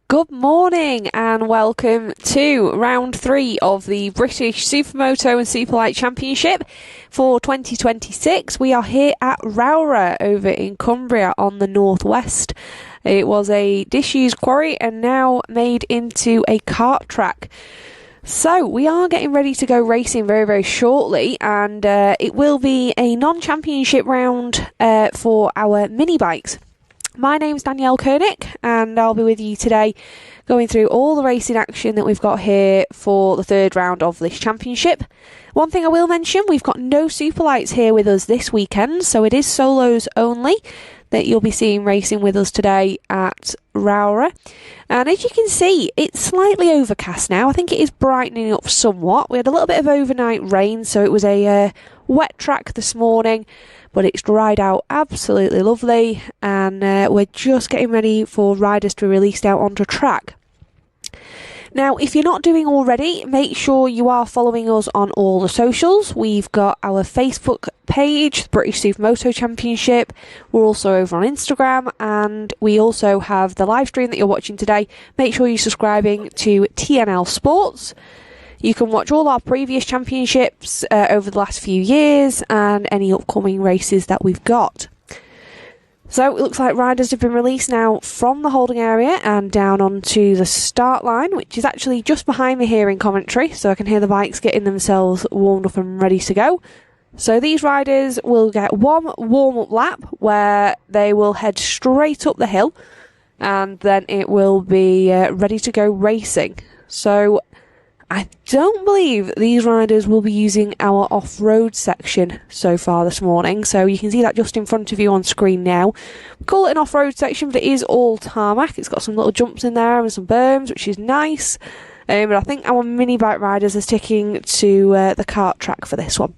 Good morning and welcome to round 3 of the British Supermoto and Superlight Championship for 2026. We are here at Rowrah over in Cumbria on the northwest. It was a disused quarry and now made into a kart track. So we are getting ready to go racing very, very shortly, and it will be a non-championship round for our mini bikes. My name's Danielle Koenig, and I'll be with you today going through all the racing action that we've got here for the third round of this championship. One thing I will mention, we've got no Superlights here with us this weekend, so it is solos only that you'll be seeing racing with us today at Rowrah. And as you can see, it's slightly overcast now. I think it is brightening up somewhat. We had a little bit of overnight rain, so it was a wet track this morning, but it's dried out absolutely lovely, and we're just getting ready for riders to be released out onto track. Now, if you're not doing already, make sure you are following us on all the socials. We've got our Facebook page, the British Supermoto Championship. We're also over on Instagram, and we also have the live stream that you're watching today. Make sure you're subscribing to TNL Sports. You can watch all our previous championships over the last few years and any upcoming races that we've got. So it looks like riders have been released now from the holding area and down onto the start line, which is actually just behind me here in commentary, so I can hear the bikes getting themselves warmed up and ready to go. So these riders will get one warm-up lap where they will head straight up the hill, and then it will be ready to go racing. So I don't believe these riders will be using our off-road section so far this morning, so you can see that just in front of you on screen now. We call it an off-road section, but it is all tarmac. It's got some little jumps in there and some berms, which is nice. But I think our mini bike riders are sticking to the kart track for this one.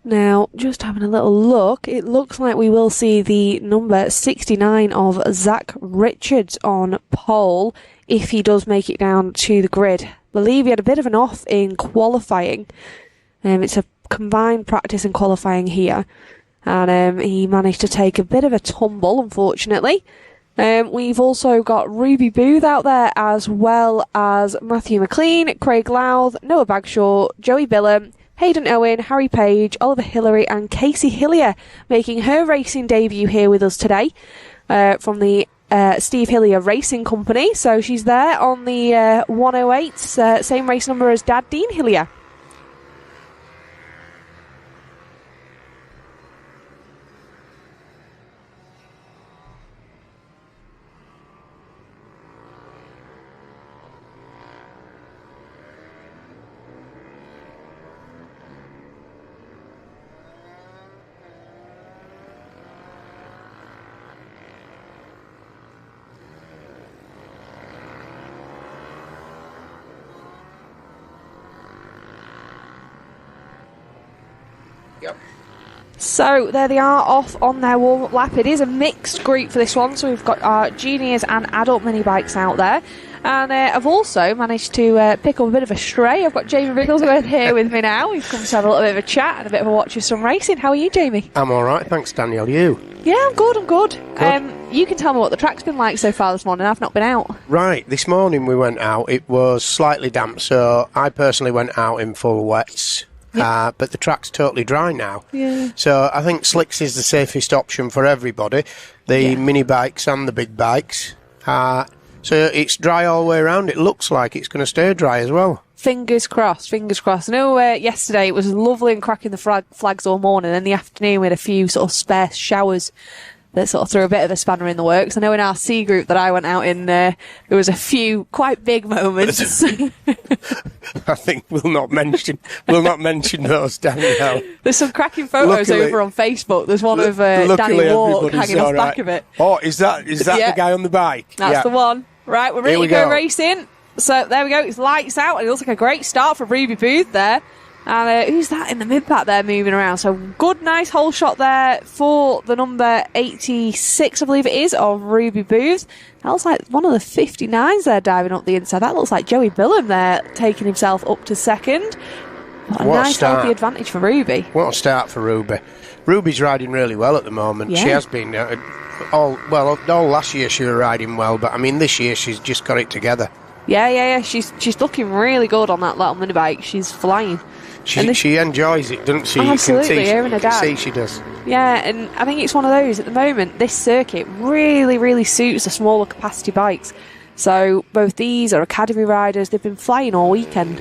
Now, just having a little look, it looks like we will see the number 69 of Zach Richards on pole if he does make it down to the grid. I believe he had a bit of an off in qualifying. It's a combined practice and qualifying here, and he managed to take a bit of a tumble, unfortunately. We've also got Ruby Booth out there, as well as Matthew McLean, Craig Louth, Noah Bagshaw, Joey Billum, Hayden Owen, Harry Page, Oliver Hillary and Casey Hillier making her racing debut here with us today from the Steve Hillier Racing Company. So she's there on the 108, same race number as Dad, Dean Hillier. Yep. So there they are off on their warm-up lap. It is a mixed group for this one, so we've got our juniors and adult mini bikes out there. And I've also managed to pick up a bit of a stray. I've got Jamie Bigglesworth here with me now. We've come to have a little bit of a chat and a bit of a watch of some racing. How are you, Jamie? I'm alright, thanks Danielle. You? Yeah, I'm good. You can tell me what the track's been like so far this morning. I've not been out. Right, this morning we went out. It was slightly damp, so I personally went out in full wets. Yep. But the track's totally dry now. Yeah. So I think slicks is the safest option for everybody, the mini bikes and the big bikes. So it's dry all the way around. It looks like it's going to stay dry as well. Fingers crossed, fingers crossed. I know yesterday it was lovely and cracking the flags all morning, and in the afternoon we had a few sort of spare showers that sort of threw a bit of a spanner in the works. I know in our C group that I went out in, there was a few quite big moments. I think we'll not mention those, Danielle. There's some cracking photos over on Facebook. There's one of Danny Walk hanging off the back of it. Oh, is that the guy on the bike? That's the one. Right, we're ready to go racing. So there we go. It's lights out, and it looks like a great start for Ruby Booth there. And who's that in the mid-pack there moving around? So good, nice hole shot there for the number 86, I believe it is, of Ruby Booth. That looks like one of the 59s there diving up the inside. That looks like Joey Billum there taking himself up to second. What a nice healthy advantage for Ruby. What a start for Ruby. Ruby's riding really well at the moment. Yeah. She has been all last year she was riding well, but I mean this year she's just got it together. Yeah. She's looking really good on that little mini bike. She's flying. She enjoys it, doesn't she? Absolutely, her and her dad. See, she does. Yeah, and I think it's one of those at the moment. This circuit really, really suits the smaller capacity bikes. So both these are academy riders. They've been flying all weekend.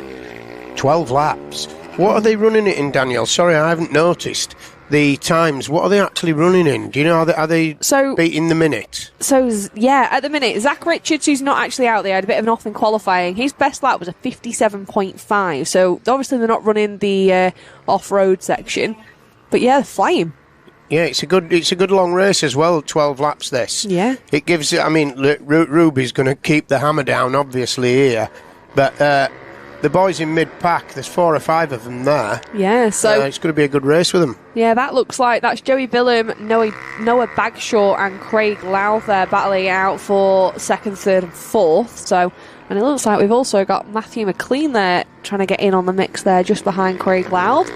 12 laps. What are they running it in, Danielle? Sorry, I haven't noticed the times. What are they actually running in? Do you know, are they beating the minute? So, yeah, at the minute, Zach Richards, who's not actually out there, had a bit of an off in qualifying. His best lap was a 57.5. So, obviously, they're not running the off-road section. But, yeah, they're flying. Yeah, it's a good long race as well, 12 laps this. Yeah. It gives, I mean, Ruby's going to keep the hammer down, obviously, here. But the boys in mid-pack, there's 4 or 5 of them there. Yeah, so... it's going to be a good race with them. Yeah, that looks like that's Joey Billum, Noah Bagshaw and Craig Louth there battling out for 2nd, 3rd and 4th. So, and it looks like we've also got Matthew McLean there trying to get in on the mix there just behind Craig Louth.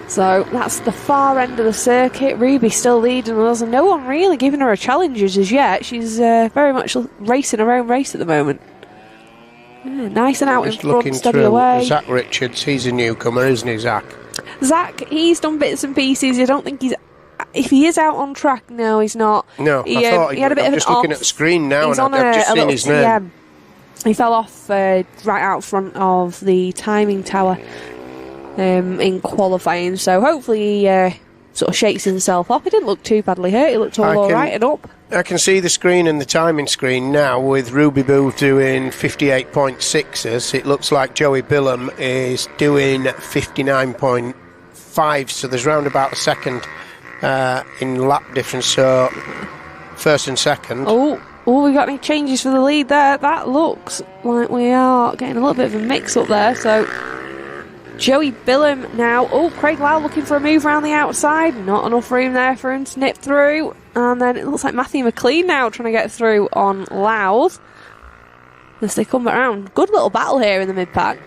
So that's the far end of the circuit. Ruby still leading us, and no one really giving her a challenge as yet. She's very much racing her own race at the moment. Yeah, nice and out in front, steady away. Zach Richards, he's a newcomer, isn't he, Zach? Zach, he's done bits and pieces. I don't think he's... If he is out on track, no, he's not. No, I thought he had a bit I'm of just an looking off. at the screen now, He's and I've just seen his name. He fell off right out front of the timing tower in qualifying, so hopefully he sort of shakes himself up. He didn't look too badly hurt. He looked all right and up. I can see the screen and the timing screen now with Ruby Booth doing 58.6s. It looks like Joey Billum is doing 59.5, so there's round about a second in lap difference, so 1st and 2nd. Oh, we got any changes for the lead there? That looks like we are getting a little bit of a mix up there, so Joey Billum now. Oh, Craig Lau looking for a move around the outside. Not enough room there for him to nip through. And then it looks like Matthew McLean now trying to get through on Louth as they come around. Good little battle here in the mid-pack.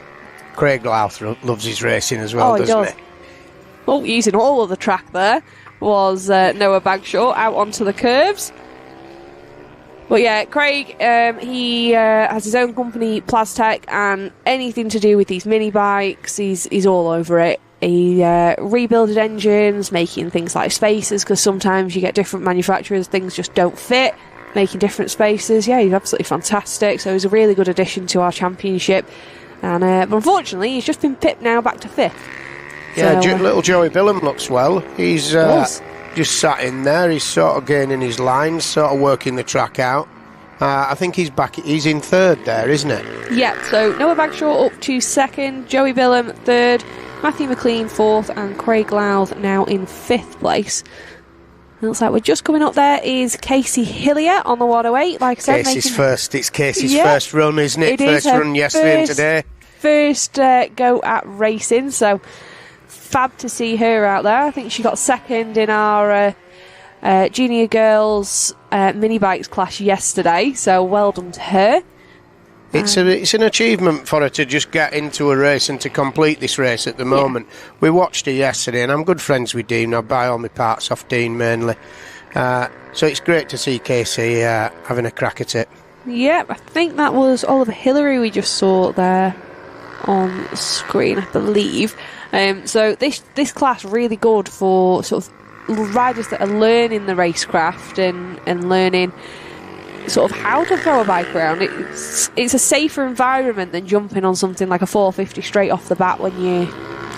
Craig Louth loves his racing as well, doesn't he? Oh, using all of the track there was Noah Bagshaw out onto the curves. But yeah, Craig, he has his own company, Plastech, and anything to do with these mini bikes, he's all over it. He rebuilded engines, making things like spacers, because sometimes you get different manufacturers, things just don't fit, making different spacers. Yeah, he's absolutely fantastic, so he's a really good addition to our championship. And but unfortunately, he's just been pipped now back to 5th. Yeah, so, little Joey Billum looks well. He's just sat in there. He's sort of gaining his lines, sort of working the track out. I think he's back. He's in 3rd there, isn't it? Yeah, so Noah Bagshaw up to 2nd, Joey Billum 3rd, Matthew McLean 4th, and Craig Louth now in 5th place. It looks like we're just coming up. There is Casey Hillier on the 108. Like I said, Casey's first. It's Casey's first run, isn't it? First run yesterday and today. First go at racing, so fab to see her out there. I think she got 2nd in our junior girls mini bikes class yesterday, so well done to her. It's an achievement for her to just get into a race and to complete this race at the moment. Yeah. We watched her yesterday, and I'm good friends with Dean. I buy all my parts off Dean mainly. So it's great to see Casey having a crack at it. Yeah, I think that was Oliver Hillary we just saw there on screen, I believe. So this class really good for sort of riders that are learning the racecraft and learning sort of how to throw a bike around. It's a safer environment than jumping on something like a 450 straight off the bat when you're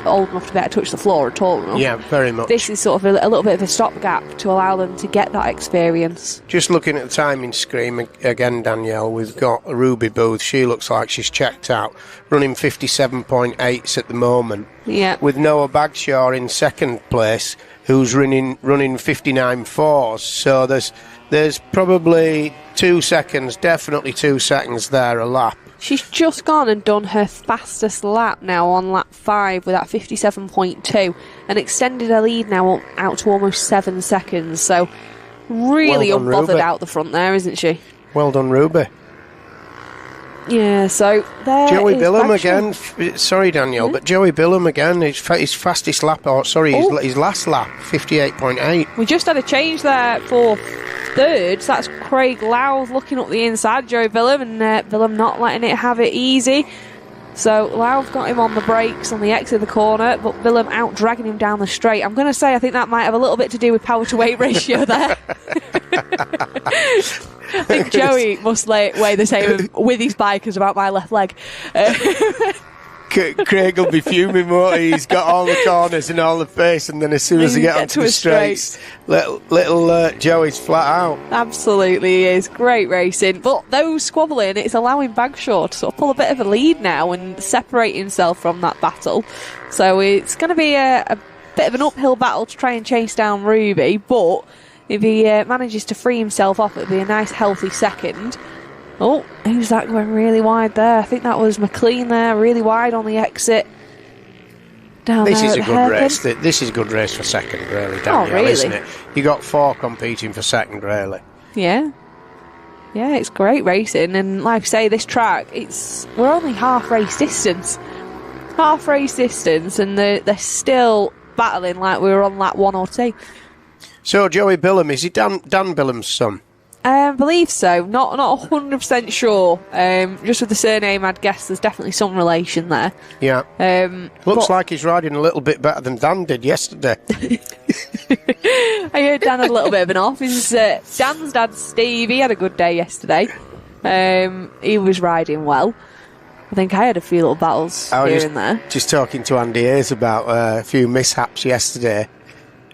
old enough to be able to touch the floor or tall enough. Yeah, very much. This is sort of a little bit of a stopgap to allow them to get that experience. Just looking at the timing screen again, Danielle, we've got Ruby Booth. She looks like she's checked out, running 57.8s at the moment. Yeah. With Noah Bagshaw in 2nd place, who's running 59.4s. So there's probably 2 seconds, definitely 2 seconds there a lap. She's just gone and done her fastest lap now on lap 5 with that 57.2 and extended her lead now out to almost 7 seconds. So really well done, unbothered Ruby. out the front there, isn't she? Well done, Ruby. Yeah, so there Joey is Billum Bagshaw. again. Sorry, Danielle, but Joey Billum again. His fastest lap, his last lap, 58.8. We just had a change there for third. So that's Craig Louth looking up the inside, Joey Billum, and Billum not letting it have it easy. So Louth got him on the brakes on the exit of the corner, but Billum out dragging him down the straight. I'm going to say I think that might have a little bit to do with power to weight ratio there. I think Joey must weigh the same with his bike as about my left leg. Craig will be fuming, won't he? He's got all the corners and all the face, and then as soon as they get onto the straights, little Joey's flat out. Absolutely, he is. Great racing. But those squabbling, it's allowing Bagshaw to sort of pull a bit of a lead now and separate himself from that battle. So it's going to be a bit of an uphill battle to try and chase down Ruby, but if he manages to free himself off, it'll be a nice healthy second. Oh, who's that going really wide there? I think that was McLean there, really wide on the exit. This is a good race. This is a good race for second, really, Danielle, isn't it? You got 4 competing for second, really. Yeah. Yeah, it's great racing, and like I say, this track, we're only half race distance. And they're still battling like we were on lap 1 or 2. So, Joey Billum, is he Dan Billum's son? I believe so. Not 100% sure. Just with the surname, I'd guess there's definitely some relation there. Yeah. Looks like he's riding a little bit better than Dan did yesterday. I heard Dan had a little bit of an off. Dan's dad, Steve, he had a good day yesterday. He was riding well. I think I had a few little battles here and there. Just talking to Andy Ayres about a few mishaps yesterday.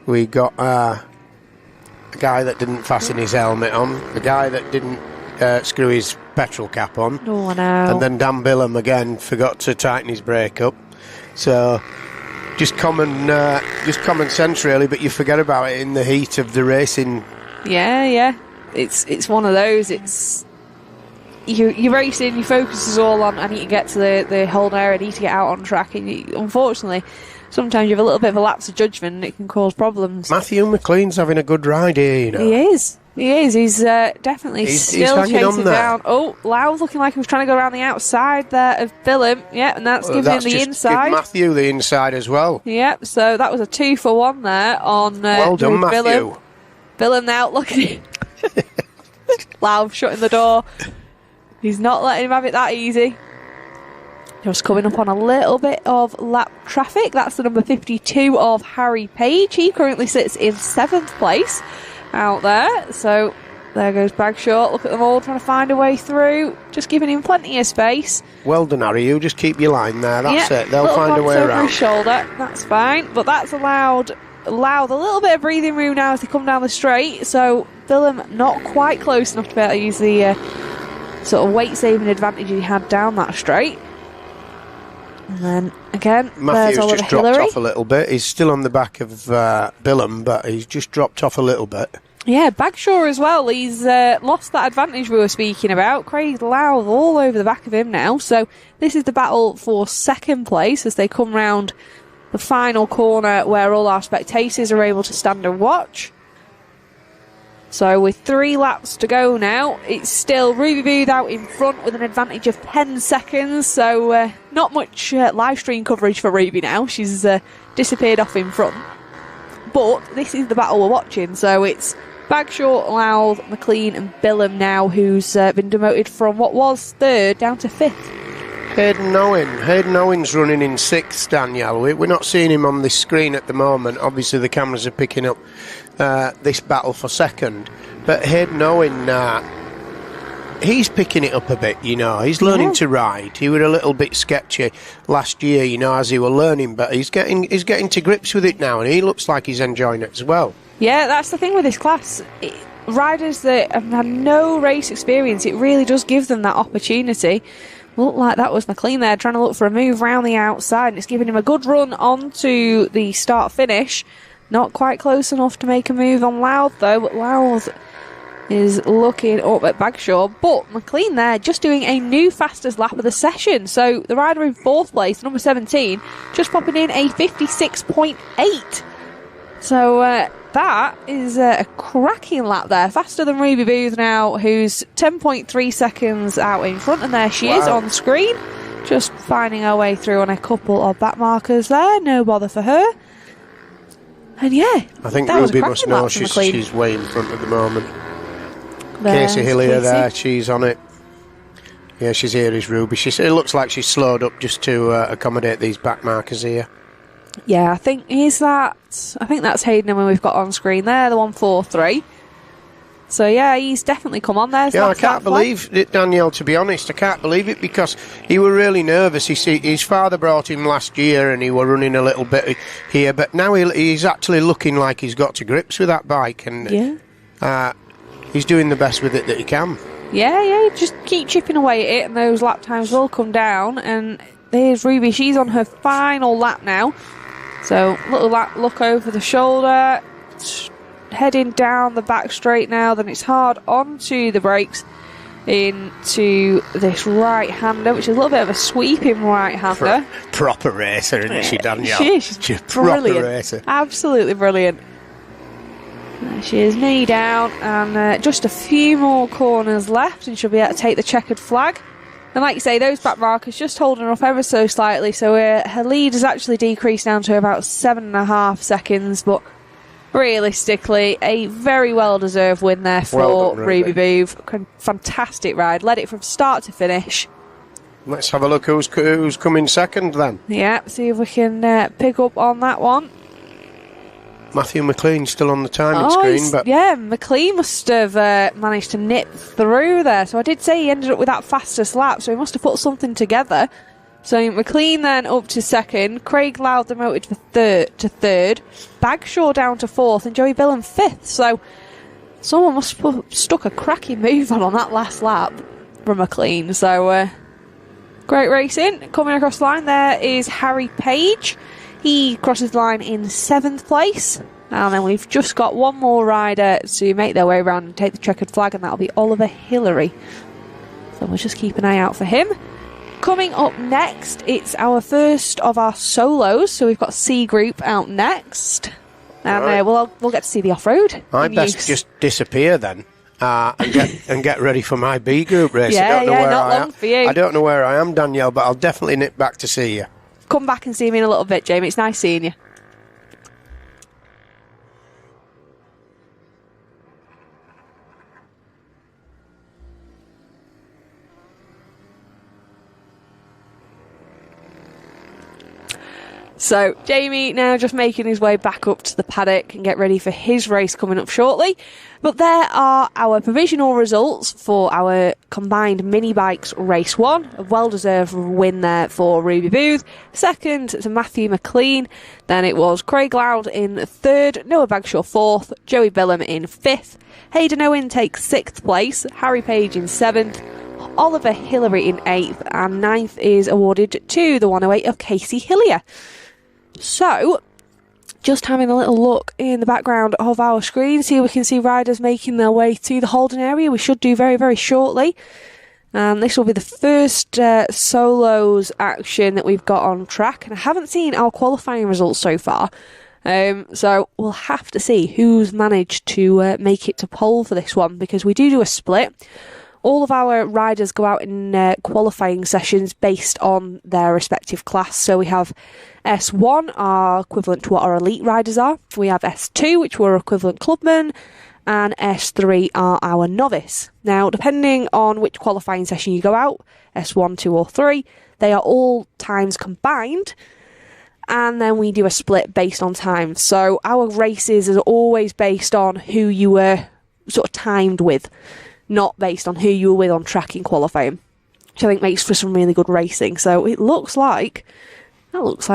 We got a guy that didn't fasten his helmet on, the guy that didn't screw his petrol cap on, and then Dan Billum again forgot to tighten his brake up. So just common sense really, but you forget about it in the heat of the racing. Yeah. It's one of those. It's you're racing, your focus is all on I need to get to the hold area, I need to get out on track, and unfortunately sometimes you have a little bit of a lapse of judgment and it can cause problems. Matthew McLean's having a good ride here, you know. He is. He's definitely still chasing down. Oh, Louth looking like he was trying to go around the outside there of Billum. Yeah, and that's giving him the inside. Give Matthew the inside as well. Yep, so that was a 2-for-1 there on well done, Matthew. Billum. Billum now, look at him. Louth shutting the door. He's not letting him have it that easy. Just coming up on a little bit of lap traffic. That's the number 52 of Harry Page. He currently sits in 7th place out there. So there goes Bagshaw. Look at them all trying to find a way through. Just giving him plenty of space. Well done, Harry. You just keep your line there. That's it. They'll find a way around. His shoulder. That's fine. But that's allowed a little bit of breathing room now as they come down the straight. So Billum not quite close enough to be able to use the sort of weight-saving advantage he had down that straight. And then again, Matthew's just dropped off a little bit. He's still on the back of Billum, but he's just dropped off a little bit. Yeah, Bagshaw as well. He's lost that advantage we were speaking about. Craig Louth all over the back of him now. So this is the battle for second place as they come round the final corner where all our spectators are able to stand and watch. So with 3 laps to go now, it's still Ruby Booth out in front with an advantage of 10 seconds. So not much live stream coverage for Ruby now. She's disappeared off in front. But this is the battle we're watching. So it's Bagshaw, Louth, McLean and Billum now, who's been demoted from what was 3rd down to 5th. Hayden Owen's running in 6th, Danielle. We're not seeing him on this screen at the moment. Obviously the cameras are picking up this battle for second, but Hayden Owen, he's picking it up a bit, you know. He's learning to ride. He was a little bit sketchy last year, you know, as he was learning, but he's getting to grips with it now, and he looks like he's enjoying it as well. Yeah, that's the thing with this class. Riders that have had no race experience, it really does give them that opportunity. Looked like that was McLean there trying to look for a move round the outside, and it's giving him a good run onto the start finish. Not quite close enough to make a move on Louth though, but Louth is looking up at Bagshaw. But McLean there just doing a new fastest lap of the session. So the rider in 4th place, number 17, just popping in a 56.8. So that is a cracking lap there. Faster than Ruby Booth now, who's 10.3 seconds out in front. And there she is on screen, just finding her way through on a couple of back markers there. No bother for her. And yeah, I think Ruby must know she's way in front at the moment. Casey Hillier there, she's on it. Yeah, she's here is Ruby. It looks like she's slowed up just to accommodate these back markers here. Yeah, I think that's Hayden when we've got on screen there, the 143. So yeah, he's definitely come on there. Yeah, I can't believe it, Danielle, to be honest. I can't believe it because he were really nervous. His father brought him last year and he were running a little bit here, but now he's actually looking like he's got to grips with that bike, and he's doing the best with it that he can. Yeah, just keep chipping away at it and those lap times will come down. And there's Ruby, she's on her final lap now. So little look over the shoulder, heading down the back straight now, then it's hard onto the brakes into this right-hander, which is a little bit of a sweeping right-hander. Proper racer, isn't she, Danielle? She's proper racer. Absolutely brilliant. There she is, knee down, and just a few more corners left, and she'll be able to take the checkered flag. And like you say, those back markers just holding her up ever so slightly, so her lead has actually decreased down to about 7.5 seconds, but realistically, a very well-deserved win there for Ruby Booth. Fantastic ride, led it from start to finish. Let's have a look who's coming second then. Yeah, see if we can pick up on that one. Matthew McLean's still on the timing screen, but yeah, McLean must have managed to nip through there. So I did say he ended up with that fastest lap, so he must have put something together. So McLean then up to second, Craig Loud demoted to third, Bagshaw down to fourth, and Joey Billam fifth. So someone must have stuck a cracking move on that last lap from McLean. So great racing. Coming across the line there is Harry Page. He crosses the line in 7th place. And then we've just got one more rider to make their way around and take the checkered flag, and that'll be Oliver Hillary. So we'll just keep an eye out for him. Coming up next, it's our first of our solos. So we've got C Group out next. And we'll get to see the off-road. I best just disappear then. And get ready for my B Group race. Not long for you. I don't know where I am, Danielle, but I'll definitely nip back to see you. Come back and see me in a little bit, Jamie. It's nice seeing you. So, Jamie now just making his way back up to the paddock and get ready for his race coming up shortly. But there are our provisional results for our combined mini bikes race 1. A well-deserved win there for Ruby Booth. Second to Matthew McLean. Then it was Craig Loud in 3rd, Noah Bagshaw 4th, Joey Billam in 5th. Hayden Owen takes 6th place, Harry Page in 7th, Oliver Hillary in 8th, and 9th is awarded to the 108 of Casey Hillier. So, just having a little look in the background of our screen, see if we can see riders making their way to the holding area. We should do very, very shortly. And this will be the first solos action that we've got on track. And I haven't seen our qualifying results so far. So we'll have to see who's managed to make it to pole for this one, because we do a split. All of our riders go out in qualifying sessions based on their respective class. So we have S1 are equivalent to what our elite riders are. We have S2, which were equivalent clubmen, and S3 are our novice. Now, depending on which qualifying session you go out, S1, 2 or 3, they are all times combined, and then we do a split based on time. So our races are always based on who you were sort of timed with, not based on who you were with on track in qualifying, which I think makes for some really good racing. So it looks like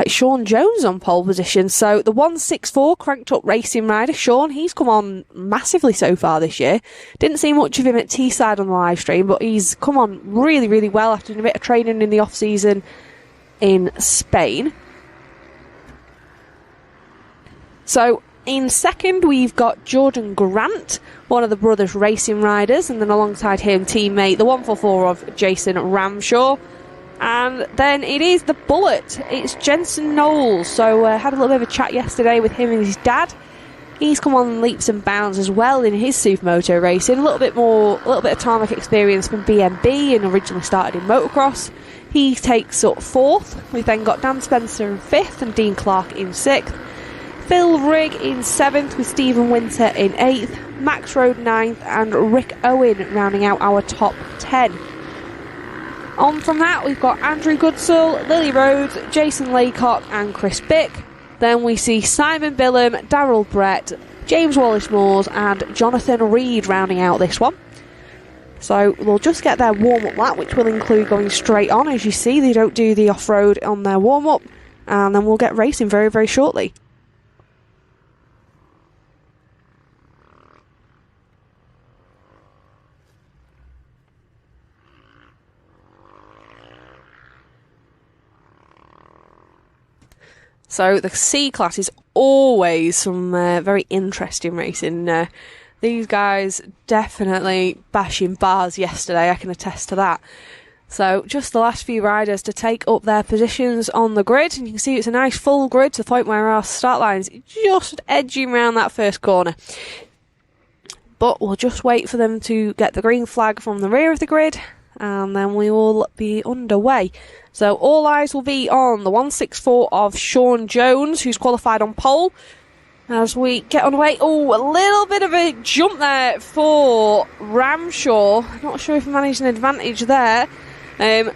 Sean Jones on pole position. So the 164 cranked up racing rider, Sean, he's come on massively so far this year. Didn't see much of him at Teesside on the live stream, but he's come on really, really well after doing a bit of training in the off season in Spain. So in second, we've got Jordan Grant, one of the brothers racing riders, and then alongside him, teammate, the 144 of Jason Ramshaw. And then it is the Bullet. It's Jensen Knowles. So had a little bit of a chat yesterday with him and his dad. He's come on leaps and bounds as well in his Supermoto racing. A little bit of tarmac experience from BMB and originally started in motocross. He takes up 4th. We've then got Dan Spencer in 5th and Dean Clark in 6th. Phil Rigg in 7th with Stephen Winter in 8th, Max Road 9th and Rick Owen rounding out our top 10. On from that we've got Andrew Goodsall, Lily Rhodes, Jason Laycock and Chris Bick. Then we see Simon Billam, Darryl Brett, James Wallace-Moores and Jonathan Reed rounding out this one. So we'll just get their warm-up lap, which will include going straight on. As you see, they don't do the off-road on their warm-up, and then we'll get racing very, very shortly. So the C-Class is always some very interesting racing. These guys definitely bashing bars yesterday, I can attest to that. So just the last few riders to take up their positions on the grid, and you can see it's a nice full grid to the point where our start line's just edging around that first corner. But we'll just wait for them to get the green flag from the rear of the grid, and then we will be underway. So all eyes will be on the 164 of Sean Jones, who's qualified on pole. As we get on the way, a little bit of a jump there for Ramshaw. Not sure if he managed an advantage there.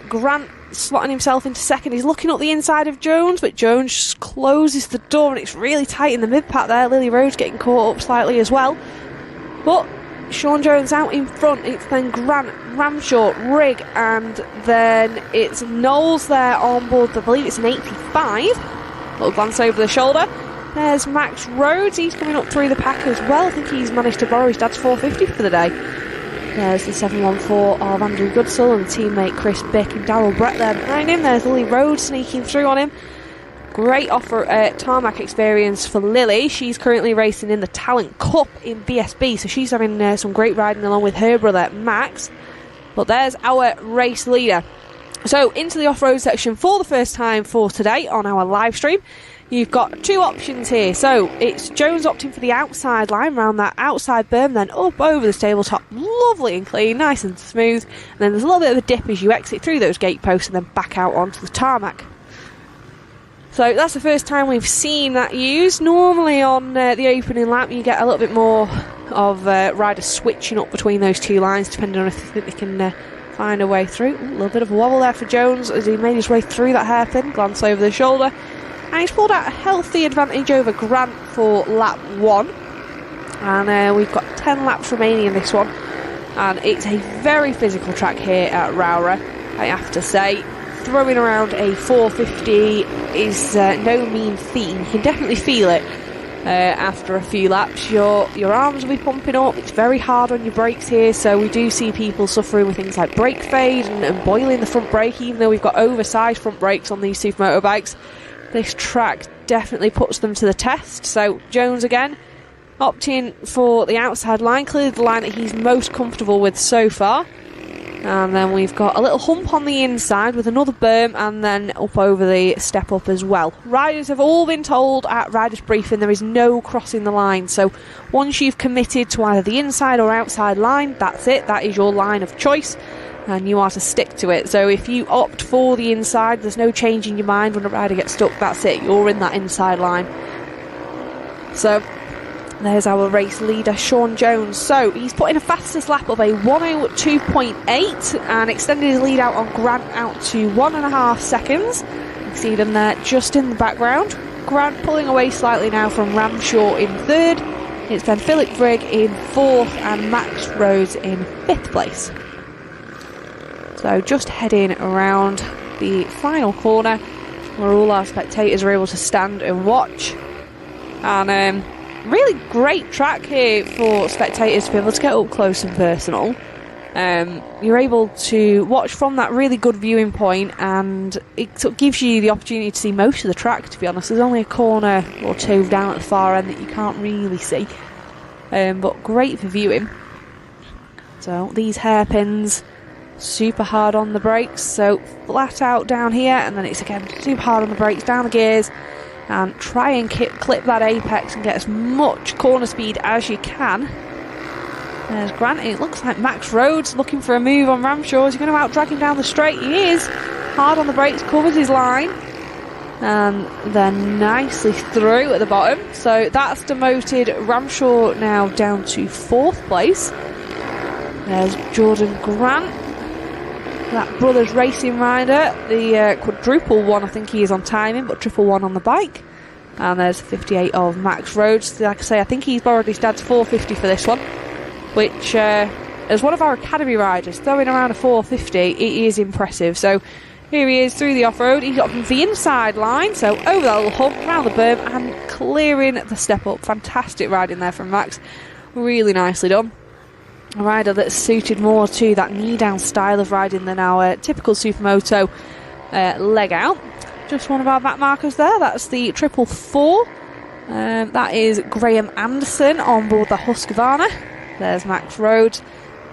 Grant slotting himself into second. He's looking up the inside of Jones, but Jones just closes the door and it's really tight in the mid-pack there. Lily Rhodes getting caught up slightly as well. But Sean Jones out in front. It's then Grant, Ramshaw, Rigg, and then it's Knowles there on board. I believe it's an 85. Little glance over the shoulder. There's Max Rhodes, he's coming up through the pack as well. I think he's managed to borrow his dad's 450 for the day. There's the 714 of Andrew Goodsall and teammate Chris Bick and Darryl Brett there behind him. There's Lily Rhodes sneaking through on him. Great offer tarmac experience for Lily. She's currently racing in the Talent Cup in BSB, so she's having some great riding along with her brother Max. But there's our race leader. So into the off-road section for the first time for today on our live stream. You've got two options here. So it's Jones opting for the outside line around that outside berm, then up over the tabletop, lovely and clean, nice and smooth. And then there's a little bit of a dip as you exit through those gate posts and then back out onto the tarmac. So that's the first time we've seen that used. Normally on the opening lap you get a little bit more of riders switching up between those two lines depending on if they can find a way through. A little bit of a wobble there for Jones as he made his way through that hairpin, glance over the shoulder. And he's pulled out a healthy advantage over Grant for lap 1. And we've got 10 laps remaining in this one. And it's a very physical track here at Rowrah, I have to say. Throwing around a 450 is no mean feat. You can definitely feel it after a few laps. Your arms will be pumping up. It's very hard on your brakes here, so we do see people suffering with things like brake fade and boiling the front brake, even though we've got oversized front brakes on these Supermoto bikes. This track definitely puts them to the test. So Jones again opting for the outside line, clearly the line that he's most comfortable with so far. And then we've got a little hump on the inside with another berm and then up over the step up as well. Riders have all been told at riders briefing there is no crossing the line, so once you've committed to either the inside or outside line, that's it, that is your line of choice and you are to stick to it. So if you opt for the inside, there's no change in your mind. When a rider gets stuck, that's it, you're in that inside line. So there's our race leader, Sean Jones. So he's put in a fastest lap of a 1:02.8 and extended his lead out on Grant out to 1.5 seconds. You can see them there just in the background. Grant pulling away slightly now from Ramshaw in 3rd. It's then Philip Rigg in 4th and Max Rhodes in 5th place. So just heading around the final corner where all our spectators are able to stand and watch. And really great track here for spectators to be able to get up close and personal. You're able to watch from that really good viewing point, and it sort of gives you the opportunity to see most of the track, to be honest. There's only a corner or two down at the far end that you can't really see, but great for viewing. So these hairpins, super hard on the brakes, so flat out down here, and then it's again super hard on the brakes, down the gears, and try and clip that apex and get as much corner speed as you can. There's Grant. It looks like Max Rhodes looking for a move on Ramshaw. Is he going to out-drag him down the straight? He is. Hard on the brakes, covers his line. And they're nicely through at the bottom. So that's demoted Ramshaw now down to 4th place. There's Jordan Grant, that Brothers Racing rider, the quadruple one. I think he is on timing, but triple one on the bike. And there's 58 of Max Rhodes. Like I say, I think he's borrowed his dad's 450 for this one, which as one of our academy riders throwing around a 450, it is impressive. So here he is through the off-road. He got from the inside line, so over that little hump, round the berm, and clearing the step up. Fantastic riding there from Max. Really nicely done. A rider that's suited more to that knee-down style of riding than our typical Supermoto leg out. Just one of our back markers there. That's the 444. That is Graham Anderson on board the Husqvarna. There's Max Rhodes.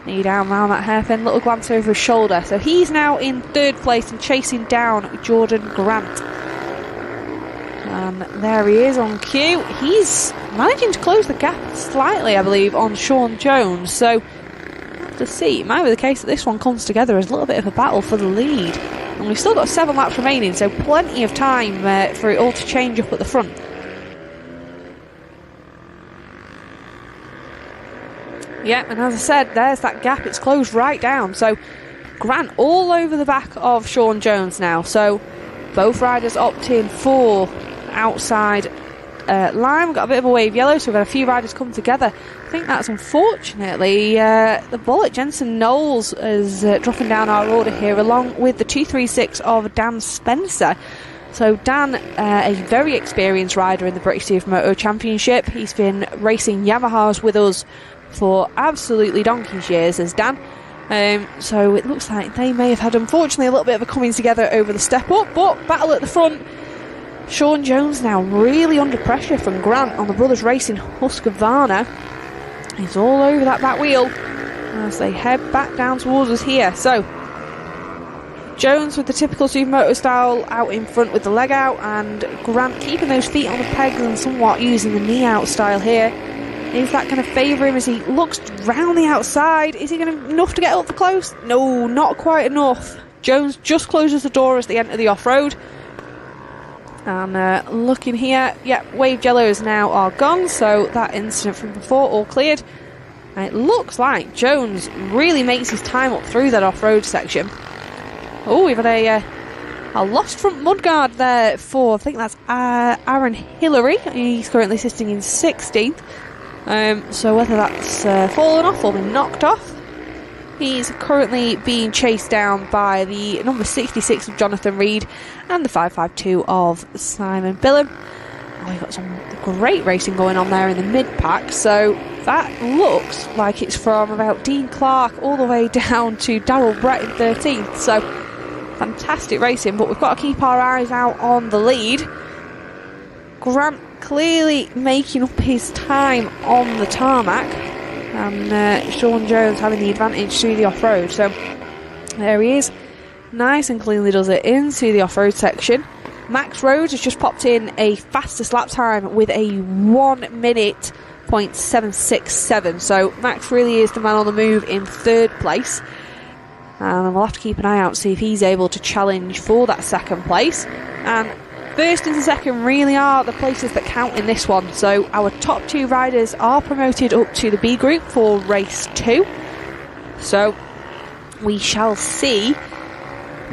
Knee down round that hairpin, little glance over his shoulder. So he's now in 3rd place and chasing down Jordan Grant. And there he is on cue. He's managing to close the gap slightly, I believe, on Sean Jones. So we'll have to see. It might be the case that this one comes together as a little bit of a battle for the lead. And we've still got 7 laps remaining, so plenty of time for it all to change up at the front. Yeah, and as I said, there's that gap. It's closed right down. So Grant all over the back of Sean Jones now. So both riders opt in for outside line. We've got a bit of a wave yellow, so we've got a few riders come together. I think that's unfortunately the bullet. Jensen Knowles is dropping down our order here, along with the 236 of Dan Spencer. So Dan, a very experienced rider in the British Supermoto Championship. He's been racing Yamahas with us for absolutely donkey's years as Dan. So it looks like they may have had, unfortunately, a little bit of a coming together over the step up, but battle at the front. Sean Jones now really under pressure from Grant on the Brothers Racing Husqvarna. He's all over that back wheel as they head back down towards us here. So Jones with the typical Supermoto style out in front with the leg out, and Grant keeping those feet on the pegs and somewhat using the knee out style here. Is that going to favour him as he looks round the outside? Is he going to enough to get up for close? No, not quite enough. Jones just closes the door as they enter the off-road. And looking here, yeah, wave yellows now are gone, so that incident from before all cleared. And it looks like Jones really makes his time up through that off-road section. Oh, we've had a lost front mudguard there for, I think that's Aaron Hillary. He's currently sitting in 16th. So whether that's fallen off or been knocked off, he's currently being chased down by the number 66 of Jonathan Reed and the 552 of Simon Billam. Oh, we've got some great racing going on there in the mid-pack, so that looks like it's from about Dean Clark all the way down to Darryl Brett in 13th, so fantastic racing, but we've got to keep our eyes out on the lead. Grant clearly making up his time on the tarmac, and Sean Jones having the advantage through the off-road. So there he is, nice and cleanly does it into the off-road section. Max Rhodes has just popped in a fastest lap time with a 1 minute .767, so Max really is the man on the move in 3rd place, and we'll have to keep an eye out to see if he's able to challenge for that 2nd place. And 1st and 2nd really are the places that count in this one. So our top 2 riders are promoted up to the B group for race 2. So we shall see.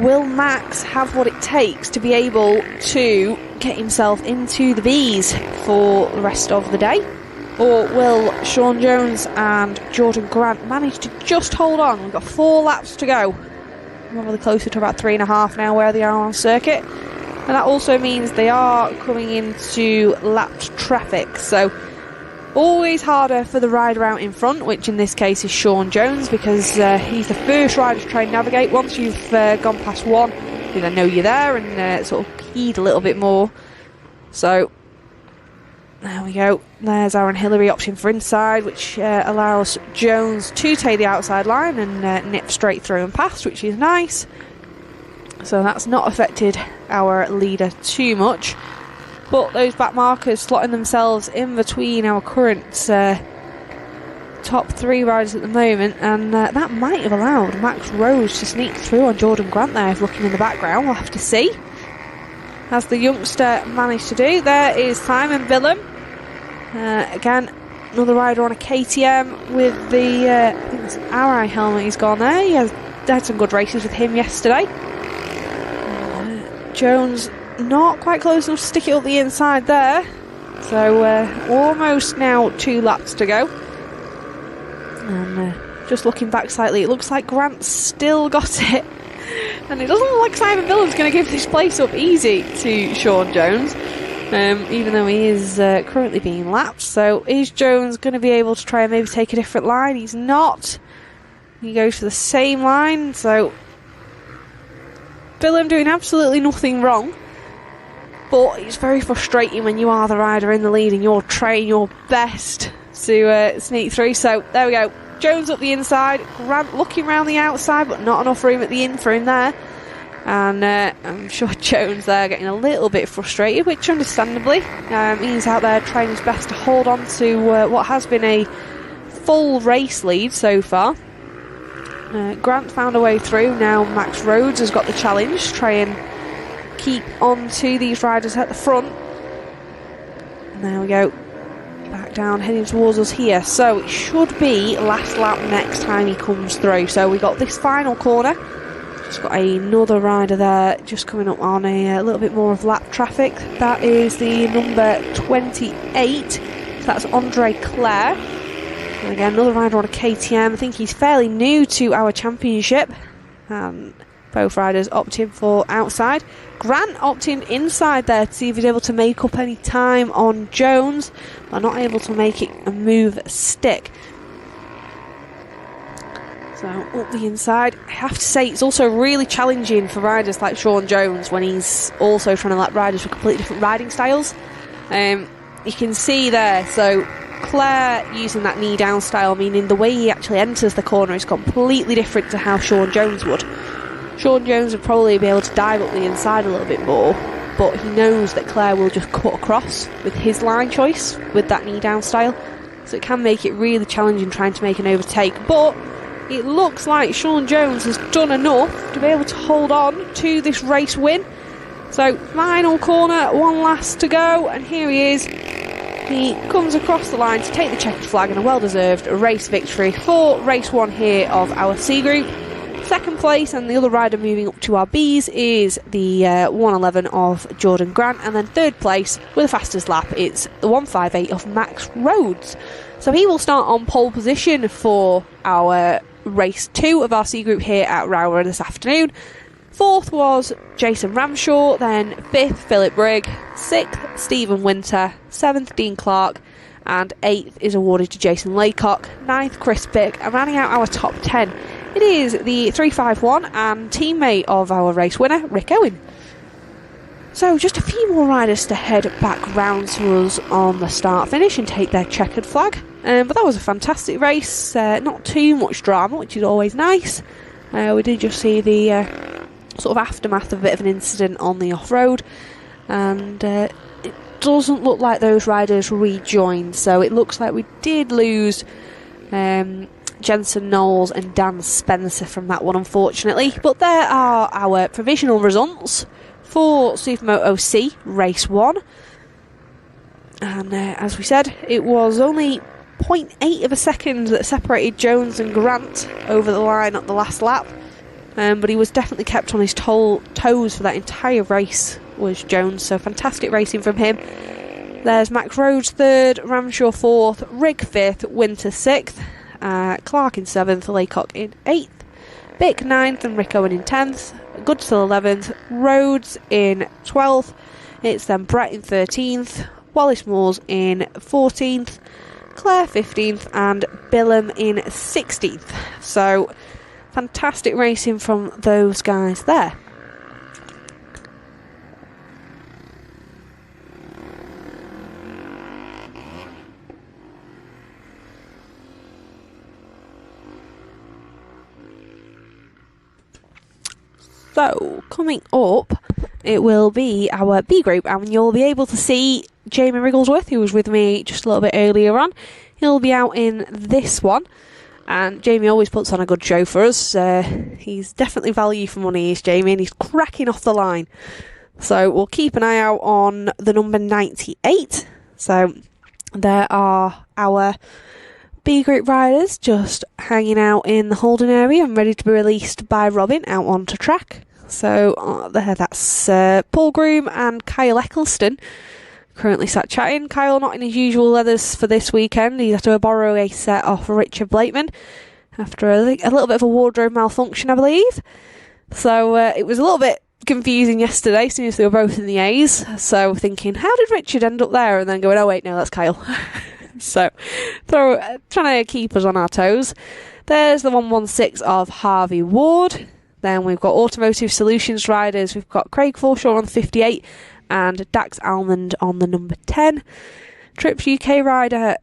Will Max have what it takes to be able to get himself into the Bs for the rest of the day? Or will Sean Jones and Jordan Grant manage to just hold on? We've got 4 laps to go. We're really closer to about 3.5 now where they are on circuit. And that also means they are coming into lapped traffic, so always harder for the rider out in front, which in this case is Sean Jones, because he's the first rider to try and navigate. Once you've gone past one, you then know you're there and sort of peed a little bit more. So there we go. There's Aaron Hillary opting for inside, which allows Jones to take the outside line and nip straight through and past, which is nice. So that's not affected our leader too much. But those back markers slotting themselves in between our current top 3 riders at the moment, and that might have allowed Max Rhodes to sneak through on Jordan Grant there, if looking in the background. We'll have to see. has the youngster managed to do. There is Simon Billum. Again, another rider on a KTM with the I think it's Rowrah helmet he's gone there. He had some good races with him yesterday. Jones not quite close enough to stick it up the inside there. So almost now 2 laps to go. And just looking back slightly, it looks like Grant's still got it. And it doesn't look like Simon Billum's going to give this place up easy to Sean Jones. Even though he is currently being lapped. So is Jones going to be able to try and maybe take a different line? He's not. He goes for the same line. So Billum doing absolutely nothing wrong. But it's very frustrating when you are the rider in the lead and you're trying your best to sneak through. So there we go. Jones up the inside. Grant looking around the outside, but not enough room at the in for him there. And I'm sure Jones there getting a little bit frustrated, which understandably. He's out there trying his best to hold on to what has been a full race lead so far. Grant found a way through. Now Max Rhodes has got the challenge to try and keep on to these riders at the front. And there we go. Back down, heading towards us here. So it should be last lap next time he comes through. So we got this final corner. Just got another rider there just coming up on a little bit more of lap traffic. That is the number 28. So that's Andre Clare. And again, another rider on a KTM. I think he's fairly new to our championship. Both riders opting for outside. Grant opting inside there to see if he's able to make up any time on Jones, but not able to make it a move stick. So up the inside. I have to say it's also really challenging for riders like Sean Jones when he's also trying to lap riders with completely different riding styles. You can see there, so Claire using that knee down style, meaning the way he actually enters the corner is completely different to how Sean Jones would. Sean Jones would probably be able to dive up the inside a little bit more, but he knows that Claire will just cut across with his line choice with that knee down style, so it can make it really challenging trying to make an overtake. But it looks like Sean Jones has done enough to be able to hold on to this race win. So final corner, one last to go, and here he is. He comes across the line to take the checkered flag and a well-deserved race victory for race 1 here of our C group. Second place, and the other rider moving up to our Bs, is the 111 of Jordan Grant, and then third place with the fastest lap, it's the 158 of Max Rhodes. So he will start on pole position for our race 2 of our C group here at Rowrah this afternoon. Fourth was Jason Ramshaw, then 5th Philip Brigg, 6th Stephen Winter, 7th Dean Clark, and 8th is awarded to Jason Laycock, 9th Chris Bick, and rounding out our top 10 it is the 351 and teammate of our race winner, Rick Owen. So just a few more riders to head back round to us on the start finish and take their checkered flag. But that was a fantastic race, not too much drama, which is always nice. We did just see the sort of aftermath of a bit of an incident on the off-road, and it doesn't look like those riders rejoined, so it looks like we did lose Jensen Knowles and Dan Spencer from that one, unfortunately. But there are our provisional results for Supermoto C Race 1. And as we said, it was only 0.8 of a second that separated Jones and Grant over the line at the last lap. But he was definitely kept on his toes for that entire race, was Jones. So fantastic racing from him. There's Max Rhodes 3rd, Ramshaw 4th, Rigg 5th, Winter 6th. Clark in 7th, Laycock in 8th, Bick 9th and Rick Owen in 10th, Goodstill 11th, Rhodes in 12th, it's then Brett in 13th, Wallace Moores in 14th, Claire 15th and Billum in 16th. So fantastic racing from those guys there. So, coming up, it will be our B group, and you'll be able to see Jamie Wrigglesworth, who was with me just a little bit earlier on. He'll be out in this one, and Jamie always puts on a good show for us. He's definitely value for money, is Jamie, and he's cracking off the line. So we'll keep an eye out on the number 98. So there are our B group riders just hanging out in the holding area and ready to be released by Robin out onto track. So that's Paul Groom and Kyle Eccleston currently sat chatting. Kyle not in his usual leathers for this weekend. He had to borrow a set off Richard Blakeman after a little bit of a wardrobe malfunction, I believe. So it was a little bit confusing yesterday as soon as they were both in the A's. So thinking, how did Richard end up there? And then going, oh wait, no, that's Kyle. So trying to keep us on our toes. There's the 116 of Harvey Ward. Then we've got Automotive Solutions riders. We've got Craig Forshaw on the 58 and Dax Almond on the number 10. Trips UK rider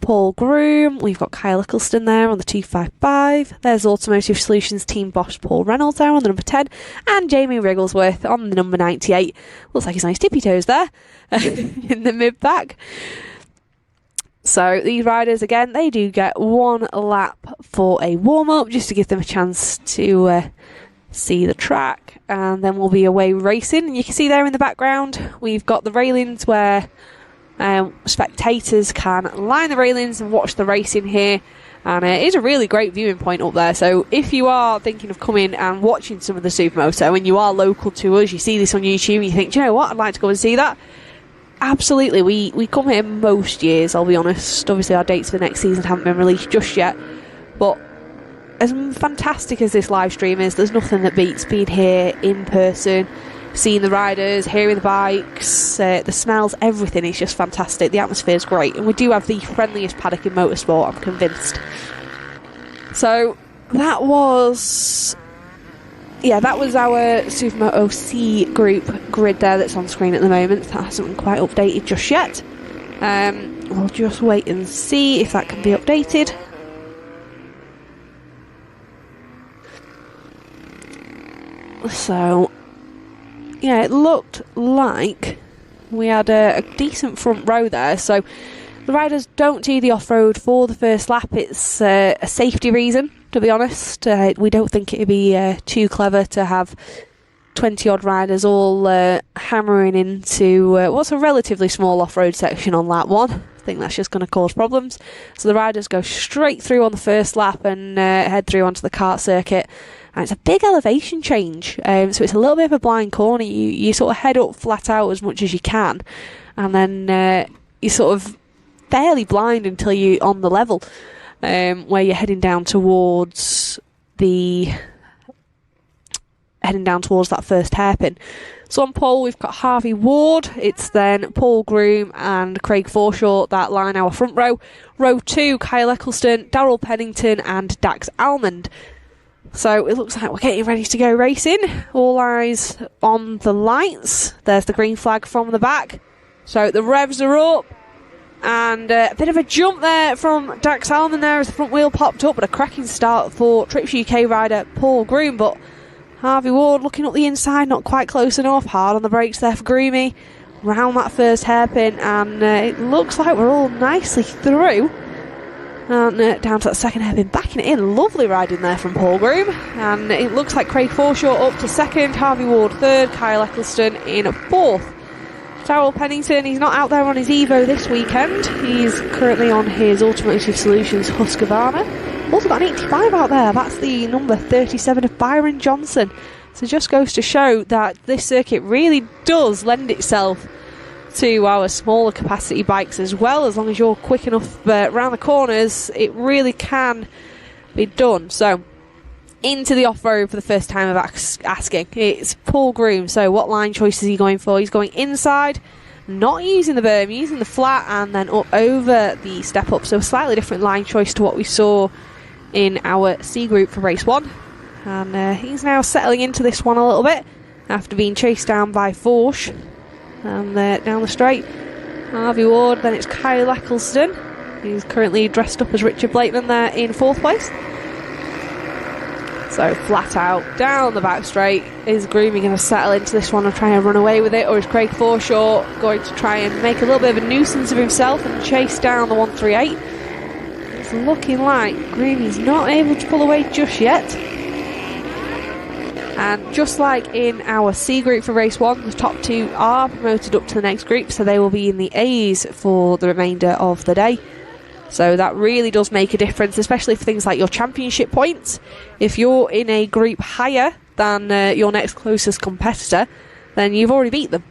Paul Groom. We've got Kyle Eccleston there on the 255. There's Automotive Solutions team boss Paul Reynolds there on the number 10. And Jamie Wrigglesworth on the number 98. Looks like he's on his tippy toes there in the mid-pack. So these riders, again, they do get one lap for a warm-up just to give them a chance to see the track, and then we'll be away racing. And you can see there in the background we've got the railings where spectators can line the railings and watch the racing here, and it is a really great viewing point up there. So if you are thinking of coming and watching some of the Supermoto and you are local to us, you see this on YouTube and you think, do you know what, I'd like to go and see that. Absolutely, we come here most years, I'll be honest. Obviously our dates for the next season haven't been released just yet, but as fantastic as this live stream is, there's nothing that beats being here in person, seeing the riders, hearing the bikes, the smells, everything is just fantastic. The atmosphere is great, and we do have the friendliest paddock in motorsport, I'm convinced. So that was our Supermoto C group grid there that's on screen at the moment. That hasn't been quite updated just yet. We'll just wait and see if that can be updated. So, yeah, it looked like we had a decent front row there. So the riders don't do the off-road for the first lap. It's a safety reason, to be honest. We don't think it'd be too clever to have 20-odd riders all hammering into what's a relatively small off-road section on lap one. I think that's just going to cause problems. So the riders go straight through on the first lap and head through onto the kart circuit. And it's a big elevation change, so it's a little bit of a blind corner. You sort of head up flat out as much as you can, and then you're sort of fairly blind until you're on the level, where you're heading down towards that first hairpin. So on pole we've got Harvey Ward, it's then Paul Groom and Craig Forshaw that line our front row. Row 2, Kyle Eccleston, Darryl Pennington and Dax Almond. So it looks like we're getting ready to go racing. All eyes on the lights. There's the green flag from the back. So the revs are up. And a bit of a jump there from Dax Almond there as the front wheel popped up. But a cracking start for Trips UK rider Paul Groom. But Harvey Ward looking up the inside, not quite close enough. Hard on the brakes there for Groomy. Round that first hairpin. And it looks like we're all nicely through. And down to that second hairpin, backing it in. Lovely riding there from Paul Groom. And it looks like Craig Forshaw up to second, Harvey Ward third, Kyle Eccleston in fourth. Darryl Pennington, he's not out there on his Evo this weekend. He's currently on his Automotive Solutions Husqvarna. Also got an 85 out there. That's the number 37 of Byron Johnson. So just goes to show that this circuit really does lend itself to our smaller capacity bikes as well. As long as you're quick enough around the corners, it really can be done. So into the off-road for the first time of asking, it's Paul Groom. So what line choice is he going for? He's going inside, not using the berm, using the flat, and then up over the step up. So a slightly different line choice to what we saw in our C group for race 1. And he's now settling into this one a little bit after being chased down by Forsh. And down the straight, Harvey Ward, then it's Kyle Eccleston. He's currently dressed up as Richard Blakeman there in 4th place. So flat out, down the back straight. Is Groomy going to settle into this one and try and run away with it? Or is Craig Forshaw going to try and make a little bit of a nuisance of himself and chase down the 138? It's looking like Groomy's not able to pull away just yet. And just like in our C group for race 1, the top 2 are promoted up to the next group, so they will be in the A's for the remainder of the day. So that really does make a difference, especially for things like your championship points. If you're in a group higher than your next closest competitor, then you've already beat them.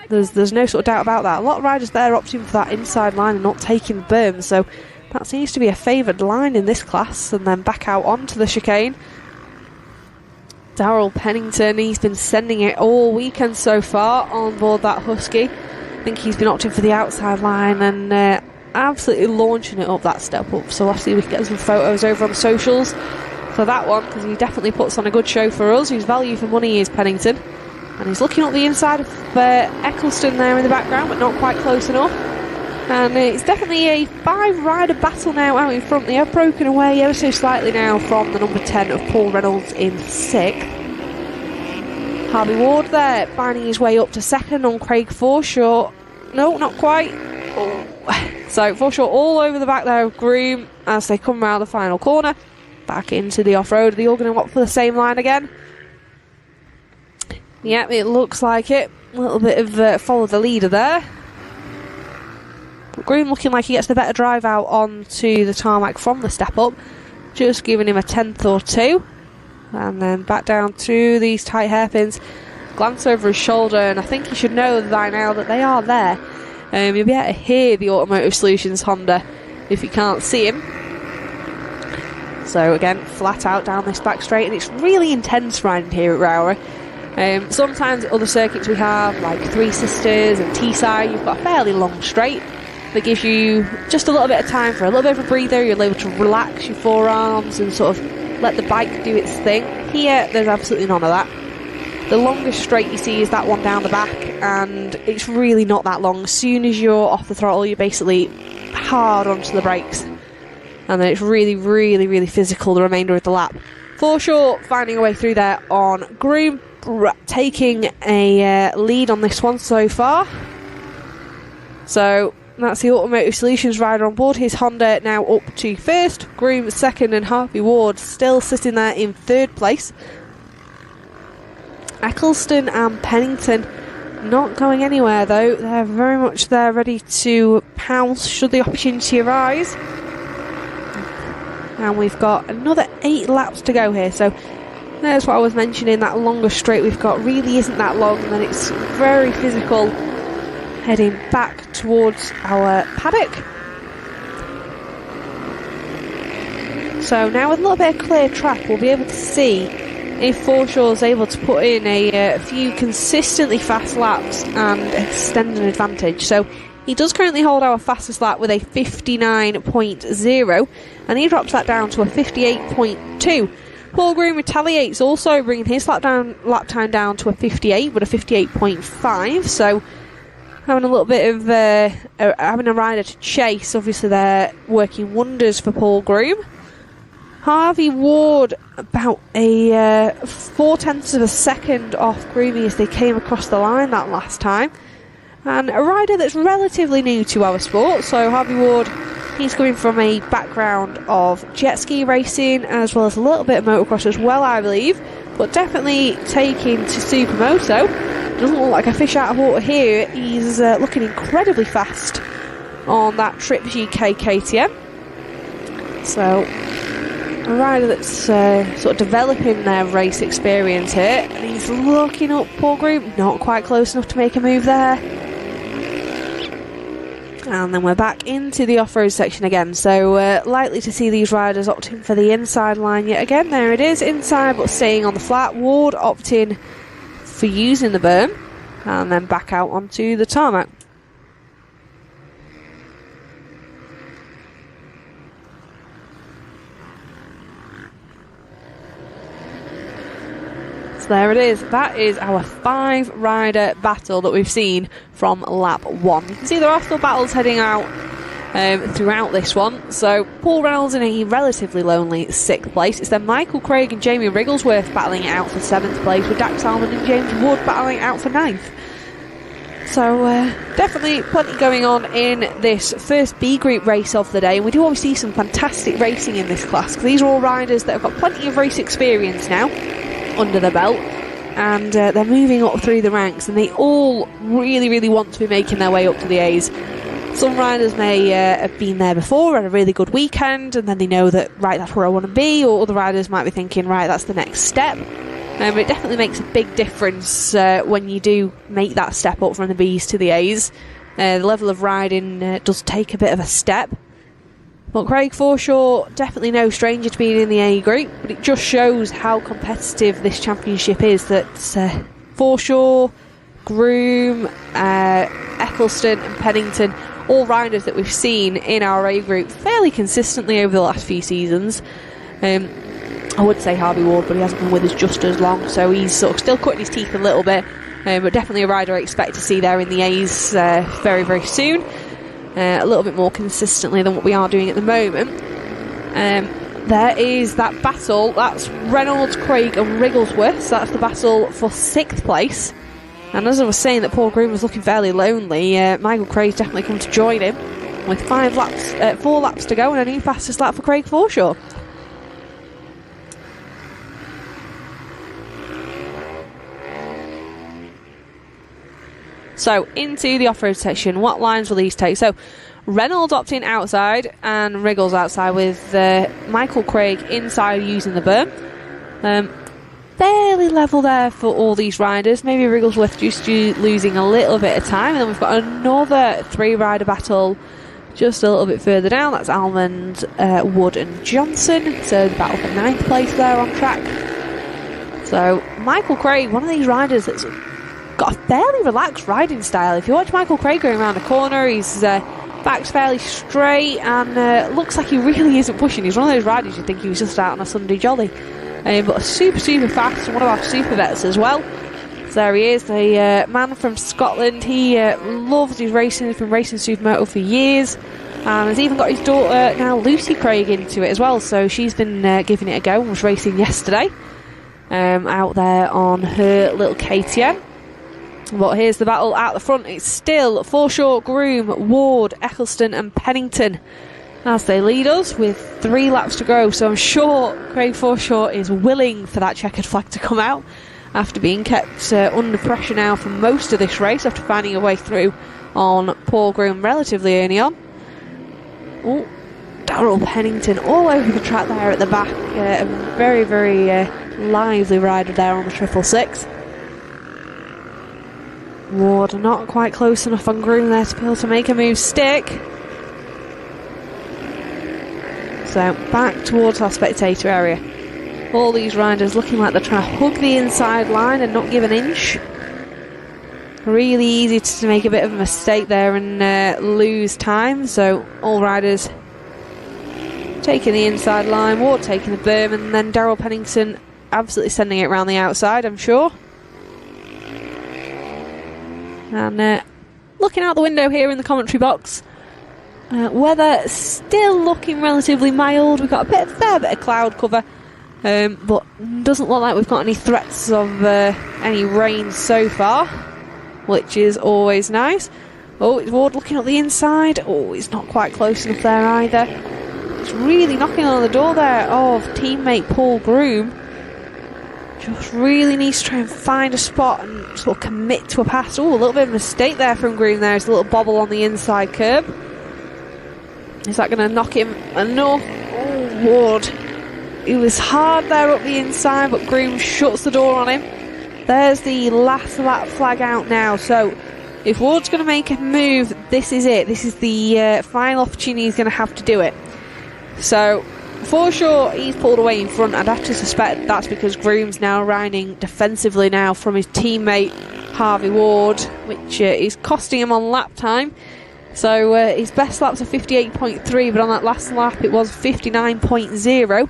There's no sort of doubt about that. A lot of riders there opting for that inside line and not taking the berms, so that seems to be a favoured line in this class. And then back out onto the chicane. Darryl Pennington, he's been sending it all weekend so far on board that Husky. I think he's been opting for the outside line and absolutely launching it up that step up. So obviously we can get some photos over on the socials for that one, because he definitely puts on a good show for us. His value for money is Pennington, and he's looking up the inside of Eccleston there in the background, but not quite close enough. And it's definitely a 5-rider battle now out in front. They have broken away ever so slightly now from the number 10 of Paul Reynolds in 6th. Harvey Ward there finding his way up to 2nd on Craig Forshaw. No, not quite. Oh. So Forshaw all over the back there of Groom as they come round the final corner. Back into the off-road. Are they all going to opt for the same line again? Yep, it looks like it. A little bit of follow the leader there. Groom looking like he gets the better drive out onto the tarmac from the step up, just giving him a 10th or 2, and then back down through these tight hairpins, glance over his shoulder, and I think you should know by now that they are there. You'll be able to hear the Automotive Solutions Honda if you can't see him. So again, flat out down this back straight, and it's really intense riding here at Rowrah. Sometimes at other circuits we have, like Three Sisters and Teesside, you've got a fairly long straight that gives you just a little bit of time for a little bit of a breather. You're able to relax your forearms and sort of let the bike do its thing. Here, there's absolutely none of that. The longest straight you see is that one down the back, and it's really not that long. As soon as you're off the throttle, you're basically hard onto the brakes, and then it's really, really, really physical the remainder of the lap. Forshaw finding a way through there on Groom, taking a lead on this one so far. So that's the Automotive Solutions rider on board his Honda now up to 1st, Groom 2nd, and Harvey Ward still sitting there in 3rd place. Eccleston and Pennington not going anywhere though. They're very much there ready to pounce should the opportunity arise. And we've got another 8 laps to go here, so that's what I was mentioning. That longer straight we've got really isn't that long, and then it's very physical heading back towards our paddock. So now with a little bit of clear track, we'll be able to see if Forshaw's able to put in a few consistently fast laps and extend an advantage. So he does currently hold our fastest lap with a 59.0, and he drops that down to a 58.2. Paul Groom retaliates, also bringing his lap time down to a 58 with a 58.5. So having a little bit of having a rider to chase. Obviously they're working wonders for Paul Groom. Harvey Ward about a 0.4 of a second off Groomy as they came across the line that last time. And a rider that's relatively new to our sport. So Harvey Ward, he's coming from a background of jet ski racing as well as a little bit of motocross as well, I believe. But definitely taking to Supermoto. Doesn't look like a fish out of water here. He's looking incredibly fast on that Trip GK KTM. So a rider that's sort of developing their race experience here. And he's looking up Paul Groom, not quite close enough to make a move there. And then we're back into the off-road section again. So likely to see these riders opting for the inside line yet again. There it is, inside but staying on the flat. Ward opting for using the berm, and then back out onto the tarmac. So there it is. That is our 5-rider battle that we've seen from lap 1. You can see there are still battles heading out throughout this one. So Paul Reynolds in a relatively lonely 6th place. It's then Michael Craig and Jamie Wrigglesworth battling it out for 7th place, with Dax Salmon and James Wood battling it out for 9th. So definitely plenty going on in this first B group race of the day. And we do always see some fantastic racing in this class, because these are all riders that have got plenty of race experience now. under the belt, and they're moving up through the ranks, and they all really, really want to be making their way up to the A's. Some riders may have been there before, had a really good weekend, and then they know that, right, that's where I want to be, or other riders might be thinking, right, that's the next step. But it definitely makes a big difference when you do make that step up from the Bs to the A's. The level of riding does take a bit of a step. But Craig Forshaw, definitely no stranger to being in the A group, but it just shows how competitive this championship is, that Forshaw, Groom, Eccleston and Pennington, all riders that we've seen in our A group fairly consistently over the last few seasons. I would say Harvey Ward, but he hasn't been with us just as long, so he's sort of still cutting his teeth a little bit, but definitely a rider I expect to see there in the A's very, very soon. A little bit more consistently than what we are doing at the moment. There is that battle. That's Reynolds, Craig and Wrigglesworth. So that's the battle for 6th place. And as I was saying that Paul Groom was looking fairly lonely, Michael Craig's definitely come to join him with 4 laps to go and a new fastest lap for Craig Forshaw. So, into the off-road section, what lines will these take? So, Reynolds opting outside and Wriggles outside with Michael Craig inside using the berm. Fairly level there for all these riders. Maybe Wrigglesworth just losing a little bit of time. And then we've got another 3-rider battle just a little bit further down. That's Almond, Wood and Johnson. So, the battle for 9th place there on track. So, Michael Craig, one of these riders that's got a fairly relaxed riding style. If you watch Michael Craig going around the corner, his back's fairly straight and looks like he really isn't pushing. He's one of those riders you think he was just out on a Sunday jolly. But super, super fast, one of our super vets as well. So there he is, the man from Scotland. He loves his racing, he's been racing Supermoto for years, and has even got his daughter now, Lucy Craig, into it as well. So she's been giving it a go and was racing yesterday out there on her little KTM. But here's the battle at the front. It's still Forshaw, Groom, Ward, Eccleston and Pennington as they lead us with 3 laps to go. So I'm sure Craig Forshaw is willing for that checkered flag to come out after being kept under pressure now for most of this race, after finding a way through on Paul Groom relatively early on. Oh, Darryl Pennington all over the track there at the back. A very, very lively rider there on the 666. Ward not quite close enough on Groom there to be able to make a move stick. So back towards our spectator area. All these riders looking like they're trying to hug the inside line and not give an inch. Really easy to make a bit of a mistake there and lose time. So all riders taking the inside line, Ward taking the berm, and then Darryl Pennington absolutely sending it around the outside, I'm sure. And looking out the window here in the commentary box, weather still looking relatively mild. We've got a fair bit of cloud cover, but doesn't look like we've got any threats of any rain so far, which is always nice. Oh, it's Ward looking up the inside. Oh, he's not quite close enough there either. It's really knocking on the door there of teammate Paul Groom. Just really needs to try and find a spot and sort of commit to a pass. Oh, a little bit of a mistake there from Groom there. It's a little bobble on the inside curb. Is that going to knock him enough? Oh, Ward. He was hard there up the inside, but Groom shuts the door on him. There's the last lap flag out now. So if Ward's going to make a move, this is it. This is the final opportunity he's going to have to do it. So for sure, he's pulled away in front. I'd have to suspect that's because Groom's now riding defensively now from his teammate Harvey Ward, which is costing him on lap time. So his best lap's a 58.3, but on that last lap it was 59.0.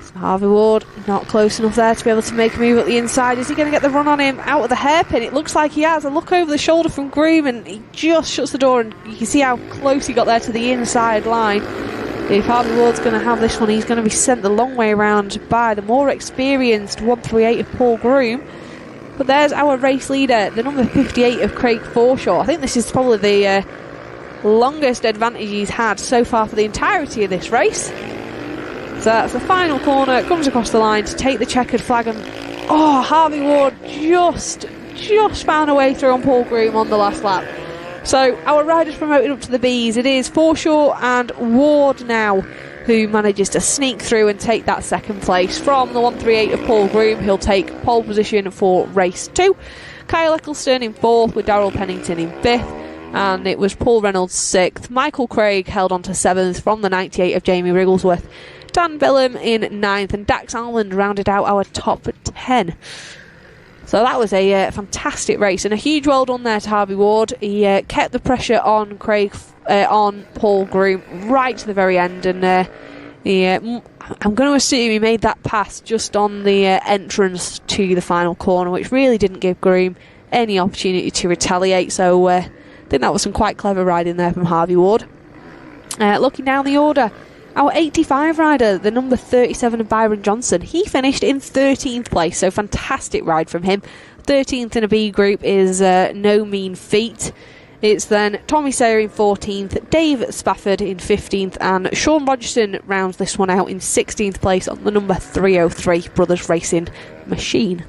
So Harvey Ward not close enough there to be able to make a move at the inside. Is he going to get the run on him out of the hairpin? It looks like he has. A look over the shoulder from Groom and he just shuts the door, and you can see how close he got there to the inside line. If Harvey Ward's going to have this one, he's going to be sent the long way around by the more experienced 138 of Paul Groom. But there's our race leader, the number 58 of Craig Forshaw. I think this is probably the longest advantage he's had so far for the entirety of this race. So that's the final corner, comes across the line to take the checkered flag and Oh, Harvey Ward just found a way through on Paul Groom on the last lap. So our riders promoted up to the Bs. It is Forshaw and Ward now who manages to sneak through and take that second place from the 138 of Paul Groom. He'll take pole position for race 2. Kyle Eccleston in 4th with Darryl Pennington in 5th. And it was Paul Reynolds 6th. Michael Craig held on to 7th from the 98 of Jamie Wrigglesworth. Dan Billum in 9th, and Dax Almond rounded out our top 10. So that was a fantastic race, and a huge well done there to Harvey Ward. He kept the pressure on on Paul Groom right to the very end, and I'm going to assume he made that pass just on the entrance to the final corner, which really didn't give Groom any opportunity to retaliate. So I think that was some quite clever riding there from Harvey Ward. Looking down the order, our 85 rider, the number 37 of Byron Johnson, he finished in 13th place, so fantastic ride from him. 13th in a B group is no mean feat. It's then Tommy Sayer in 14th, Dave Spafford in 15th, and Sean Rogerson rounds this one out in 16th place on the number 303 Brothers Racing machine.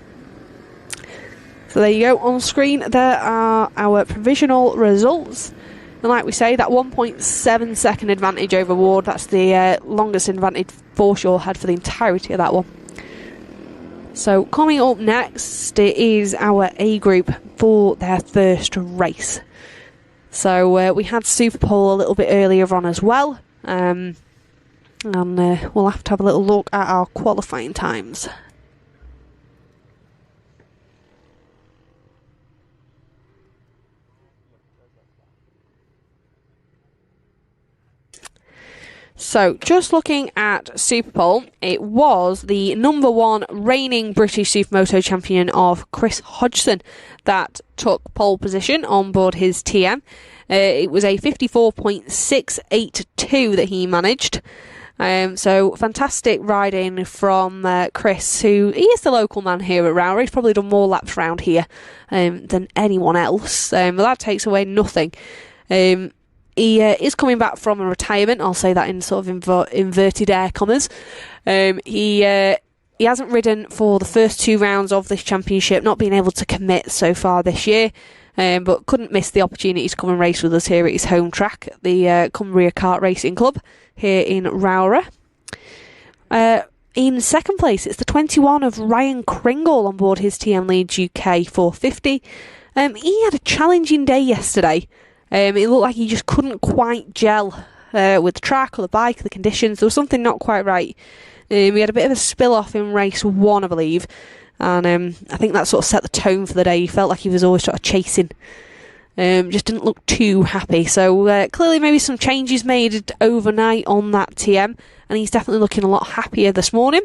So there you go, on screen there are our provisional results. And like we say, that 1.7 second advantage over Ward, that's the longest advantage Forshaw had for the entirety of that one. So coming up next, it is our A group for their first race. So we had Superpole a little bit earlier on as well. And we'll have to have a little look at our qualifying times. So, just looking at Superpole, it was the number 1 reigning British Supermoto champion of Chris Hodgson that took pole position on board his TM. It was a 54.682 that he managed. So, fantastic riding from Chris, who he is the local man here at Rowrah. He's probably done more laps round here than anyone else. But that takes away nothing. He is coming back from a retirement. I'll say that in sort of inverted air commas. He hasn't ridden for the first 2 rounds of this championship, not being able to commit so far this year, but couldn't miss the opportunity to come and race with us here at his home track, the Cumbria Kart Racing Club here in Rowrah. In second place, it's the 21 of Ryan Kringle on board his TM Leeds UK 450. He had a challenging day yesterday. It looked like he just couldn't quite gel with the track or the bike or the conditions. There was something not quite right. We had a bit of a spill-off in race 1, I believe. And I think that sort of set the tone for the day. He felt like he was always sort of chasing. Just didn't look too happy. So clearly maybe some changes made overnight on that TM. And he's definitely looking a lot happier this morning.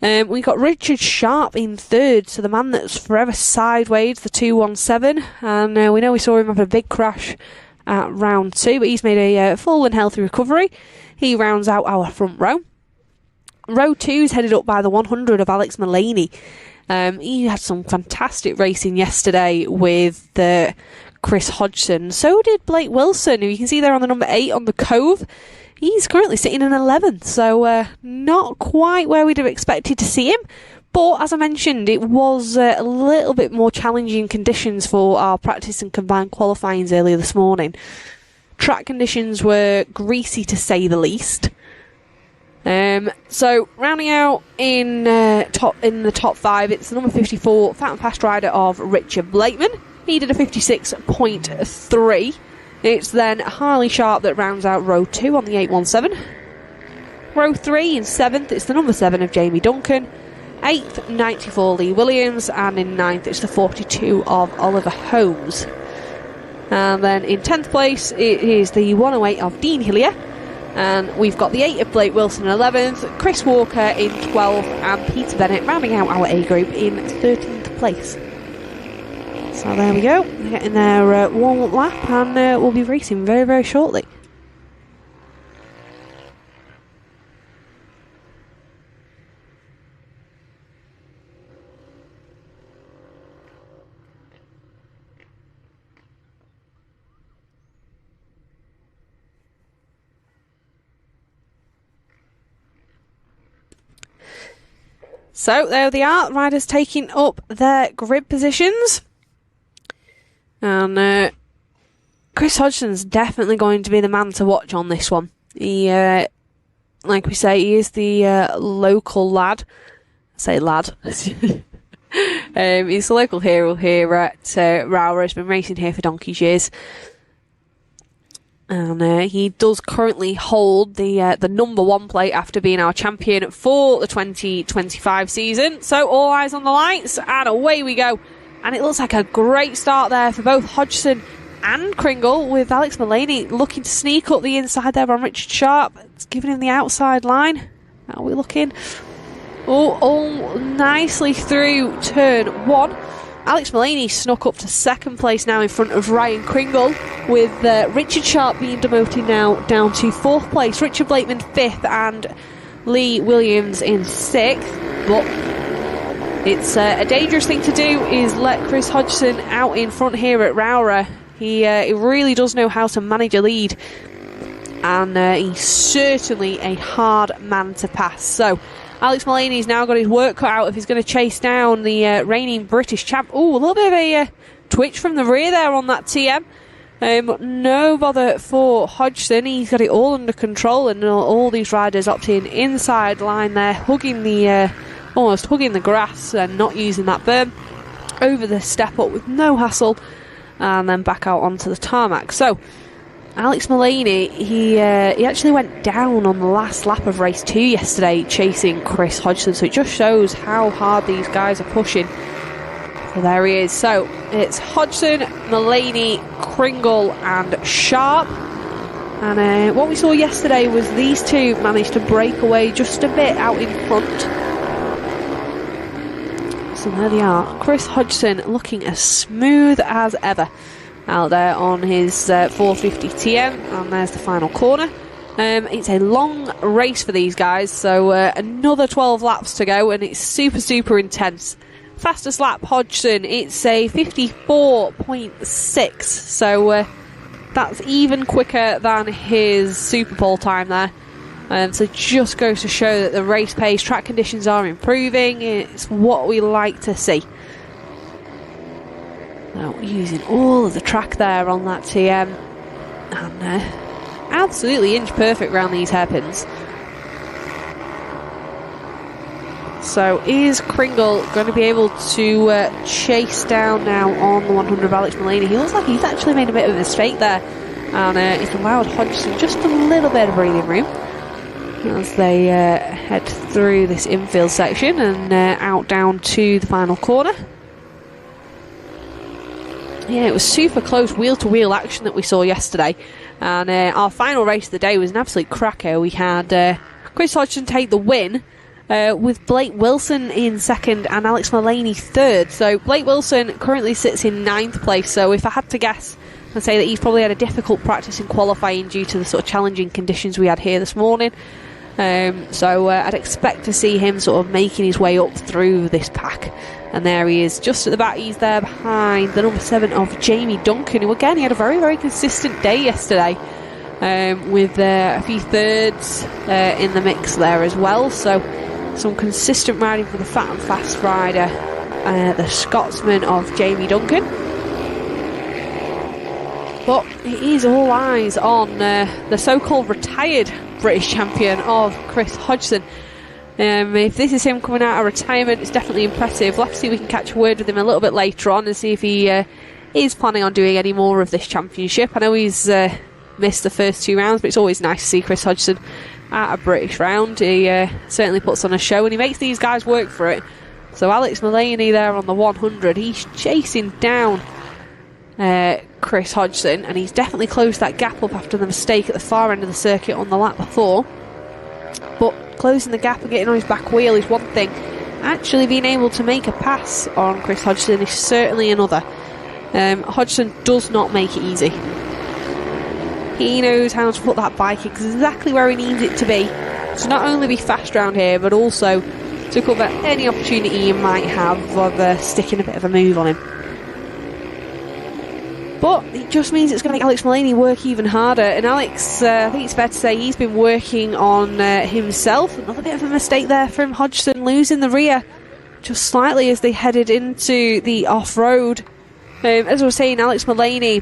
We got Richard Sharp in 3rd, so the man that's forever sideways, the 217, and we know we saw him have a big crash at round 2, but he's made a full and healthy recovery. He rounds out our front row. Row 2 is headed up by the 100 of Alex Mullaney. He had some fantastic racing yesterday with Chris Hodgson. So did Blake Wilson, who you can see there on the number 8 on the Cove. He's currently sitting in 11th, so not quite where we'd have expected to see him. But as I mentioned, it was a little bit more challenging conditions for our practice and combined qualifyings earlier this morning. Track conditions were greasy to say the least. So rounding out in the top 5, it's the number 54 Fat and Fast rider of Richard Blakeman. He did a 56.3. It's then Harley Sharp that rounds out row 2 on the 817. Row 3 in 7th, it's the number 7 of Jamie Duncan. 8th, 94 Lee Williams. And in 9th, it's the 42 of Oliver Holmes. And then in 10th place, it is the 108 of Dean Hillier. And we've got the 8 of Blake Wilson in 11th, Chris Walker in 12th, and Peter Bennett rounding out our A group in 13th place. So there we go, they're getting their warm-up lap, and we'll be racing very, very shortly. So there they are, riders taking up their grid positions. And Chris Hodgson's definitely going to be the man to watch on this one. He, like we say, he is the local lad. I say lad. He's the local hero here at Rowrah. He's been racing here for donkey's years. And he does currently hold the number 1 plate after being our champion for the 2025 season. So all eyes on the lights, and away we go. And it looks like a great start there for both Hodgson and Kringle, with Alex Mullaney looking to sneak up the inside there on Richard Sharp. It's giving him the outside line. How are we looking? Oh, nicely through turn 1. Alex Mullaney snuck up to 2nd place now in front of Ryan Kringle, with Richard Sharp being demoted now down to 4th place. Richard Blakeman 5th and Lee Williams in 6th. But it's a dangerous thing to do is let Chris Hodgson out in front here at Rowrah. He really does know how to manage a lead, and he's certainly a hard man to pass. So Alex Mullaney's now got his work cut out if he's going to chase down the reigning British champ. Oh, a little bit of a twitch from the rear there on that TM. But no bother for Hodgson. He's got it all under control, and all these riders opting inside line there, hugging the almost hugging the grass and not using that berm. Over the step up with no hassle, and then back out onto the tarmac. So Alex Mullaney, he actually went down on the last lap of race 2 yesterday chasing Chris Hodgson, so it just shows how hard these guys are pushing. So there he is. So it's Hodgson, Mullaney, Kringle and Sharp. And what we saw yesterday was these two managed to break away just a bit out in front. So there they are. Chris Hodgson looking as smooth as ever out there on his 450 TM, and there's the final corner. It's a long race for these guys, so another 12 laps to go, and it's super intense. Fastest lap Hodgson, it's a 54.6, so that's even quicker than his Super Bowl time there. So just goes to show that the race pace, track conditions are improving. It's what we like to see. Now, using all of the track there on that TM, and absolutely inch perfect around these hairpins. So is Kringle going to be able to chase down now on the 100 of Alex Mullaney? He looks like he's actually made a bit of a mistake there, and it's allowed Hodgson just a little bit of breathing room as they head through this infield section and out down to the final corner. Yeah, it was super close wheel-to-wheel action that we saw yesterday, and our final race of the day was an absolute cracker. We had Chris Hodgson take the win, with Blake Wilson in 2nd and Alex Mullaney 3rd. So Blake Wilson currently sits in 9th place, so if I had to guess, I'd say that he's probably had a difficult practice in qualifying due to the sort of challenging conditions we had here this morning. So I'd expect to see him sort of making his way up through this pack. And there he is, just at the back. He's there behind the number 7 of Jamie Duncan, who again, he had a very consistent day yesterday, with a few thirds in the mix there as well. So some consistent riding for the fat and fast rider, the Scotsman of Jamie Duncan. But it is all eyes on the so-called retired British champion of Chris Hodgson. If this is him coming out of retirement, it's definitely impressive. We'll have to see if we can catch a word with him a little bit later on and see if he is planning on doing any more of this championship. I know he's missed the first 2 rounds, but it's always nice to see Chris Hodgson at a British round. He certainly puts on a show, and he makes these guys work for it. So Alex Mullaney there on the 100, he's chasing down Chris Hodgson, and he's definitely closed that gap up after the mistake at the far end of the circuit on the lap before. But closing the gap and getting on his back wheel is one thing. Actually being able to make a pass on Chris Hodgson is certainly another. Hodgson does not make it easy. He knows how to put that bike exactly where he needs it to be, to not only be fast round here, but also to cover any opportunity you might have of sticking a bit of a move on him. But it just means it's going to make Alex Mullaney work even harder. And Alex, I think it's fair to say he's been working on himself. Another bit of a mistake there from Hodgson, losing the rear just slightly as they headed into the off-road. As I was saying, Alex Mullaney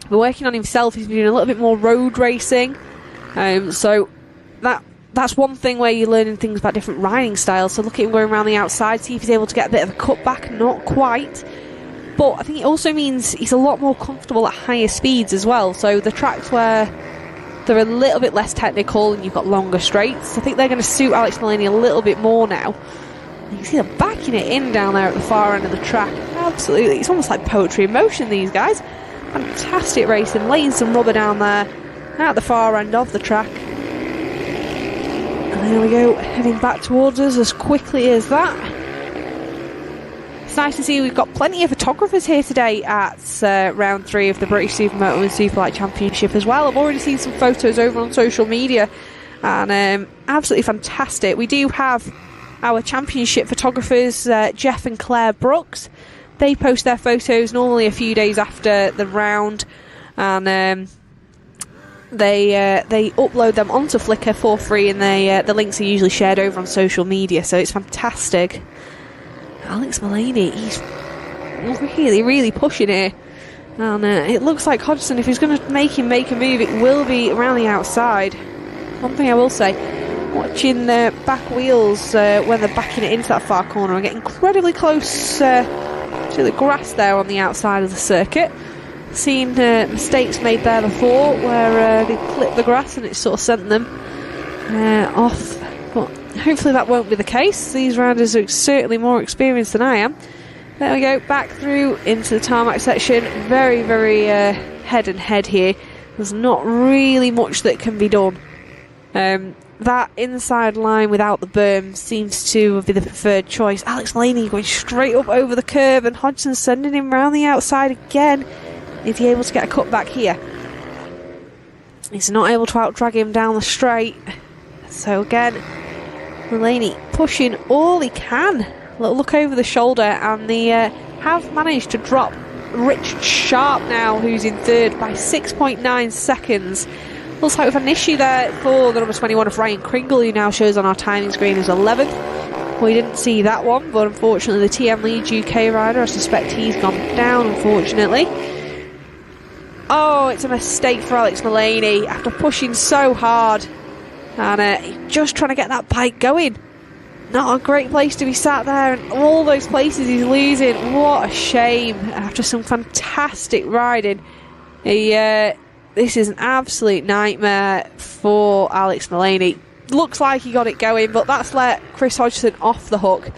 been working on himself. He's been doing a little bit more road racing. So that's one thing where you're learning things about different riding styles. So look at him going around the outside, see if he's able to get a bit of a cutback. Not quite. But I think it also means he's a lot more comfortable at higher speeds as well. So the tracks where they're a little bit less technical and you've got longer straights, I think they're going to suit Alex Mullaney a little bit more now. You can see them backing it in down there at the far end of the track. Absolutely. It's almost like poetry in motion, these guys. Fantastic racing. Laying some rubber down there at the far end of the track. And there we go, heading back towards us as quickly as that. It's nice to see we've got plenty of photographers here today at round 3 of the British Supermoto and Superlight Championship as well. I've already seen some photos over on social media, and absolutely fantastic. We do have our championship photographers, Jeff and Claire Brooks. They post their photos normally a few days after the round, and they upload them onto Flickr for free, and the links are usually shared over on social media, so it's fantastic. Alex Mullaney, he's really pushing here, and it looks like Hodgson, if he's going to make a move, it will be around the outside. One thing I will say, watching the back wheels when they're backing it into that far corner and getting incredibly close to the grass there on the outside of the circuit. Seen mistakes made there before where they clipped the grass and it sort of sent them off, but hopefully that won't be the case. These riders are certainly more experienced than I am. There we go, back through into the tarmac section. Very head and head here. There's not really much that can be done. That inside line without the berm seems to be the preferred choice. Alex Mullaney going straight up over the curve, and Hodgson sending him round the outside again. Is he able to get a cut back here? He's not able to out-drag him down the straight. So again, Mullaney pushing all he can. Look over the shoulder, and they have managed to drop Richard Sharp now, who's in third, by 6.9 seconds. Looks like we've had an issue there for the number 21 of Ryan Kringle, who now shows on our timing screen as 11th. We didn't see that one, but unfortunately the TM Leeds UK rider, I suspect he's gone down, unfortunately. Oh, it's a mistake for Alex Mullaney after pushing so hard, and just trying to get that bike going. Not a great place to be sat there, and all those places he's losing. What a shame after some fantastic riding. This is an absolute nightmare for Alex Mullaney. Looks like he got it going, but that's let Chris Hodgson off the hook.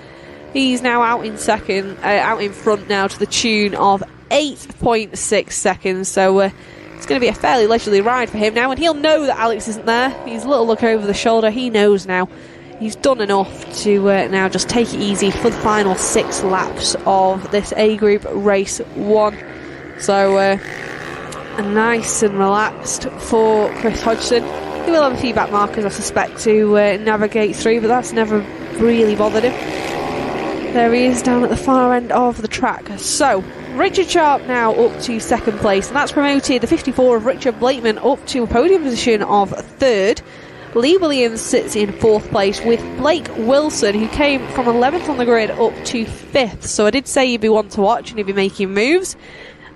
He's now out in front now to the tune of 8.6 seconds. So it's going to be a fairly leisurely ride for him now, and he'll know that Alex isn't there. He's a little look over the shoulder. He knows now. He's done enough to now just take it easy for the final 6 laps of this A Group Race 1. So nice and relaxed for Chris Hodgson. He will have a few back markers, I suspect, to navigate through, but that's never really bothered him. There he is down at the far end of the track. So Richard Sharp now up to second place, and that's promoted the 54 of Richard Blakeman up to a podium position of third. Lee Williams sits in fourth place, with Blake Wilson, who came from 11th on the grid, up to 5th. So I did say he'd be one to watch and he'd be making moves.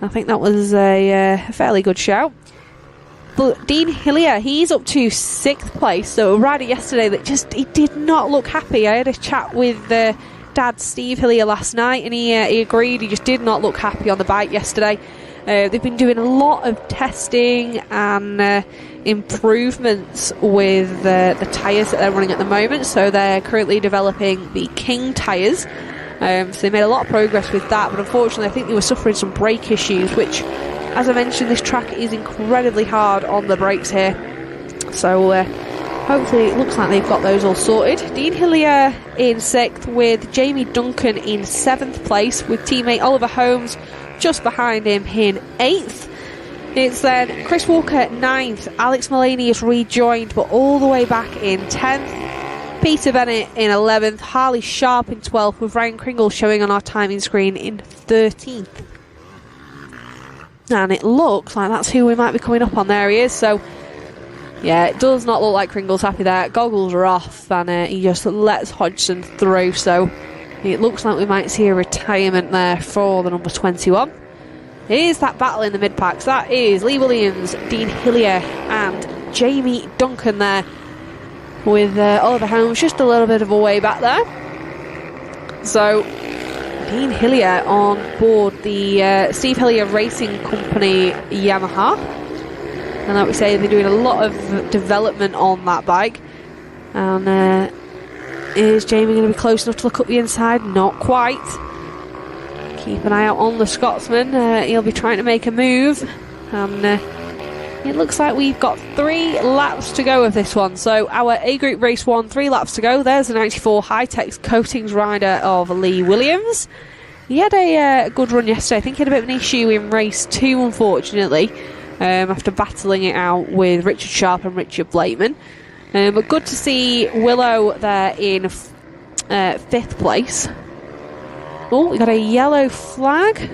I think that was a fairly good shout. But Dean Hillier, he's up to 6th place. So a rider yesterday that he did not look happy. I had a chat with Dad Steve Hillier last night, and he agreed. He just did not look happy on the bike yesterday. They've been doing a lot of testing and improvements with the tyres that they're running at the moment. So they're currently developing the King tyres. So they made a lot of progress with that, but unfortunately I think they were suffering some brake issues, which, as I mentioned, this track is incredibly hard on the brakes here. So hopefully it looks like they've got those all sorted. Dean Hillier in 6th, with Jamie Duncan in 7th place, with teammate Oliver Holmes just behind him in 8th. It's then Chris Walker 9th. Alex Mullaney is rejoined, but all the way back in 10th. Peter Bennett in 11th, Harley Sharp in 12th, with Ryan Kringle showing on our timing screen in 13th. And it looks like that's who we might be coming up on. There he is. So, yeah, it does not look like Kringle's happy there. Goggles are off, and he just lets Hodgson through. So, it looks like we might see a retirement there for the number 21. It is that battle in the mid-packs. That is Lee Williams, Dean Hillier, and Jamie Duncan there, with Oliver Holmes just a little bit of a way back there. So, Dean Hillier on board the Steve Hillier Racing Company Yamaha, and like we say, they're doing a lot of development on that bike. And is Jamie going to be close enough to look up the inside? Not quite. Keep an eye out on the Scotsman. He'll be trying to make a move, and it looks like we've got 3 laps to go of this one. So our A Group Race 1, 3 laps to go. There's the 94 High-Tech Coatings rider of Lee Williams. He had a good run yesterday. I think he had a bit of an issue in race 2, unfortunately, after battling it out with Richard Sharp and Richard Blakeman. But good to see Willow there in 5th place. Oh, we got a yellow flag.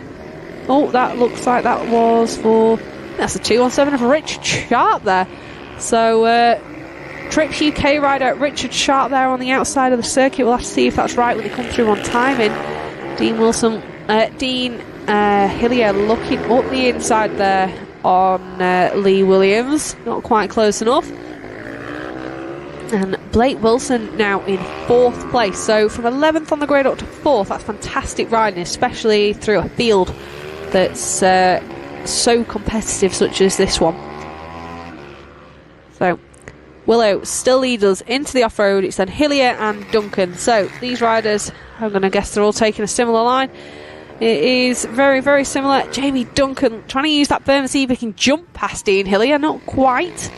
Oh, that looks like that was for... That's a 217 for Richard Sharp there. So, Trips UK rider Richard Sharp there on the outside of the circuit. We'll have to see if that's right when they come through on timing. Dean Hillier looking up the inside there on Lee Williams. Not quite close enough. And Blake Wilson now in 4th place. So from 11th on the grid up to 4th, that's fantastic riding, especially through a field that's so competitive such as this one. So Willow still leads us into the off-road. It's then Hillier and Duncan. So these riders, I'm going to guess they're all taking a similar line. It is very, very similar. Jamie Duncan trying to use that berm to see if he can jump past Dean Hillier. Not quite.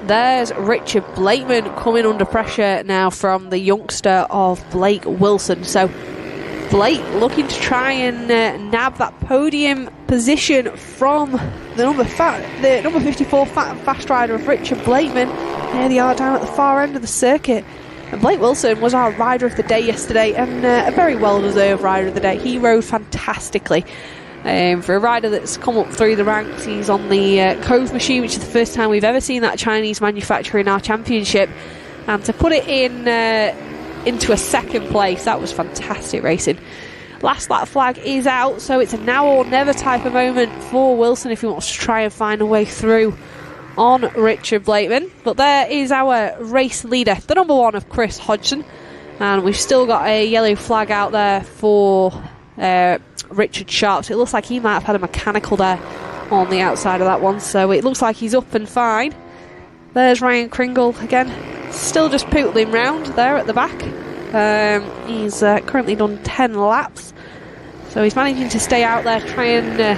There's Richard Blakeman coming under pressure now from the youngster of Blake Wilson. So Blake looking to try and nab that podium position from the number 54 fast rider of Richard Blakeman. There they are down at the far end of the circuit. And Blake Wilson was our rider of the day yesterday, and a very well-deserved rider of the day. He rode fantastically. For a rider that's come up through the ranks, he's on the Cove machine, which is the first time we've ever seen that Chinese manufacturer in our championship. And to put it into a 2nd place, that was fantastic racing. Last lap flag is out, so it's a now or never type of moment for Wilson if he wants to try and find a way through on Richard Blakeman. But there is our race leader, the number 1 of Chris Hodgson. And we've still got a yellow flag out there for Richard Sharp. So it looks like he might have had a mechanical there on the outside of that one. So it looks like he's up and fine. There's Ryan Kringle again. Still just pootling round there at the back. He's currently done 10 laps. So he's managing to stay out there, try and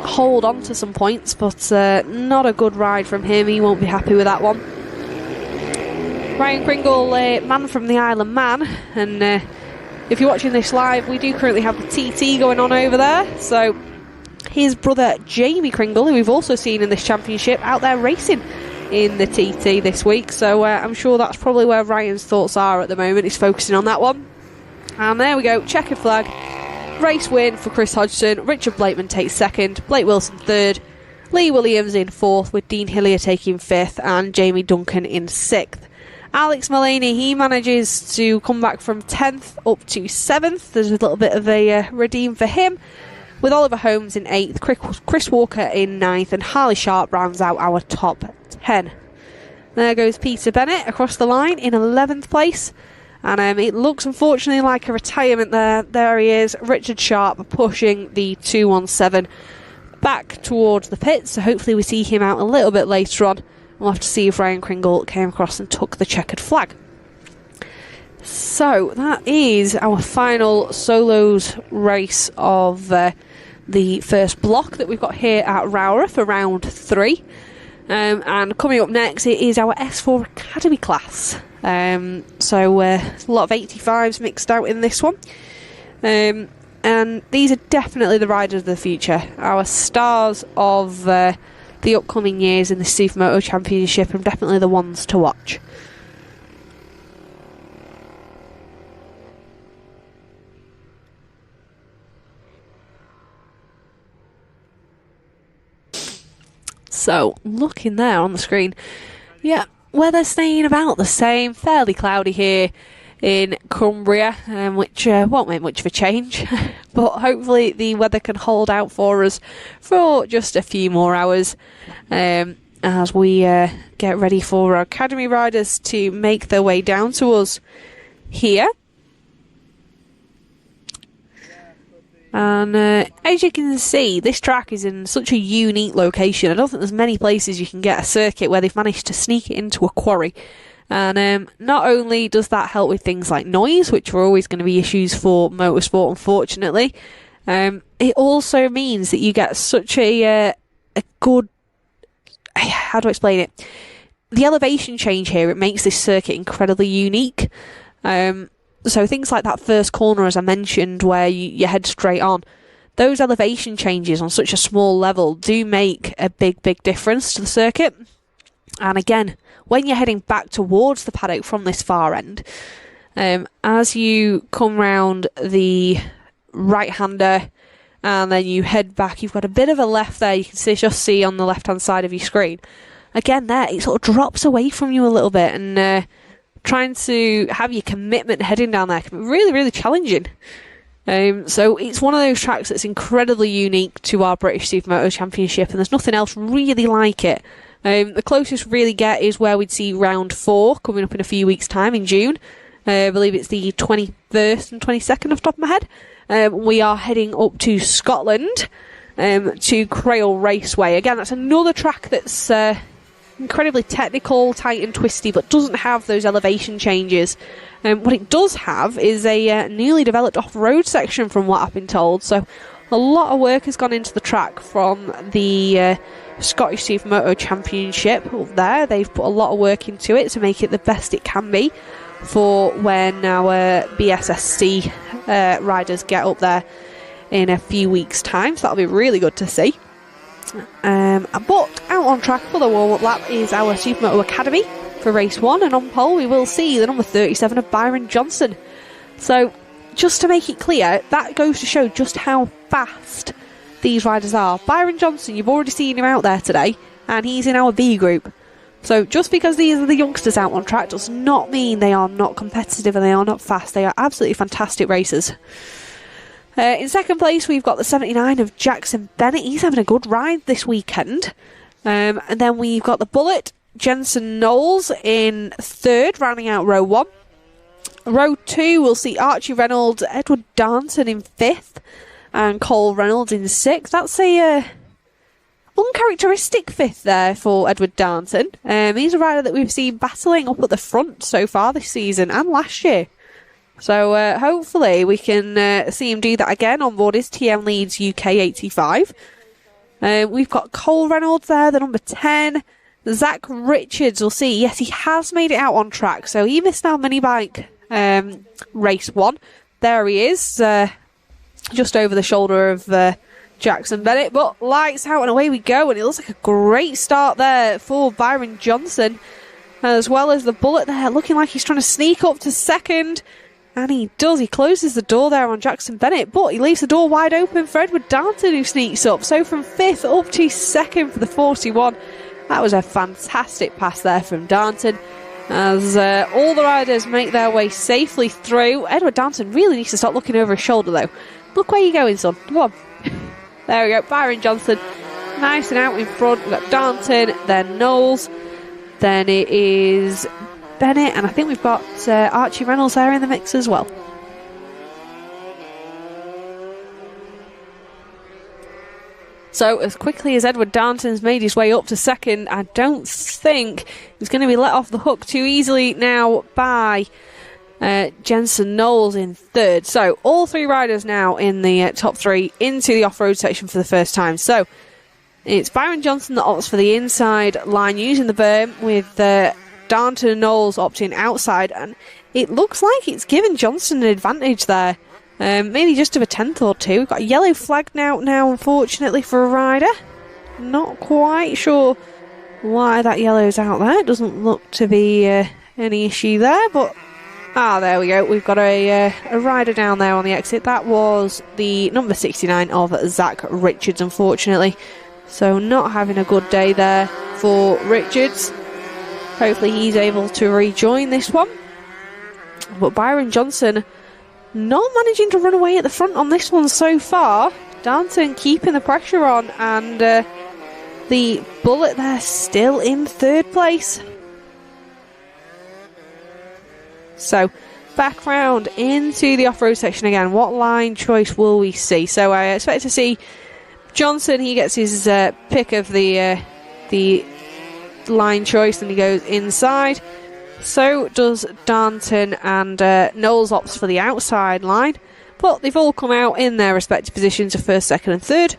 hold on to some points, but not a good ride from him. He won't be happy with that one. Ryan Kringle, man from the Isle of Man, and if you're watching this live, we do currently have the TT going on over there. So his brother Jamie Kringle, who we've also seen in this championship, out there racing in the TT this week. So I'm sure that's probably where Ryan's thoughts are at the moment. He's focusing on that one. And there we go, checkered flag. Race win for Chris Hodgson. Richard Blakeman takes 2nd, Blake Wilson 3rd, Lee Williams in 4th, with Dean Hillier taking 5th and Jamie Duncan in 6th. Alex Mullaney, he manages to come back from 10th up to 7th. There's a little bit of a redeem for him, with Oliver Holmes in 8th, Chris Walker in 9th, and Harley Sharp rounds out our top 10. There goes Peter Bennett across the line in 11th place. And it looks unfortunately like a retirement there. There he is, Richard Sharp pushing the 217 back towards the pits. So hopefully we see him out a little bit later on. We'll have to see if Ryan Kringle came across and took the checkered flag. So that is our final solos race of the first block that we've got here at Rowrah for round 3. And coming up next, it is our S4 Academy class. So a lot of 85s mixed out in this one. And these are definitely the riders of the future. Our stars of the upcoming years in the Supermoto Championship, and definitely the ones to watch. So, looking there on the screen, yeah, weather staying about the same, fairly cloudy here in Cumbria, which won't make much of a change, but hopefully the weather can hold out for us for just a few more hours as we get ready for our academy riders to make their way down to us here. And as you can see, this track is in such a unique location. I don't think there's many places you can get a circuit where they've managed to sneak it into a quarry. And not only does that help with things like noise, which are always going to be issues for motorsport, unfortunately, it also means that you get such a good... How do I explain it? The elevation change here, it makes this circuit incredibly unique. So things like that first corner, as I mentioned, where you head straight on, those elevation changes on such a small level do make a big difference to the circuit. And again, when you're heading back towards the paddock from this far end, as you come round the right-hander and then you head back, you've got a bit of a left there, you can just see on the left-hand side of your screen. Again there, it sort of drops away from you a little bit, and trying to have your commitment heading down there can be really challenging. So it's one of those tracks that's incredibly unique to our British Supermoto Championship, and there's nothing else really like it. The closest we really get is where we'd see round 4 coming up in a few weeks' time in June. I believe it's the 21st and 22nd off the top of my head. We are heading up to Scotland to Crail Raceway. Again, that's another track that's incredibly technical, tight and twisty, but doesn't have those elevation changes. What it does have is a newly developed off-road section, from what I've been told. So a lot of work has gone into the track from the Scottish Supermoto Championship up there. They've put a lot of work into it to make it the best it can be for when our BSSC riders get up there in a few weeks' time. So that'll be really good to see. But out on track for the warm-up lap is our Supermoto Academy for race 1, and on pole we will see the number 37 of Byron Johnson. So just to make it clear, that goes to show just how fast these riders are. Byron Johnson, you've already seen him out there today, and he's in our B group. So just because these are the youngsters out on track does not mean they are not competitive and they are not fast. They are absolutely fantastic racers. In second place, we've got the 79 of Jackson Bennett. He's having a good ride this weekend. And then we've got the Bullet, Jensen Knowles, in third, rounding out row 1. Row 2, we'll see Archie Reynolds, Edward Darnton in 5th, and Cole Reynolds in 6th. That's a uncharacteristic 5th there for Edward Darnton. He's a rider that we've seen battling up at the front so far this season and last year. So hopefully we can see him do that again on board his TM Leeds UK 85. We've got Cole Reynolds there, the number 10. Zach Richards, we'll see. Yes, he has made it out on track. So he missed our mini bike race 1. There he is, just over the shoulder of Jackson Bennett. But lights out and away we go. And it looks like a great start there for Byron Johnson, as well as the Bullet there, looking like he's trying to sneak up to second. And he does. He closes the door there on Jackson Bennett, but he leaves the door wide open for Edward Darnton, who sneaks up. So from 5th up to 2nd for the 41. That was a fantastic pass there from Darnton, as all the riders make their way safely through. Edward Darnton really needs to stop looking over his shoulder, though. Look where you're going, son. Come on. There we go. Byron Johnson, nice and out in front. We've got Darnton, then Knowles, then it is Bennett, and I think we've got Archie Reynolds there in the mix as well. So as quickly as Edward Darnton's made his way up to second, I don't think he's going to be let off the hook too easily now by Jensen Knowles in third. So all 3 riders now in the top 3 into the off-road section for the first time. So it's Byron Johnson that opts for the inside line using the berm, with Darnton and Knowles opting outside, and it looks like it's given Johnson an advantage there. Maybe just of a tenth or two. We've got a yellow flag now, unfortunately, for a rider. Not quite sure why that yellow's out there. It doesn't look to be any issue there, but there we go. We've got a rider down there on the exit. That was the number 69 of Zach Richards, unfortunately. So not having a good day there for Richards. Hopefully he's able to rejoin this one. But Byron Johnson not managing to run away at the front on this one so far. Darnton keeping the pressure on, and the Bullet there still in third place. So back round into the off-road section again. What line choice will we see? So I expect to see Johnson. He gets his pick of the line choice and he goes inside. So does Darnton, and Knowles opts for the outside line. But they've all come out in their respective positions of first, second and third.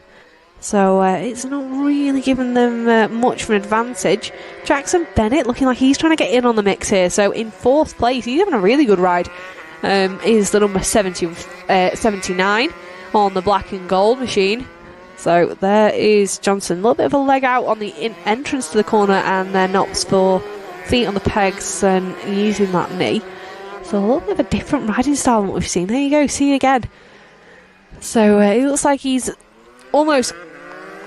So it's not really giving them much of an advantage. Jackson Bennett looking like he's trying to get in on the mix here. So in fourth place, he's having a really good ride. Is the number 79 on the black and gold machine. So there is Johnson. A little bit of a leg out on the entrance to the corner, and then opts for feet on the pegs and using that knee. So a little bit of a different riding style than what we've seen. There you go, see it again. So it looks like he's almost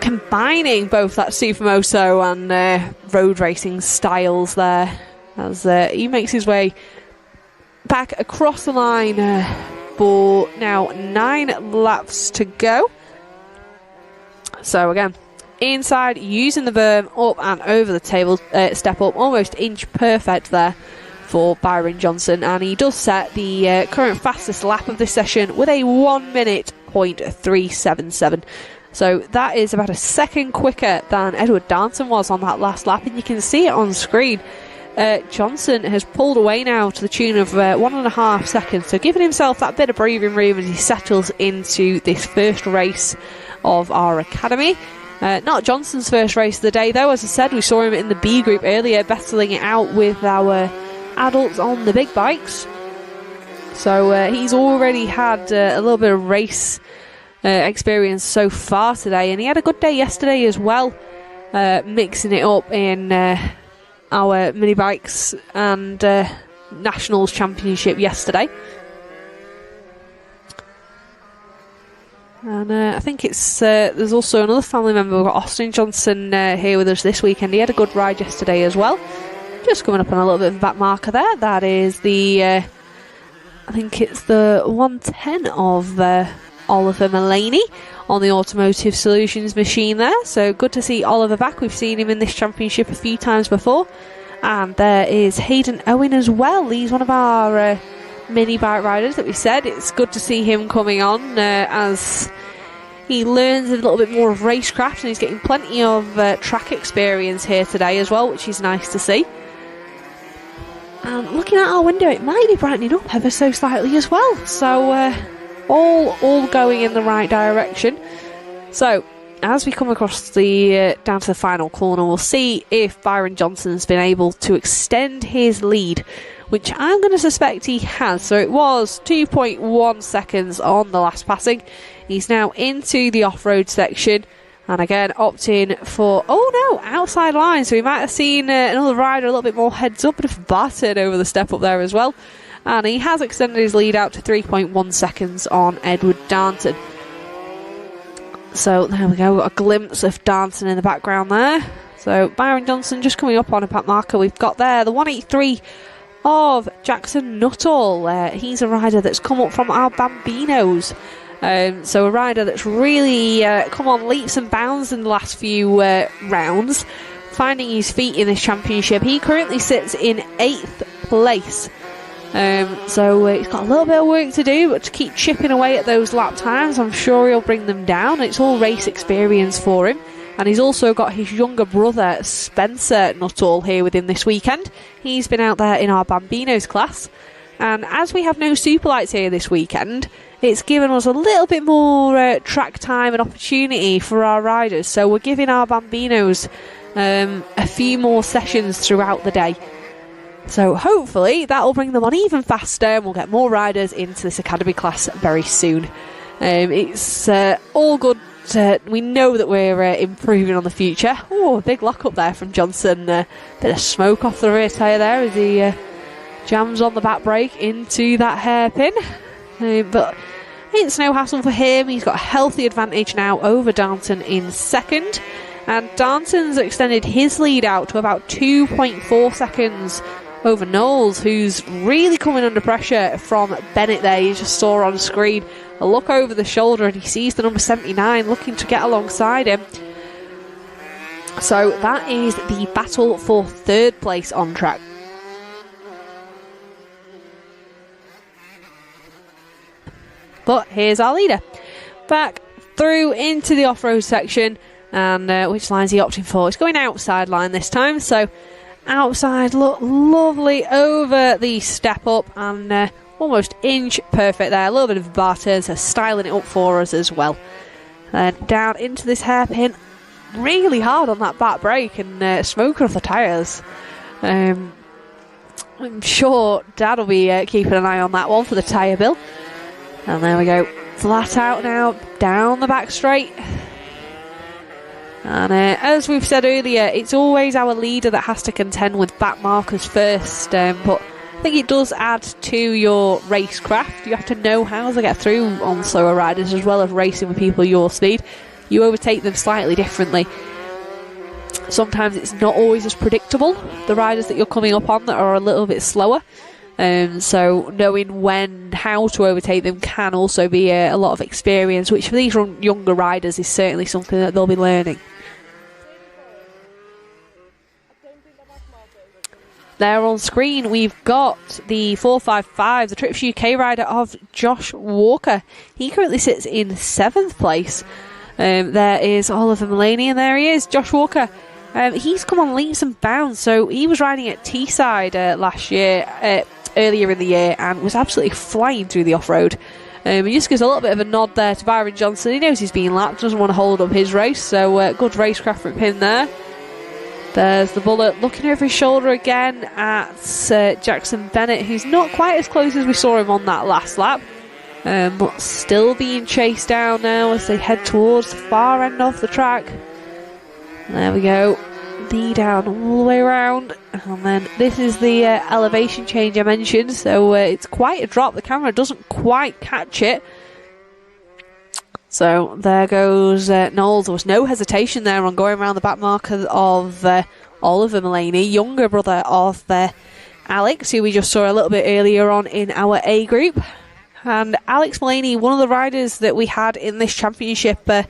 combining both that Supermoto and road racing styles there, as he makes his way back across the line for now 9 laps to go. So again, inside, using the berm, up and over the table, step up, almost inch perfect there for Byron Johnson, and he does set the current fastest lap of this session with a 1 minute .377. So that is about a second quicker than Edward Darnton was on that last lap, and you can see it on screen. Johnson has pulled away now to the tune of 1.5 seconds, so giving himself that bit of breathing room as he settles into this first race of our academy. Not Johnson's first race of the day though. As I said, we saw him in the B group earlier, battling it out with our adults on the big bikes. So he's already had a little bit of race experience so far today, and he had a good day yesterday as well, mixing it up in our mini bikes and Nationals Championship yesterday. And I think it's there's also another family member. We've got Austin Johnson here with us this weekend. He had a good ride yesterday as well. Just coming up on a little bit of a back marker there. That is the I think it's the 110 of Oliver Mullaney on the Automotive Solutions machine there. So good to see Oliver back. We've seen him in this championship a few times before. And there is Hayden Owen as well. He's one of our mini bike riders that we said. It's good to see him coming on as he learns a little bit more of racecraft, and he's getting plenty of track experience here today as well, which is nice to see. And looking at our window, it might be brightening up ever so slightly as well. So all going in the right direction. So as we come across the down to the final corner, we'll see if Byron Johnson's been able to extend his lead, which I'm going to suspect he has. So it was 2.1 seconds on the last passing. He's now into the off-road section, and again opting for, oh no, outside line. So we might have seen another rider a little bit more heads up, but a battered over the step up there as well. And he has extended his lead out to 3.1 seconds on Edward Darnton. So there we go, got a glimpse of Darnton in the background there. So Byron Johnson just coming up on a pack marker. We've got there the 183 of Jackson Nuttall. He's a rider that's come up from our Bambinos. So a rider that's really come on leaps and bounds in the last few rounds, finding his feet in this championship. He currently sits in 8th place. So he's got a little bit of work to do, but to keep chipping away at those lap times, I'm sure he'll bring them down. It's all race experience for him. And he's also got his younger brother, Spencer Nuttall, here with him this weekend. He's been out there in our Bambinos class. And as we have no Superlights here this weekend, it's given us a little bit more track time and opportunity for our riders. So we're giving our Bambinos a few more sessions throughout the day. So hopefully that'll bring them on even faster, and we'll get more riders into this academy class very soon. It's all good. We know that we're improving on the future. Oh, a big lock up there from Johnson. Bit of smoke off the rear tyre there as he jams on the back brake into that hairpin. But it's no hassle for him. He's got a healthy advantage now over Darnton in second. And Darnton's extended his lead out to about 2.4 seconds over Knowles, who's really coming under pressure from Bennett there. You just saw on screen a look over the shoulder and he sees the number 79 looking to get alongside him. So that is the battle for third place on track. But here's our leader. Back through into the off-road section. And which line's he opting for? It's going outside line this time. So outside, look lovely over the step up and almost inch perfect there. A little bit of bar turn, so styling it up for us as well. Down into this hairpin. Really hard on that back brake and smoking off the tyres. I'm sure Dad will be keeping an eye on that one for the tyre bill. And there we go. Flat out now, down the back straight. And as we've said earlier, it's always our leader that has to contend with back markers first. But I think it does add to your racecraft. You have to know how to get through on slower riders as well as racing with people your speed. You overtake them slightly differently. Sometimes it's not always as predictable, the riders that you're coming up on that are a little bit slower. So knowing how to overtake them can also be a lot of experience, which for these younger riders is certainly something that they'll be learning. There on screen we've got the 455, the Trips UK rider of Josh Walker. He currently sits in 7th place. There is Oliver Mullaney, and there he is, Josh Walker. He's come on leaps and bounds, so he was riding at Teesside last year, earlier in the year, and was absolutely flying through the off-road. He just gives a little bit of a nod there to Byron Johnson. He knows he's being lapped, doesn't want to hold up his race, so good racecraft from him there. There's the Bullet looking over his shoulder again at Jackson Bennett, who's not quite as close as we saw him on that last lap, but still being chased down now as they head towards the far end of the track. There we go, knee down all the way around, and then this is the elevation change I mentioned, so it's quite a drop. The camera doesn't quite catch it. So there goes Knowles. There was no hesitation there on going around the back marker of Oliver Mullaney, younger brother of Alex, who we just saw a little bit earlier on in our A group. And Alex Mullaney, one of the riders that we had in this championship a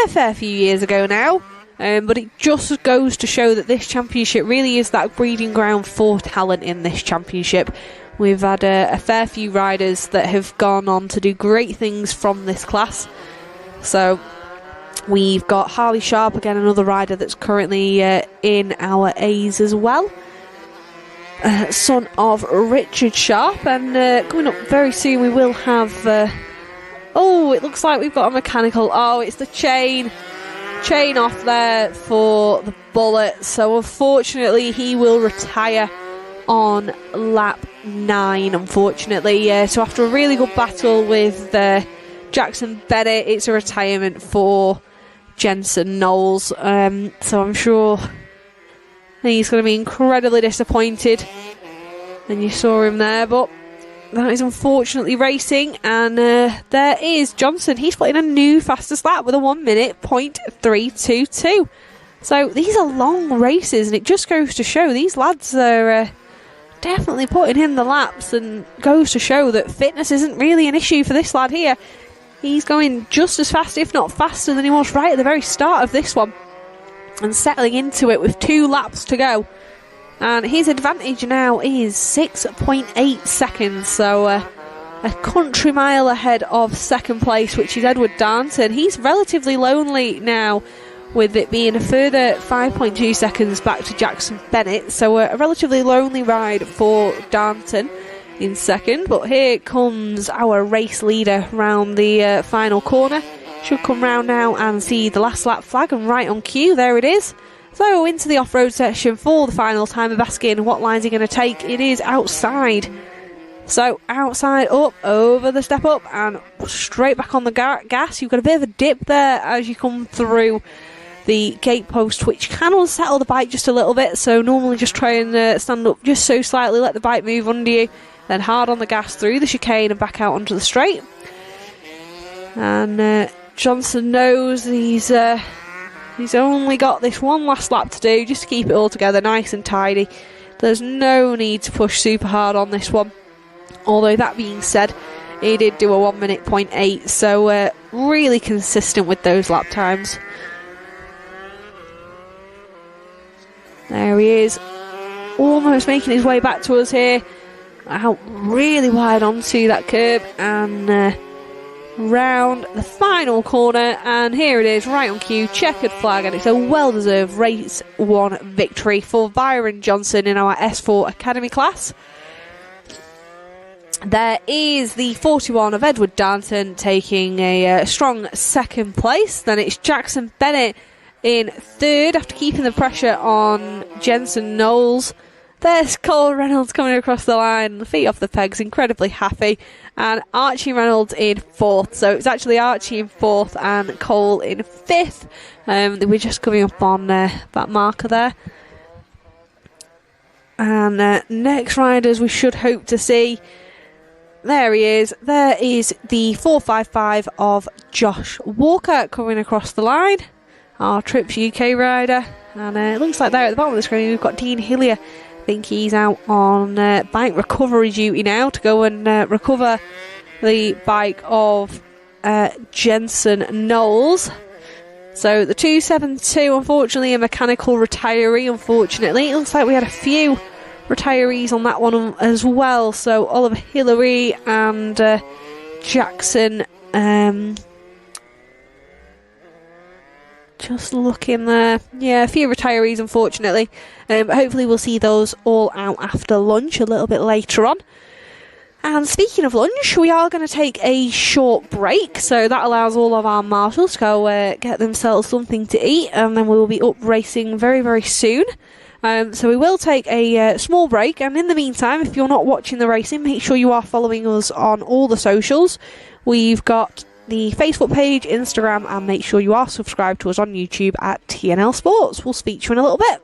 fair few years ago now. But it just goes to show that this championship really is that breeding ground for talent in this championship. We've had a fair few riders that have gone on to do great things from this class. So we've got Harley Sharp, again another rider that's currently in our A's as well. Son of Richard Sharp, and coming up very soon we will have... oh, it looks like we've got a mechanical. Oh, it's the chain off there for the Bullet, so unfortunately he will retire on lap 9, unfortunately. So after a really good battle with Jackson Bennett, it's a retirement for Jensen Knowles. So I'm sure he's going to be incredibly disappointed, and you saw him there, but that is unfortunately racing. And there is Johnson. He's put in a new fastest lap with a 1 minute .322. So these are long races, and it just goes to show these lads are definitely putting in the laps, and goes to show that fitness isn't really an issue for this lad here. He's going just as fast, if not faster, than he was right at the very start of this one, and settling into it with 2 laps to go. And his advantage now is 6.8 seconds, so a country mile ahead of second place, which is Edward Darnton. He's relatively lonely now, with it being a further 5.2 seconds back to Jackson Bennett, so a relatively lonely ride for Darnton in second. But here comes our race leader round the final corner. Should come round now and see the last lap flag, and right on cue, there it is. So into the off-road section for the final time of asking what lines are going to take. It is outside. So outside, up, over the step up, and straight back on the gas. You've got a bit of a dip there as you come through the gate post, which can unsettle the bike just a little bit. So normally just try and stand up just so slightly, let the bike move under you, then hard on the gas through the chicane and back out onto the straight. And Johnson knows he's He's only got this one last lap to do just to keep it all together nice and tidy. There's no need to push super hard on this one. Although that being said, he did do a 1 minute .8, so really consistent with those lap times. There he is, almost making his way back to us here. Out really wide onto that curb and round the final corner, and here it is, right on cue, checkered flag, and it's a well-deserved race 1 victory for Byron Johnson in our S4 Academy class. There is the 41 of Edward Darnton taking a strong second place. Then it's Jackson Bennett in third after keeping the pressure on Jensen Knowles. There's Cole Reynolds coming across the line, the feet off the pegs, incredibly happy. And Archie Reynolds in fourth. So it's actually Archie in fourth and Cole in fifth. We're just coming up on that marker there. And next riders we should hope to see. There he is. There is the 455 of Josh Walker coming across the line. Our Trips UK rider. And it looks like there at the bottom of the screen we've got Dean Hillier. I think he's out on bike recovery duty now to go and recover the bike of Jensen Knowles. So the 272, unfortunately, a mechanical retiree, unfortunately. It looks like we had a few retirees on that one as well. So Oliver Hillary and Jackson. Just looking there. Yeah, a few retirees, unfortunately. But hopefully we'll see those all out after lunch a little bit later on. And speaking of lunch, we are going to take a short break. So that allows all of our marshals to go get themselves something to eat. And then we will be up racing very, very soon. So we will take a small break. And in the meantime, if you're not watching the racing, make sure you are following us on all the socials. We've got the Facebook page, Instagram, and make sure you are subscribed to us on YouTube at TNL Sports. We'll speak to you in a little bit.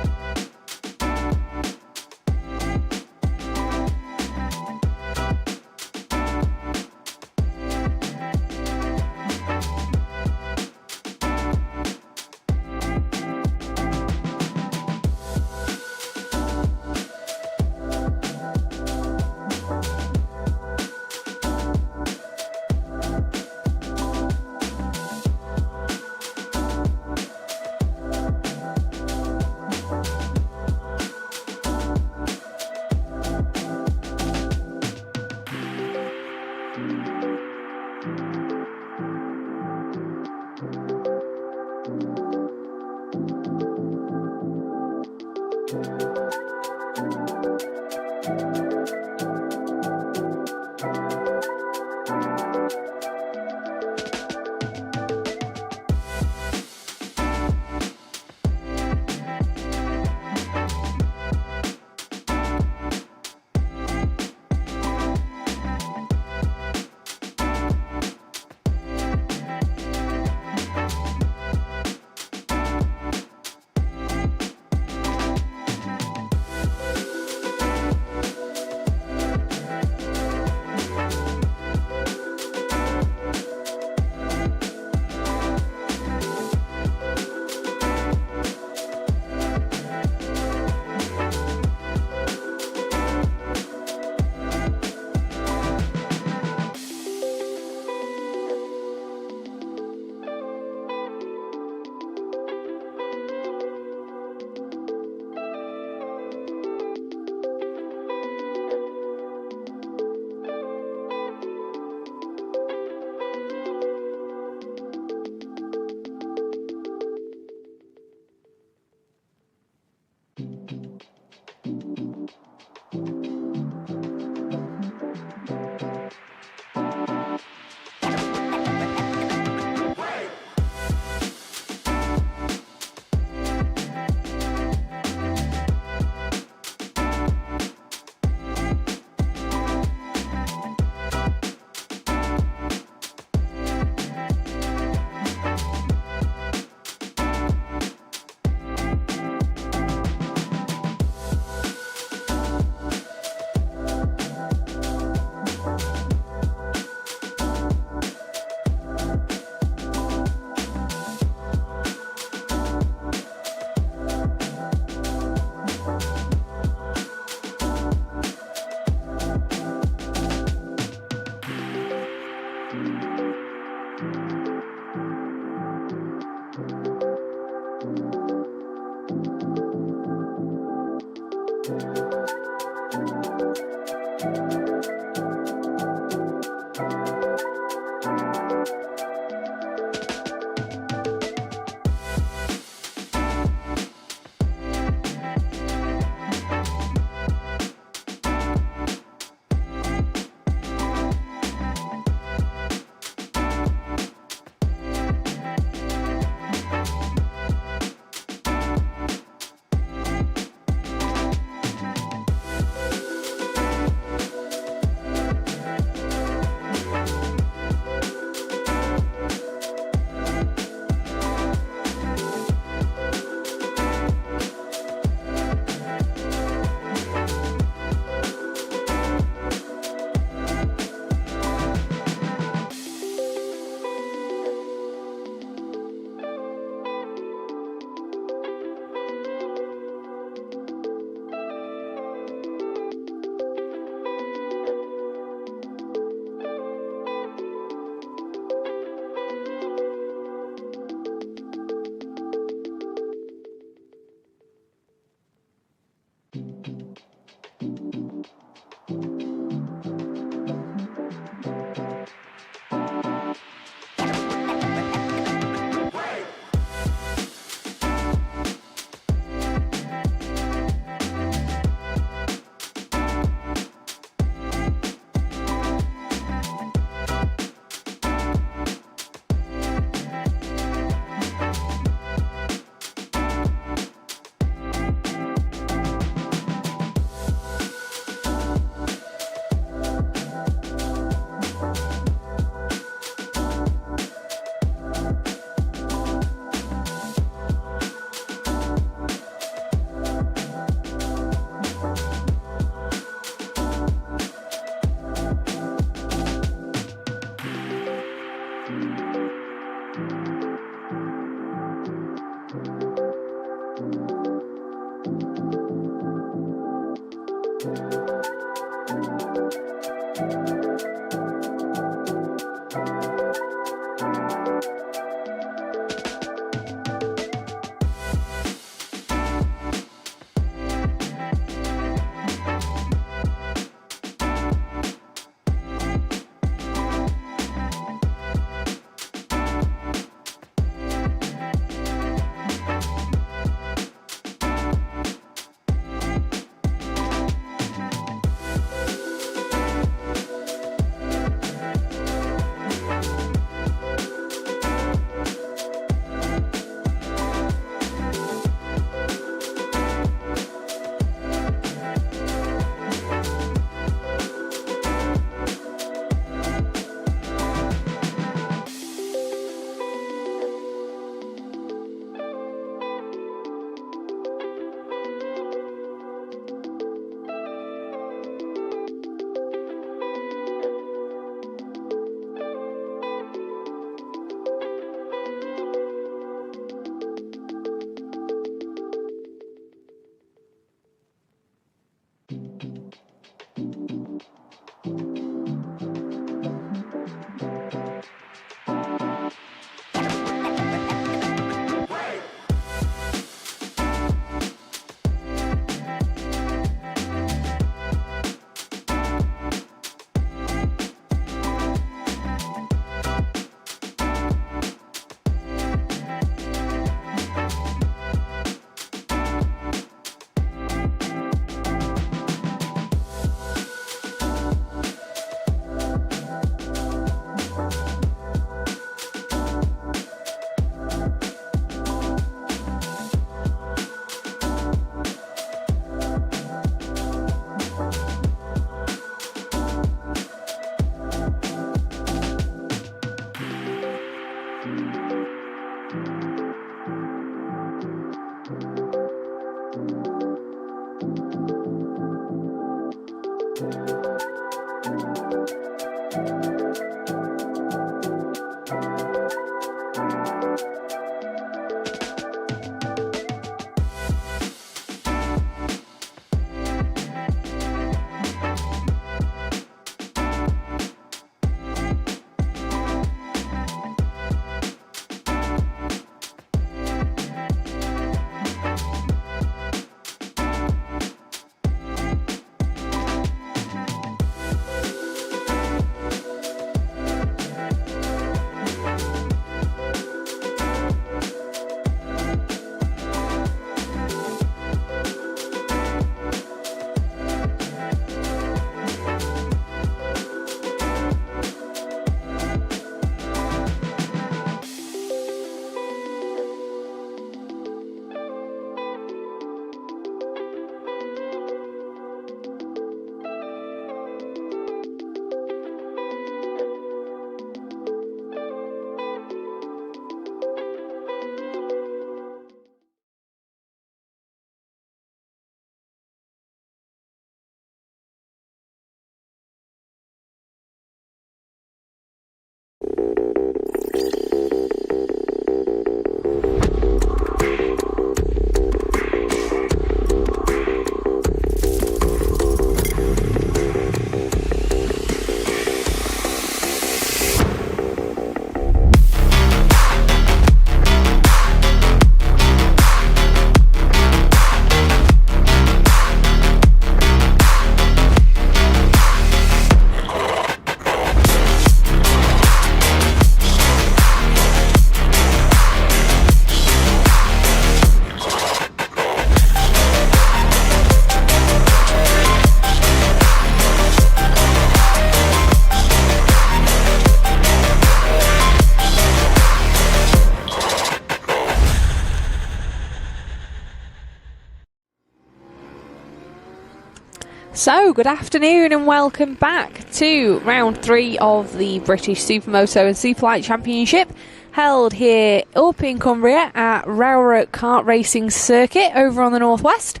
So, good afternoon and welcome back to round 3 of the British Supermoto and Superlight Championship, held here up in Cumbria at Rowrah Kart Racing Circuit over on the northwest.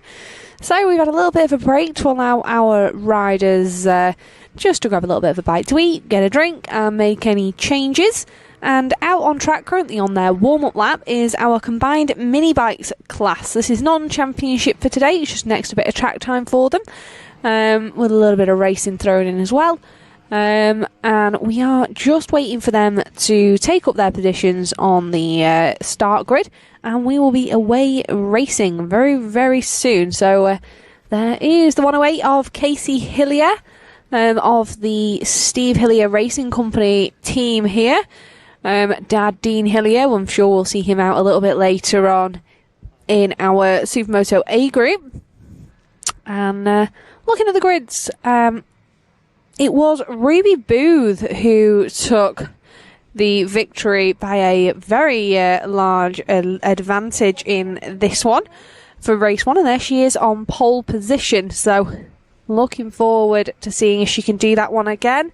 So we've had a little bit of a break to allow our riders just to grab a little bit of a bite to eat, get a drink and make any changes. And out on track currently on their warm-up lap is our combined mini bikes class. This is non-championship for today, it's just an extra bit of track time for them. With a little bit of racing thrown in as well. And we are just waiting for them to take up their positions on the start grid, and we will be away racing very, very soon. So there is the 108 of Casey Hillier of the Steve Hillier Racing Company team here. Dad Dean Hillier, I'm sure we'll see him out a little bit later on in our Supermoto A group. And looking at the grids, it was Ruby Booth who took the victory by a very large advantage in this one for race 1, and there she is on pole position. So looking forward to seeing if she can do that one again.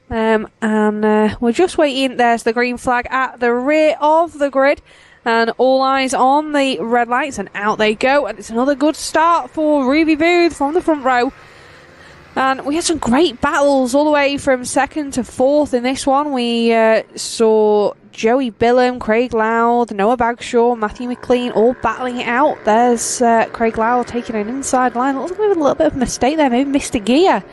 And we're just waiting. There's the green flag at the rear of the grid. And all eyes on the red lights, and out they go. And it's another good start for Ruby Booth from the front row. And we had some great battles all the way from 2nd to 4th in this one. We saw Joey Billam, Craig Loud, Noah Bagshaw, Matthew McLean all battling it out. There's Craig Loud taking an inside line. It looks like a little bit of a mistake there, maybe missed a gear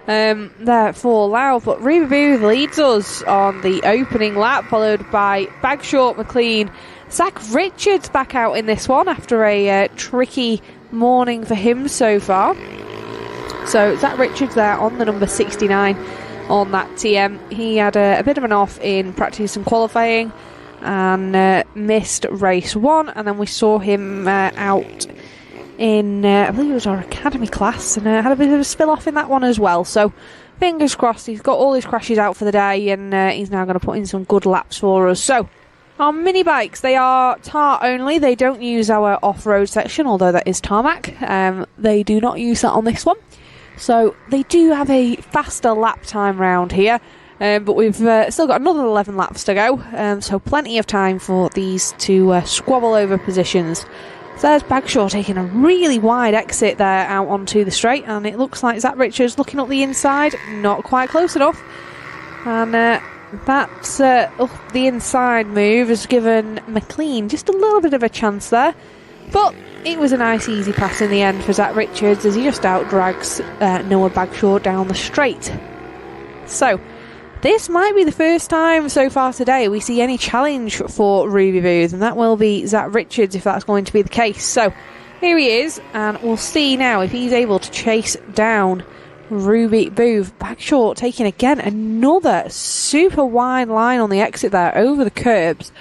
there for Loud. But Ruby Booth leads us on the opening lap, followed by Bagshaw, McLean, Zach Richards back out in this one after a tricky morning for him so far. So Zach Richards there on the number 69 on that TM. He had a bit of an off in practice and qualifying and missed race 1, and then we saw him out in, I believe it was our academy class, and had a bit of a spill off in that one as well. So fingers crossed, he's got all his crashes out for the day, and he's now going to put in some good laps for us. So our mini bikes, they are tar only. They don't use our off-road section, although that is tarmac. They do not use that on this one. So they do have a faster lap time round here, but we've still got another 11 laps to go, so plenty of time for these to squabble over positions So there's Bagshaw taking a really wide exit there out onto the straight, and it looks like Zach Richards looking up the inside, not quite close enough. And the inside move has given McLean just a little bit of a chance there. But it was a nice easy pass in the end for Zach Richards as he just outdrags Noah Bagshaw down the straight. So this might be the first time so far today we see any challenge for Ruby Booth, and that will be Zach Richards if that's going to be the case. So here he is, and we'll see now if he's able to chase down Ruby Booth. Bagshaw taking again another super wide line on the exit there over the curbs.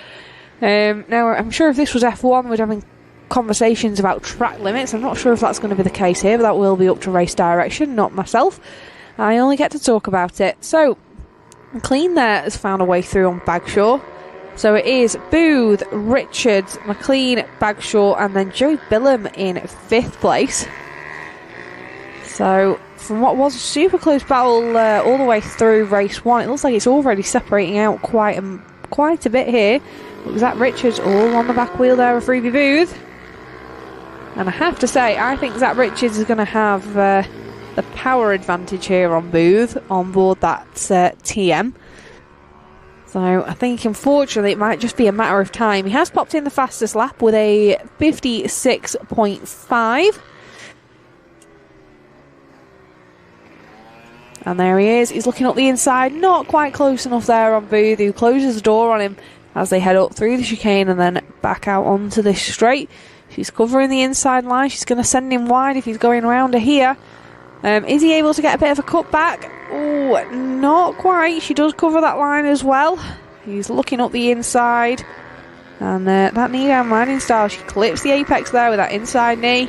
Now I'm sure if this was F1 we'd having conversations about track limits. I'm not sure if that's going to be the case here, but that will be up to race direction, not myself. I only get to talk about it. So McLean there has found a way through on Bagshaw. So it is Booth, Richards, McLean, Bagshaw, and then Joey Billam in 5th place. So from what was a super close battle all the way through race 1, it looks like it's already separating out quite a bit here. But Zach Richards all on the back wheel there of Ruby Booth. And I have to say, I think Zach Richards is going to have the power advantage here on Booth on board that TM. So I think unfortunately it might just be a matter of time. He has popped in the fastest lap with a 56.5. And there he is. He's looking up the inside. Not quite close enough there on Booth, who closes the door on him as they head up through the chicane and then back out onto this straight. She's covering the inside line. She's going to send him wide if he's going around her here. Is he able to get a bit of a cut back? Oh, not quite. She does cover that line as well. He's looking up the inside. And that knee down riding style, she clips the apex there with that inside knee.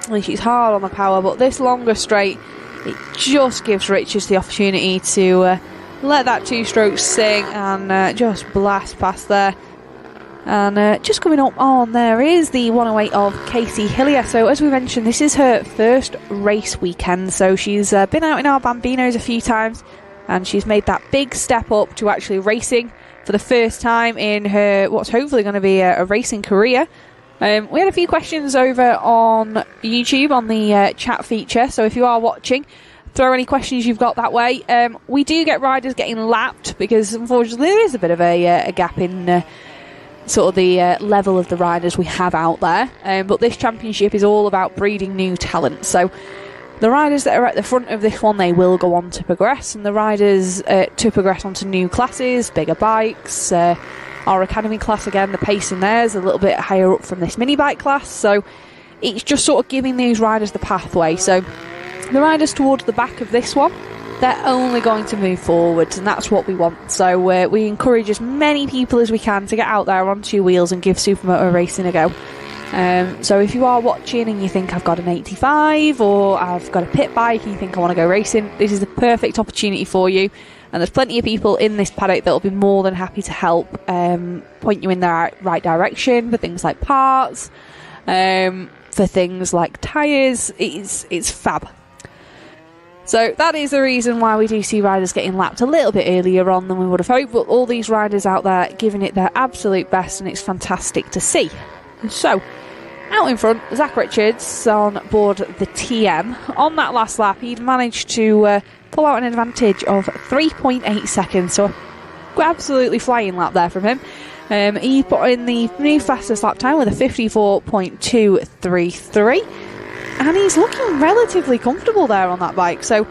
And she's hard on the power, but this longer straight, it just gives Richards the opportunity to let that two-stroke sing and just blast past there. And just coming up on there is the 108 of Casey Hillier. So as we mentioned, this is her first race weekend. So she's been out in our Bambinos a few times, and she's made that big step up to actually racing for the first time in her what's hopefully going to be a racing career. We had a few questions over on YouTube on the chat feature. So if you are watching, throw any questions you've got that way. We do get riders getting lapped because unfortunately there is a bit of a gap in sort of the level of the riders we have out there, but this championship is all about breeding new talent. So the riders that are at the front of this one, they will go on to progress, and the riders to progress onto new classes, bigger bikes, our academy class, again the pace in there is a little bit higher up from this mini bike class, so it's just sort of giving these riders the pathway. So the riders towards the back of this one, they're only going to move forwards, and that's what we want. So we encourage as many people as we can to get out there on two wheels and give Supermoto racing a go. So if you are watching and you think I've got an 85 or I've got a pit bike and you think I want to go racing, this is the perfect opportunity for you. And there's plenty of people in this paddock that will be more than happy to help point you in the right direction for things like parts, for things like tyres. It's fab. So that is the reason why we do see riders getting lapped a little bit earlier on than we would have hoped, but all these riders out there giving it their absolute best, and it's fantastic to see. So, out in front, Zach Richards on board the TM. On that last lap, he'd managed to pull out an advantage of 3.8 seconds, so absolutely flying lap there from him. He put in the new fastest lap time with a 54.233. And he's looking relatively comfortable there on that bike. So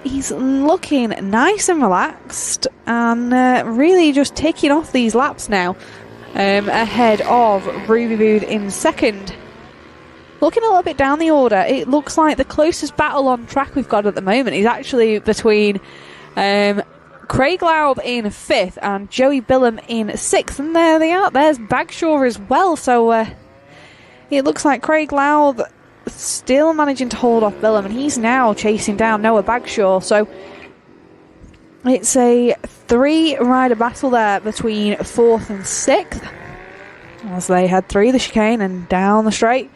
he's looking nice and relaxed and really just taking off these laps now ahead of Ruby Booth in second. Looking a little bit down the order, it looks like the closest battle on track we've got at the moment is actually between Craig Laub in 5th and Joey Billam in 6th. And there they are. There's Bagshaw as well. So it looks like Craig Laub still managing to hold off Billam, and he's now chasing down Noah Bagshaw. So it's a 3-rider battle there between 4th and 6th as they head through the chicane and down the straight.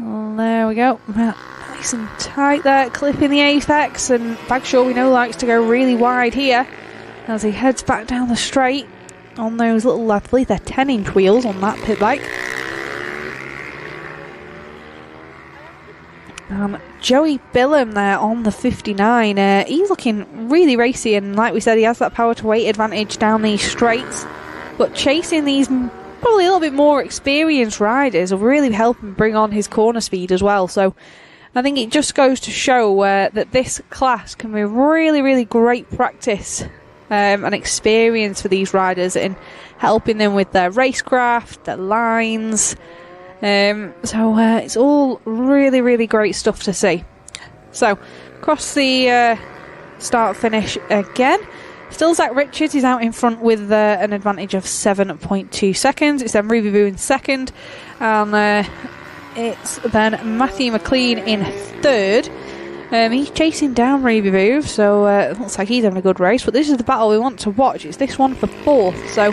Well, there we go. Nice and tight there, clipping the apex, and Bagshaw we know likes to go really wide here as he heads back down the straight on those little, I believe they're 10-inch wheels on that pit bike. Joey Billam there on the 59. He's looking really racy, and like we said, he has that power to weight advantage down these straights. But chasing these probably a little bit more experienced riders will really help him bring on his corner speed as well. So I think it just goes to show that this class can be really, really great practice and experience for these riders in helping them with their racecraft, their lines. So it's all really, really great stuff to see. So across the start finish again. Still Zach Richards is out in front with an advantage of 7.2 seconds. It's then Ruby Boo in second. And it's then Matthew McLean in third. He's chasing down Ruby Boo, so it looks like he's having a good race. But this is the battle we want to watch. It's this one for fourth. So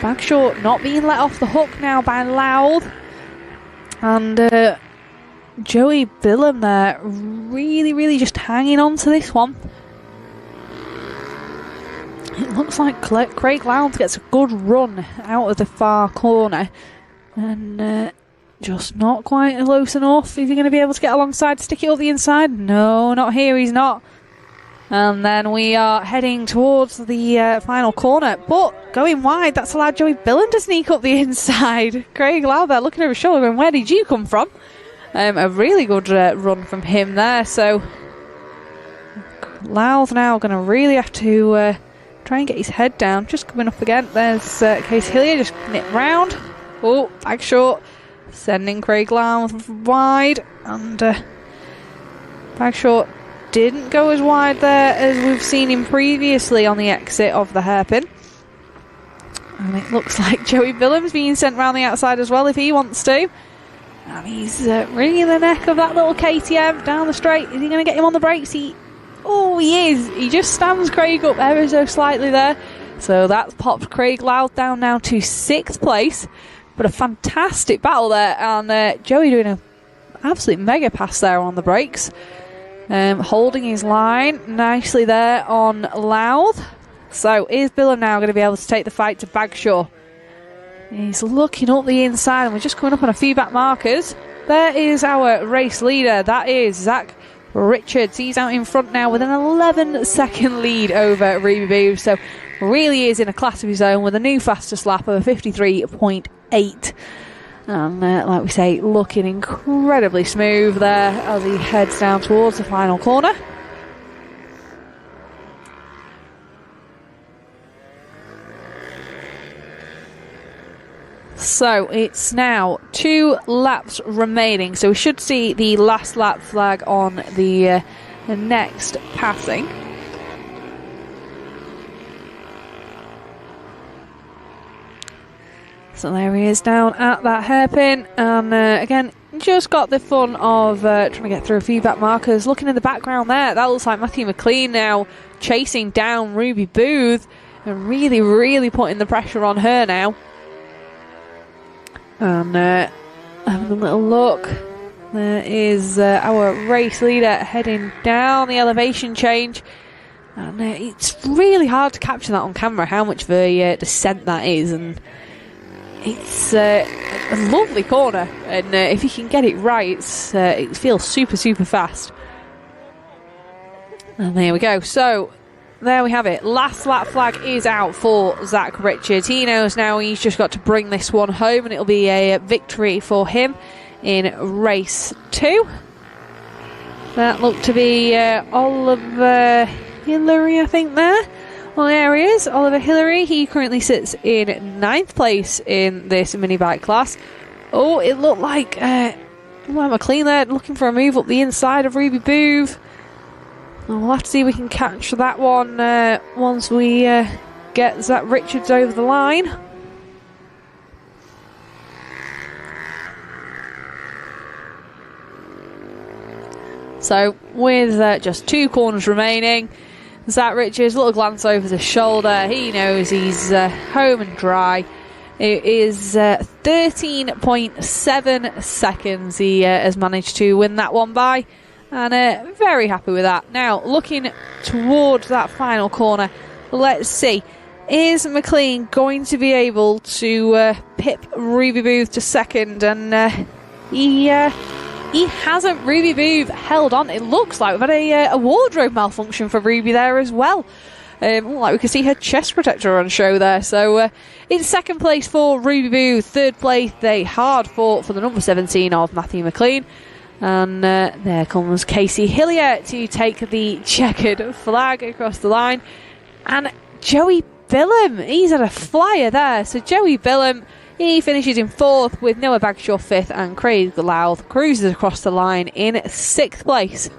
Bagshaw not being let off the hook now by Louth. And Joey Billam there really, really just hanging on to this one. It looks like Craig Louth gets a good run out of the far corner. And just not quite close enough. Is he going to be able to get alongside, stick it up the inside? No, not here, he's not. And then we are heading towards the final corner. But going wide, that's allowed Joey Billam to sneak up the inside. Craig Louth there looking over his shoulder going, where did you come from? A really good run from him there. So Louth now going to really have to try and get his head down. Just coming up again. There's Case Hillier just nip round. Oh, back short. Sending Craig Louth wide. And back short didn't go as wide there as we've seen him previously on the exit of the hairpin. And it looks like Joey Billam's being sent round the outside as well if he wants to. And he's wringing the neck of that little KTM down the straight. Is he going to get him on the brakes? Oh, he is. He just stands Craig up ever so slightly there. So that's popped Craig Louth down now to 6th place. But a fantastic battle there. And Joey doing an absolute mega pass there on the brakes. Holding his line nicely there on Louth. So is Billam now going to be able to take the fight to Bagshaw? He's looking up the inside, and we're just coming up on a few back markers. There is our race leader. That is Zach Richards. He's out in front now with an 11-second lead over Ruby Boo. So really is in a class of his own with a new fastest lap of 53.8. And like we say, looking incredibly smooth there as he heads down towards the final corner. So it's now 2 laps remaining. So we should see the last lap flag on the next passing. So there he is down at that hairpin. And again, just got the fun of trying to get through a few back markers. Looking in the background there, that looks like Matthew McLean now chasing down Ruby Booth and really, really putting the pressure on her now. And having a little look, there is our race leader heading down the elevation change. And it's really hard to capture that on camera, how much of a descent that is. And it's a lovely corner, and if you can get it right, it feels super, super fast. And there we go. So there we have it. Last lap flag is out for Zach Richards. He knows now he's just got to bring this one home, and it'll be a victory for him in race 2. That looked to be Oliver Hillary, I think, there. Well, there he is, Oliver Hillary. He currently sits in 9th place in this mini bike class. Oh, it looked like McLean there looking for a move up the inside of Ruby Booth. We'll have to see if we can catch that one once we get Zach Richards over the line. So with just 2 corners remaining, Zach Richards, little glance over the shoulder. He knows he's home and dry. It is 13.7 seconds he has managed to win that one by. And very happy with that. Now, looking towards that final corner, let's see. Is McLean going to be able to pip Ruby Booth to second? And he he hasn't. Ruby Booth held on. It looks like we've had a wardrobe malfunction for Ruby there as well. Like we can see her chest protector on show there. So in second place for Ruby Booth. Third place, they hard fought for the number 17 of Matthew McLean. And there comes Casey Hillier to take the checkered flag across the line. And Joey Billum, he's had a flyer there. So Joey Billum, he finishes in fourth with Noah Bagshaw fifth, and Craig Louth cruises across the line in sixth place.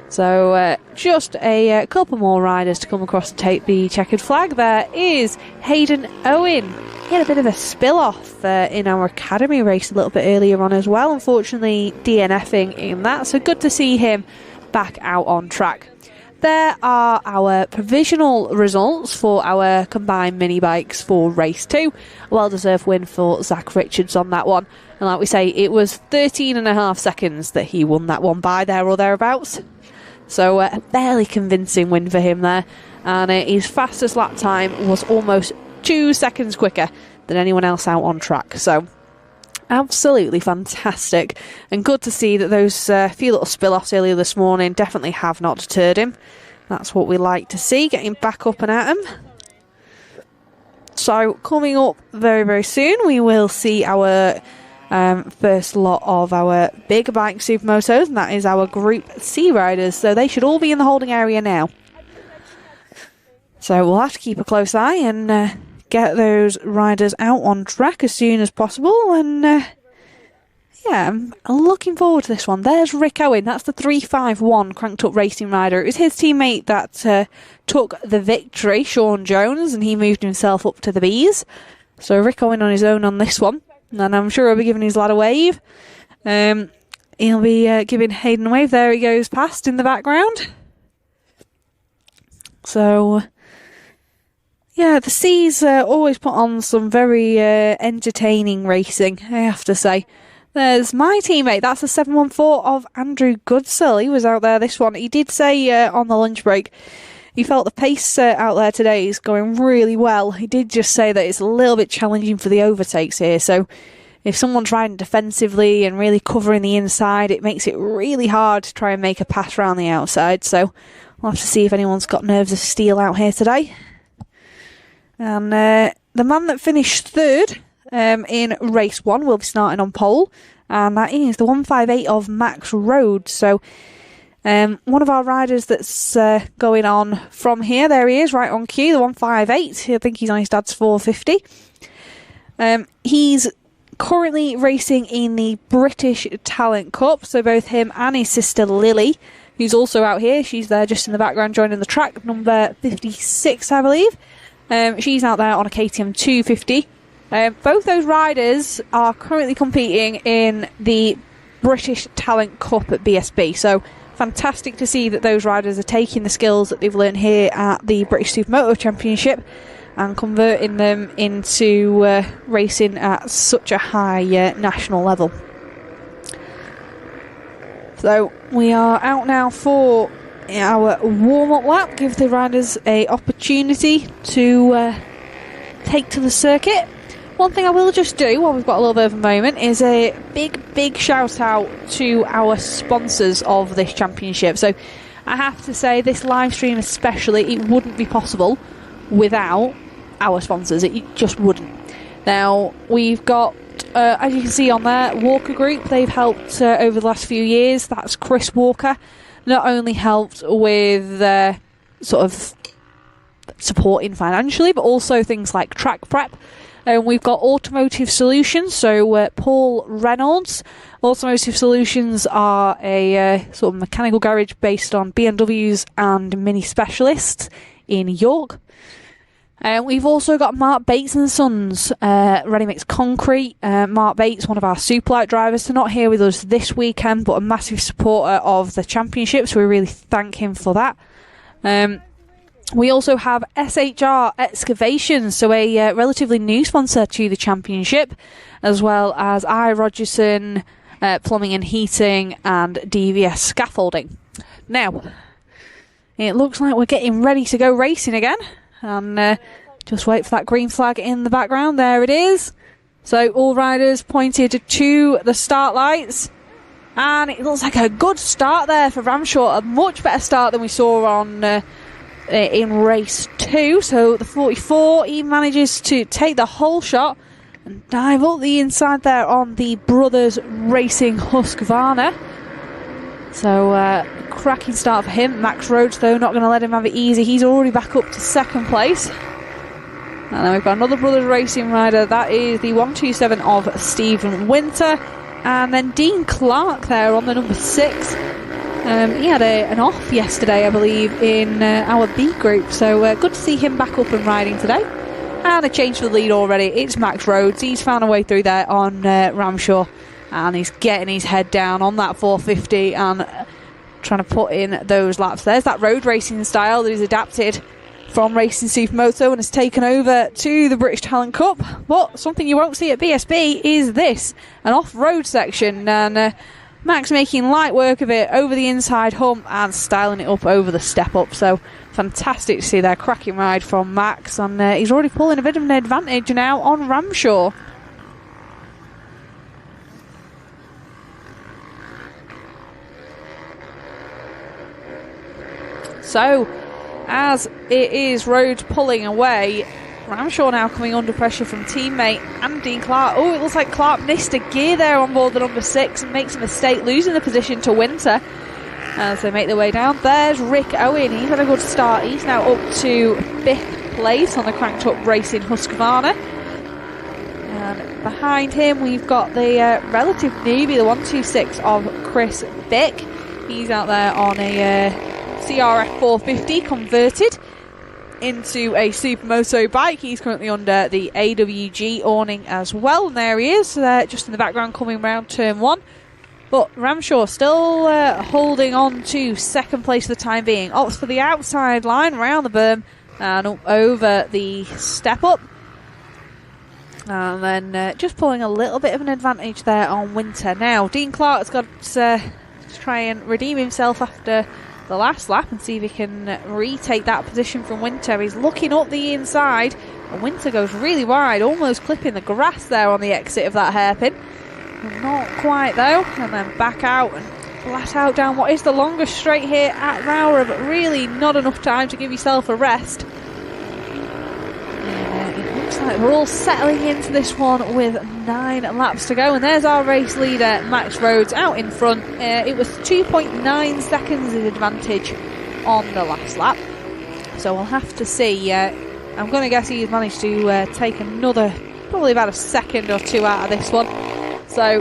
So just a couple more riders to come across to take the checkered flag. There is Hayden Owen. He had a bit of a spill-off in our academy race a little bit earlier on as well. Unfortunately, DNFing in that. So good to see him back out on track. There are our provisional results for our combined mini bikes for race 2. A well-deserved win for Zach Richards on that one. And like we say, it was 13.5 seconds that he won that one by, there or thereabouts. So a fairly convincing win for him there. And his fastest lap time was almost 2 seconds quicker than anyone else out on track. So absolutely fantastic. And good to see that those few little spill-offs earlier this morning definitely have not deterred him. That's what we like to see, getting back up and at him. So coming up very, very soon, we will see our first lot of our big bike Supermotos, and that is our Group C riders. So they should all be in the holding area now. So we'll have to keep a close eye and get those riders out on track as soon as possible. And yeah, I'm looking forward to this one. There's Rick Owen. That's the 351 Cranked Up Racing rider. It was his teammate that took the victory, Sean Jones, and he moved himself up to the Bs. So Rick Owen on his own on this one. And I'm sure he'll be giving his lad a wave. He'll be giving Hayden a wave. There he goes past in the background. So yeah, the C's always put on some very entertaining racing, I have to say. There's my teammate. That's the 714 of Andrew Goodsell. He was out there this one. He did say on the lunch break he felt the pace out there today is going really well. He did just say that it's a little bit challenging for the overtakes here. So if someone's riding defensively and really covering the inside, it makes it really hard to try and make a pass around the outside. So we'll have to see if anyone's got nerves of steel out here today. And the man that finished third in race 1 will be starting on pole. And that is the 158 of Max Rhodes. So one of our riders that's going on from here, there he is, right on cue, the 158. I think he's on his dad's 450. He's currently racing in the British Talent Cup, so both him and his sister Lily, who's also out here, she's there just in the background joining the track, number 56, I believe. She's out there on a KTM 250. Both those riders are currently competing in the British Talent Cup at BSB, so fantastic to see that those riders are taking the skills that they've learned here at the British Supermoto Championship and converting them into racing at such a high national level. So we are out now for our warm-up lap, give the riders an opportunity to take to the circuit. One thing I will just do while we've got a little bit of a moment is a big shout out to our sponsors of this championship. So I have to say, this live stream especially, it wouldn't be possible without our sponsors. It just wouldn't. Now we've got as you can see on there, Walker Group. They've helped over the last few years. That's Chris Walker. Not only helped with sort of supporting financially, but also things like track prep. We've got Automotive Solutions, so Paul Reynolds. Automotive Solutions are a sort of mechanical garage based on BMWs and Mini Specialists in York. We've also got Mark Bates and Sons, Ready Mix Concrete. Mark Bates, one of our Superlight drivers, so not here with us this weekend, but a massive supporter of the championship, so we really thank him for that. We also have SHR Excavations, so a relatively new sponsor to the championship, as well as I. Rogerson Plumbing and Heating and DVS Scaffolding. Now, it looks like we're getting ready to go racing again, and just wait for that green flag in the background. There it is. So all riders pointed to the start lights, and it looks like a good start there for Ramshaw, a much better start than we saw on in race 2. So the 44, he manages to take the whole shot and dive up the inside there on the Brothers Racing Husqvarna. So cracking start for him. Max Rhodes, though, not going to let him have it easy. He's already back up to second place. And then we've got another Brothers Racing rider. That is the 127 of Stephen Winter. And then Dean Clark there on the number 6. He had an off yesterday, I believe, in our B group. So good to see him back up and riding today. And a change for the lead already. It's Max Rhodes. He's found a way through there on Ramshaw. And he's getting his head down on that 450 and trying to put in those laps. There's that road racing style that he's adapted from Racing Supermoto and has taken over to the British Talent Cup. But something you won't see at BSB is this, an off-road section. And Max making light work of it over the inside hump and styling it up over the step-up. So fantastic to see that cracking ride from Max. And he's already pulling a bit of an advantage now on Ramshaw. So, as it is Rhodes pulling away, Ramshaw now coming under pressure from teammate and Dean Clark. Oh, it looks like Clark missed a gear there on board the number 6 and makes a mistake, losing the position to Winter as they make their way down. There's Rick Owen. He's had a good start. He's now up to 5th place on the cranked up Racing Husqvarna. And behind him, we've got the relative newbie, the 126 of Chris Bick. He's out there on a CRF 450 converted into a Supermoto bike. He's currently under the AWG awning as well. And there he is, just in the background coming round turn 1. But Ramshaw still holding on to second place for the time being. Opts for the outside line, round the berm and up over the step up. And then just pulling a little bit of an advantage there on Winter. Now, Dean Clark's got to try and redeem himself after the last lap and see if he can retake that position from Winter. He's looking up the inside and Winter goes really wide, almost clipping the grass there on the exit of that hairpin. Not quite though, and then back out and flat out down what is the longest straight here at Rowrah, but really not enough time to give yourself a rest. It looks like we're all settling into this one with 9 laps to go, and there's our race leader Max Rhodes out in front. It was 2.9 seconds of advantage on the last lap, so we'll have to see. I'm going to guess he's managed to take another, probably about a second or 2 out of this one. So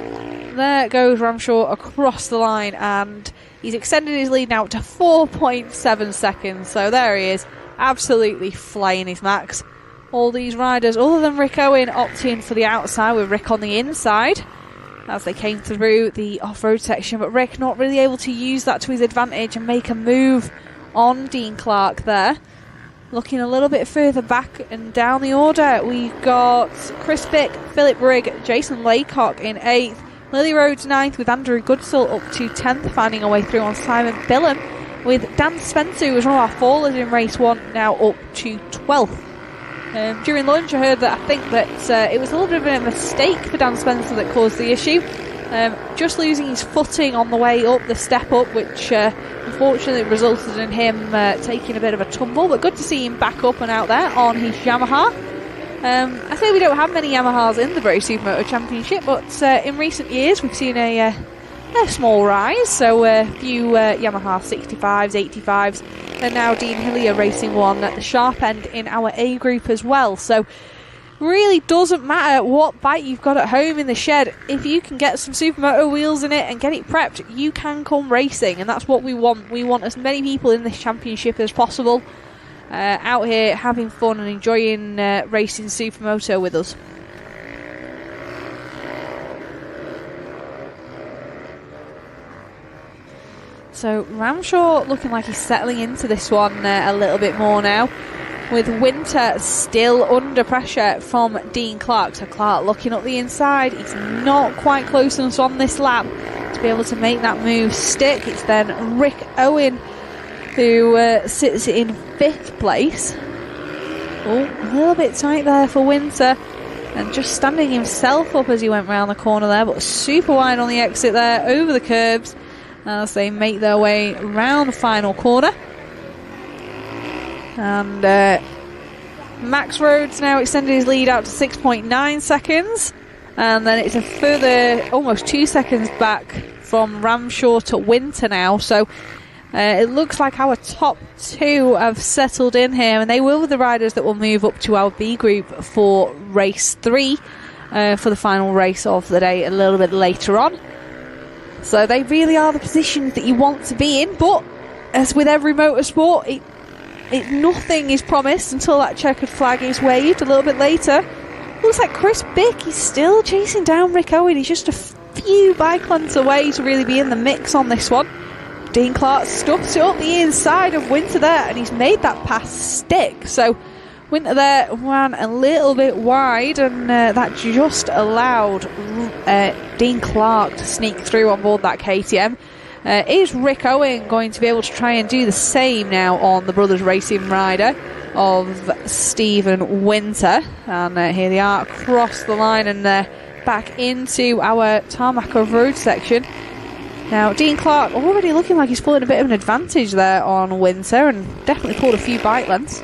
there goes Ramshaw across the line, and he's extended his lead now to 4.7 seconds. So there he is, absolutely flying his Max. All these riders, other than Rick Owen, opting for the outside with Rick on the inside as they came through the off-road section. But Rick not really able to use that to his advantage and make a move on Dean Clark there. Looking a little bit further back and down the order, we've got Chris Bick, Philip Rigg, Jason Laycock in 8th, Lily Rhodes 9th with Andrew Goodsill up to 10th, finding a way through on Simon Billum, with Dan Spencer, who was one of our fallers in race 1, now up to 12th. During lunch I heard that I think that it was a little bit of a mistake for Dan Spencer that caused the issue. Just losing his footing on the way up the step up, which unfortunately resulted in him taking a bit of a tumble, but good to see him back up and out there on his Yamaha. I say we don't have many Yamahas in the British Supermoto Championship, but in recent years we've seen a small rise, so a few Yamaha 65s, 85s, and now Dean Hillier racing one at the sharp end in our A group as well. So really doesn't matter what bike you've got at home in the shed. If you can get some Supermoto wheels in it and get it prepped, you can come racing, and that's what we want. We want as many people in this championship as possible out here having fun and enjoying racing Supermoto with us. So Ramshaw looking like he's settling into this one a little bit more now, with Winter still under pressure from Dean Clark. So Clark looking up the inside, he's not quite close enough on this lap to be able to make that move stick. It's then Rick Owen who sits in 5th place. Oh, a little bit tight there for Winter. and just standing himself up as he went round the corner there, but super wide on the exit there, over the curbs as they make their way round the final corner. And Max Rhodes now extended his lead out to 6.9 seconds, and then it's a further almost 2 seconds back from Ramshaw to Winter now. So it looks like our top two have settled in here, and they will be the riders that will move up to our B group for race 3 for the final race of the day a little bit later on. So they really are the positions that you want to be in, but as with every motorsport, nothing is promised until that checkered flag is waved a little bit later. Looks like Chris Bick is still chasing down Rick Owen. He's just a few bike lengths away to really be in the mix on this one. Dean Clark stuffs it up the inside of Winter there, and he's made that pass stick. So Winter there ran a little bit wide, and that just allowed Dean Clark to sneak through on board that KTM. Is Rick Owen going to be able to try and do the same now on the Brothers Racing rider of Stephen Winter? And here they are across the line and back into our tarmac of road section. Now Dean Clark already looking like he's pulling a bit of an advantage there on Winter, and definitely pulled a few bike lengths.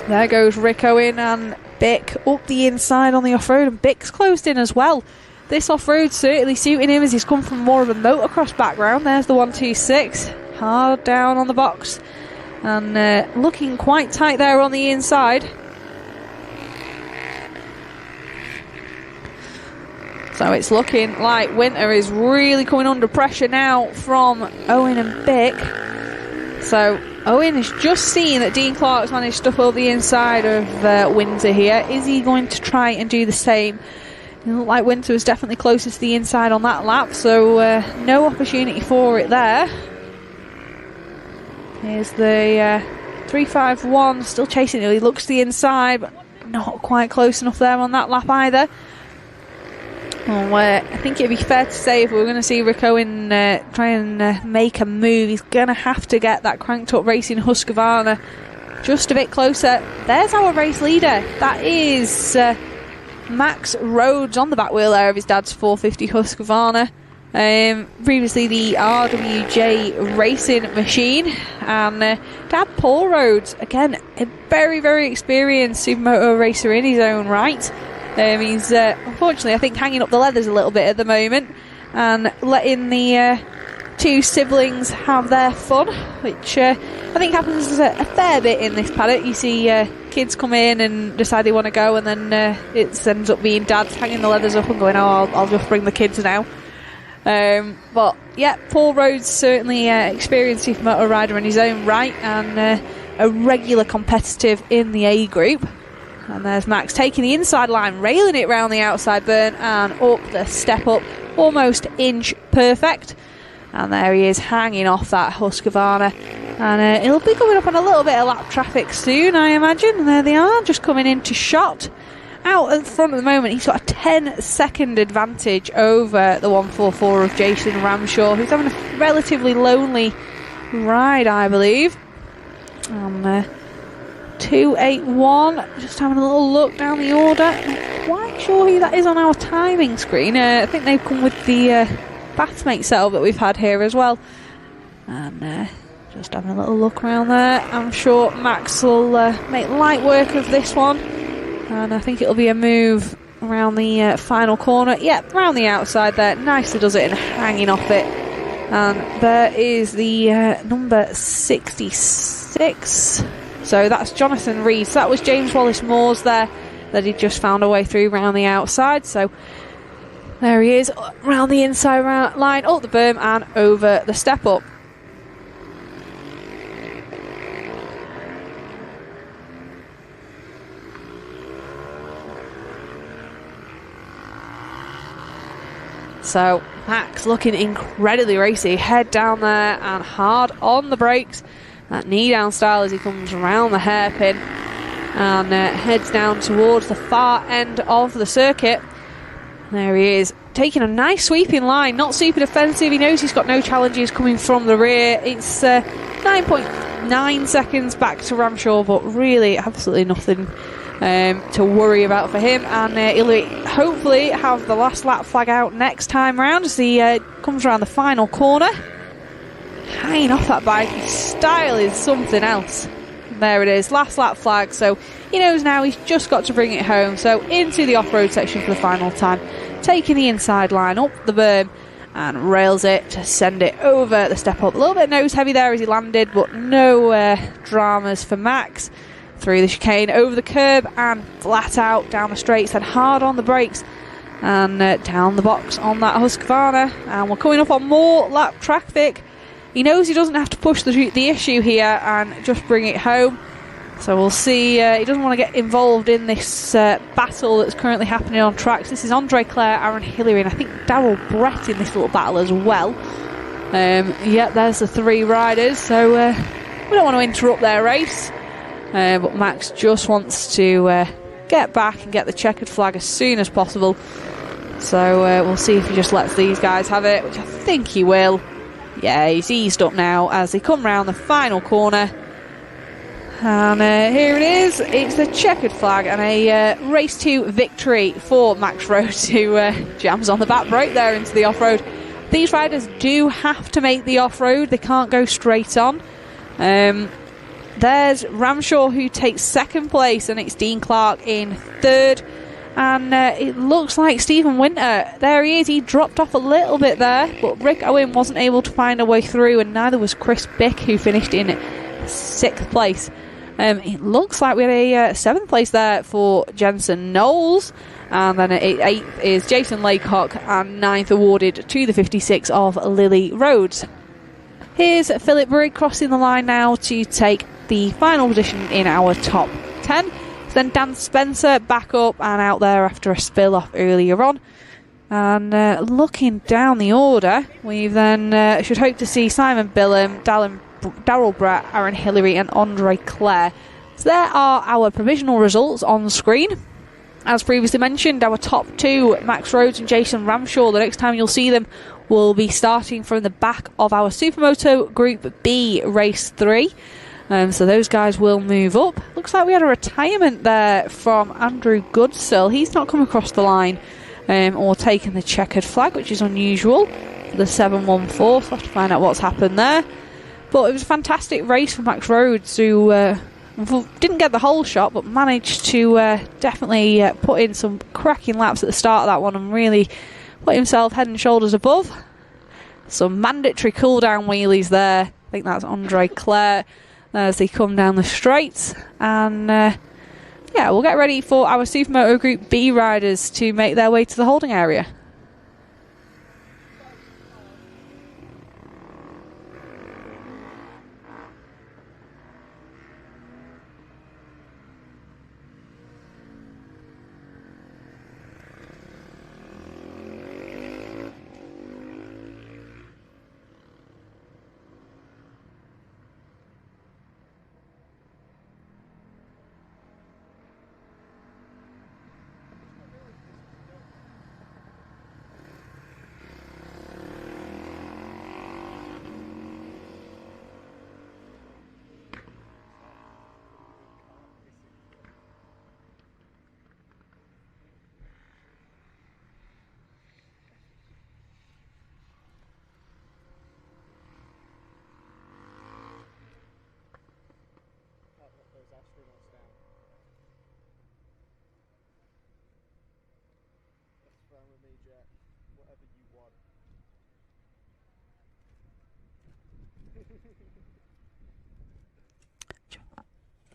There goes Rick Owen and Bick up the inside on the off-road, and Bick's closed in as well. This off-road certainly suiting him as he's come from more of a motocross background. There's the 126, hard down on the box, and looking quite tight there on the inside. So it's looking like Winter is really coming under pressure now from Owen and Bick. So Owen has just seen that Dean Clark's managed to stuff up the inside of Winter here. Is he going to try and do the same? It looked like Winter was definitely closest to the inside on that lap, so no opportunity for it there. Here's the 351 still chasing it. He looks to the inside, but not quite close enough there on that lap either. Well, I think it'd be fair to say if we're going to see Rick Owen try and make a move, he's going to have to get that cranked up Racing Husqvarna just a bit closer. There's our race leader. That is Max Rhodes on the back wheel there of his dad's 450 Husqvarna. Previously the RWJ racing machine. And Dad Paul Rhodes, again, a very, very experienced supermoto racer in his own right. He's unfortunately, I think, hanging up the leathers a little bit at the moment and letting the two siblings have their fun, which I think happens a fair bit in this paddock. You see kids come in and decide they want to go, and then it ends up being dads hanging the leathers up and going, oh, I'll just bring the kids now. But yeah, Paul Rhodes certainly experienced supermoto rider in his own right, and a regular competitive in the A group. And there's Max taking the inside line, railing it round the outside burn and up the step up, almost inch perfect. And there he is, hanging off that Husqvarna. And he'll be coming up on a little bit of lap traffic soon, I imagine. And there they are, just coming into shot. Out at the front at the moment, he's got a 10-second advantage over the 144 of Jason Ramshaw, who's having a relatively lonely ride, I believe. 281, just having a little look down the order. Not quite sure who that is on our timing screen. I think they've come with the Bathmate setup that we've had here as well. And just having a little look around there. I'm sure Max will make light work of this one. And I think it'll be a move around the final corner. Yep, around the outside there. Nicely does it and hanging off it. And there is the number 66. So that's Jonathan Reed. So that was James Wallace Moores there that he just found a way through round the outside. So there he is, round the inside line, up the berm and over the step up. So Max looking incredibly racy, head down there and hard on the brakes. That knee down style as he comes around the hairpin and heads down towards the far end of the circuit. There he is, taking a nice sweeping line, not super defensive. He knows he's got no challenges coming from the rear. It's 9.9 seconds back to Ramshaw, but really absolutely nothing to worry about for him, and he'll hopefully have the last lap flag out next time round as he comes around the final corner. Hanging off that bike, his style is something else. And there it is, last lap flag, so he knows now he's just got to bring it home. So into the off-road section for the final time, taking the inside line up the berm and rails it to send it over the step up. A little bit nose heavy there as he landed, but no dramas for Max. Through the chicane, over the curb and flat out down the straights, then hard on the brakes and down the box on that Husqvarna. And we're coming up on more lap traffic. He knows he doesn't have to push the issue here and just bring it home. So we'll see. He doesn't want to get involved in this battle that's currently happening on tracks. This is Andre Claire, Aaron Hillary, and I think Darrell Brett in this little battle as well. Yeah, there's the three riders. So we don't want to interrupt their race. But Max just wants to get back and get the checkered flag as soon as possible. So we'll see if he just lets these guys have it, which I think he will. Yeah, he's eased up now as they come round the final corner. And here it is. It's a checkered flag and a race 2 victory for Max Rhodes, who jams on the back brake there into the off-road. These riders do have to make the off-road. They can't go straight on. There's Ramshaw, who takes second place, and it's Dean Clark in third. And it looks like Stephen Winter, there he is, he dropped off a little bit there, but Rick Owen wasn't able to find a way through, and neither was Chris Bick, who finished in 6th place. It looks like we had a 7th place there for Jensen Knowles, and then at 8th is Jason Laycock, and 9th awarded to the 56 of Lily Rhodes. Here's Philip Brigg crossing the line now to take the final position in our top 10. Then Dan Spencer back up and out there after a spill off earlier on. And looking down the order, we then should hope to see Simon Billam, Darrell Brett, Aaron Hillary and Andre Claire. So there are our provisional results on screen. As previously mentioned, our top 2, Max Rhodes and Jason Ramshaw, the next time you'll see them will be starting from the back of our Supermoto Group B Race 3. So those guys will move up. Looks like we had a retirement there from Andrew Goodsill. He's not come across the line or taken the checkered flag, which is unusual. The 714, so we'll have to find out what's happened there. But it was a fantastic race for Max Rhodes, who didn't get the whole shot, but managed to definitely put in some cracking laps at the start of that one and really put himself head and shoulders above. Some mandatory cool-down wheelies there. I think that's Andre Claire as they come down the straights. And yeah, we'll get ready for our Supermoto Group B riders to make their way to the holding area.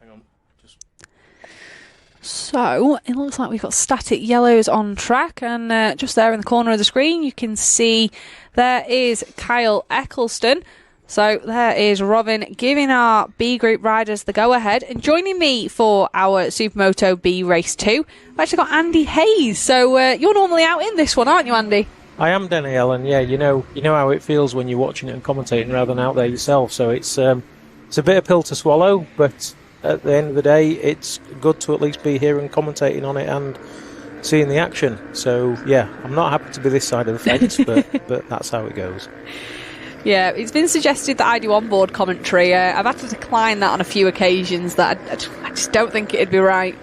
Hang on. So it looks like we've got static yellows on track, and just there in the corner of the screen you can see there is Kyle Eccleston. So there is Robin giving our B group riders the go ahead, and joining me for our Supermoto B Race 2 I've actually got Andy Hayes. So you're normally out in this one, aren't you, Andy? I am, Denny Ellen. Yeah, you know how it feels when you're watching it and commentating rather than out there yourself. So it's a bit of pill to swallow, but at the end of the day, it's good to at least be here and commentating on it and seeing the action. So yeah, I'm not happy to be this side of the fence, but that's how it goes. Yeah, it's been suggested that I do onboard commentary. I've had to decline that on a few occasions. That I just don't think it'd be right.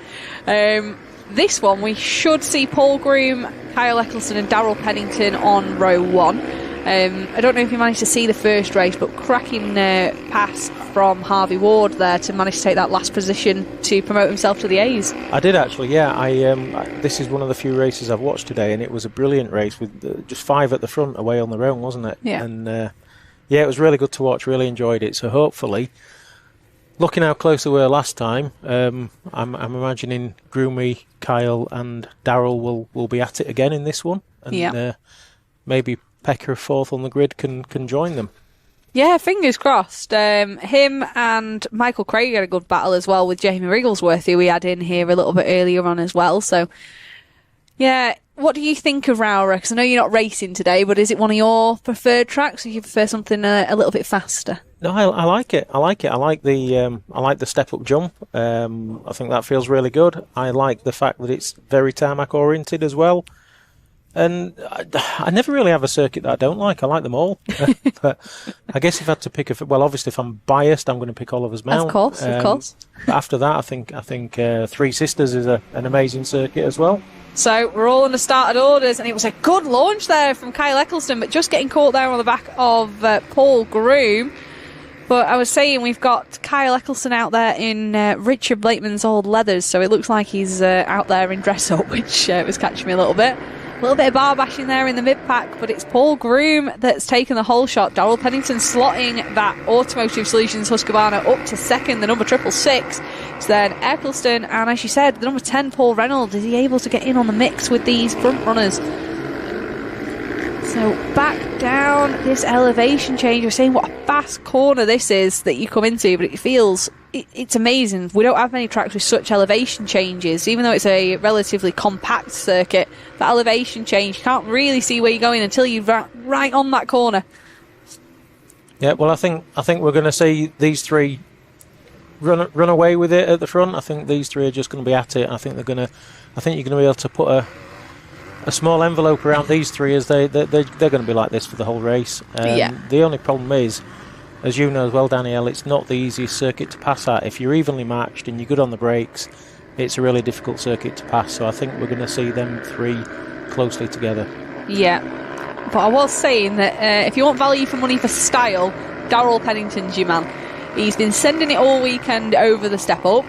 This one, we should see Paul Groom, Kyle Eccleston and Darrell Pennington on row 1. I don't know if you managed to see the first race, but cracking pass from Harvey Ward there to manage to take that last position to promote himself to the A's. I did actually, yeah. This is one of the few races I've watched today, and it was a brilliant race with just 5 at the front away on their own, wasn't it? Yeah. And it was really good to watch, really enjoyed it. So hopefully, looking how close they were last time, I'm imagining Groomy, Kyle and Darrell will be at it again in this one. And maybe Pecker 4th on the grid can join them. Yeah, fingers crossed. Him and Michael Craig had a good battle as well with Jamie Wrigglesworth, who we had in here a little bit earlier on as well. So, yeah, what do you think of Rowrah? Because I know you're not racing today, but is it one of your preferred tracks, or do you prefer something a little bit faster? No, I like it. I like the step up jump. I think that feels really good. I like the fact that it's very tarmac oriented as well. And I never really have a circuit that I don't like. I like them all. But I guess if I had to pick obviously if I'm biased, I'm going to pick Oliver's Mount. Of course. But after that, I think Three Sisters is an amazing circuit as well. So we're all in the started orders, and it was a good launch there from Kyle Eccleston, but just getting caught there on the back of Paul Groom. But I was saying we've got Kyle Eccleston out there in Richard Blakeman's old leathers, so it looks like he's out there in dress-up, which was catching me a little bit. A little bit of bar bashing there in the mid-pack, but it's Paul Groom that's taken the whole shot. Darrell Pennington slotting that Automotive Solutions Husqvarna up to second, the number 666. So then Eccleston, and as you said, the number 10, Paul Reynolds, is he able to get in on the mix with these front runners? So back down this elevation change. We're saying what a fast corner this is that you come into, but it feels... It's amazing. We don't have many tracks with such elevation changes. Even though it's a relatively compact circuit, that elevation change, you can't really see where you're going until you're right on that corner. Yeah, well, I think we're going to see these three run away with it at the front. I think these three are just going to be at it. I think you're going to be able to put a small envelope around these three, as they're going to be like this for the whole race. The only problem is, as you know as well, Danielle, it's not the easiest circuit to pass at. If you're evenly matched and you're good on the brakes, it's a really difficult circuit to pass. So I think we're going to see them three closely together. Yeah. But I was saying that if you want value for money for style, Darrell Pennington's your man. He's been sending it all weekend over the step up,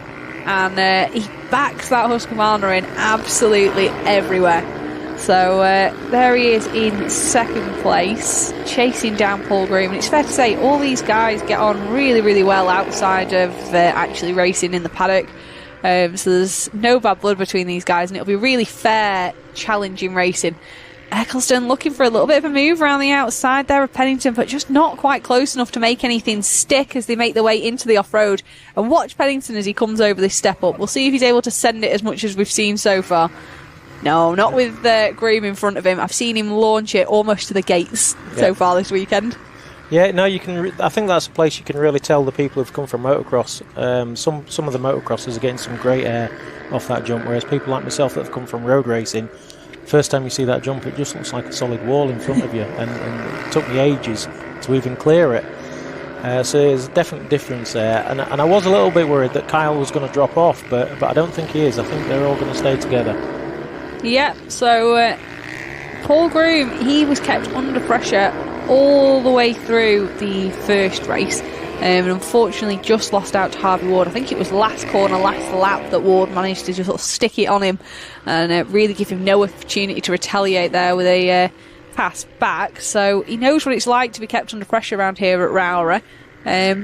and he backs that Husqvarna in absolutely everywhere. So there he is in second place, chasing down Paul Groom. And it's fair to say all these guys get on really, really well outside of actually racing in the paddock. So there's no bad blood between these guys, and it'll be really fair, challenging racing. Eccleston looking for a little bit of a move around the outside there of Pennington, but just not quite close enough to make anything stick as they make their way into the off-road. And watch Pennington as he comes over this step up. We'll see if he's able to send it as much as we've seen so far. No, not with Groom in front of him. I've seen him launch it almost to the gates so far this weekend. Yeah, no, you can. I think that's a place you can really tell the people who've come from motocross. Some of the motocrossers are getting some great air off that jump, whereas people like myself that have come from road racing, first time you see that jump, it just looks like a solid wall in front of you, and it took me ages to even clear it. So there's a definite difference there, and I was a little bit worried that Kyle was going to drop off, but I don't think he is. I think they're all going to stay together. Yeah, so Paul Groom, he was kept under pressure all the way through the first race, and unfortunately just lost out to Harvey Ward. I think it was last corner, last lap that Ward managed to just sort of stick it on him and really give him no opportunity to retaliate there with a pass back. So he knows what it's like to be kept under pressure around here at Rowrah.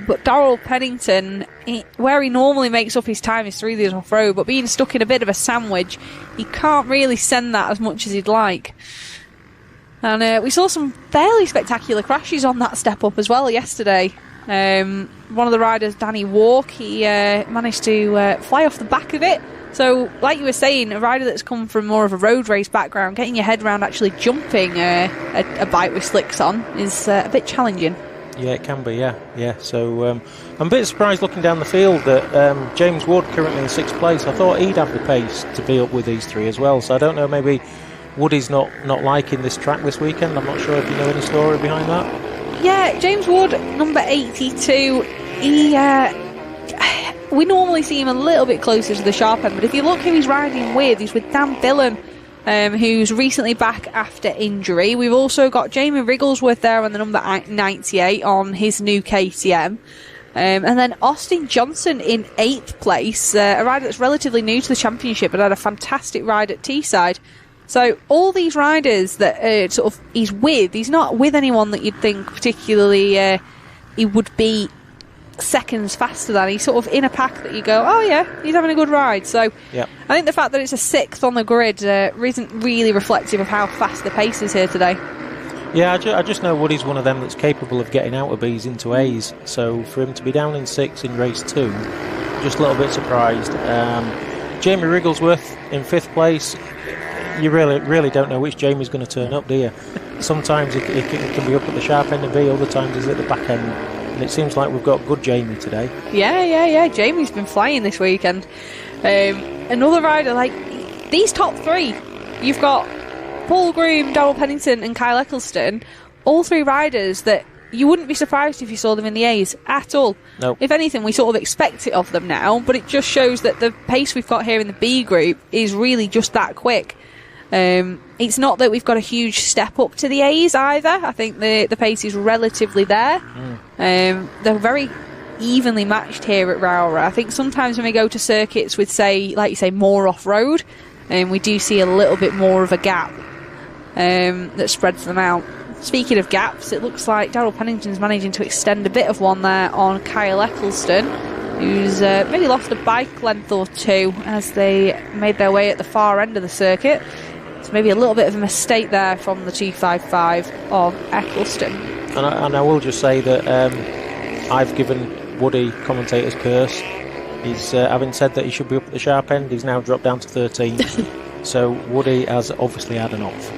But Darrell Pennington, where he normally makes up his time is through the off-road, but being stuck in a bit of a sandwich, he can't really send that as much as he'd like. And we saw some fairly spectacular crashes on that step up as well yesterday. One of the riders, Danny Walk, he managed to fly off the back of it. So, like you were saying, a rider that's come from more of a road race background, getting your head around actually jumping a bike with slicks on is a bit challenging. Yeah, it can be, yeah. So I'm a bit surprised looking down the field that James Wood currently in 6th place. I thought he'd have the pace to be up with these three as well. So I don't know, maybe Woody's not liking this track this weekend. I'm not sure if you know any story behind that. Yeah, James Wood, number 82. He, we normally see him a little bit closer to the sharp end, but if you look who he's riding with, he's with Dan Billen, who's recently back after injury. We've also got Jamie Wrigglesworth there on the number 98 on his new KTM. And then Austin Johnson in 8th place, a rider that's relatively new to the championship but had a fantastic ride at Teesside. So all these riders that sort of he's not with anyone that you'd think particularly he would be seconds faster than. He's sort of in a pack that you go, oh yeah, he's having a good ride. So yep. I think the fact that it's a 6th on the grid isn't really reflective of how fast the pace is here today. Yeah, I just know Woody's one of them that's capable of getting out of B's into A's. So for him to be down in 6 in race 2, just a little bit surprised. Jamie Wrigglesworth in 5th place. You really don't know which Jamie's going to turn up, do you? Sometimes it can be up at the sharp end of B, other times he's at the back end. And it seems like we've got good Jamie today. Yeah. Jamie's been flying this weekend. Another rider, like these top 3, you've got Paul Groom, Darrell Pennington and Kyle Eccleston, all 3 riders that you wouldn't be surprised if you saw them in the A's at all. Nope. If anything, we sort of expect it of them now, but it just shows that the pace we've got here in the B group is really just that quick. It's not that we've got a huge step up to the A's either. I think the pace is relatively there. They're very evenly matched here at Rowrah. I think sometimes when we go to circuits with, say, like you say, more off-road, we do see a little bit more of a gap that spreads them out. Speaking of gaps, it looks like Darrell Pennington's managing to extend a bit of one there on Kyle Eccleston, who's maybe lost a bike length or 2 as they made their way at the far end of the circuit. So maybe a little bit of a mistake there from the 255 of Eccleston. And I will just say that I've given Woody commentator's curse. He's having said that he should be up at the sharp end, he's now dropped down to 13th. So Woody has obviously had an off.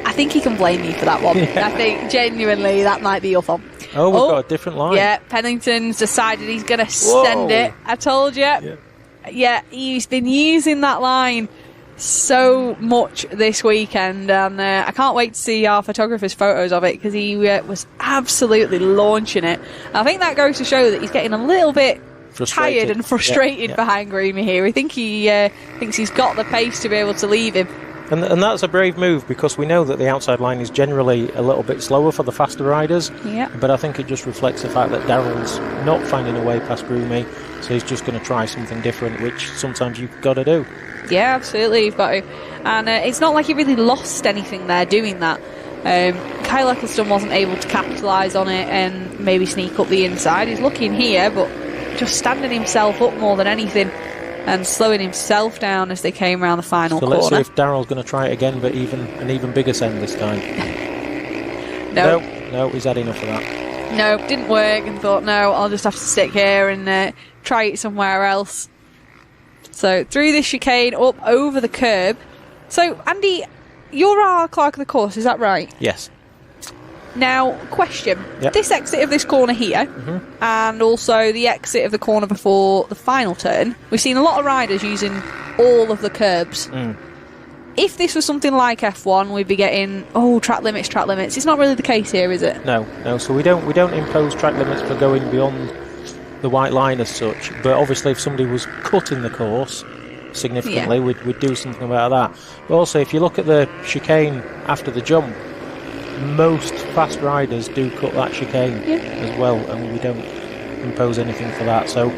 I think he can blame you for that one. I think genuinely that might be your fault. Oh, we've got a different line. Yeah, Pennington's decided he's going to send it. I told you. Yeah, he's been using that line so much this weekend, and I can't wait to see our photographer's photos of it because he was absolutely launching it. I think that goes to show that he's getting a little bit tired and frustrated behind Groomy here. I think he thinks he's got the pace to be able to leave him. And that's a brave move because we know that the outside line is generally a little bit slower for the faster riders. Yeah. But I think it just reflects the fact that Darrell's not finding a way past Groomy, so he's just going to try something different, which sometimes you've got to do. Yeah, absolutely, you've got to. And it's not like he really lost anything there doing that. Kyle Eccleston wasn't able to capitalise on it and maybe sneak up the inside. He's looking here, but just standing himself up more than anything and slowing himself down as they came around the final corner. So let's see if Darrell's going to try it again, but an even bigger send this time. No, he's had enough of that. No, didn't work, and thought, no, I'll just have to stick here and try it somewhere else. So through this chicane, up over the curb. So, Andy, you're our clerk of the course, is that right? Yes. Now, question. Yep. This exit of this corner here, and also the exit of the corner before the final turn, we've seen a lot of riders using all of the curbs. If this was something like F1, we'd be getting, track limits. It's not really the case here, is it? No. So we don't impose track limits for going beyond the white line as such. But obviously, if somebody was cutting the course significantly, we'd do something about that. But also, if you look at the chicane after the jump, most fast riders do cut that chicane as well, and we don't impose anything for that. So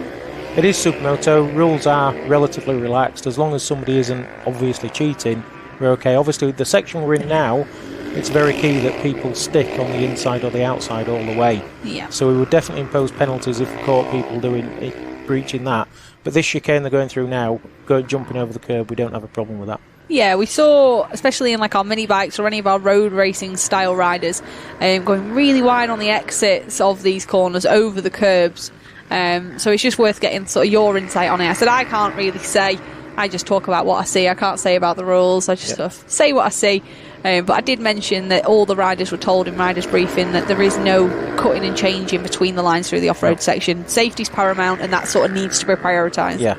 it is Supermoto. Rules are relatively relaxed. As long as somebody isn't obviously cheating, we're okay. Obviously, the section we're in now, it's very key that people stick on the inside or the outside all the way. Yeah. So we would definitely impose penalties if we caught people breaching that. But this chicane they're going through now, jumping over the curb, we don't have a problem with that. Yeah, we saw, especially in like our mini bikes or any of our road racing style riders, going really wide on the exits of these corners over the curbs. So it's just worth getting sort of your insight on it. I said I can't really say. I just talk about what I see. I can't say about the rules. I just sort of say what I see. But I did mention that all the riders were told in riders briefing that there is no cutting and changing between the lines through the off-road section. Safety's paramount, and that sort of needs to be prioritised. Yeah.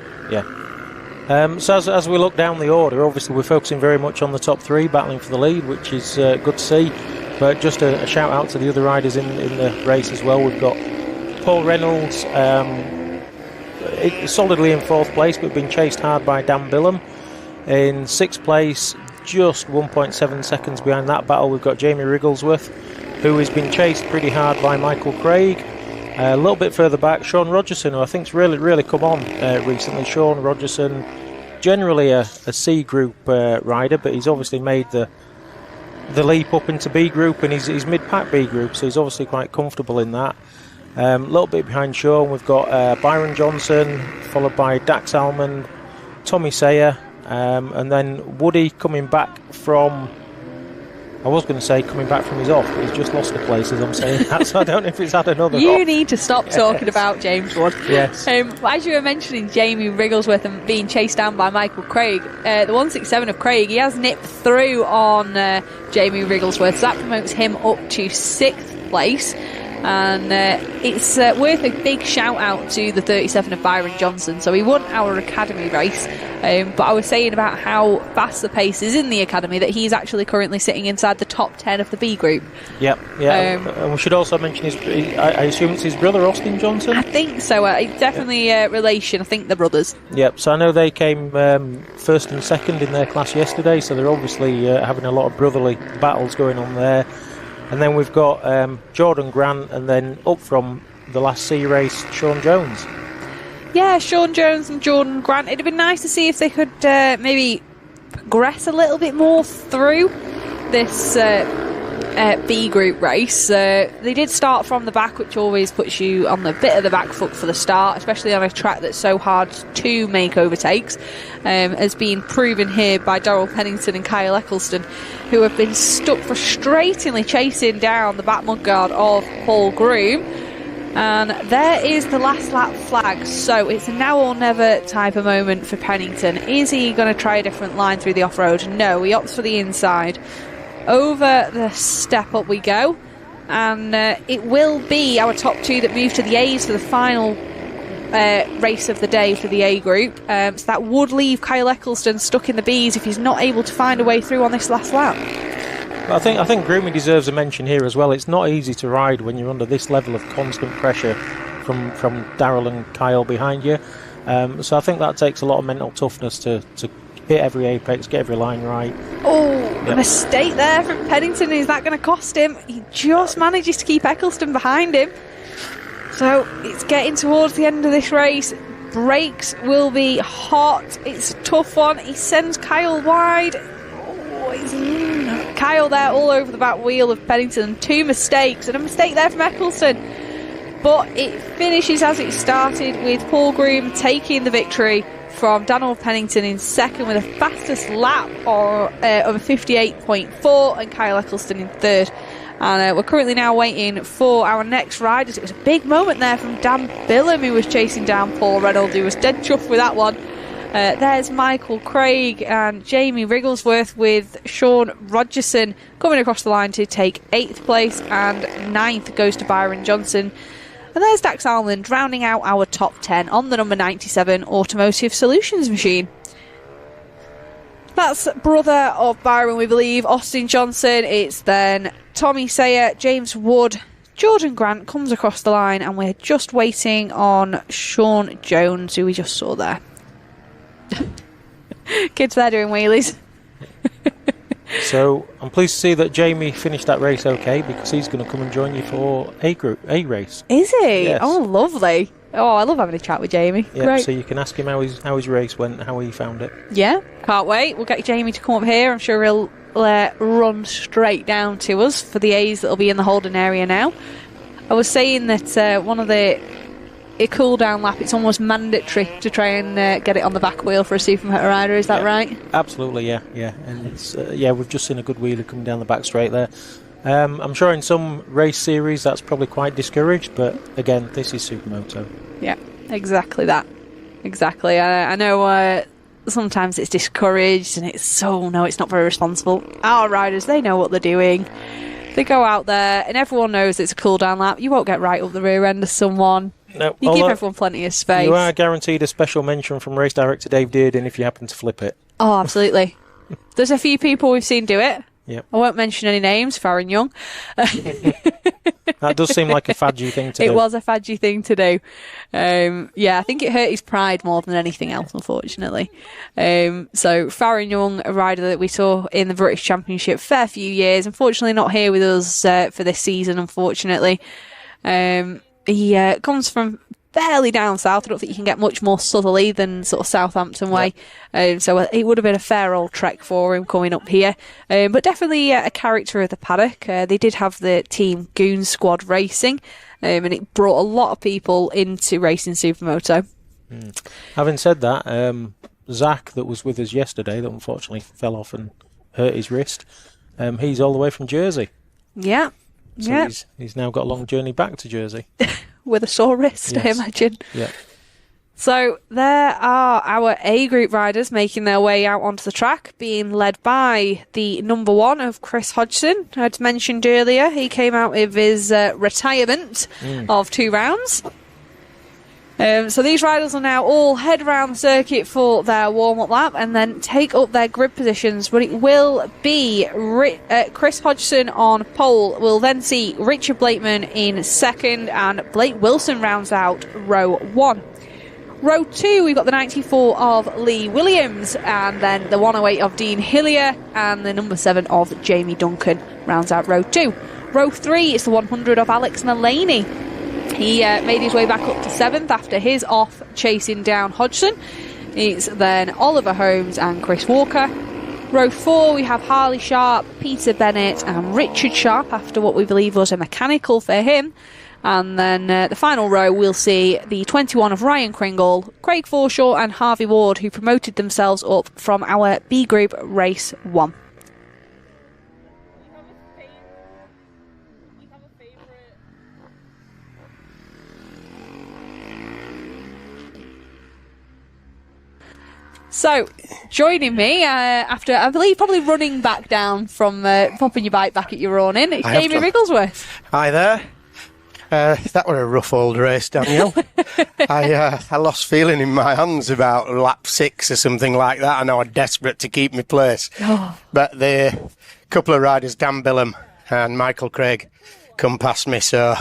So as we look down the order, obviously we're focusing very much on the top 3 battling for the lead, which is good to see. But just a shout out to the other riders in the race as well. We've got Paul Reynolds solidly in 4th place, but been chased hard by Dan Billum. In 6th place, just 1.7 seconds behind that battle, we've got Jamie Wrigglesworth, who has been chased pretty hard by Michael Craig. A little bit further back, Sean Rogerson, who I think's really come on recently. Sean Rogerson, generally a C group rider, but he's obviously made the leap up into B group, and he's mid-pack B group, so he's obviously quite comfortable in that. A little bit behind Sean, we've got Byron Johnson, followed by Dax Almond, Tommy Sayer, and then Woody coming back from... I was going to say coming back from his off, but he's just lost the place as I'm saying that, so I don't know if he's had another You off. need to stop talking about James Wood. Yes. As you were mentioning Jamie Wrigglesworth and being chased down by Michael Craig, the 167 of Craig, he has nipped through on Jamie Wrigglesworth, so that promotes him up to 6th place. And it's worth a big shout out to the 37 of Byron Johnson. So he won our academy race, but I was saying about how fast the pace is in the academy, that he's actually currently sitting inside the top 10 of the B group. Yeah. And we should also mention I assume it's his brother Austin Johnson. I think so. Definitely relation. I think they're brothers. Yep. So I know they came 1st and 2nd in their class yesterday, so they're obviously having a lot of brotherly battles going on there. And then we've got Jordan Grant, and then up from the last C race, Sean Jones. Yeah, Sean Jones and Jordan Grant. It'd have been nice to see if they could maybe progress a little bit more through this B group race. They did start from the back, which always puts you on the bit of the back foot for the start, especially on a track that's so hard to make overtakes, as being proven here by Darrell Pennington and Kyle Eccleston, who have been stuck frustratingly chasing down the back mudguard of Paul Groom. And there is the last lap flag, so it's a now or never type of moment for Pennington. Is he going to try a different line through the off-road? No, he opts for the inside. Over the step up we go, and it will be our top 2 that move to the A's for the final race of the day for the A group. So that would leave Kyle Eccleston stuck in the B's if he's not able to find a way through on this last lap. I think Grooming deserves a mention here as well. It's not easy to ride when you're under this level of constant pressure from Darrell and Kyle behind you. So I think that takes a lot of mental toughness to hit every apex, get every line right. A mistake there from Pennington. Is that going to cost him? He just manages to keep Eccleston behind him. So it's getting towards the end of this race. Brakes will be hot. It's a tough one. He sends Kyle wide. Kyle there all over the back wheel of Pennington. 2 mistakes, and a mistake there from Eccleston. But it finishes as it started, with Paul Groom taking the victory from Daniel Pennington in 2nd with a fastest lap of a 58.4, and Kyle Eccleston in 3rd. And we're currently now waiting for our next riders. It was a big moment there from Dan Billum, who was chasing down Paul Reynolds, who was dead chuffed with that one. There's Michael Craig and Jamie Wrigglesworth, with Sean Rogerson coming across the line to take 8th place, and 9th goes to Byron Johnson. And there's Dax Almond rounding out our top 10 on the number 97 Automotive Solutions machine. That's brother of Byron, we believe, Austin Johnson. It's then Tommy Sayer, James Wood, Jordan Grant comes across the line, and we're just waiting on Sean Jones, who we just saw there. Kids there doing wheelies. So I'm pleased to see that Jamie finished that race okay, because he's going to come and join you for A race. Is he? Yes. Oh, lovely. Oh, I love having a chat with Jamie. Yeah, Great. so you can ask him how his race went, how he found it. Yeah, can't wait. We'll get Jamie to come up here. I'm sure he'll run straight down to us for the A's that'll be in the Holden area now. I was saying that one of the cool down lap, it's almost mandatory to try and get it on the back wheel for a Supermoto rider. Is that right? Absolutely, yeah. And it's we've just seen a good wheeler coming down the back straight there. I'm sure in some race series that's probably quite discouraged, but again, this is Supermoto. Yeah, exactly that. Exactly. I know sometimes it's discouraged and it's it's not very responsible. Our riders, they know what they're doing. They go out there and everyone knows it's a cool down lap. You won't get right up the rear end of someone. No, you give everyone plenty of space. You are guaranteed a special mention from race director Dave Dearden if you happen to flip it. Oh, absolutely. There's a few people we've seen do it. Yep. I won't mention any names, Farron Young. That does seem like a fadgy thing to do. It was a fadgy thing to do. I think it hurt his pride more than anything else, unfortunately. So Farron Young, a rider that we saw in the British Championship fair few years, unfortunately not here with us for this season, unfortunately. He comes from fairly down south. I don't think you can get much more southerly than sort of Southampton way. So it would have been a fair old trek for him coming up here. But definitely a character of the paddock. They did have the team Goon Squad Racing, and it brought a lot of people into racing Supermoto. Having said that, Zach, that was with us yesterday, that unfortunately fell off and hurt his wrist, he's all the way from Jersey. Yeah. So he's now got a long journey back to Jersey. With a sore wrist, yes. I imagine. Yeah. So there are our A group riders making their way out onto the track, being led by the number 1 of Chris Hodgson. I'd mentioned earlier, he came out with his retirement of 2 rounds. So these riders will now all head around the circuit for their warm-up lap and then take up their grid positions. But it will be Chris Hodgson on pole. We'll then see Richard Blakeman in second, and Blake Wilson rounds out row 1. Row 2, we've got the 94 of Lee Williams, and then the 108 of Dean Hillier, and the number 7 of Jamie Duncan rounds out row 2. Row 3 is the 100 of Alex Mullaney. He made his way back up to 7th after his off chasing down Hodgson. It's then Oliver Holmes and Chris Walker. Row 4, we have Harley Sharp, Peter Bennett and Richard Sharp after what we believe was a mechanical for him. And then the final row, we'll see the 21 of Ryan Kringle, Craig Forshaw and Harvey Ward, who promoted themselves up from our B Group Race 1. So, joining me after, I believe, probably running back down from popping your bike back at your awning, it's Jamie Wigglesworth. Hi there. That were a rough old race, Daniel. I lost feeling in my hands about lap 6 or something like that. I know I'm desperate to keep my place. But the couple of riders, Dan Billum and Michael Craig, come past me, so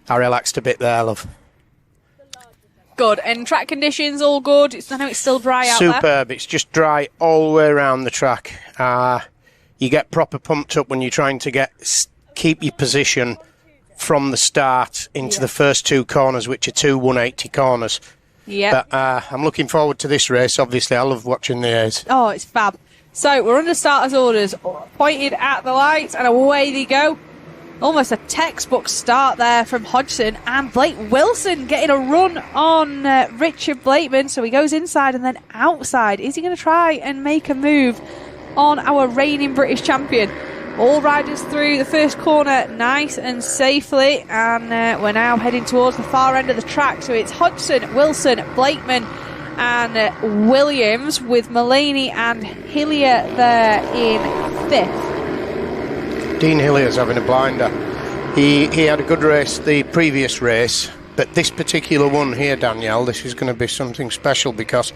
I relaxed a bit there, love. Good. And track conditions, all good? I know it's still dry out there. Superb. It's just dry all the way around the track. You get proper pumped up when you're trying to keep your position from the start into the first 2 corners, which are 2 180 corners. Yeah. But I'm looking forward to this race. Obviously, I love watching the A's. Oh, it's fab. So we're under starters' orders, pointed at the lights, and away they go. Almost a textbook start there from Hodgson, and Blake Wilson getting a run on Richard Blakeman. So he goes inside and then outside. Is he going to try and make a move on our reigning British champion? All riders through the first corner nice and safely, and we're now heading towards the far end of the track. So it's Hodgson, Wilson, Blakeman and Williams, with Mullaney and Hillier there in 5th. Dean Hillier's having a blinder. He had a good race the previous race, but this particular one here, Danielle, this is going to be something special, because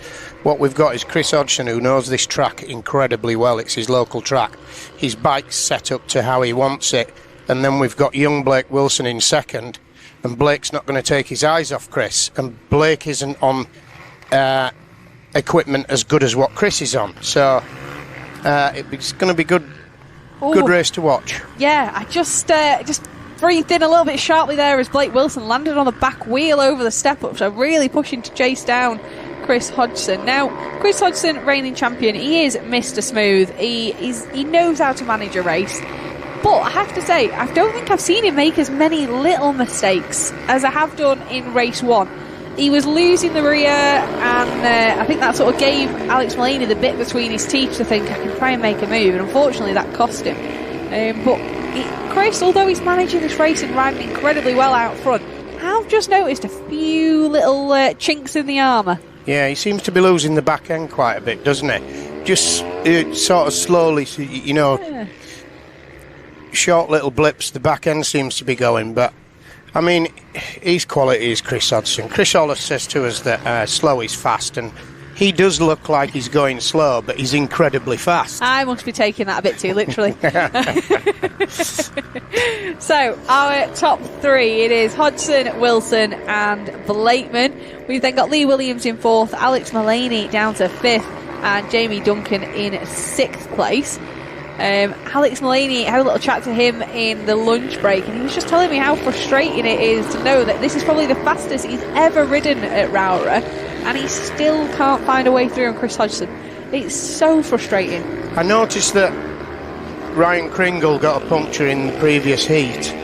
what we've got is Chris Hodgson, who knows this track incredibly well. It's his local track. His bike's set up to how he wants it, and then we've got young Blake Wilson in second, and Blake's not going to take his eyes off Chris, and Blake isn't on equipment as good as what Chris is on, so it's going to be good. Good race to watch. Yeah, I just breathed in a little bit sharply there as Blake Wilson landed on the back wheel over the step-up, so really pushing to chase down Chris Hodgson. Now, Chris Hodgson, reigning champion, he is Mr. Smooth. He knows how to manage a race. But I have to say, I don't think I've seen him make as many little mistakes as I have done in race 1. He was losing the rear, and I think that sort of gave Alex Mullaney the bit between his teeth to think, I can try and make a move, and unfortunately that cost him. Chris, although he's managing this race and riding incredibly well out front, I've just noticed a few little chinks in the armour. Yeah, he seems to be losing the back end quite a bit, doesn't he? Just sort of slowly, short little blips, the back end seems to be going, but I mean, his quality is Chris Hodgson. Chris always says to us that slow is fast, and he does look like he's going slow, but he's incredibly fast. I must be taking that a bit too literally. So, our top three, it is Hodgson, Wilson and Blakeman. We've then got Lee Williams in 4th, Alex Mullaney down to 5th, and Jamie Duncan in 6th place. Alex Mullaney, had a little chat to him in the lunch break, and he was just telling me how frustrating it is to know that this is probably the fastest he's ever ridden at Rowrah, and he still can't find a way through on Chris Hodgson. It's so frustrating. I noticed that Ryan Kringle got a puncture in the previous heat,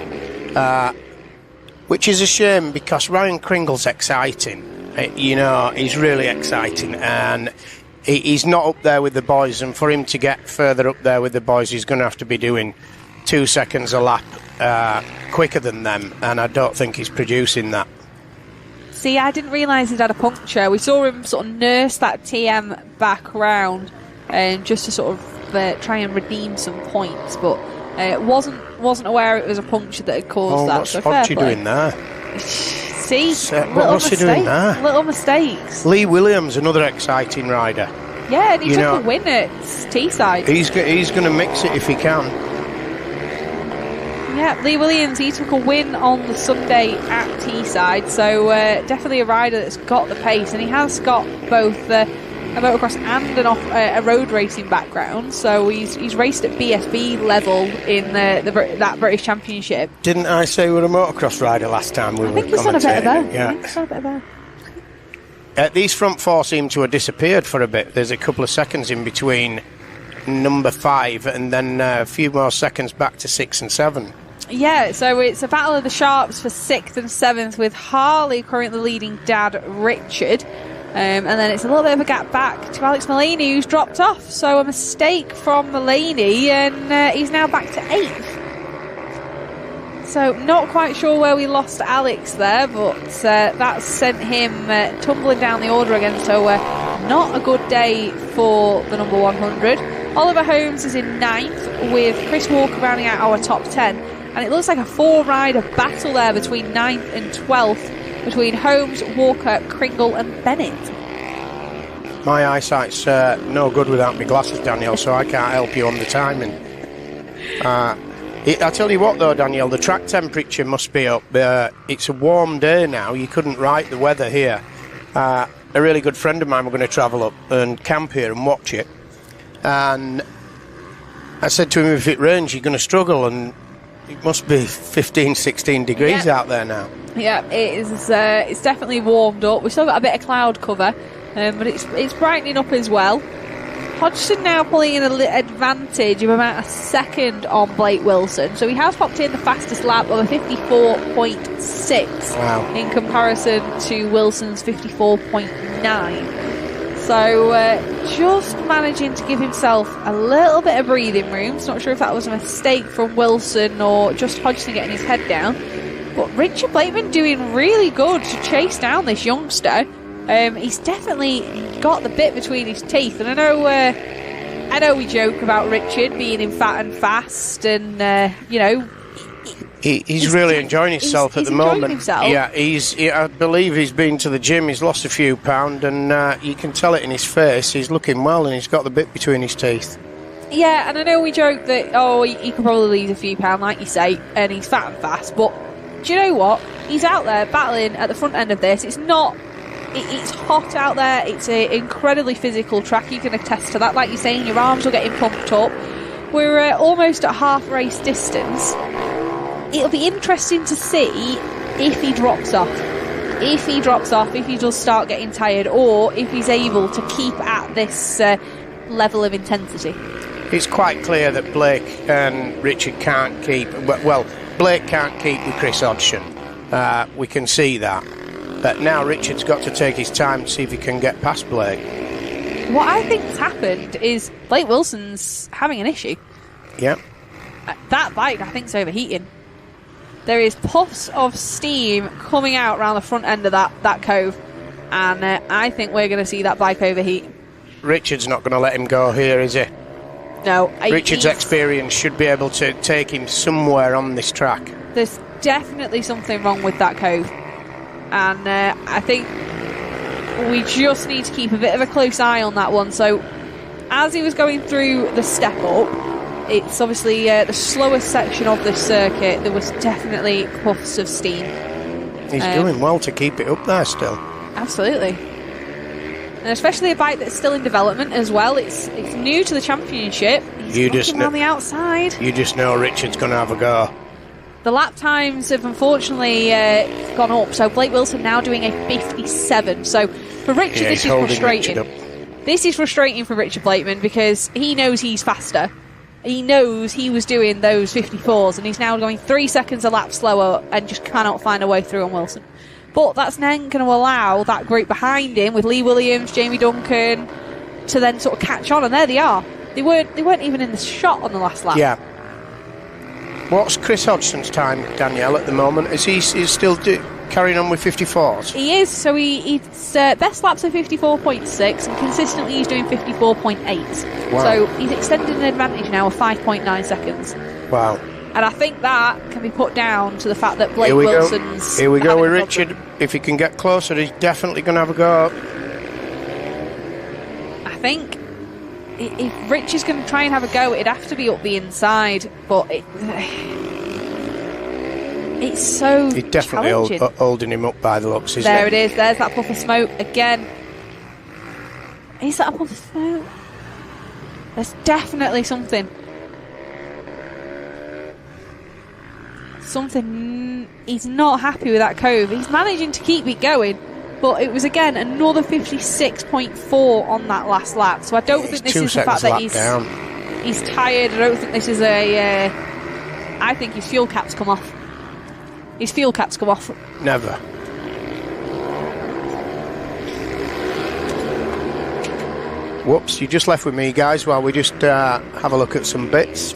which is a shame because Ryan Kringle's exciting. He's really exciting, and he's not up there with the boys, and for him to get further up there with the boys, he's going to have to be doing 2 seconds a lap quicker than them, and I don't think he's producing that. See, I didn't realise he'd had a puncture. We saw him sort of nurse that TM back round just to sort of try and redeem some points, but wasn't aware it was a puncture that had caused that. What's so Hodgie doing there? See, what's he doing there? Little mistakes. Lee Williams, another exciting rider. Yeah, and he took a win at Teesside. He's going to mix it if he can. Yeah, Lee Williams, he took a win on the Sunday at Teesside, so definitely a rider that's got the pace, and he has got both a motocross and a road racing background, so he's raced at BSB level in that British Championship. Didn't I say we were a motocross rider last time we were commentating? I think he's done a bit of that. Yeah. I think he's done a bit of that. These front four seem to have disappeared for a bit. There's a couple of seconds in between number 5 and then a few more seconds back to 6 and 7. Yeah, so it's a battle of the sharps for 6th and 7th, with Harley currently leading Dad Richard. And then it's a little bit of a gap back to Alex Mullaney, who's dropped off. So a mistake from Mullaney, and he's now back to 8th. So not quite sure where we lost Alex there, but that sent him tumbling down the order again. So not a good day for the number 100. Oliver Holmes is in 9th, with Chris Walker rounding out our top 10. And it looks like a 4-rider battle there between 9th and 12th, between Holmes, Walker, Kringle and Bennett. My eyesight's no good without my glasses, Daniel, so I can't help you on the timing. I tell you what though, Daniel, the track temperature must be up. It's a warm day now. You couldn't write the weather here. A really good friend of mine, we're going to travel up and camp here and watch it. And I said to him, if it rains, you're going to struggle, and it must be 15, 16 degrees out there now. Yeah, it is. It's definitely warmed up. We've still got a bit of cloud cover, but it's brightening up as well. Hodgson now pulling in an advantage of about a second on Blake Wilson. So he has popped in the fastest lap of a 54.6 in comparison to Wilson's 54.9. So just managing to give himself a little bit of breathing room. Not sure if that was a mistake from Wilson or just Hodgson getting his head down. But Richard Blakeman doing really good to chase down this youngster. He's definitely got the bit between his teeth. And I know we joke about Richard being in fat and fast, and he's really enjoying himself at the moment. Yeah, I believe he's been to the gym. He's lost a few pounds, and you can tell it in his face. He's looking well, and he's got the bit between his teeth. Yeah, and I know we joke that he could probably lose a few pounds, like you say, and he's fat and fast. But do you know what? He's out there battling at the front end of this. It's hot out there. It's an incredibly physical track. You can attest to that. Like you're saying, your arms are getting pumped up. We're almost at half race distance. It'll be interesting to see if he drops off. If he does start getting tired, or if he's able to keep at this level of intensity. It's quite clear that Blake and Richard can't keep... Well, Blake can't keep with Chris Hodgson. We can see that. But now Richard's got to take his time to see if he can get past Blake. What I think has happened is Blake Wilson's having an issue. Yeah. That bike, I think, is overheating. There is puffs of steam coming out around the front end of that cove, and I think we're going to see that bike overheat. Richard's not going to let him go here, is he? No. Richard's experience should be able to take him somewhere on this track. There's definitely something wrong with that cove, and I think we just need to keep a bit of a close eye on that one. So as he was going through the step up, it's obviously the slowest section of this circuit. There was definitely puffs of steam. He's doing well to keep it up there still. Absolutely. And especially a bike that's still in development as well. It's new to the championship. He's looking on the outside. You just know Richard's going to have a go. The lap times have unfortunately gone up. So Blake Wilson now doing a 57. So for Richard, this is frustrating. This is frustrating for Richard Blakeman because he knows he's faster. He knows he was doing those 54s and he's now going 3 seconds a lap slower and just cannot find a way through on Wilson. But that's then going to allow that group behind him with Lee Williams, Jamie Duncan to then sort of catch on, and there they are. They weren't even in the shot on the last lap. Yeah. What's Chris Hodgson's time, Danielle, at the moment? Is he still carrying on with 54s? He is. So he's best laps are 54.6 and consistently he's doing 54.8. Wow. So he's extended an advantage now of 5.9 seconds. Wow. And I think that can be put down to the fact that Blake Wilson's... Here we go with Richard. If he can get closer, he's definitely going to have a go. I think if Rich is going to try and have a go, it'd have to be up the inside. But it's so He's definitely holding him up by the looks, isn't There it is. There's that puff of smoke again. Is that a puff of smoke? There's definitely something. He's not happy with that cove. He's managing to keep it going, but it was again another 56.4 on that last lap. So I don't think this is the fact that he's tired. I don't think this is I think his fuel caps come off. His fuel caps come off. Never. Whoops, you just left with me, guys, while we just have a look at some bits.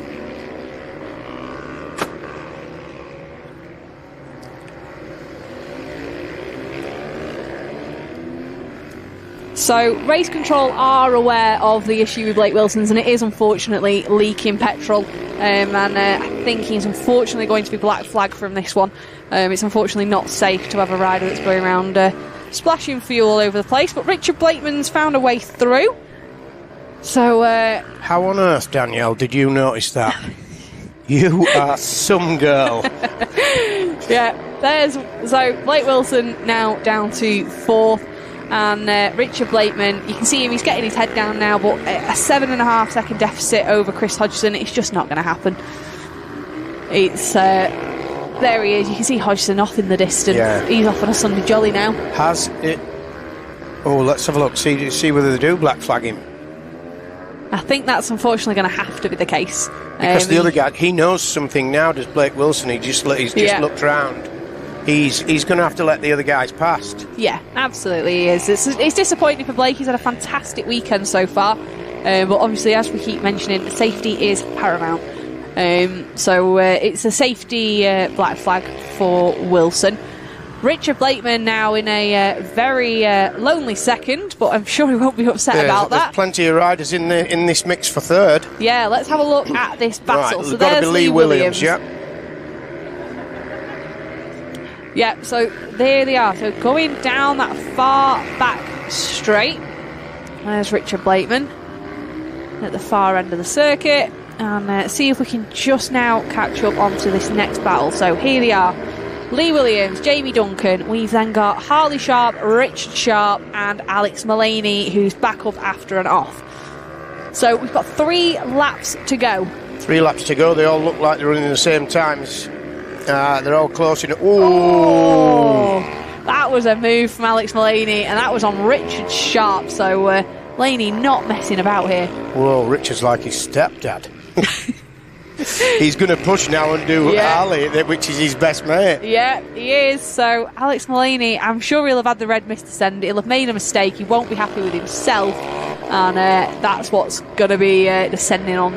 So, race control are aware of the issue with Blake Wilson's, and it is unfortunately leaking petrol. And I think he's unfortunately going to be black flagged from this one. It's unfortunately not safe to have a rider that's going around splashing fuel all over the place. But Richard Blakeman's found a way through. So, how on earth, Danielle, did you notice that? You are some girl. Yeah, so Blake Wilson now down to 4th. And Richard Blakeman, you can see him, he's getting his head down now, but a 7.5 second deficit over Chris Hodgson, it's just not going to happen. It's there he is, you can see Hodgson off in the distance. Yeah. He's off on a Sunday jolly now. Has it... Oh, let's have a look, see whether they do black flag him. I think that's unfortunately going to have to be the case. Because the other guy, he knows something now, does Blake Wilson, he's just looked round. He's going to have to let the other guys past. Yeah, absolutely he is. It's disappointing for Blake. He's had a fantastic weekend so far. But obviously, as we keep mentioning, safety is paramount. So it's a safety black flag for Wilson. Richard Blakeman now in a very lonely second, but I'm sure he won't be upset about that. There's plenty of riders in this mix for third. Yeah, let's have a look at this battle. Right, so got to be Lee Williams, yeah. Yeah, so there they are. So going down that far back straight. There's Richard Blakeman at the far end of the circuit. And see if we can just now catch up onto this next battle. So here they are. Lee Williams, Jamie Duncan. We've then got Harley Sharp, Richard Sharp, and Alex Mullaney, who's back up after and off. So we've got 3 laps to go. 3 laps to go. They all look like they're running the same times. They're all close enough. Oh, that was a move from Alex Mullaney, and that was on Richard Sharp. So Mullaney not messing about here. Whoa, Richard's like his stepdad. He's going to push now and do Ali, which is his best mate. Yeah, he is. So Alex Mullaney, I'm sure he'll have had the red mist descend. He'll have made a mistake. He won't be happy with himself, and that's what's going to be descending on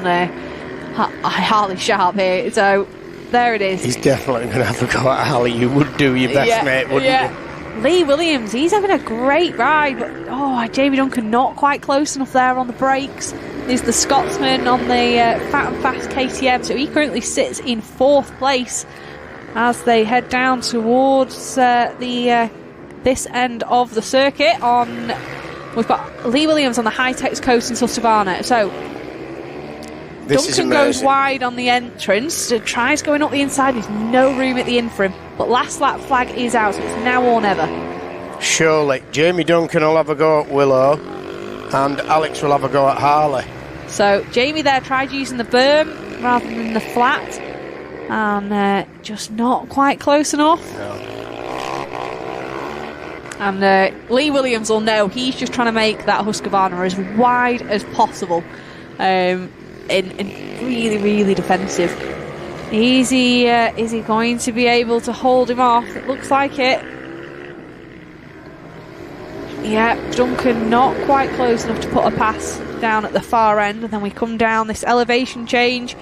Harley Sharp here. So there it is. He's definitely going to have a go at Ali. You would do your best mate, wouldn't you? Lee Williams, he's having a great ride, but Jamie Duncan not quite close enough there on the brakes. Is the Scotsman on the Fat and Fast KTM, so he currently sits in 4th place as they head down towards the this end of the circuit. We've got Lee Williams on the High-Tex Coast in Susquehanna. So Duncan goes wide on the entrance, tries going up the inside, there's no room at the in for him. But last lap flag is out, so it's now or never. Surely, Jamie Duncan will have a go at Willow, and Alex will have a go at Harley. So Jamie there tried using the berm rather than the flat, and just not quite close enough. No. And Lee Williams will know he's just trying to make that Husqvarna as wide as possible, and really, really defensive. Is he going to be able to hold him off? It looks like it. Yeah, Duncan not quite close enough to put a pass down at the far end, and then we come down this elevation change.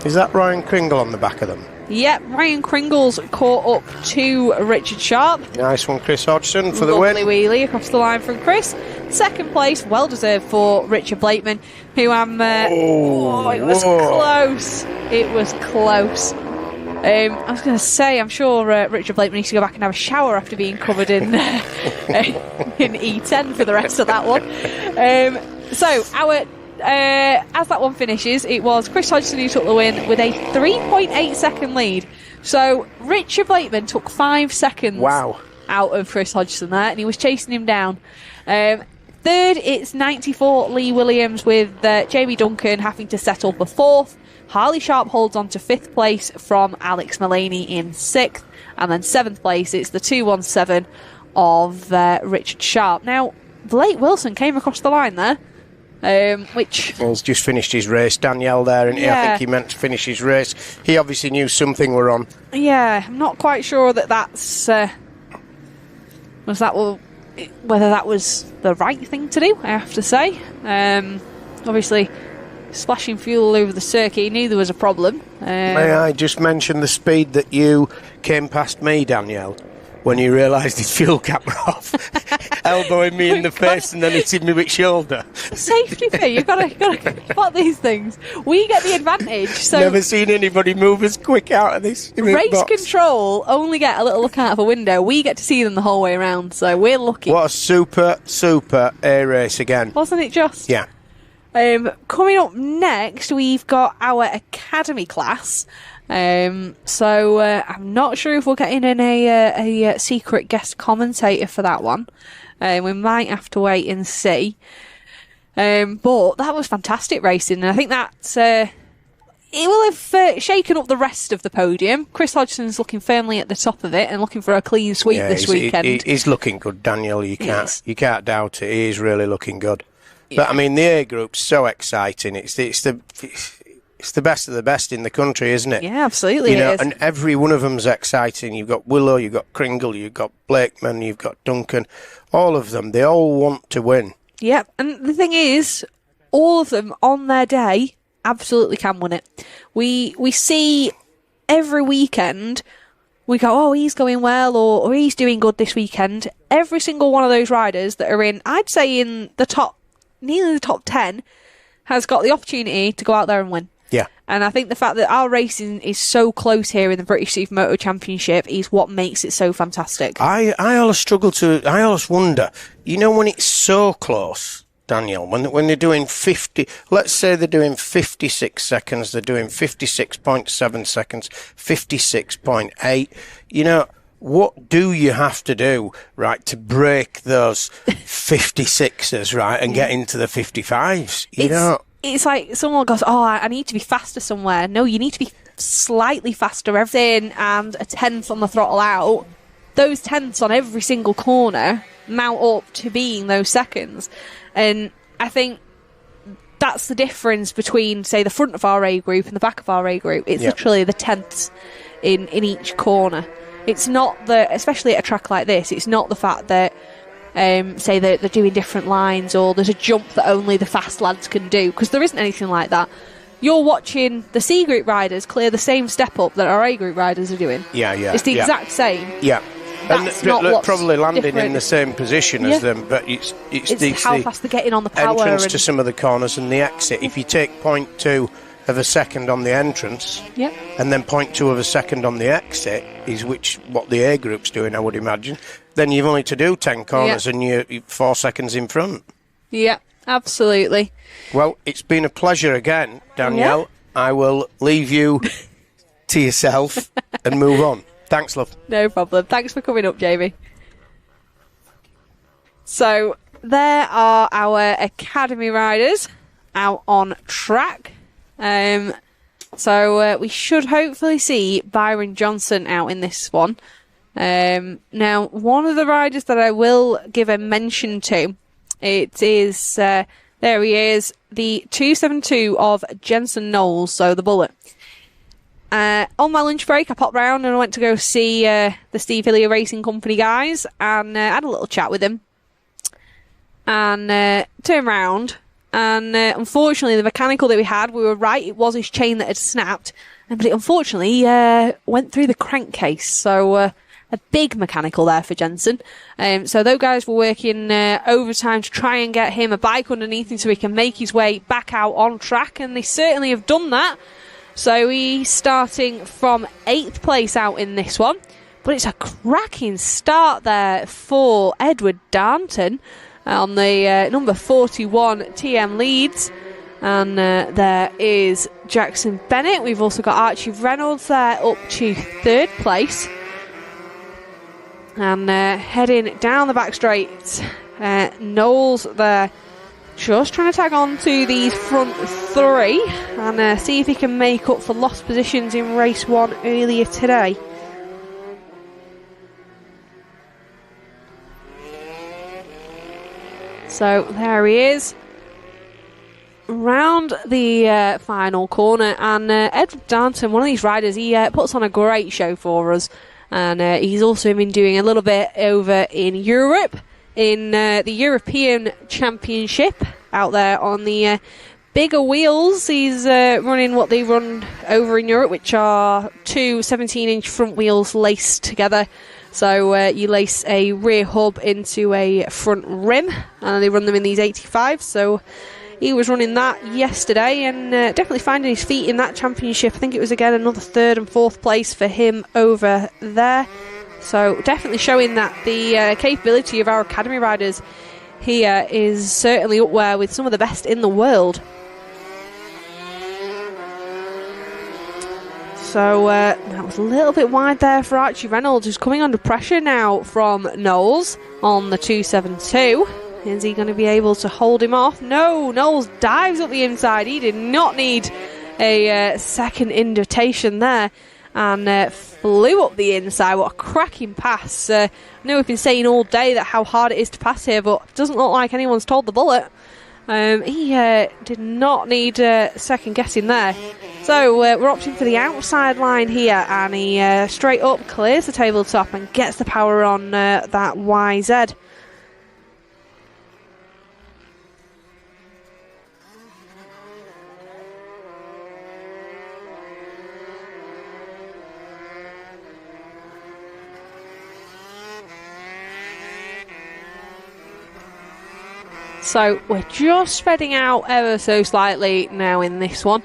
Is that Ryan Kringle on the back of them? Yep, Ryan Kringle's caught up to Richard Sharp. Nice one, Chris Hodgson, for the win. Lovely wheelie across the line from Chris. Second place, well deserved for Richard Blakeman, who it was close. It was close. I was going to say, I'm sure Richard Blakeman needs to go back and have a shower after being covered in E10 for the rest of that one. As that one finishes, it was Chris Hodgson who took the win with a 3.8 second lead. So Richard Blakeman took 5 seconds out of Chris Hodgson there, and he was chasing him down. Third, it's 94 Lee Williams, with Jamie Duncan having to settle for fourth. Harley Sharp holds on to fifth place from Alex Mullaney in sixth. And then seventh place, it's the 217 of Richard Sharp. Now, Blake Wilson came across the line there. Which He's just finished his race, Danielle there, and I think he meant to finish his race. He obviously knew something were on. Yeah, I'm not quite sure that's whether that was the right thing to do, I have to say. Obviously, splashing fuel all over the circuit, he knew there was a problem. May I just mention the speed that you came past me, Danielle, when you realised his fuel cap were off, elbowing me in the face and then hitting me with shoulder. Safety thing, you've got to spot these things. We get the advantage. So never seen anybody move as quick out of this race box. Control only get a little look out of a window. We get to see them the whole way around, so we're lucky. What a super A race again. Wasn't it just? Yeah. Coming up next, we've got our academy class. So I'm not sure if we're getting in a secret guest commentator for that one. We might have to wait and see. But that was fantastic racing, and I think that's it will have shaken up the rest of the podium. Chris Hodgson's looking firmly at the top of it and looking for a clean sweep this weekend. He's looking good, Daniel. You can't doubt it. He is really looking good. Yeah. But I mean, the A group's so exciting. It's the best of the best in the country, isn't it? Yeah, absolutely. You know, it is. and every one of them's exciting. You've got Willow, you've got Kringle, you've got Blakeman, you've got Duncan. All of them, they all want to win. Yep, and the thing is, all of them on their day absolutely can win it. We see every weekend. We go, oh, he's going well, or he's doing good this weekend. Every single one of those riders that are in, I'd say in the top, nearly the top 10, has got the opportunity to go out there and win. Yeah. And I think the fact that our racing is so close here in the British Supermoto Championship is what makes it so fantastic. I always wonder, you know, when it's so close, Daniel, when they're doing 50, let's say they're doing 56 seconds, they're doing 56.7 seconds, 56.8, you know, what do you have to do, right, to break those 56s, right, and get into the 55s, you know? It's like someone goes, oh, I need to be faster somewhere. No, you need to be slightly faster everything, and a tenth on the throttle out. Those tenths on every single corner mount up to being those seconds. And I think that's the difference between, say, the front of our A group and the back of our A group. It's literally the tenths in each corner. It's not especially at a track like this, it's not the fact that say that they're doing different lines, or there's a jump that only the fast lads can do, because there isn't anything like that. You're watching the C group riders clear the same step up that our A group riders are doing. Yeah. It's the exact same. Yeah. That's and not what's probably landing different. in the same position as them, but it's how fast they're getting on the power entrance and to some of the corners and the exit. If you take point 2 of a second on the entrance, Yep. and then 0.2 of a second on the exit is what the A group's doing, I would imagine. Then you've only to do 10 corners and you're 4 seconds in front. Yeah, absolutely. Well, it's been a pleasure again, Danielle. Yeah. I will leave you to yourself and move on. Thanks, love. No problem. Thanks for coming up, Jamie. So there are our academy riders out on track. So we should hopefully see Byron Johnson out in this one. Now, one of the riders that I will give a mention to, it is, there he is, the 272 of Jensen Knowles, so the Bullet. On my lunch break, I popped round and I went to go see the Steve Hillier Racing Company guys and had a little chat with him. And turned round. And unfortunately, the mechanical that we had, we were right, it was his chain that had snapped. But it unfortunately went through the crankcase. So a big mechanical there for Jensen. So those guys were working overtime to try and get him a bike underneath him so he can make his way back out on track. And they certainly have done that. So he's starting from 8th place out in this one. But it's a cracking start there for Edward Darnton on the number 41 TM Leeds. And there is Jackson Bennett. We've also got Archie Reynolds there up to 3rd place. And heading down the back straight, Knowles there just trying to tag on to these front 3 and see if he can make up for lost positions in race 1 earlier today. So there he is, round the final corner, and Edward Darnton, one of these riders, he puts on a great show for us, and he's also been doing a little bit over in Europe, in the European Championship, out there on the bigger wheels. He's running what they run over in Europe, which are 2 17-inch front wheels laced together. So you lace a rear hub into a front rim, and they run them in these 85s. So he was running that yesterday and definitely finding his feet in that championship. I think it was again another 3rd and 4th place for him over there. So definitely showing that the capability of our academy riders here is certainly up there with some of the best in the world. So that was a little bit wide there for Archie Reynolds, who's coming under pressure now from Knowles on the 272. Is he going to be able to hold him off? No, Knowles dives up the inside. He did not need a second invitation there and flew up the inside. What a cracking pass. I know we've been saying all day that how hard it is to pass here, but it doesn't look like anyone's told the Bullet. He did not need second guessing there. So we're opting for the outside line here, and he straight up clears the tabletop and gets the power on that YZ. So we're just spreading out ever so slightly now in this one,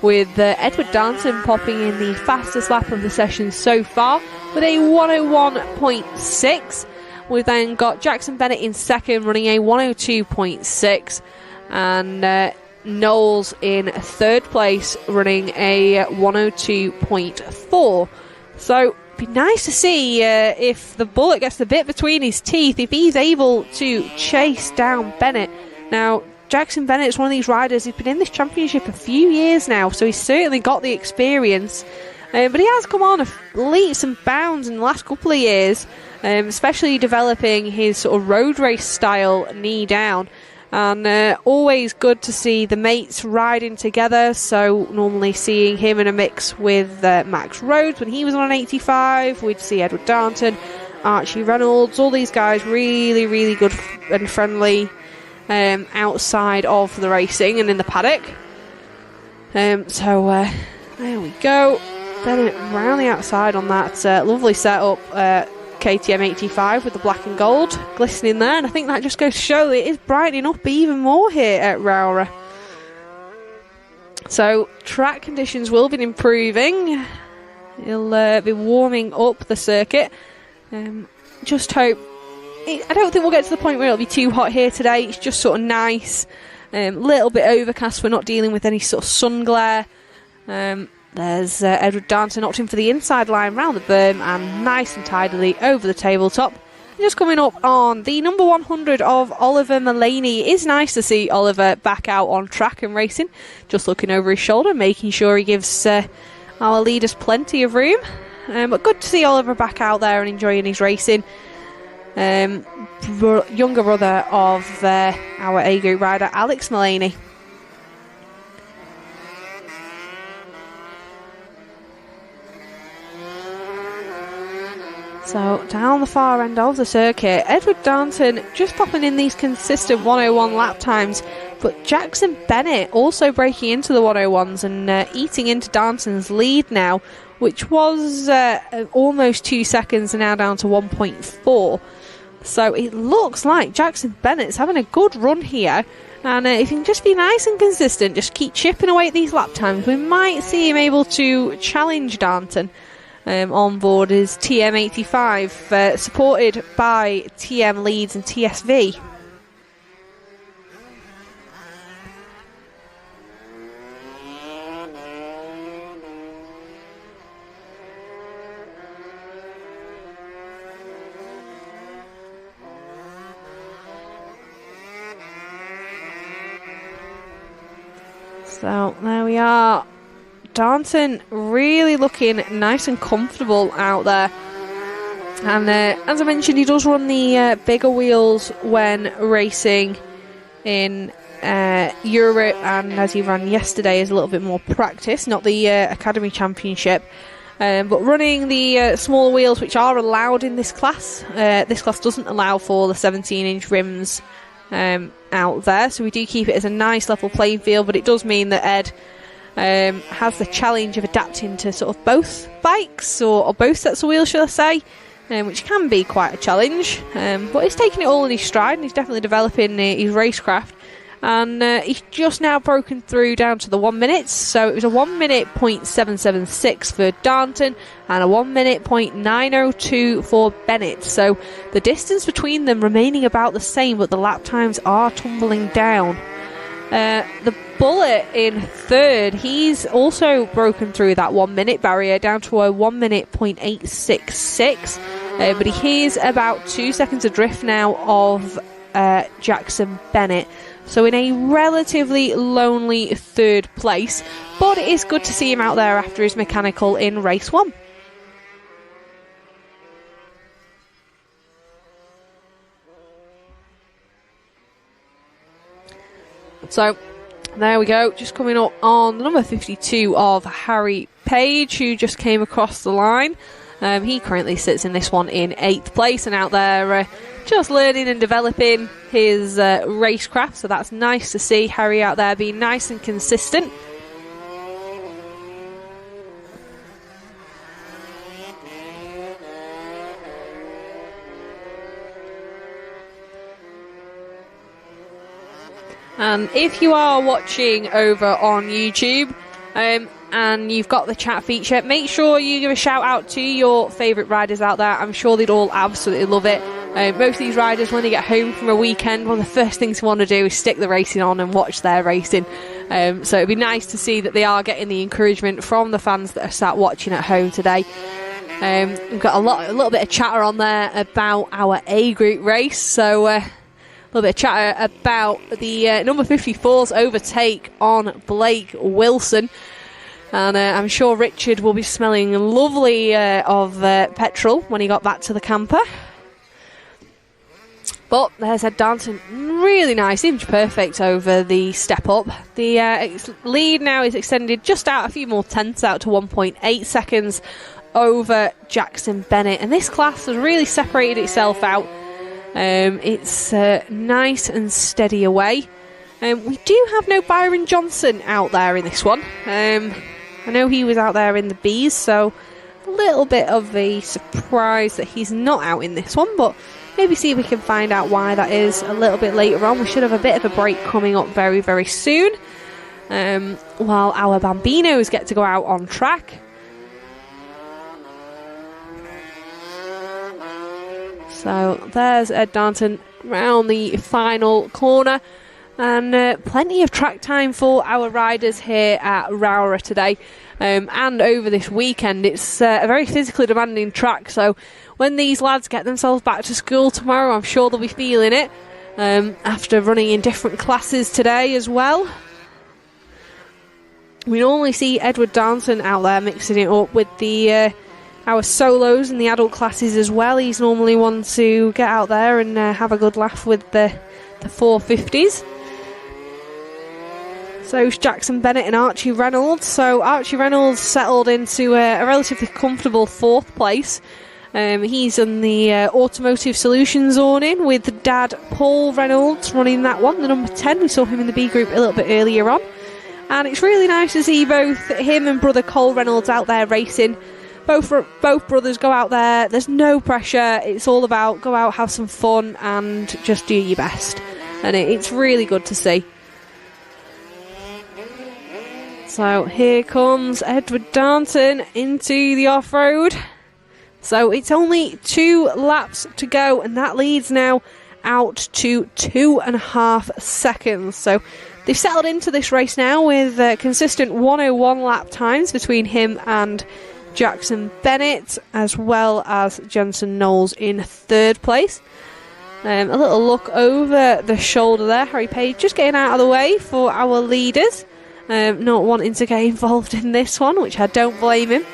with Edward Darnton popping in the fastest lap of the session so far with a 101.6. We've then got Jackson Bennett in second running a 102.6, and Knowles in 3rd place running a 102.4. So be nice to see if the Bullet gets the bit between his teeth, if he's able to chase down Bennett. Now, Jackson Bennett is one of these riders who's been in this championship a few years now, so he's certainly got the experience. But he has come on leaps and bounds in the last couple of years, especially developing his sort of road race style knee down. And always good to see the mates riding together. So normally seeing him in a mix with Max Rhodes when he was on an 85. We'd see Edward Darnton, Archie Reynolds, all these guys really, really good and friendly outside of the racing and in the paddock. So there we go. Bennett round the outside on that lovely setup. KTM 85 with the black and gold glistening there, and I think that just goes to show it is brightening up even more here at Rowrah. So track conditions will be improving. He'll be warming up the circuit. Just hope. I don't think we'll get to the point where it'll be too hot here today. It's just sort of nice. Little bit overcast. We're not dealing with any sort of sun glare. There's Edward Darnton opting for the inside line round the berm and nice and tidily over the tabletop. Just coming up on the number 100 of Oliver Mullaney. It is nice to see Oliver back out on track and racing. Just looking over his shoulder, making sure he gives our leaders plenty of room. But good to see Oliver back out there and enjoying his racing. Younger brother of our A Group rider, Alex Mullaney. So, down the far end of the circuit, Edward Darnton just popping in these consistent 101 lap times, but Jackson Bennett also breaking into the 101s and eating into Darnton's lead now, which was almost 2 seconds and now down to 1.4. So it looks like Jackson Bennett's having a good run here, and if he can just be nice and consistent, just keep chipping away at these lap times, we might see him able to challenge Darnton. On board is TM85, supported by TM Leeds and TSV. So there we are. Darnton really looking nice and comfortable out there. And as I mentioned, he does run the bigger wheels when racing in Europe, and as he ran yesterday is a little bit more practice, not the Academy Championship. But running the smaller wheels, which are allowed in this class doesn't allow for the 17-inch rims out there, so we do keep it as a nice level playing field, but it does mean that Ed has the challenge of adapting to sort of both bikes or both sets of wheels, should I say, which can be quite a challenge, but he's taking it all in his stride and he's definitely developing his racecraft, and he's just now broken through down to the 1 minute. So it was a 1 minute .776 for Darnton and a 1 minute .902 for Bennett, so the distance between them remaining about the same, but the lap times are tumbling down. The Bullet in third, he's also broken through that 1 minute barrier down to a 1 minute .866, but he is about 2 seconds adrift now of Jackson Bennett, so in a relatively lonely third place, but it is good to see him out there after his mechanical in race 1. So there we go, just coming up on the number 52 of Harry Page, who just came across the line. He currently sits in this one in 8th place and out there just learning and developing his racecraft, so that's nice to see Harry out there being nice and consistent. And if you are watching over on YouTube and you've got the chat feature, make sure you give a shout out to your favourite riders out there. I'm sure they'd all absolutely love it. Most of these riders, when they get home from a weekend, one of the first things they want to do is stick the racing on and watch their racing. So it'd be nice to see that they are getting the encouragement from the fans that are sat watching at home today. We've got a little bit of chatter on there about our A Group race, so a little bit of chatter about the number 54's overtake on Blake Wilson. And I'm sure Richard will be smelling lovely of petrol when he got back to the camper. But there's Ed Darnton, really nice, inch perfect over the step up. The lead now is extended just out a few more tenths out to 1.8 seconds over Jackson Bennett. And this class has really separated itself out. It's nice and steady away. We do have no Byron Johnson out there in this one. I know he was out there in the Bs, so a little bit of a surprise that he's not out in this one, but maybe see if we can find out why that is a little bit later on. We should have a bit of a break coming up very, very soon. while our Bambinos get to go out on track. So there's Ed Darnton round the final corner, and plenty of track time for our riders here at Rowrah today, and over this weekend. It's a very physically demanding track, so when these lads get themselves back to school tomorrow, I'm sure they'll be feeling it, after running in different classes today as well. We normally see Edward Darnton out there mixing it up with the our solos in the adult classes as well. He's normally one to get out there and have a good laugh with the 450s. So Jackson Bennett and Archie Reynolds. So Archie Reynolds settled into a relatively comfortable 4th place. He's on the Automotive Solutions awning with dad Paul Reynolds running that one, the number 10. We saw him in the B group a little bit earlier on. And it's really nice to see both him and brother Cole Reynolds out there racing. Both brothers go out there. There's no pressure. It's all about go out, have some fun, and just do your best. And it's really good to see. So here comes Edward Darnton into the off-road. So it's only 2 laps to go, and that leads now out to 2.5 seconds. So they've settled into this race now with consistent 1:01 lap times between him and Jackson Bennett, as well as Jensen Knowles in 3rd place. A little look over the shoulder there. Harry Page just getting out of the way for our leaders. Not wanting to get involved in this one, which I don't blame him.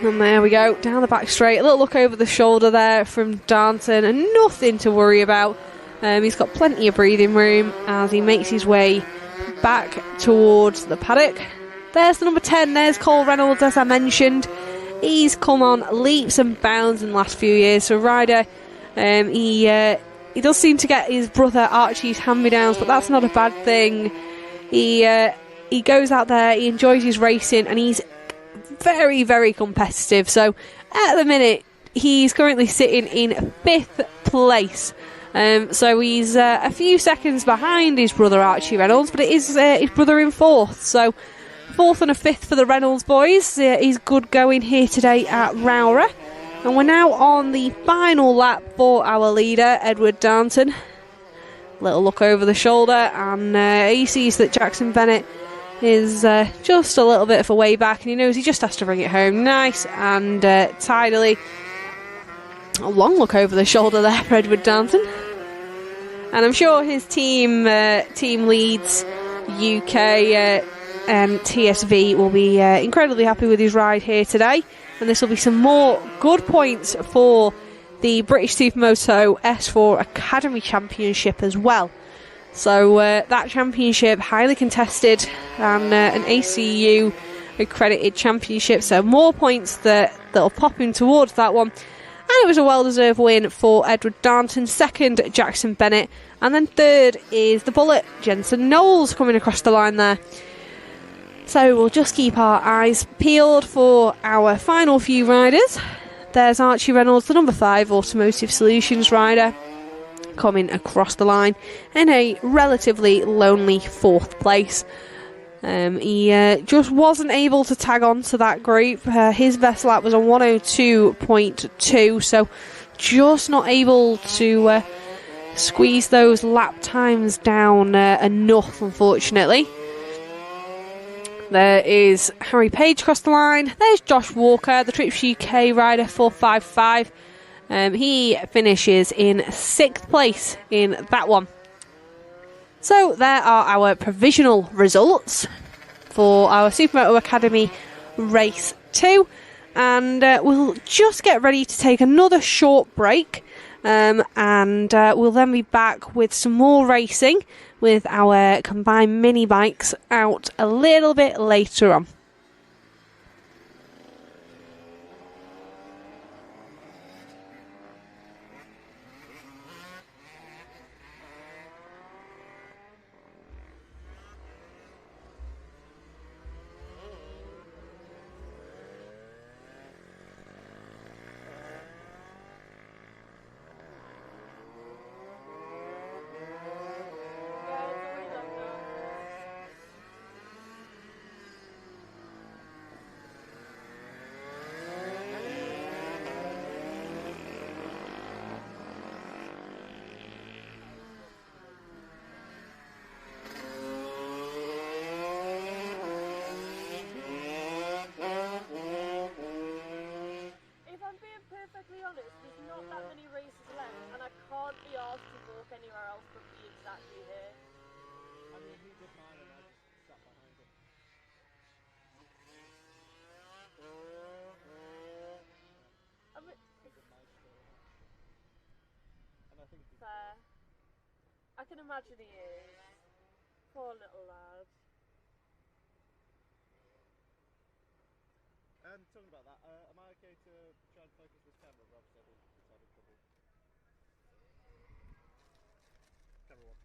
And there we go, down the back straight. A little look over the shoulder there from Darnton, and nothing to worry about. He's got plenty of breathing room as he makes his way back towards the paddock. There's the number 10, there's Cole Reynolds, as I mentioned. He's come on leaps and bounds in the last few years. So rider, he does seem to get his brother Archie's hand-me-downs, but that's not a bad thing. He goes out there, he enjoys his racing, and he's very, very competitive. So at the minute, he's currently sitting in 5th place. So he's a few seconds behind his brother Archie Reynolds, but it is his brother in 4th. So 4th and a 5th for the Reynolds boys. He's good going here today at Rowrah. And we're now on the final lap for our leader, Edward Darnton. Little look over the shoulder, and he sees that Jackson Bennett is just a little bit of a way back, and he knows he just has to bring it home nice and tidily. A long look over the shoulder there for Edward Darnton. And I'm sure his team leads UK and TSV will be incredibly happy with his ride here today, and this will be some more good points for the British Supermoto S4 Academy Championship as well. So that championship, highly contested, and an ACU accredited championship, so more points that'll pop in towards that one. And it was a well-deserved win for Edward Darnton. 2nd, Jackson Bennett, and then 3rd is the Bullet, Jensen Knowles, coming across the line there. So we'll just keep our eyes peeled for our final few riders. There's Archie Reynolds, the number 5 Automotive Solutions rider, coming across the line in a relatively lonely 4th place. He just wasn't able to tag on to that group. His best lap was a 1:02.2, so just not able to squeeze those lap times down enough, unfortunately. There is Harry Page across the line. There's Josh Walker, the Trips UK rider, 455. He finishes in 6th place in that one. So there are our provisional results for our Supermoto Academy Race 2. And we'll just get ready to take another short break. And we'll then be back with some more racing with our combined mini bikes out a little bit later on. cars to walk anywhere else but be exactly here. I mean, he did mine and I just sat behind him. I mean, He did my story. And I think he's fair. I can imagine he is. Poor little lad. Talking about that, am I okay to try and focus this camera? Rob said it's having trouble. Camera one.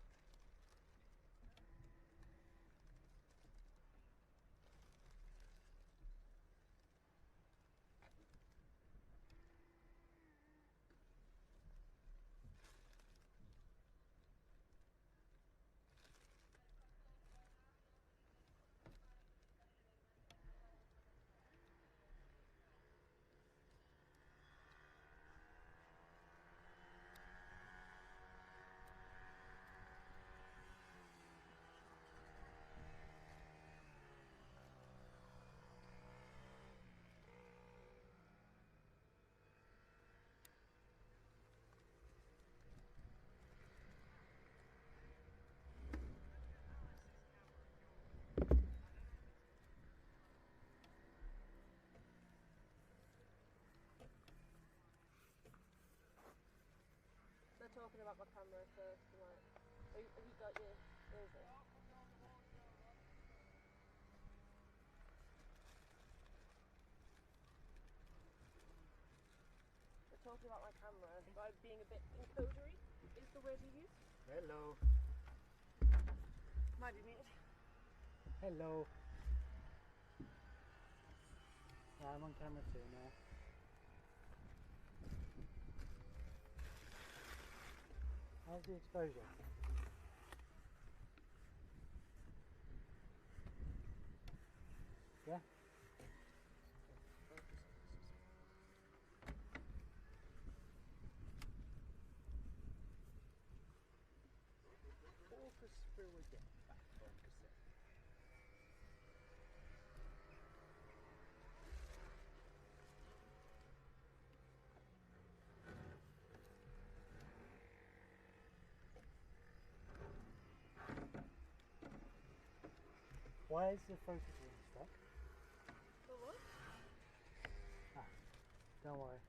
They're talking about my camera first. Like, have you got your music? They're talking about my camera by being a bit encodery is the word you use. Hello. Might be muted. Hello. Yeah, I'm on camera too now. How's the exposure? Yeah? Focus through again. Back focus it. Why is the focus ring stuck? For what? Ah, don't worry.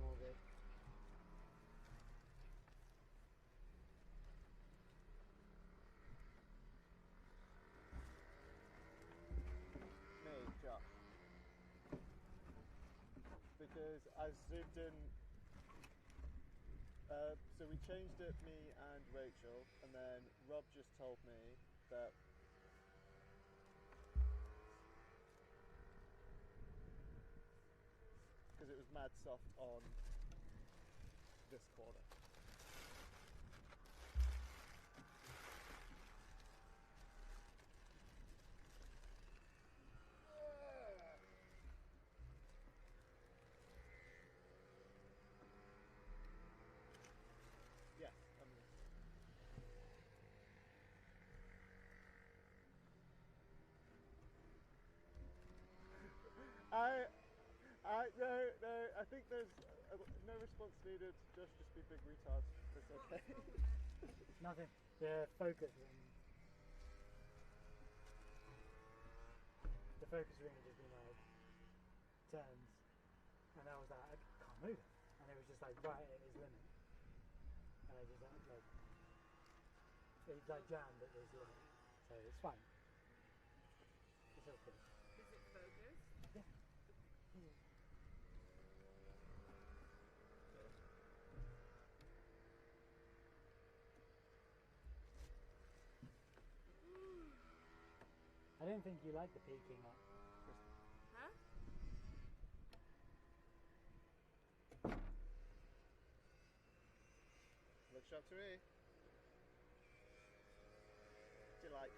All good. Me, Josh. Because I zoomed in. So we changed it, me and Rachel, and then Rob just told me that because it was mad soft on this corner. Yes, no, I think there's no response needed. Just be big retards. It's okay. Nothing. The focus ring. The focus ring had just been like turns, and I was like, I can't move it, and it was just like right at his limit, and I just like it like jammed at his limit, so it's fine. It's okay. Is it focused? Yeah. I didn't think you liked the peeking up. Huh? Look sharp to me. Delightful.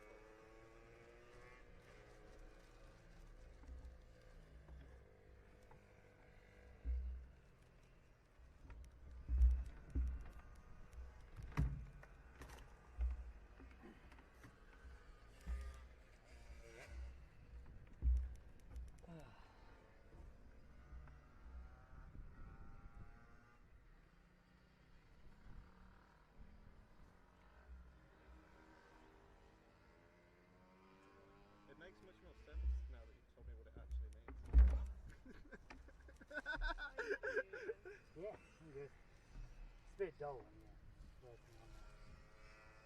Yeah, I'm good. It's a bit dull when you're working on that.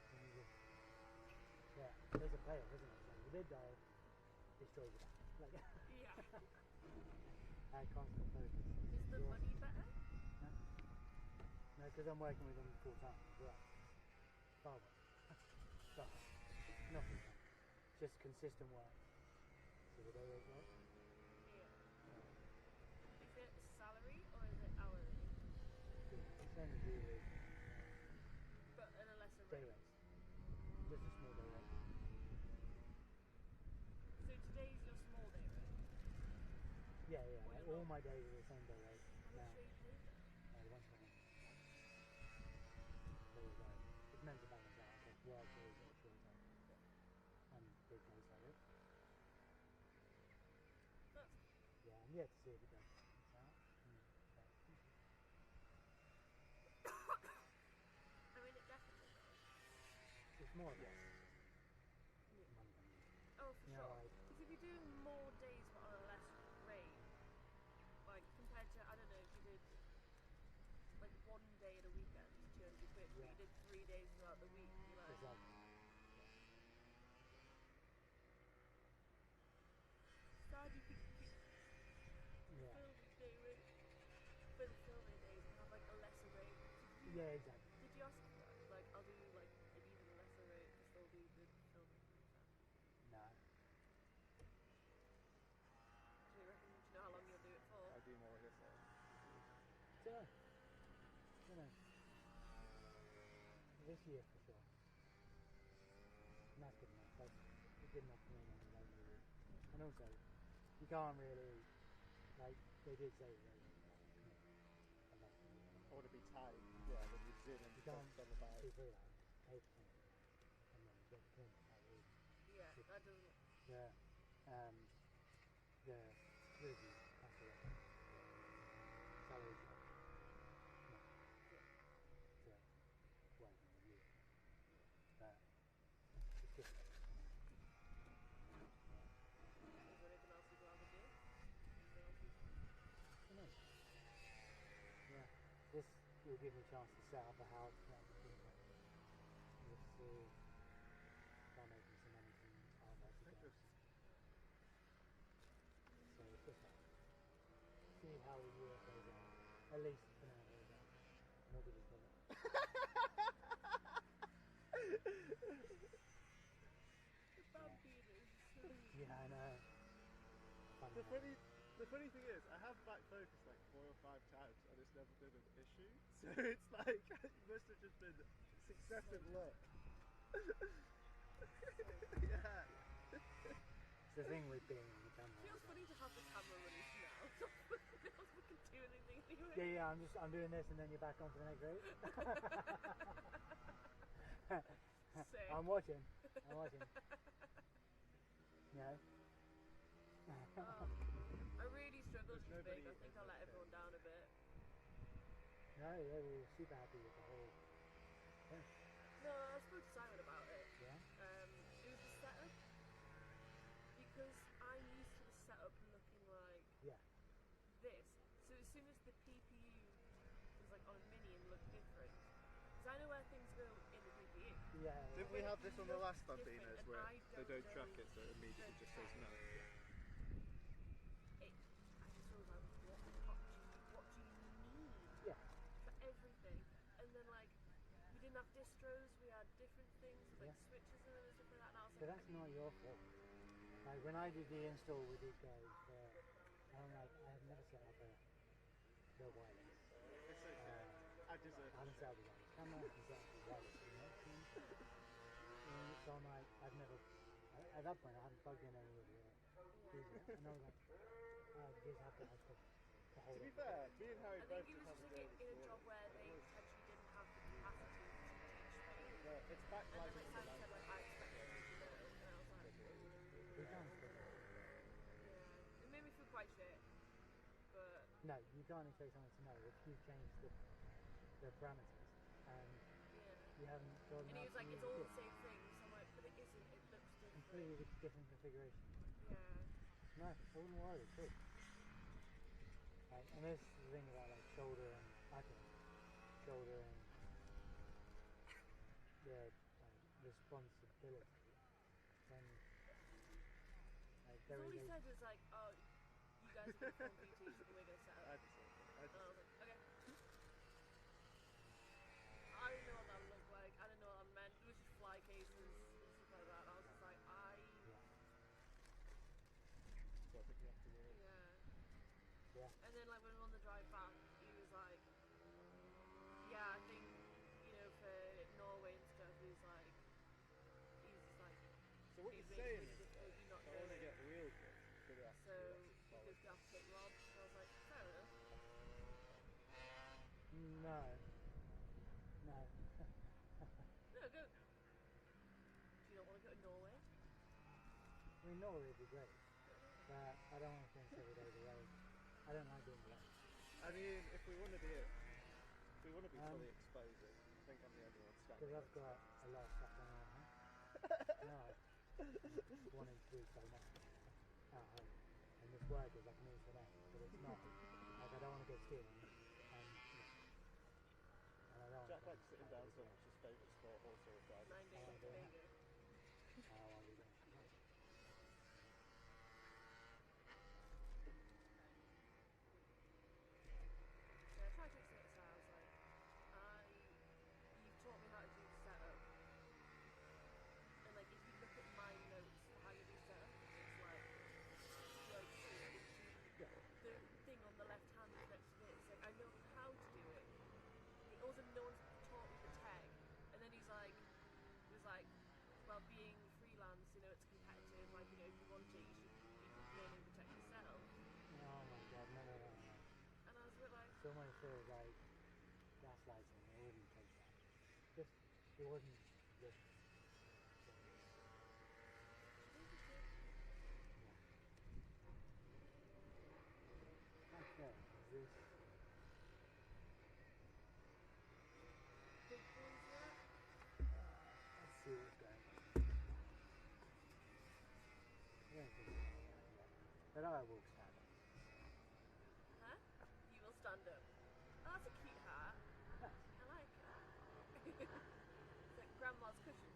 When you just, yeah, there's a payoff, isn't it? Like, a bit dull, destroys your back. Like, Yeah. that constant focus. Is the You're- money better? No, because I'm working with them full time as well. Far work. But not full time. Just consistent work. So the day rate work. Yeah. Is it salary or is it hourly? Same as you with But at a lesser day rate. rates. Just a small day rate. So today's your small day rate. Yeah, yeah. What Like, you all want? my days are the same day rate. How much Now, are you paid? once a month. So it's like, it's meant to balance out. Like work is at short time. And big days like it. That's Yeah, I'm yet to see if it does balance out. But, I mean, it definitely does. it's more or less money. Oh, for Yeah, sure. like- Because if you're doing more days but on a less rate, like compared to, I don't know, if you did like one day at a weekend, 200 quid, but Yeah. you did 3 days throughout the week, you're like, Exactly. sad you could keep Yeah. filming day rate for the filming days and have like a lesser rate. Did you, Yeah, exactly. Did you ask for that? Like, I'll do like an even lesser rate to still do the filming stuff. No. Do you reckon, do you know how long you'll do it for? I'll do more of this. Don't know. This year for sure. And that's good enough. That's good enough for me and they really. And also, you can't really, like, they did say that. I want to be tight. Yeah, then you zoom and You can't focus on the bike. be free like 8% and then get the print like Yeah, that doesn't. the review after that. Salary's like no. So working with you. But it's good. Is there anything else you'd rather do? Anything else you- Nice. Yeah. This will give me a chance to set up a house like just to start making some money from art as it goes. So it's just like see how the year plays out. At least for now plays out. What did you call it? Yeah, I know. Funny The how- funny thing is, I have back focused like 4 or 5 times and it's never been an issue. So it's like, it must have just been successive luck. Yeah. It's the thing with being on the camera. Feels funny to have the camera running now. Nobody else can do anything anyway. Yeah, I'm doing this and then you're back on for the next race. Sick. I'm watching. Yeah. I really struggled There's with big. nobody I think I let everyone down a bit. No, they were super happy with the whole thing. No, I spoke to Simon about it. Yeah. It was the setup. Because I'm used to the setup looking like Yeah. this. So as soon as the PPU was like on a mini and looked different, because I know where things go in the PPU. Yeah. Didn't we have this on the last Different, Bambinos and where I they don't don't track know it so it immediately just says no? I just was like, what do you need Yeah. for everything? And then like, we didn't have distros, we had different things, like Yeah. switches and stuff like that, and I was But like, that's not your fault. Like when I did the install with these guys, I'm like, I have never set up the wireless. It's okay. I deserve I haven't set up the wireless camera, I haven't set up the wireless connection. So I'm like, I've never, at that point I haven't plugged in any of the these yet. And I was like, I just have to have to hold To be it. fair, me and Harry I both think it was just just have like to in go a job where they potentially didn't have the capacity to teach me. It's And then backlighting like for Simon life. said, like I expected them to know, and I was like, We can't expect that. yeah. It made me feel quite shit. But No, you can't expect someone to know if you've changed the parameters and yeah. you haven't told them And he how was to like, use it's all the it. same thing. So I'm like, but it isn't. It looks different. Completely different configuration. Yeah. No, I wouldn't worry at all. Like, and this is the thing about like shouldering the like responsibility when like Because there all is he a said was like, oh, you guys are going to film duties and we're going to set I up. just And I was like, okay. I didn't know what that looked like. I didn't know what that meant. It was just fly cases and stuff like that. And I was just like, so I think you have to worry. yeah. And then like when we were on the drive back, he was like, yeah, I think, you know, for Norway and stuff, he's just like, So what he's you're really, saying really is difficult, that you not if I want to going. get the wheel cut, it's going to have to So be he solid. goes to have to put Rob. So I was like, fair enough. no. No, go. Do you not want to go to Norway? I mean, Norway would be great, but I don't want to spend 7 days away. I don't like being away. I mean, if we want to be fully exposed, I think I'm the only one standing. Because I've got a lot of stuff going on. No, wanting to do so much at home. And this work is like a means for that, but it's not. Like I don't want to go skiing. And I don't Jack want likes sitting down so much. His favourite sport also is driving. 9 days in Tobago. I want to do that. Yeah, I tried to explain it to her. I was like, you've taught me how to do setup. And like, if you look at my notes for how you do setup, it's like, the thing on the left hand is next to it. It's like, I know how to do it. Also, no one's taught me the tech. And then he was like, well, being freelance, you know, it's competitive. Like, you know, if you want it, you should learn and protect yourself. Oh my god, no. And I was a bit like, Someone feels like gaslighting. I wouldn't take that. Just, it wasn't just. Okay, is this big boys yet? let's see what's going on. I don't think it's going on yet. But I will stand up. Huh? You will stand up. Oh, that's a cute hat. I like it. It's like grandma's cushions.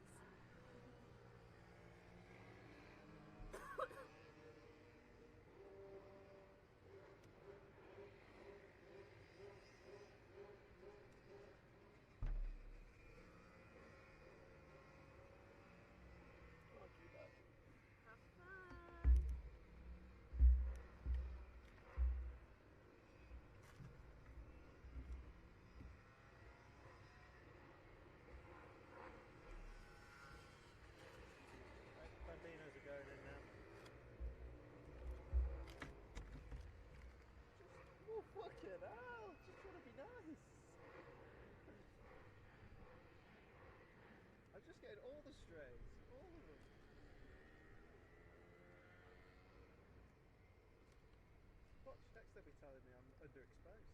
Not too bad. Have fun. Bambinos are going in now. Oh, fucking hell! Just trying to be nice. I'm just getting all the strays. All of them. Watch, next they'll be telling me I'm underexposed.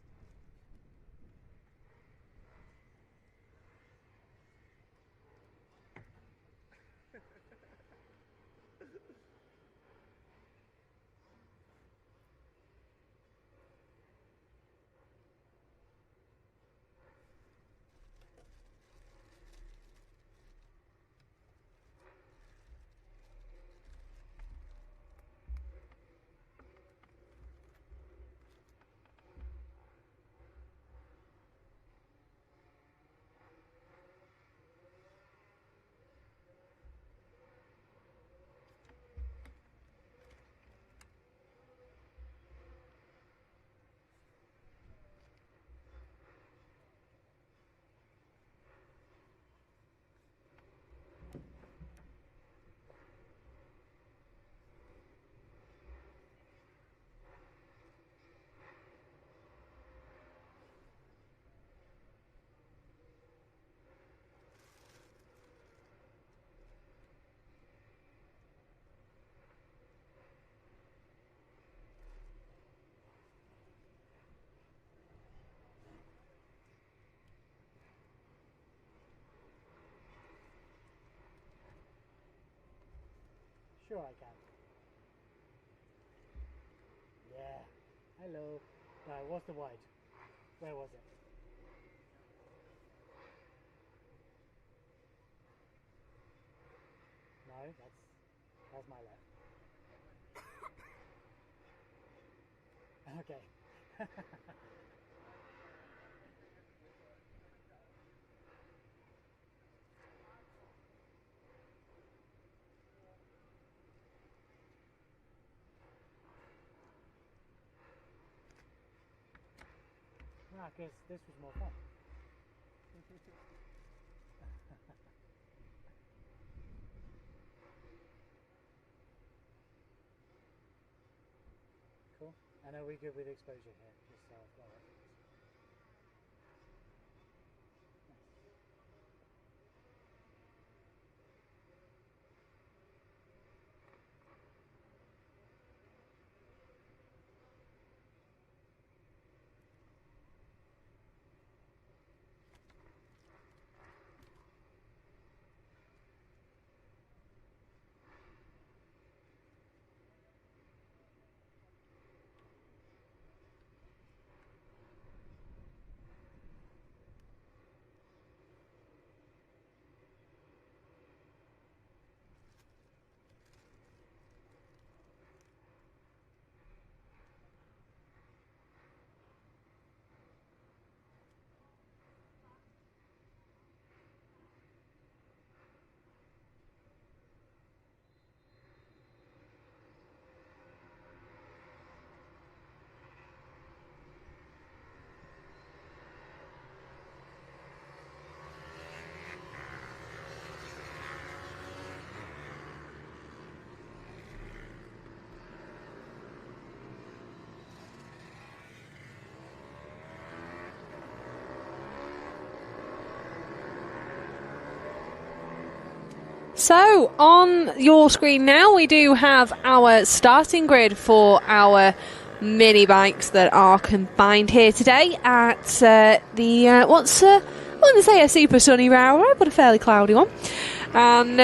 Sure I can. Yeah. Hello. What's the wide? Where was it? No, that's my left. Okay. Because this was more fun. Cool. And are we good with exposure here? Just so I've got it. So, on your screen now, we do have our starting grid for our mini bikes that are combined here today at I wouldn't say a super sunny Rowrah, but a fairly cloudy one. And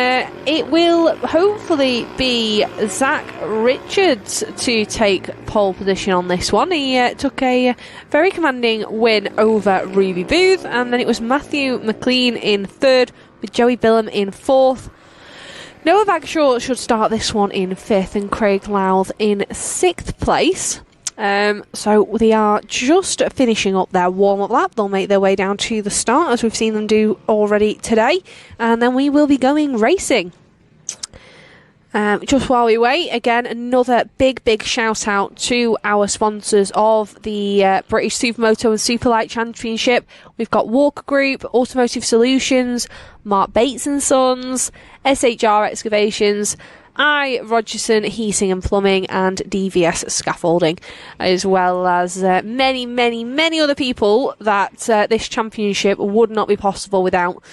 it will hopefully be Zach Richards to take pole position on this one. He took a very commanding win over Ruby Booth, and then it was Matthew McLean in third, with Joey Billum in fourth. Noah Bagshaw should start this one in fifth, and Craig Louth in sixth place. So they are just finishing up their warm-up lap. They'll make their way down to the start, as we've seen them do already today, and then we will be going racing. Just while we wait, again, another big shout out to our sponsors of the British Supermoto and Superlight Championship. We've got Walker Group, Automotive Solutions, Mark Bates and Sons, SHR Excavations, Rogerson Heating and Plumbing, and DVS Scaffolding, as well as many other people that this championship would not be possible without.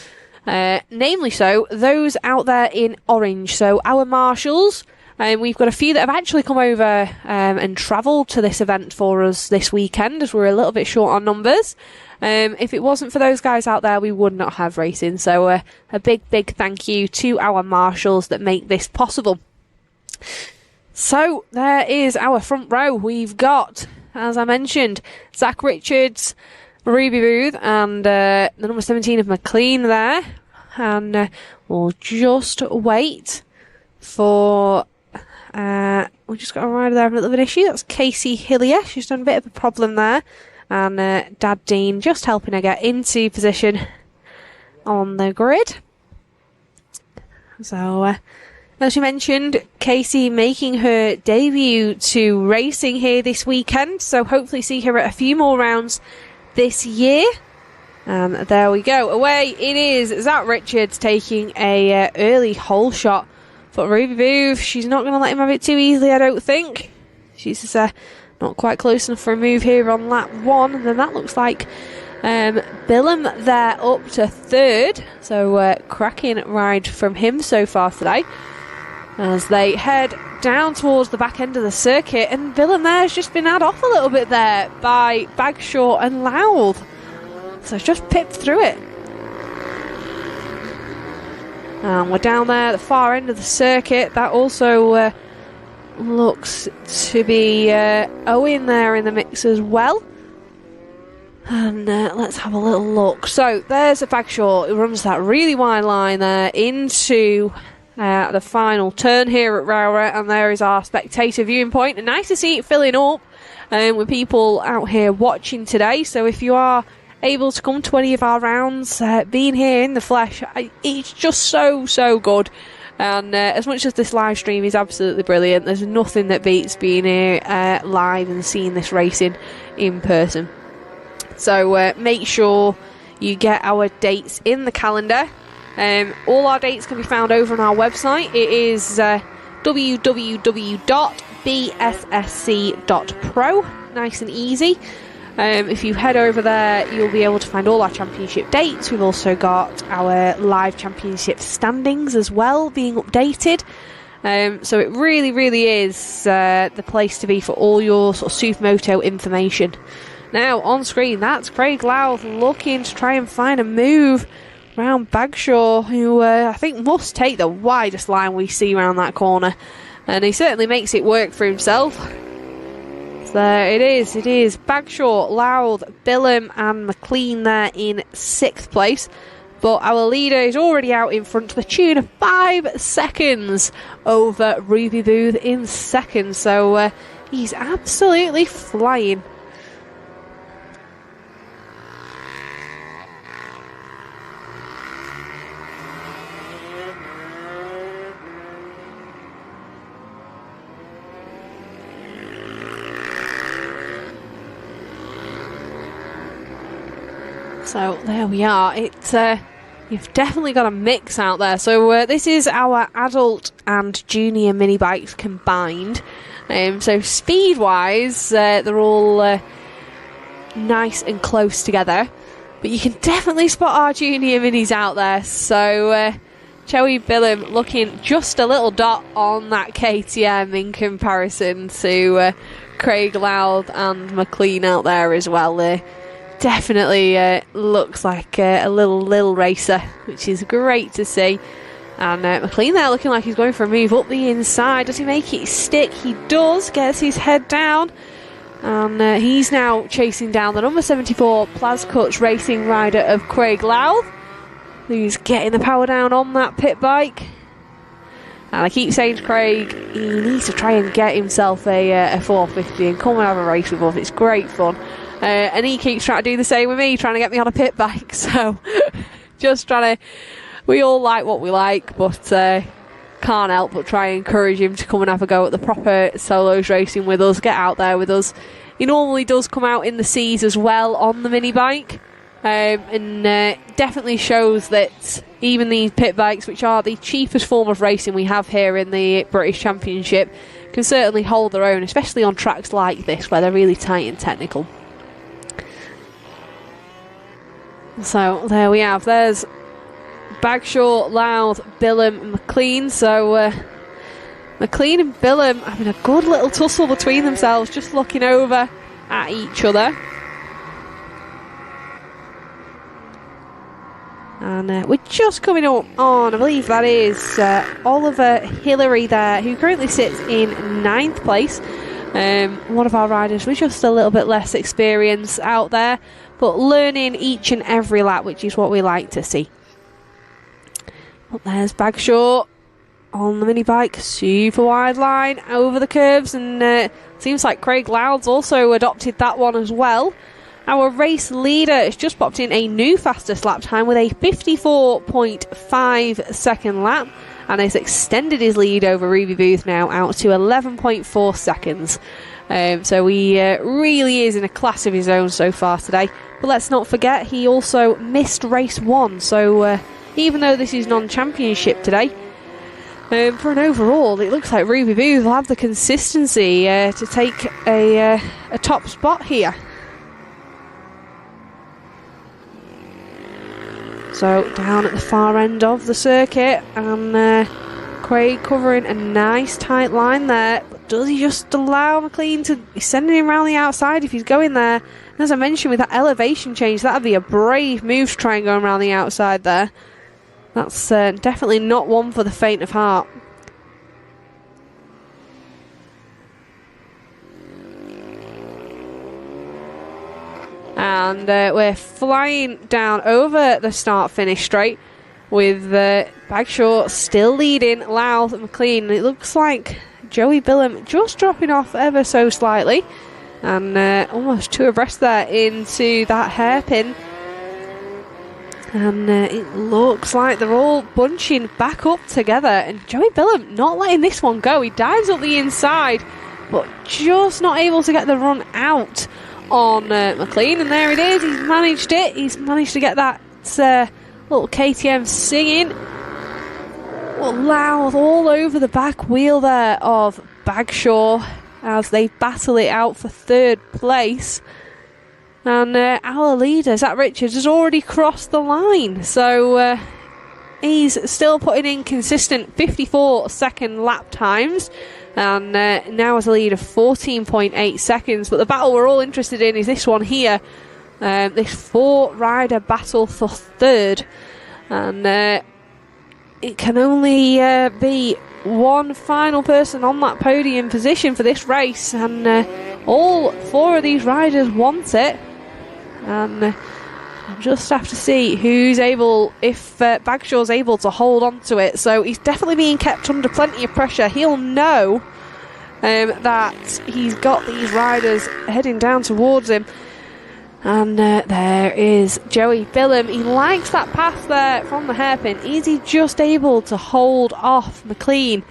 Namely so, those out there in orange. So our marshals, we've got a few that have actually come over and travelled to this event for us this weekend, as we're a little bit short on numbers. If it wasn't for those guys out there, we would not have racing. So a big thank you to our marshals that make this possible. So there is our front row. We've got, as I mentioned, Zach Richards, Ruby Booth, and the number 17 of McLean there. And we'll just wait for... we've just got a rider there having a little bit of issue. That's Casey Hillier. She's done a bit of a problem there. And Dad Dean just helping her get into position on the grid. So, as you mentioned, Casey making her debut to racing here this weekend. So hopefully see her at a few more rounds this year. And there we go. Away it is. Zach Richards taking a early hole shot. But Ruby Booth, she's not going to let him have it too easily, I don't think. She's just not quite close enough for a move here on lap one. And then that looks like Billum there up to third. So cracking ride from him so far today, as they head down towards the back end of the circuit. And Billum there has just been had off a little bit there by Bagshaw and Louth. So it's just pipped through it. And we're down there at the far end of the circuit. That also looks to be Owen there in the mix as well. And let's have a little look. So there's a Bagshaw who runs that really wide line there into the final turn here at Rowrah, and there is our spectator viewing point. And nice to see it filling up with people out here watching today. So if you are able to come to any of our rounds, being here in the flesh, it's just so good. And as much as this live stream is absolutely brilliant, there's nothing that beats being here live and seeing this racing in person. So make sure you get our dates in the calendar. All our dates can be found over on our website. It is www.bssc.pro. Nice and easy. If you head over there, you'll be able to find all our championship dates. We've also got our live championship standings as well being updated. So it really is the place to be for all your sort of Supermoto information. Now, on screen, that's Craig Louth looking to try and find a move around Bagshaw, who I think must take the widest line we see around that corner. And he certainly makes it work for himself. So it is Bagshaw, Louth, Bilham and McLean there in 6th place. But our leader is already out in front to the tune of 5 seconds over Ruby Booth in 2nd. So he's absolutely flying. So there we are. You've definitely got a mix out there. So this is our adult and junior mini bikes combined. So speed-wise, they're all nice and close together. But you can definitely spot our junior minis out there. So Joey Bilham looking just a little dot on that KTM in comparison to Craig Louth and McLean out there as well. Definitely looks like a little racer, which is great to see. And McLean there looking like he's going for a move up the inside. Does he make it stick? He does. Gets his head down. And he's now chasing down the number 74 Plascuts racing rider of Craig Louth, who's getting the power down on that pit bike. And I keep saying to Craig, he needs to try and get himself a 450 and come and have a race with us. It's great fun. And he keeps trying to do the same with me, trying to get me on a pit bike. So, just trying to... We all like what we like, but can't help but try and encourage him to come and have a go at the proper solos racing with us, get out there with us. He normally does come out in the seas as well on the mini bike. And definitely shows that even these pit bikes, which are the cheapest form of racing we have here in the British Championship, can certainly hold their own, especially on tracks like this where they're really tight and technical. So there we have. There's Bagshaw, Louth, Bilham and McLean. So McLean and Bilham having a good little tussle between themselves, just looking over at each other. And we're just coming up on, I believe that is Oliver Hillary there, who currently sits in 9th place. One of our riders with just a little bit less experience out there, but learning each and every lap, which is what we like to see. But there's Bagshaw on the mini bike, super wide line over the curves, and seems like Craig Louth's also adopted that one as well. Our race leader has just popped in a new fastest lap time with a 54.5 second lap, and has extended his lead over Ruby Booth now out to 11.4 seconds. So he really is in a class of his own so far today. But let's not forget, he also missed race 1. So even though this is non-championship today, for an overall, it looks like Ruby Booth will have the consistency to take a top spot here. So down at the far end of the circuit, and Craig covering a nice tight line there. But does he just allow McLean to... He's sending him around the outside if he's going there. And as I mentioned, with that elevation change, that would be a brave move to try and go around the outside there. That's definitely not one for the faint of heart. And we're flying down over the start-finish straight with Bagshaw still leading Louth and McLean. It looks like Joey Billum just dropping off ever so slightly, and almost two abreast there into that hairpin. And it looks like they're all bunching back up together, and Joey Billum not letting this one go. He dives up the inside, but just not able to get the run out on McLean. And there it is, he's managed it. He's managed to get that little KTM singing. Well, Louth all over the back wheel there of Bagshaw as they battle it out for third place. And our leader, Zach Richards, has already crossed the line. So he's still putting in consistent 54-second lap times. And now has a lead of 14.8 seconds. But the battle we're all interested in is this one here. This four-rider battle for third. And it can only be one final person on that podium position for this race. And all four of these riders want it. And we'll just have to see who's able, if Bagshaw's able to hold on to it. So he's definitely being kept under plenty of pressure. He'll know that he's got these riders heading down towards him. And there is Joey Billum. He likes that pass there from the hairpin. Is he just able to hold off McLean?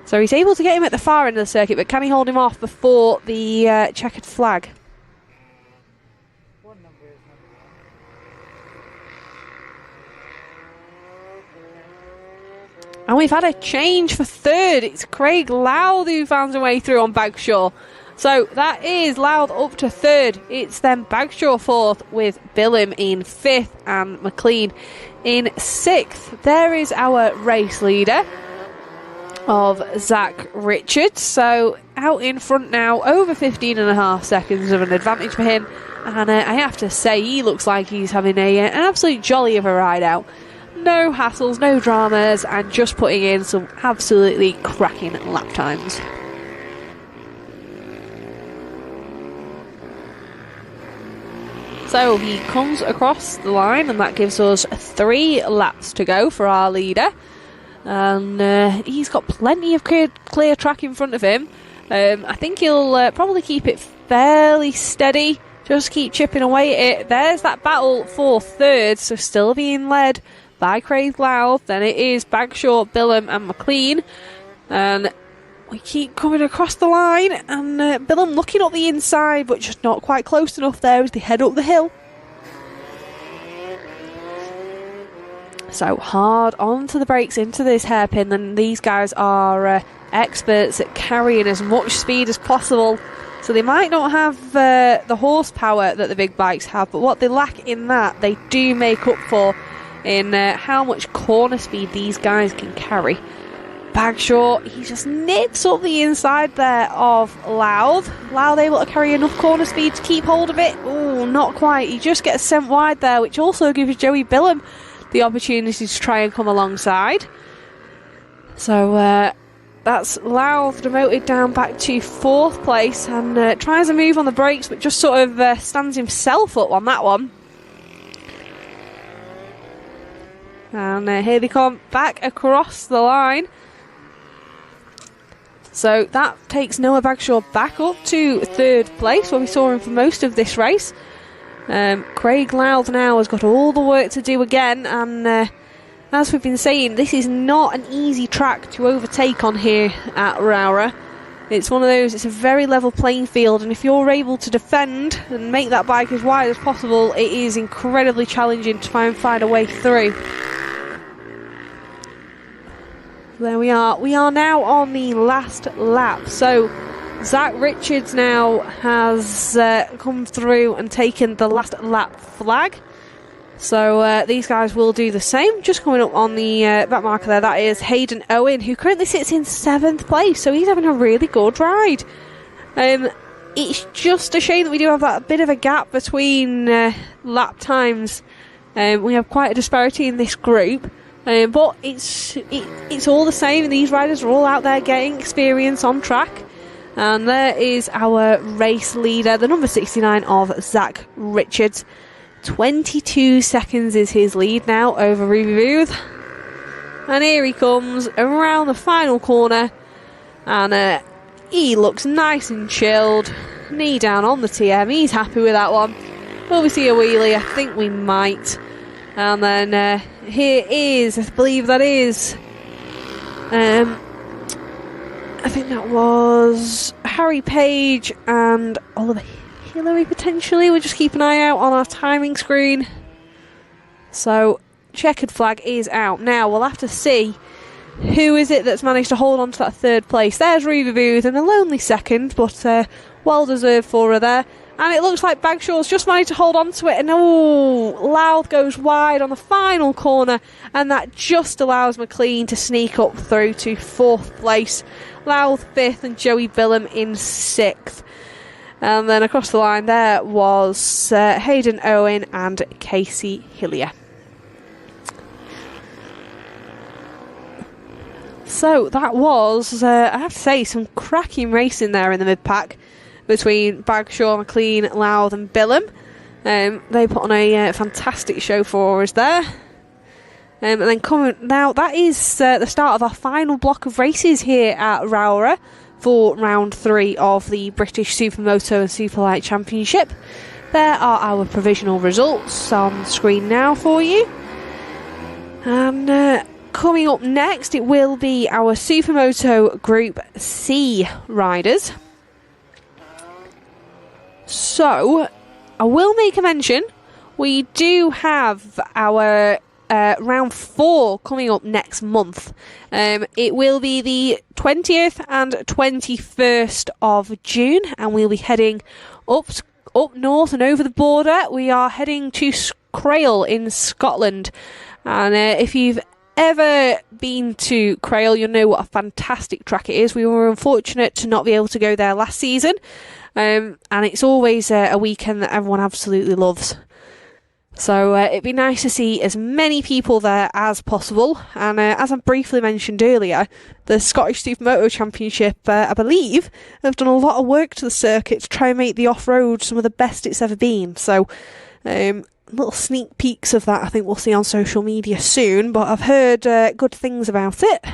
So he's able to get him at the far end of the circuit, but can he hold him off before the checkered flag? And we've had a change for third. It's Craig Louth who found a way through on Bagshaw. So that is Louth up to third. It's then Bagshaw fourth with Billum in fifth and McLean in sixth. There is our race leader of Zach Richards. So out in front now, over 15.5 seconds of an advantage for him. And I have to say, he looks like he's having an absolute jolly of a ride out. No hassles, no dramas, and just putting in some absolutely cracking lap times. So he comes across the line, and that gives us 3 laps to go for our leader. And he's got plenty of clear track in front of him. I think he'll probably keep it fairly steady, just keep chipping away at it. There's that battle for third, so still being led by Craig Louth. Then it is Bagshaw, Billum and McLean. And we keep coming across the line, and Billum looking up the inside, but just not quite close enough there as they head up the hill. So hard onto the brakes into this hairpin, and these guys are experts at carrying as much speed as possible. So they might not have the horsepower that the big bikes have, but what they lack in that, they do make up for in how much corner speed these guys can carry. Bagshaw, he just nips up the inside there of Louth. Louth able to carry enough corner speed to keep hold of it? Oh, not quite. He just gets sent wide there, which also gives Joey Billum the opportunity to try and come alongside. So that's Louth demoted down back to 4th place, and tries a move on the brakes, but just sort of stands himself up on that one. And here they come back across the line. So that takes Noah Bagshaw back up to 3rd place, where we saw him for most of this race. Craig Louth now has got all the work to do again, and as we've been saying, this is not an easy track to overtake on here at Rowrah. It's one of those, it's a very level playing field, and if you're able to defend and make that bike as wide as possible, it is incredibly challenging to try and find a way through. There we are. We are now on the last lap. So Zach Richards now has come through and taken the last lap flag. So these guys will do the same. Just coming up on the back marker there, that is Hayden Owen, who currently sits in 7th place. So he's having a really good ride. It's just a shame that we do have that bit of a gap between lap times. We have quite a disparity in this group. But it's all the same. These riders are all out there getting experience on track. And there is our race leader, the number 69 of Zach Richards. 22 seconds is his lead now over Ruby Booth. And here he comes around the final corner. And he looks nice and chilled. Knee down on the TM. He's happy with that one. Will we see a wheelie? I think we might. And then here is, I believe that is... I think that was Harry Page and Oliver Hillary potentially. We'll just keep an eye out on our timing screen. So, checkered flag is out. Now, we'll have to see who is it that's managed to hold on to that third place. There's Ruby Booth in a lonely second, but well deserved for her there. And it looks like Bagshaw's just managed to hold on to it. And Louth goes wide on the final corner. And that just allows McLean to sneak up through to 4th place. Louth 5th and Joey Billum in 6th. And then across the line there was Hayden Owen and Casey Hillier. So that was, I have to say, some cracking racing there in the mid-pack between Bagshaw, McLean, Louth and Billum. They put on a fantastic show for us there. And then coming now, that is the start of our final block of races here at Rowrah for round 3 of the British Supermoto and Superlight Championship. There are our provisional results on screen now for you. And coming up next, it will be our Supermoto Group C riders. So, I will make a mention. We do have our round 4 coming up next month. It will be the 20th and 21st of June, and we'll be heading up north and over the border. We are heading to Crail in Scotland. And if you've ever been to Crail, you'll know what a fantastic track it is. We were unfortunate to not be able to go there last season. And it's always a weekend that everyone absolutely loves. So it'd be nice to see as many people there as possible. And as I briefly mentioned earlier, the Scottish Supermoto Championship, I believe, have done a lot of work to the circuit to try and make the off-road some of the best it's ever been. So little sneak peeks of that I think we'll see on social media soon. But I've heard good things about it.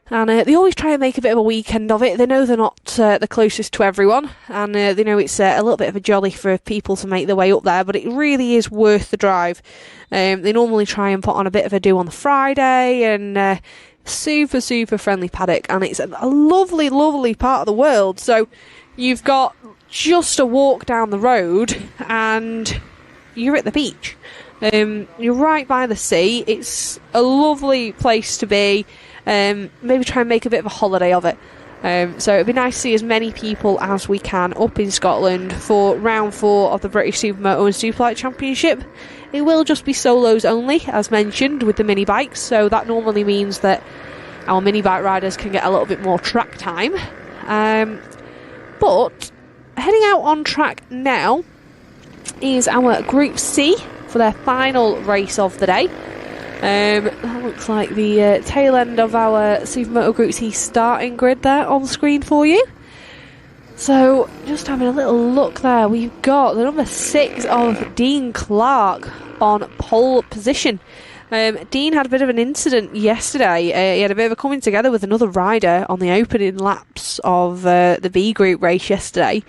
And they always try and make a bit of a weekend of it. They know they're not the closest to everyone. And they know it's a little bit of a jolly for people to make their way up there. But it really is worth the drive. They normally try and put on a bit of a do on the Friday. And super, super friendly paddock. And it's a lovely, lovely part of the world. So you've got just a walk down the road. And you're at the beach. You're right by the sea. It's a lovely place to be. Maybe try and make a bit of a holiday of it. So it'd be nice to see as many people as we can up in Scotland for round 4 of the British Supermoto and Superlight Championship. It will just be solos only, as mentioned, with the mini bikes. So that normally means that our mini bike riders can get a little bit more track time. But heading out on track now is our Group C for their final race of the day. That looks like the tail end of our Supermoto Group C starting grid there on the screen for you. So, just having a little look there, we've got the number 6 of Dean Clark on pole position. Dean had a bit of an incident yesterday. He had a bit of a coming together with another rider on the opening laps of the B Group race yesterday,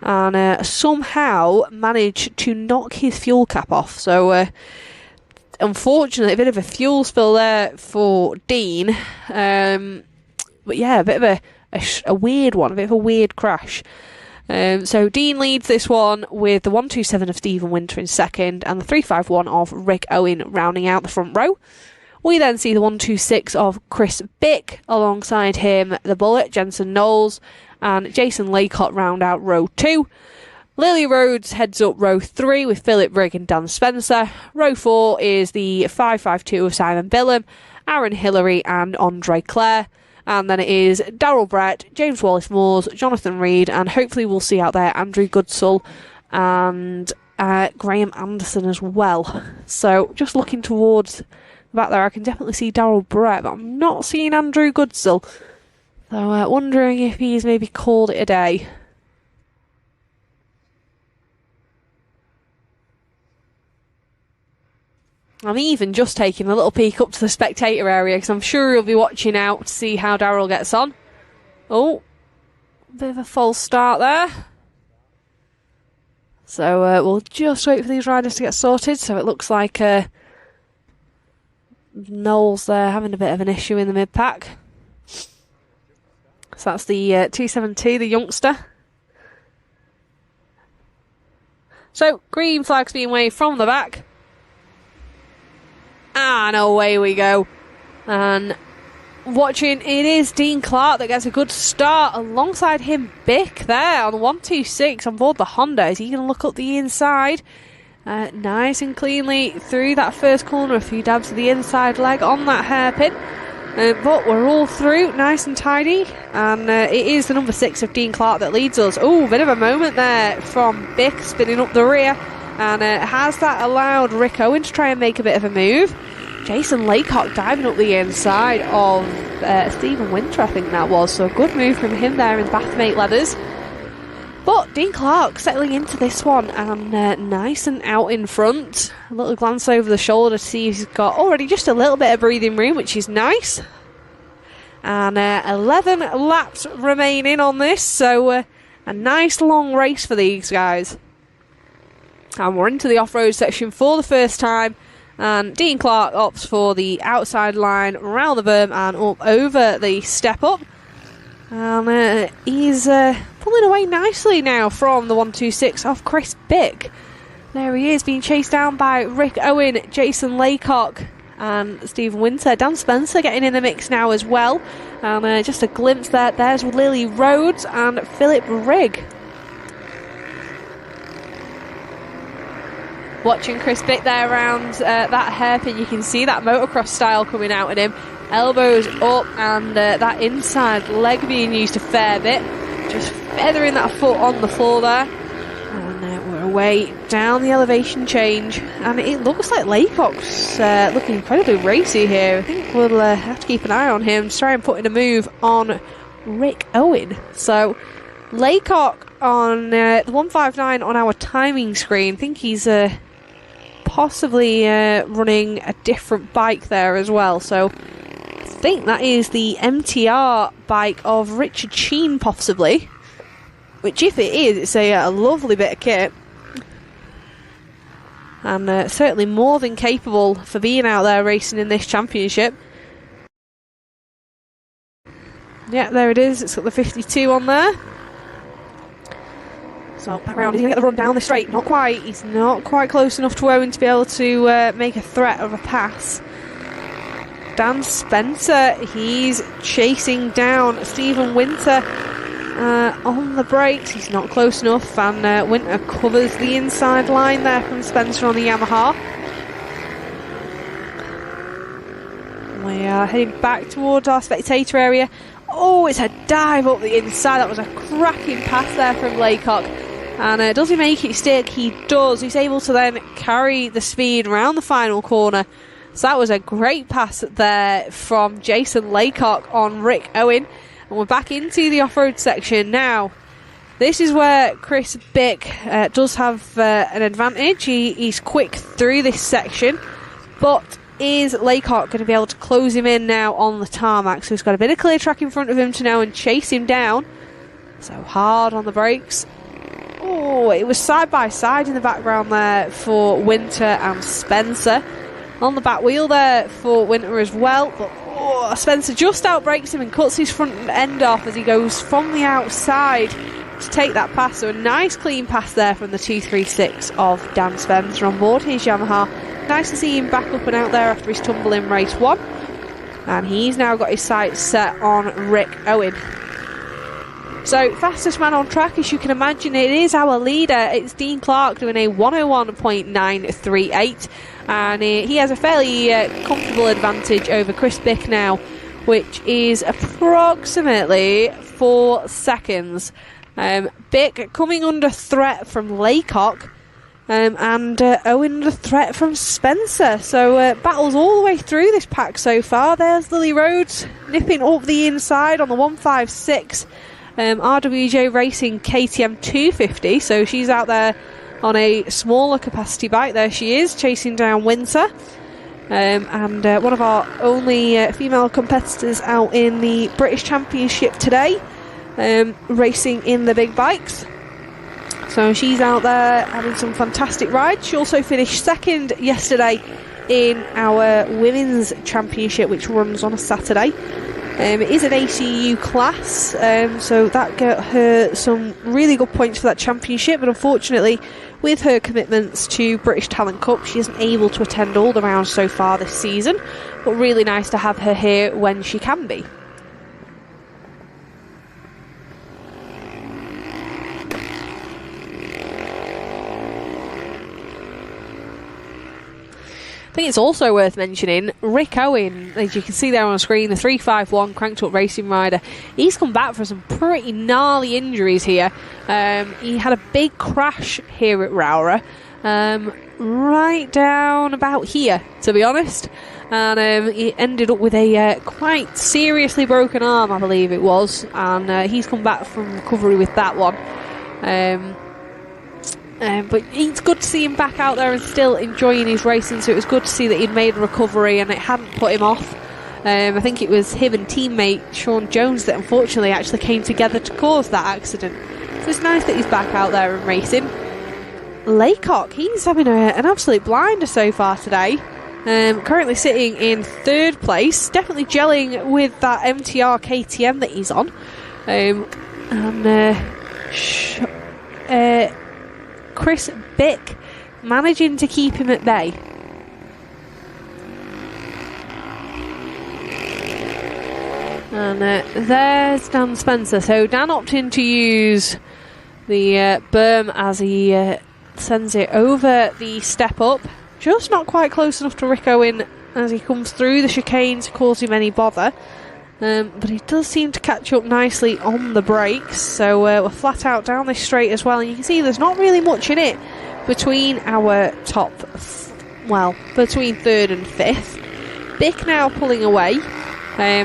and somehow managed to knock his fuel cap off. So, unfortunately, a bit of a fuel spill there for Dean. But yeah, a bit of a weird one, a bit of a weird crash. So Dean leads this one with the 127 of Stephen Winter in second and the 351 of Rick Owen rounding out the front row. We then see the 126 of Chris Bick, alongside him the Bullet, Jensen Knowles, and Jason Laycott round out row 2. Lily Rhodes heads up row 3 with Philip Brigg and Dan Spencer. Row 4 is the 552 of Simon Billum, Aaron Hillary and Andre Clare. And then it is Darryl Brett, James Wallace-Moores, Jonathan Reed, and hopefully we'll see out there Andrew Goodsall and Graham Anderson as well. So just looking towards the back there, I can definitely see Darryl Brett, but I'm not seeing Andrew Goodsall. So wondering if he's maybe called it a day. I'm even just taking a little peek up to the spectator area because I'm sure he'll be watching out to see how Darryl gets on. Oh, bit of a false start there. So we'll just wait for these riders to get sorted. So it looks like Knowles there having a bit of an issue in the mid-pack. So that's the 272, the youngster. So green flag's being waved from the back. And away we go. And watching, it is Dean Clark that gets a good start. Alongside him, Bick there on the 126 on board the Honda. Is he going to look up the inside? Nice and cleanly through that first corner. A few dabs of the inside leg on that hairpin. But we're all through, nice and tidy. And it is the number 6 of Dean Clark that leads us. Oh, bit of a moment there from Bick spinning up the rear. And has that allowed Rick Owen to try and make a bit of a move? Jason Laycock diving up the inside of Stephen Winter, I think that was. So a good move from him there in Bathmate leathers. But Dean Clark settling into this one and nice and out in front. A little glance over the shoulder to see if he's got already just a little bit of breathing room, which is nice. And 11 laps remaining on this, so a nice long race for these guys. And we're into the off-road section for the first time. And Dean Clark opts for the outside line, round the berm and up over the step up. And he's pulling away nicely now from the 126 off Chris Bick. There he is, being chased down by Rick Owen, Jason Laycock and Stephen Winter. Dan Spencer getting in the mix now as well. And just a glimpse there. There's Lily Rhodes and Philip Rigg. Watching Chris Bick there around that hairpin, you can see that motocross style coming out at him. Elbows up and that inside leg being used a fair bit. Just feathering that foot on the floor there. And we're away down the elevation change. And it looks like Laycock's looking incredibly racy here. I think we'll have to keep an eye on him to try and put in a move on Rick Owen. So Laycock on the 159 on our timing screen. I think he's possibly running a different bike there as well. So I think that is the MTR bike of Richard Sheen possibly. Which if it is, it's a lovely bit of kit. And certainly more than capable for being out there racing in this championship. Yeah, there it is. It's got the 52 on there. So back round, he's going to get the run down the straight. Not quite. He's not quite close enough to Owen to be able to make a threat of a pass. Dan Spencer, he's chasing down Stephen Winter on the brakes. He's not close enough, and Winter covers the inside line there from Spencer on the Yamaha. We are heading back towards our spectator area. Oh, it's a dive up the inside. That was a cracking pass there from Laycock. And does he make it stick? He does. He's able to then carry the speed around the final corner. So that was a great pass there from Jason Laycock on Rick Owen. And we're back into the off-road section now. This is where Chris Bick does have an advantage. He's quick through this section. But is Laycock going to be able to close him in now on the tarmac? So he's got a bit of clear track in front of him to now and chase him down. So hard on the brakes. Oh, it was side by side in the background there for Winter and Spencer. On the back wheel there for Winter as well. But Spencer just outbrakes him and cuts his front end off as he goes from the outside to take that pass. So a nice clean pass there from the 236 of Dan Spencer on board his Yamaha. Nice to see him back up and out there after his tumble in race 1. And he's now got his sights set on Rick Owen. So, fastest man on track, as you can imagine, it is our leader. It's Dean Clark doing a 101.938. And he has a fairly comfortable advantage over Chris Bick now, which is approximately 4 seconds. Bick coming under threat from Laycock. and Owen under threat from Spencer. So battles all the way through this pack so far. There's Lily Rhodes nipping up the inside on the 156. RWJ Racing KTM 250, so she's out there on a smaller capacity bike. There she is, chasing down Winter. And one of our only female competitors out in the British Championship today, racing in the big bikes. So she's out there having some fantastic rides. She also finished second yesterday in our Women's Championship, which runs on a Saturday. It is an ACU class, so that got her some really good points for that championship, but unfortunately with her commitments to British Talent Cup she isn't able to attend all the rounds so far this season, but really nice to have her here when she can be. I think it's also worth mentioning Rick Owen, as you can see there on screen, the 351 cranked up racing rider. He's come back from some pretty gnarly injuries here. He had a big crash here at Rowrah, right down about here, to be honest. And he ended up with a quite seriously broken arm, I believe it was. And he's come back from recovery with that one. But it's good to see him back out there and still enjoying his racing, so it was good to see that he'd made a recovery and it hadn't put him off. I think it was him and teammate Sean Jones that unfortunately actually came together to cause that accident. So it's nice that he's back out there and racing. Laycock, he's having an absolute blinder so far today. Currently sitting in third place, definitely gelling with that MTR KTM that he's on. Chris Bick managing to keep him at bay. And there's Dan Spencer. So Dan opting to use the berm as he sends it over the step up. Just not quite close enough to Rick Owen as he comes through the chicane to cause him any bother. But he does seem to catch up nicely on the brakes, so we're flat out down this straight as well, and you can see there's not really much in it between our between third and fifth. Bick now pulling away,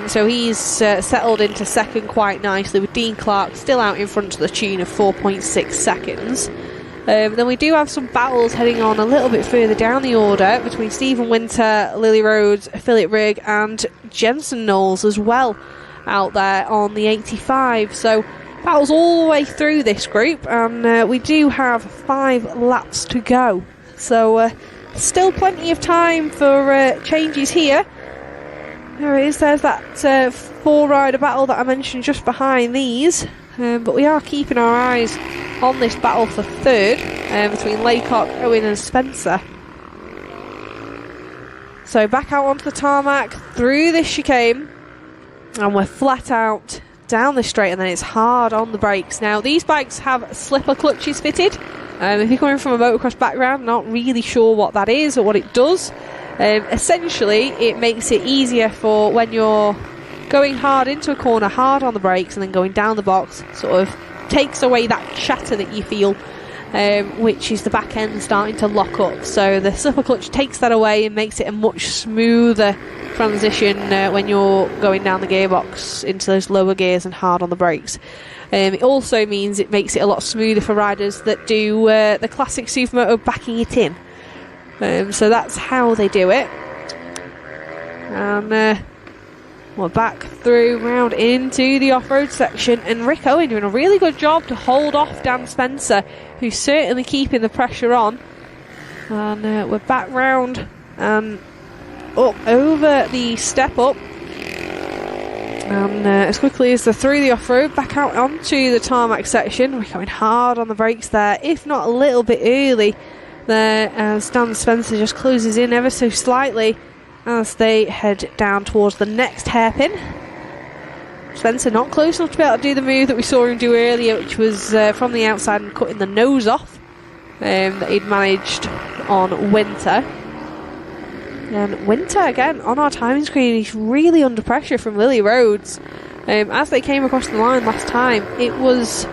so he's settled into second quite nicely, with Dean Clark still out in front to the tune of 4.6 seconds. Then we do have some battles heading on a little bit further down the order between Stephen Winter, Lily Rhodes, Philip Rigg and Jensen Knowles as well out there on the 85. So battles all the way through this group, and we do have 5 laps to go. So still plenty of time for changes here. There it is, there's that 4-rider battle that I mentioned just behind these. But we are keeping our eyes on this battle for third between Laycock, Owen and Spencer. So back out onto the tarmac, through this chicane, and we're flat out down this straight, and then it's hard on the brakes. Now these bikes have slipper clutches fitted. If you're coming from a motocross background, not really sure what that is or what it does. Essentially it makes it easier for when you're going hard into a corner, hard on the brakes, and then going down the box, sort of takes away that chatter that you feel, which is the back end starting to lock up. So the slipper clutch takes that away and makes it a much smoother transition when you're going down the gearbox into those lower gears and hard on the brakes. It also means it makes it a lot smoother for riders that do the classic Supermoto backing it in. So that's how they do it. And we're back through, round into the off-road section, and Rick Owen doing a really good job to hold off Dan Spencer, who's certainly keeping the pressure on. And we're back round and up over the step up, and as quickly as they're through the off-road, back out onto the tarmac section. We're going hard on the brakes there, if not a little bit early there, as Dan Spencer just closes in ever so slightly as they head down towards the next hairpin. Spencer not close enough to be able to do the move that we saw him do earlier, which was from the outside and cutting the nose off that he'd managed on Winter. And Winter, again, on our timing screen, he's really under pressure from Lily Rhodes. As they came across the line last time, it was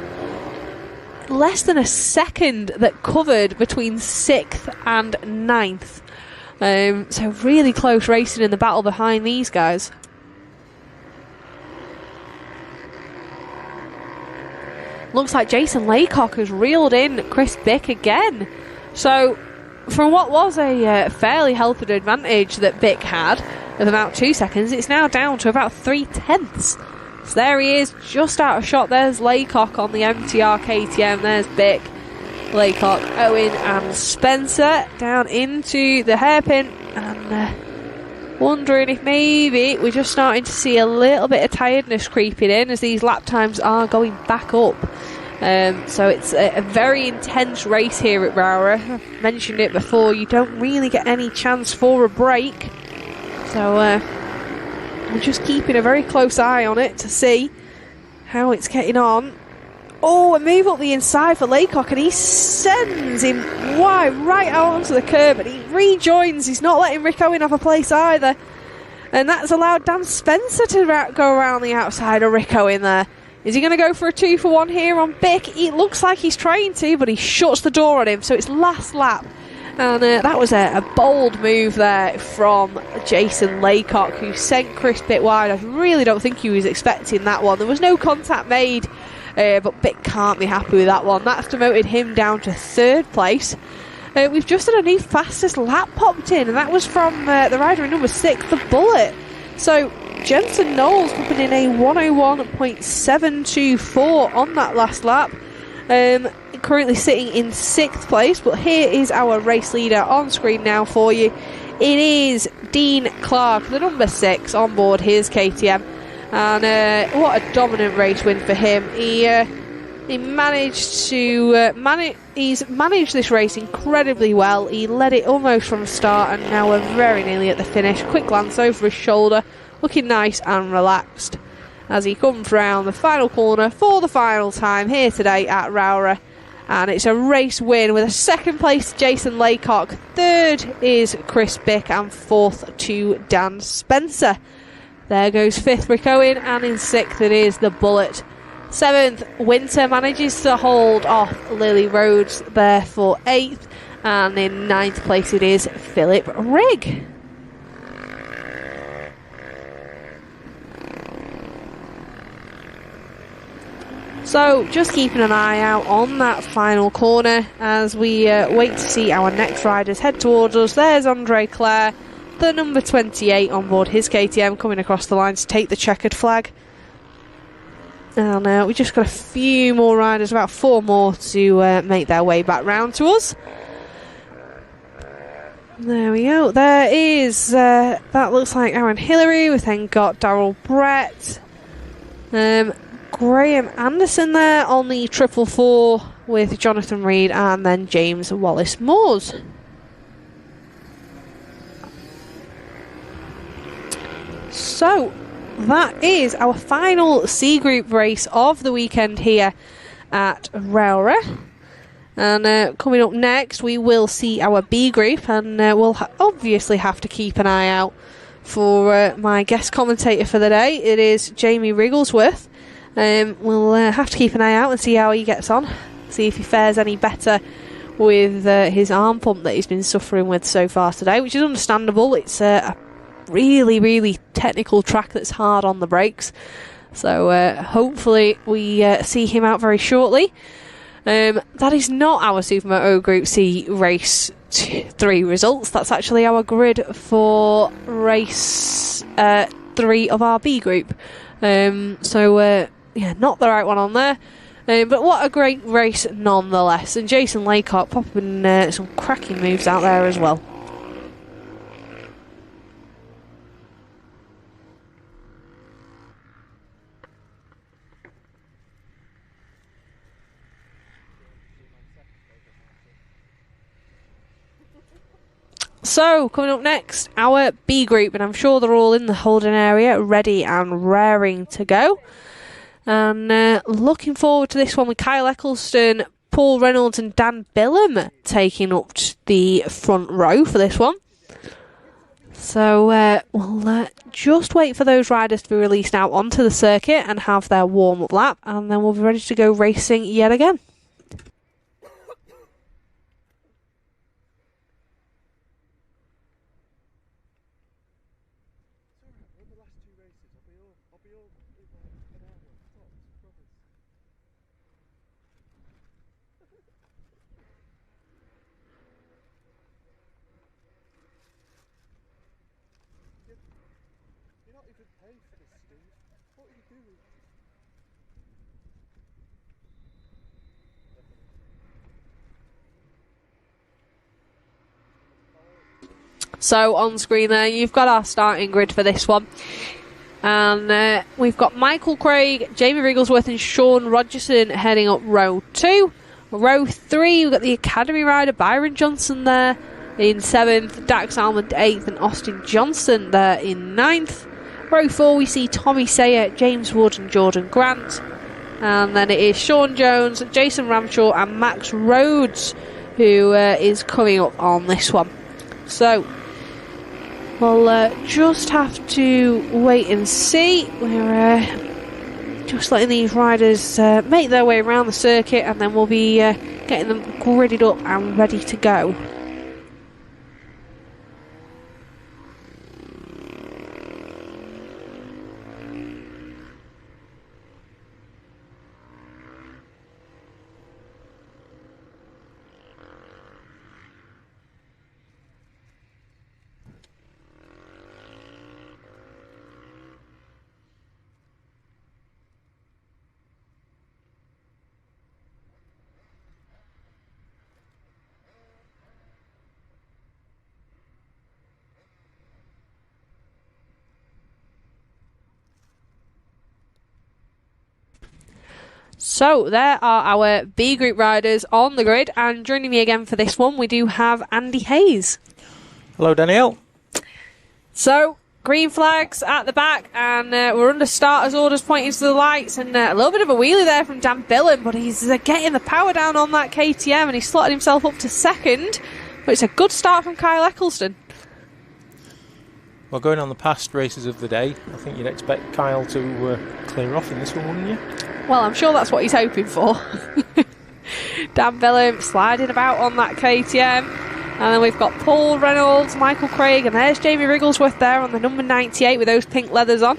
less than a second that covered between 6th and 9th. So really close racing in the battle behind these guys. Looks like Jason Laycock has reeled in Chris Bick again. So from what was a fairly healthy advantage that Bick had of about 2 seconds, it's now down to about 3/10. So there he is, just out of shot. There's Laycock on the MTR KTM. There's Bick, Laycock, Owen and Spencer down into the hairpin, and wondering if maybe we're just starting to see a little bit of tiredness creeping in as these lap times are going back up. So it's a very intense race here at Rowrah. I've mentioned it before, you don't really get any chance for a break. So we're just keeping a very close eye on it to see how it's getting on. Oh, a move up the inside for Laycock, and he sends him wide right out onto the curb, and he rejoins. He's not letting Rick Owen have a place either, and that's allowed Dan Spencer to go around the outside of Rick Owen there. Is he going to go for a 2-for-1 here on Bick? It looks like he's trying to, but he shuts the door on him, so it's last lap. And that was a bold move there from Jason Laycock, who sent Chris Bick wide. I really don't think he was expecting that one. There was no contact made, but Bick can't be happy with that one. That's demoted him down to 3rd place. We've just had a new fastest lap popped in, and that was from the rider in number 6, the Bullet. So Jensen Knowles popping in a 101.724 on that last lap. Currently sitting in 6th place, but here is our race leader on screen now for you. It is Dean Clark, the number 6 on board his KTM, and what a dominant race win for him. He managed to he's managed this race incredibly well. He led it almost from the start, and now we're very nearly at the finish. Quick glance over his shoulder, looking nice and relaxed as he comes round the final corner for the final time here today at Rowrah. And it's a race win with a 2nd place Jason Laycock, 3rd is Chris Bick, and 4th to Dan Spencer. There goes 5th Rick Owen, and in 6th it is the Bullet. 7th Winter manages to hold off Lily Rhodes there for 8th, and in 9th place it is Philip Rigg. So just keeping an eye out on that final corner as we wait to see our next riders head towards us. There's Andre Clare, the number 28 on board his KTM, coming across the line to take the checkered flag. And we just got a few more riders, about 4 more to make their way back round to us. There we go. There is, that looks like Aaron Hillary. We've then got Darryl Brett. Graham Anderson there on the 444 with Jonathan Reed, and then James Wallace Moores. So that is our final C Group race of the weekend here at Rowrah. And coming up next we will see our B Group, and we'll obviously have to keep an eye out for my guest commentator for the day. It is Jamie Wrigglesworth. We'll have to keep an eye out and see how he gets on, see if he fares any better with his arm pump that he's been suffering with so far today, which is understandable. It's a really, really technical track that's hard on the brakes, so hopefully we see him out very shortly. That is not our Supermoto Group C Race 3 results. That's actually our grid for Race 3 of our B Group. Yeah, not the right one on there. But what a great race nonetheless. And Jason Laycock popping some cracking moves out there as well. So, coming up next, our B Group, and I'm sure they're all in the holding area, ready and raring to go. And looking forward to this one with Kyle Eccleston, Paul Reynolds and Dan Billum taking up the front row for this one. So we'll just wait for those riders to be released out onto the circuit and have their warm-up lap, and then we'll be ready to go racing yet again. I'll be all in like an hour. Tops, promise. You're not even paying for this, Steve. What are you doing? So on screen there, you've got our starting grid for this one. And we've got Michael Craig, Jamie Wrigglesworth and Sean Rogerson heading up row 2. Row 3, we've got the Academy rider Byron Johnson there in 7th, Dax Almond 8th and Austin Johnson there in 9th. Row 4, we see Tommy Sayer, James Wood and Jordan Grant. And then it is Sean Jones, Jason Ramshaw and Max Rhodes who is coming up on this one. So we'll just have to wait and see. We're just letting these riders make their way around the circuit and then we'll be getting them gridded up and ready to go. So there are our B group riders on the grid, and joining me again for this one we do have Andy Hayes. Hello, Danielle. So green flags at the back, and we're under starters orders pointing to the lights, and a little bit of a wheelie there from Dan Billen, but he's getting the power down on that KTM and he's slotted himself up to second, but it's a good start from Kyle Eccleston. Well, going on the past races of the day, I think you'd expect Kyle to clear off in this one, wouldn't you? Well, I'm sure that's what he's hoping for. Dan Billum sliding about on that KTM. And then we've got Paul Reynolds, Michael Craig, and there's Jamie Wrigglesworth there on the number 98 with those pink leathers on.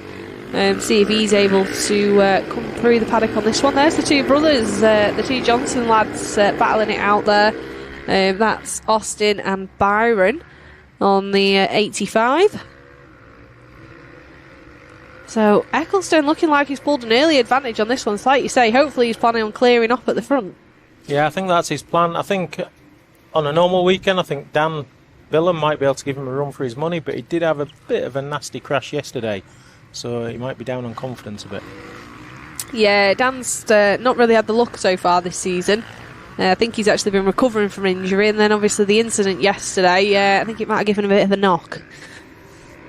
See if he's able to come through the paddock on this one. There's the two brothers, the two Johnson lads battling it out there. That's Austin and Byron on the 85. So Eccleston looking like he's pulled an early advantage on this one. So like you say, hopefully he's planning on clearing off at the front. Yeah, I think that's his plan. I think on a normal weekend, I think Dan Billum might be able to give him a run for his money, but he did have a bit of a nasty crash yesterday, so he might be down on confidence a bit. Yeah, Dan's not really had the luck so far this season. I think he's actually been recovering from injury, and then obviously the incident yesterday, I think it might have given him a bit of a knock.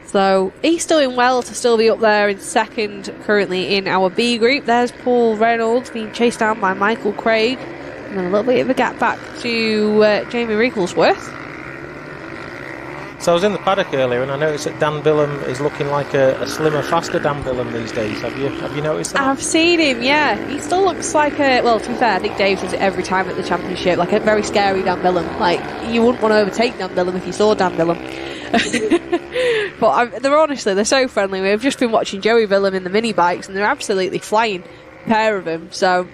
So he's doing well to still be up there in second currently in our B group. There's Paul Reynolds being chased down by Michael Craig. And then a little bit of a gap back to Jamie Wrigglesworth. So I was in the paddock earlier and I noticed that Dan Billum is looking like a slimmer, faster Dan Billum these days. Have you noticed that? I've seen him, yeah. He still looks like well, to be fair, I think Dave does it every time at the championship, like a very scary Dan Billum. Like, you wouldn't want to overtake Dan Billum if you saw Dan Billum. But they're so friendly. We've just been watching Joey Billum in the mini bikes and they're absolutely flying, a pair of them. So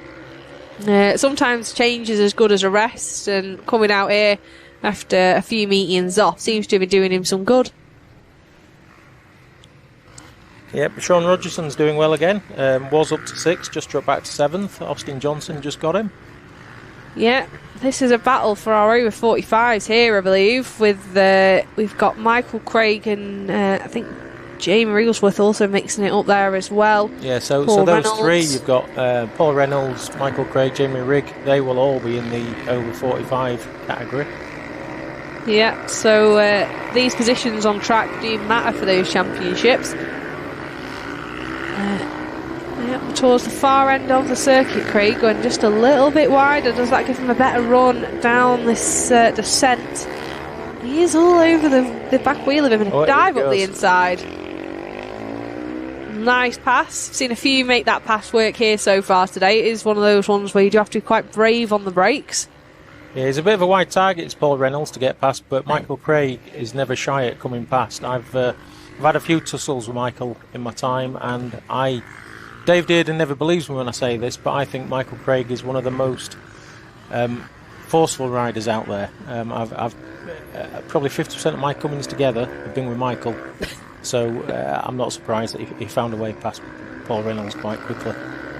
sometimes change is as good as a rest, and coming out here after a few meetings off seems to be doing him some good. Yep, Sean Rogerson's doing well again. Was up to 6th, just dropped back to 7th. Austin Johnson just got him. Yeah, this is a battle for our over 45s here, I believe. We've got Michael Craig and I think Jamie Wrigglesworth also mixing it up there as well. Yeah, so Paul those Reynolds. three, you've got Paul Reynolds, Michael Craig, Jamie Rigg, they will all be in the over 45 category. Yeah, so these positions on track do matter for those championships. Towards the far end of the circuit, Craig, going just a little bit wider. Does that give him a better run down this descent? He is all over the back wheel of him and dive up the inside. Nice pass. Seen a few make that pass work here so far today. It is one of those ones where you do have to be quite brave on the brakes. Yeah, he's a bit of a wide target, it's Paul Reynolds, to get past, but Michael Craig is never shy at coming past. I've I've had a few tussles with Michael in my time, and Dave Dearden never believes me when I say this, but I think Michael Craig is one of the most forceful riders out there. I've probably 50% of my comings together have been with Michael, so I'm not surprised that he found a way past Paul Reynolds quite quickly.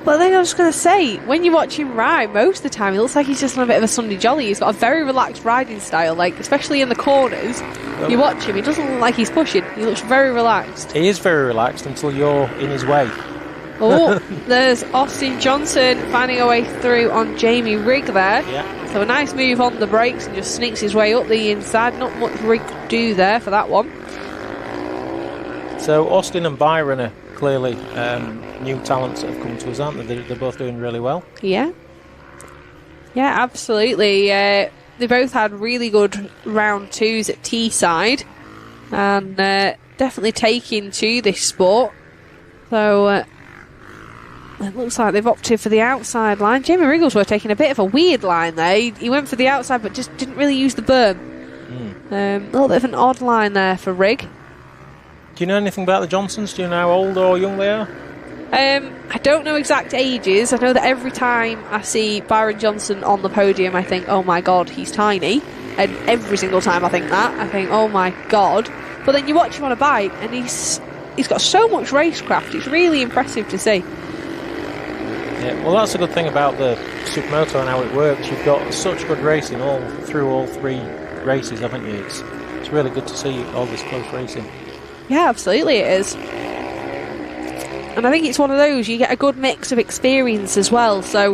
Well, I think I was going to say, when you watch him ride, most of the time he looks like he's just on a bit of a Sunday jolly. He's got a very relaxed riding style, like especially in the corners. You watch him, he doesn't look like he's pushing. He looks very relaxed. He is very relaxed until you're in his way. Oh, there's Austin Johnson finding a way through on Jamie Rigg there. Yeah. So a nice move on the brakes and just sneaks his way up the inside. Not much Rigg could do there for that one. So Austin and Byron are clearly new talents that have come to us, aren't they? They're both doing really well. Yeah. Yeah, absolutely. They both had really good round twos at Teesside and definitely taking to this sport. So it looks like they've opted for the outside line. Jamie Wrigglesworth taking a bit of a weird line there. He went for the outside but just didn't really use the berm. A little bit of an odd line there for Rigg. Do you know anything about the Johnsons? Do you know how old or young they are? I don't know exact ages. I know that every time I see Byron Johnson on the podium, I think, oh my god, he's tiny. And every single time I think that, I think, oh my god. But then you watch him on a bike, and he's got so much racecraft. It's really impressive to see. Yeah, well, that's a good thing about the Supermoto and how it works. You've got such good racing all through all three races, haven't you? It's really good to see all this close racing. Yeah, absolutely it is. And I think it's one of those, you get a good mix of experience as well. So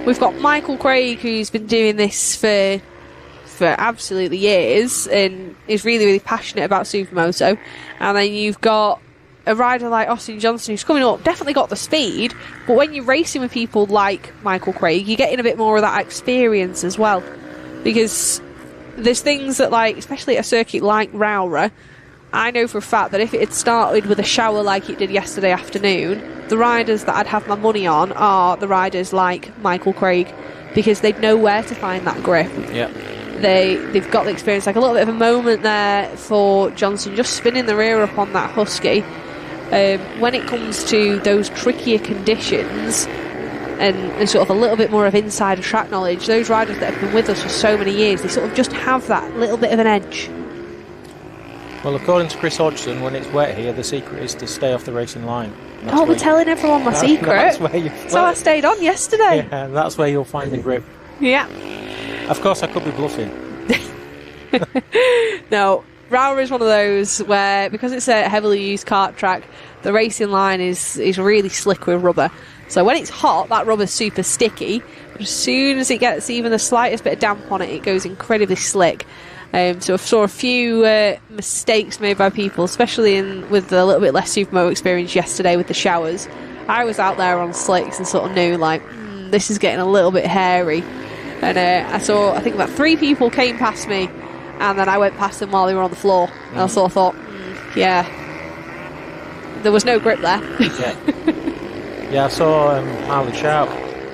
we've got Michael Craig, who's been doing this for absolutely years and is really, really passionate about Supermoto. And then you've got a rider like Austin Johnson, who's coming up, definitely got the speed, but when you're racing with people like Michael Craig, you're getting a bit more of that experience as well. Because there's things that, like, especially at a circuit like Rowrah, I know for a fact that if it had started with a shower like it did yesterday afternoon, the riders that I'd have my money on are the riders like Michael Craig, because they'd know where to find that grip. Yeah. They've got the experience. Like a little bit of a moment there for Johnson, just spinning the rear up on that Husky. When it comes to those trickier conditions and sort of a little bit more of insider track knowledge, those riders that have been with us for so many years, they sort of just have that little bit of an edge. Well, according to Chris Hodgson, when it's wet here, the secret is to stay off the racing line. We're telling everyone my secret. So I stayed on yesterday. Yeah, that's where you'll find the grip. Yeah. Of course, I could be bluffing. No, Rowrah is one of those where, because it's a heavily used kart track, the racing line is really slick with rubber. So when it's hot, that rubber's super sticky. But as soon as it gets even the slightest bit of damp on it, it goes incredibly slick. So I saw a few mistakes made by people, especially with a little bit less Supermoto experience yesterday with the showers. I was out there on slicks and sort of knew, like, this is getting a little bit hairy. And I think about 3 people came past me, and then I went past them while they were on the floor. And I sort of thought, yeah, there was no grip there. Yeah, I saw Harley Sharp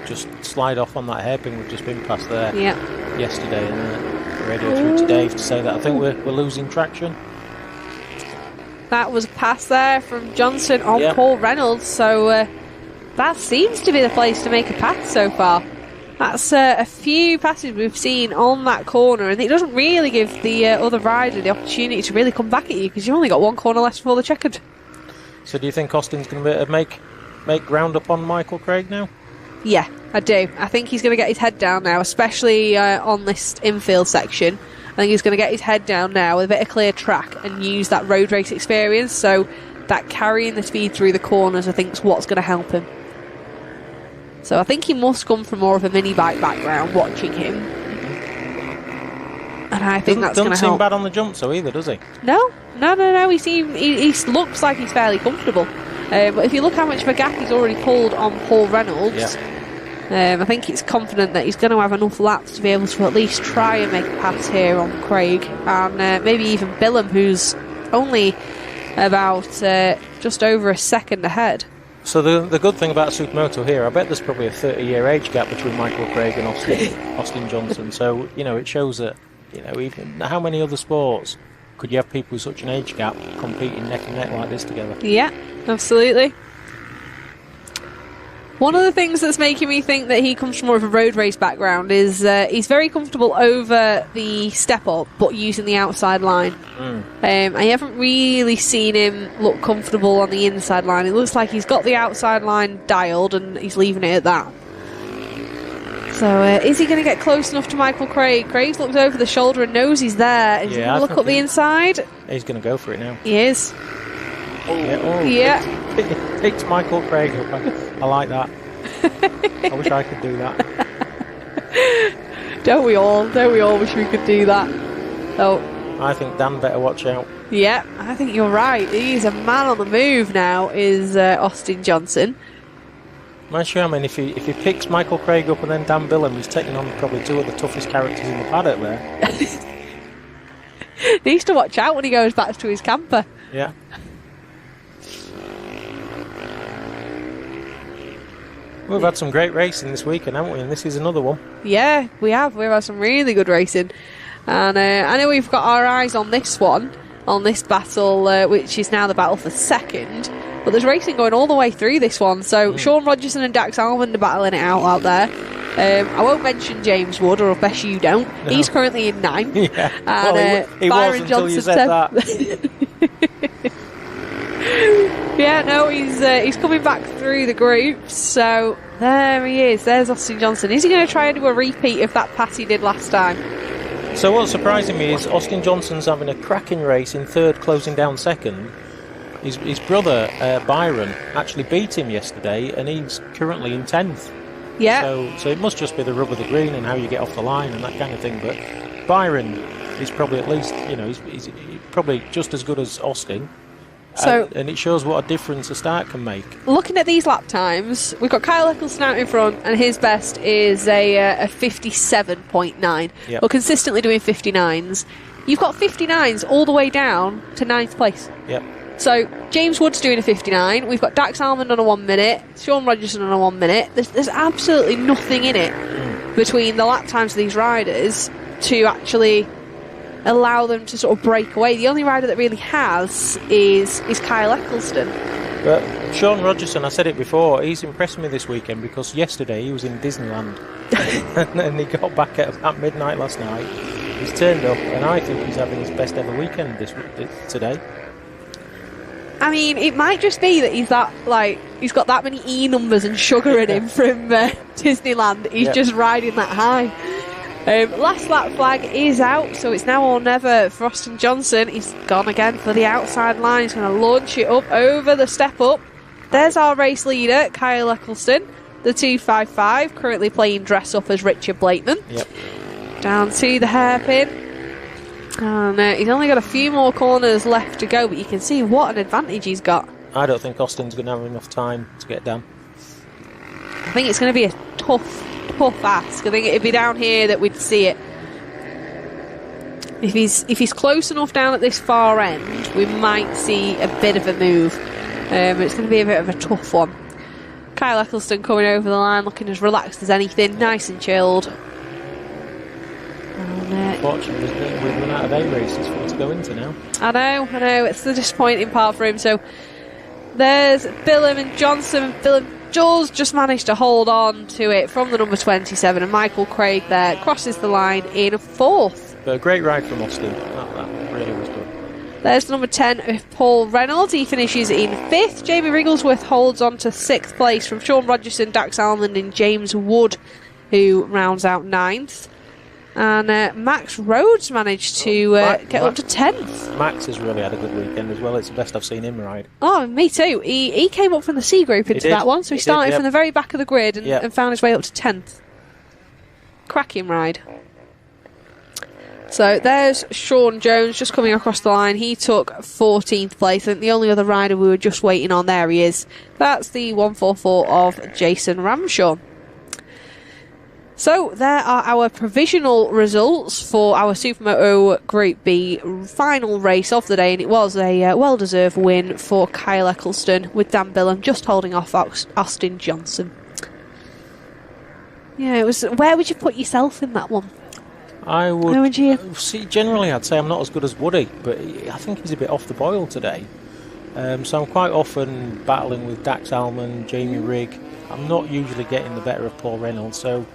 just slide off on that hairpin we've just been past there yesterday, and radio through to Dave to say that I think we're losing traction. That was a pass there from Johnson on Paul Reynolds, so that seems to be the place to make a pass so far. That's a few passes we've seen on that corner, and it doesn't really give the other rider the opportunity to really come back at you, because you've only got one corner left before the checkered. So do you think Austin's going to make ground up on Michael Craig now? Yeah, I do. I think he's going to get his head down now, especially on this infield section. I think he's going to get his head down now with a bit of clear track and use that road race experience. So that carrying the speed through the corners, I think, is what's going to help him. So I think he must come from more of a mini bike background watching him. And I think that's going to help. Doesn't seem bad on the jump, so either, does he? No. He looks like he's fairly comfortable. But if you look how much of a gap he's already pulled on Paul Reynolds, I think it's confident that he's going to have enough laps to be able to at least try and make a pass here on Craig, and maybe even Billum, who's only about just over a second ahead. So the good thing about Supermoto here, I bet there's probably a 30-year age gap between Michael Craig and Austin Johnson. So, it shows that, even how many other sports could you have people with such an age gap competing neck and neck like this together? Yeah, absolutely. One of the things that's making me think that he comes from more of a road race background is he's very comfortable over the step up, but using the outside line. I haven't really seen him look comfortable on the inside line. It looks like he's got the outside line dialed and he's leaving it at that. So is he going to get close enough to Michael Craig? Craig's looked over the shoulder and knows he's there. Is he going to look up the inside? He's going to go for it now. He is. Yeah. Picks Michael Craig up. I like that. I wish I could do that. Don't we all? Don't we all wish we could do that? Oh. I think Dan better watch out. Yeah, I think you're right. He's a man on the move now, is Austin Johnson. Man, sure, I mean, if he picks Michael Craig up and then Dan Billum, he's taking on probably two of the toughest characters in the paddock there. Needs to watch out when he goes back to his camper. Yeah. We've had some great racing this weekend, haven't we? And this is another one. Yeah, we have. We've had some really good racing. And I know we've got our eyes on this one, on this battle, which is now the battle for second. But there's racing going all the way through this one. So Sean Rogerson and Dax Almond are battling it out there. I won't mention James Wood, or I bet you don't. No. He's currently in 9th. Yeah. And well, he Byron was Johnson until you said that. Yeah, no, he's coming back through the groups. So there he is. There's Austin Johnson. Is he going to try and do a repeat of that pass he did last time? So what's surprising me is Austin Johnson's having a cracking race in third, closing down second. His brother, Byron, actually beat him yesterday, and he's currently in 10th. Yeah. So it must just be the rub of the green and how you get off the line and that kind of thing. But Byron is probably at least, he's probably just as good as Austin. So, and it shows what a difference a start can make. Looking at these lap times, we've got Kyle Eccleston out in front, and his best is a 57.9. Yep. We're consistently doing 59s. You've got 59s all the way down to 9th place. Yep. So James Wood's doing a 59. We've got Dax Almond on a 1 minute. Sean Rogerson on a 1 minute. There's absolutely nothing in it between the lap times of these riders to actually allow them to sort of break away. The only rider that really has is Kyle Eccleston. But Sean Rogerson, I said it before, he's impressed me this weekend because yesterday he was in Disneyland and then he got back at midnight last night. He's turned up and I think he's having his best ever weekend today. I mean, it might just be that he's got that many E numbers and sugar in him from Disneyland. He's just riding that high. Last lap flag is out, so it's now or never for Austin Johnson. He's gone again for the outside line. He's going to launch it up over the step up. There's our race leader, Kyle Eccleston, the 255, currently playing dress up as Richard Blakeman. Yep. Down to the hairpin. And he's only got a few more corners left to go, but you can see what an advantage he's got. I don't think Austin's going to have enough time to get down. I think it's going to be a tough ask. I think it'd be down here that we'd see it. If he's close enough down at this far end, we might see a bit of a move. But it's going to be a bit of a tough one. Kyle Eccleston coming over the line, looking as relaxed as anything, nice and chilled. Unfortunately, we've run out of A races for him to go into now. I know. It's the disappointing part for him. So there's Billum and Johnson. Billum just managed to hold on to it from the number 27, and Michael Craig there crosses the line in 4th. But a great ride from Austin. That really was good. There's the number 10 of Paul Reynolds. He finishes in 5th. Jamie Wrigglesworth holds on to 6th place from Sean Rogerson, Dax Almond and James Wood, who rounds out 9th. And Max Rhodes managed to get up to 10th. Max has really had a good weekend as well. It's the best I've seen him ride. Oh, me too. He came up from the C group into that one, so he started from the very back of the grid and found his way up to 10th. Cracking ride. So there's Sean Jones just coming across the line. He took 14th place. I think the only other rider we were just waiting on, there he is. That's the 144 of Jason Ramshaw. So there are our provisional results for our Supermoto Group B final race of the day, and it was a well-deserved win for Kyle Eccleston, with Dan Billum just holding off Austin Johnson. Yeah, it was. Where would you put yourself in that one? I would. How would you? See, generally, I'd say I'm not as good as Woody, but I think he's a bit off the boil today. So I'm quite often battling with Dax Almond, Jamie Rigg. I'm not usually getting the better of Paul Reynolds, so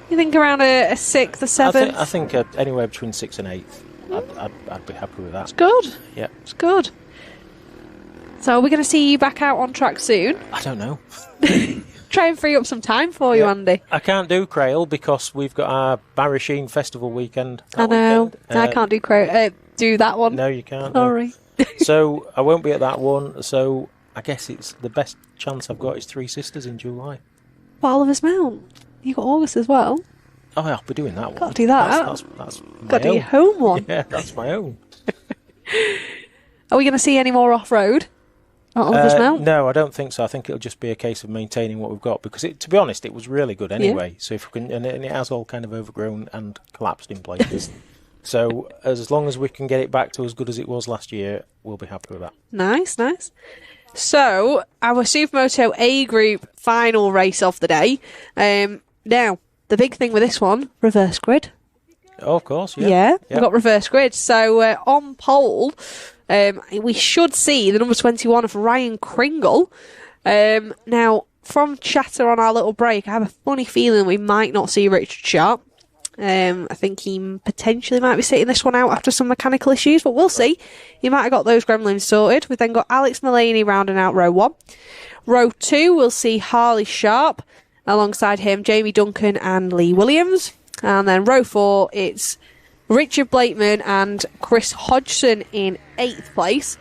You think around a 6th, a 7th? I think anywhere between 6th and 8th. I'd be happy with that. It's good. Yeah. It's good. So are we going to see you back out on track soon? I don't know. Try and free up some time for you, Andy. I can't do Crail because we've got our Barisheen Festival weekend. I know. I can't do that one. No, you can't. No. Sorry. So I won't be at that one. So I guess it's the best chance I've got is Three Sisters in July. But Oliver's Mount. You got August as well. Oh, I'll be doing that one. Got to do that. That's my Got to do own. your home one. Yeah, that's my own. Are we going to see any more off-road at Oliver's Mount? No, I don't think so. I think it'll just be a case of maintaining what we've got because, to be honest, it was really good anyway. So if we can, and it has all kind of overgrown and collapsed in places. So as long as we can get it back to as good as it was last year, we'll be happy with that. Nice, nice. So, our Supermoto A Group final race of the day. Now, the big thing with this one, reverse grid. Oh, of course, yeah. We've got reverse grid. So, on pole, we should see the number 21 of Ryan Kringle. Now, from chatter on our little break, I have a funny feeling we might not see Richard Sharp. I think he potentially might be sitting this one out after some mechanical issues, but we'll see. He might have got those gremlins sorted. We've then got Alex Mullaney rounding out row 1. Row 2, we'll see Harley Sharp. Alongside him, Jamie Duncan and Lee Williams. And then row 4, it's Richard Blakeman and Chris Hodgson in 8th place.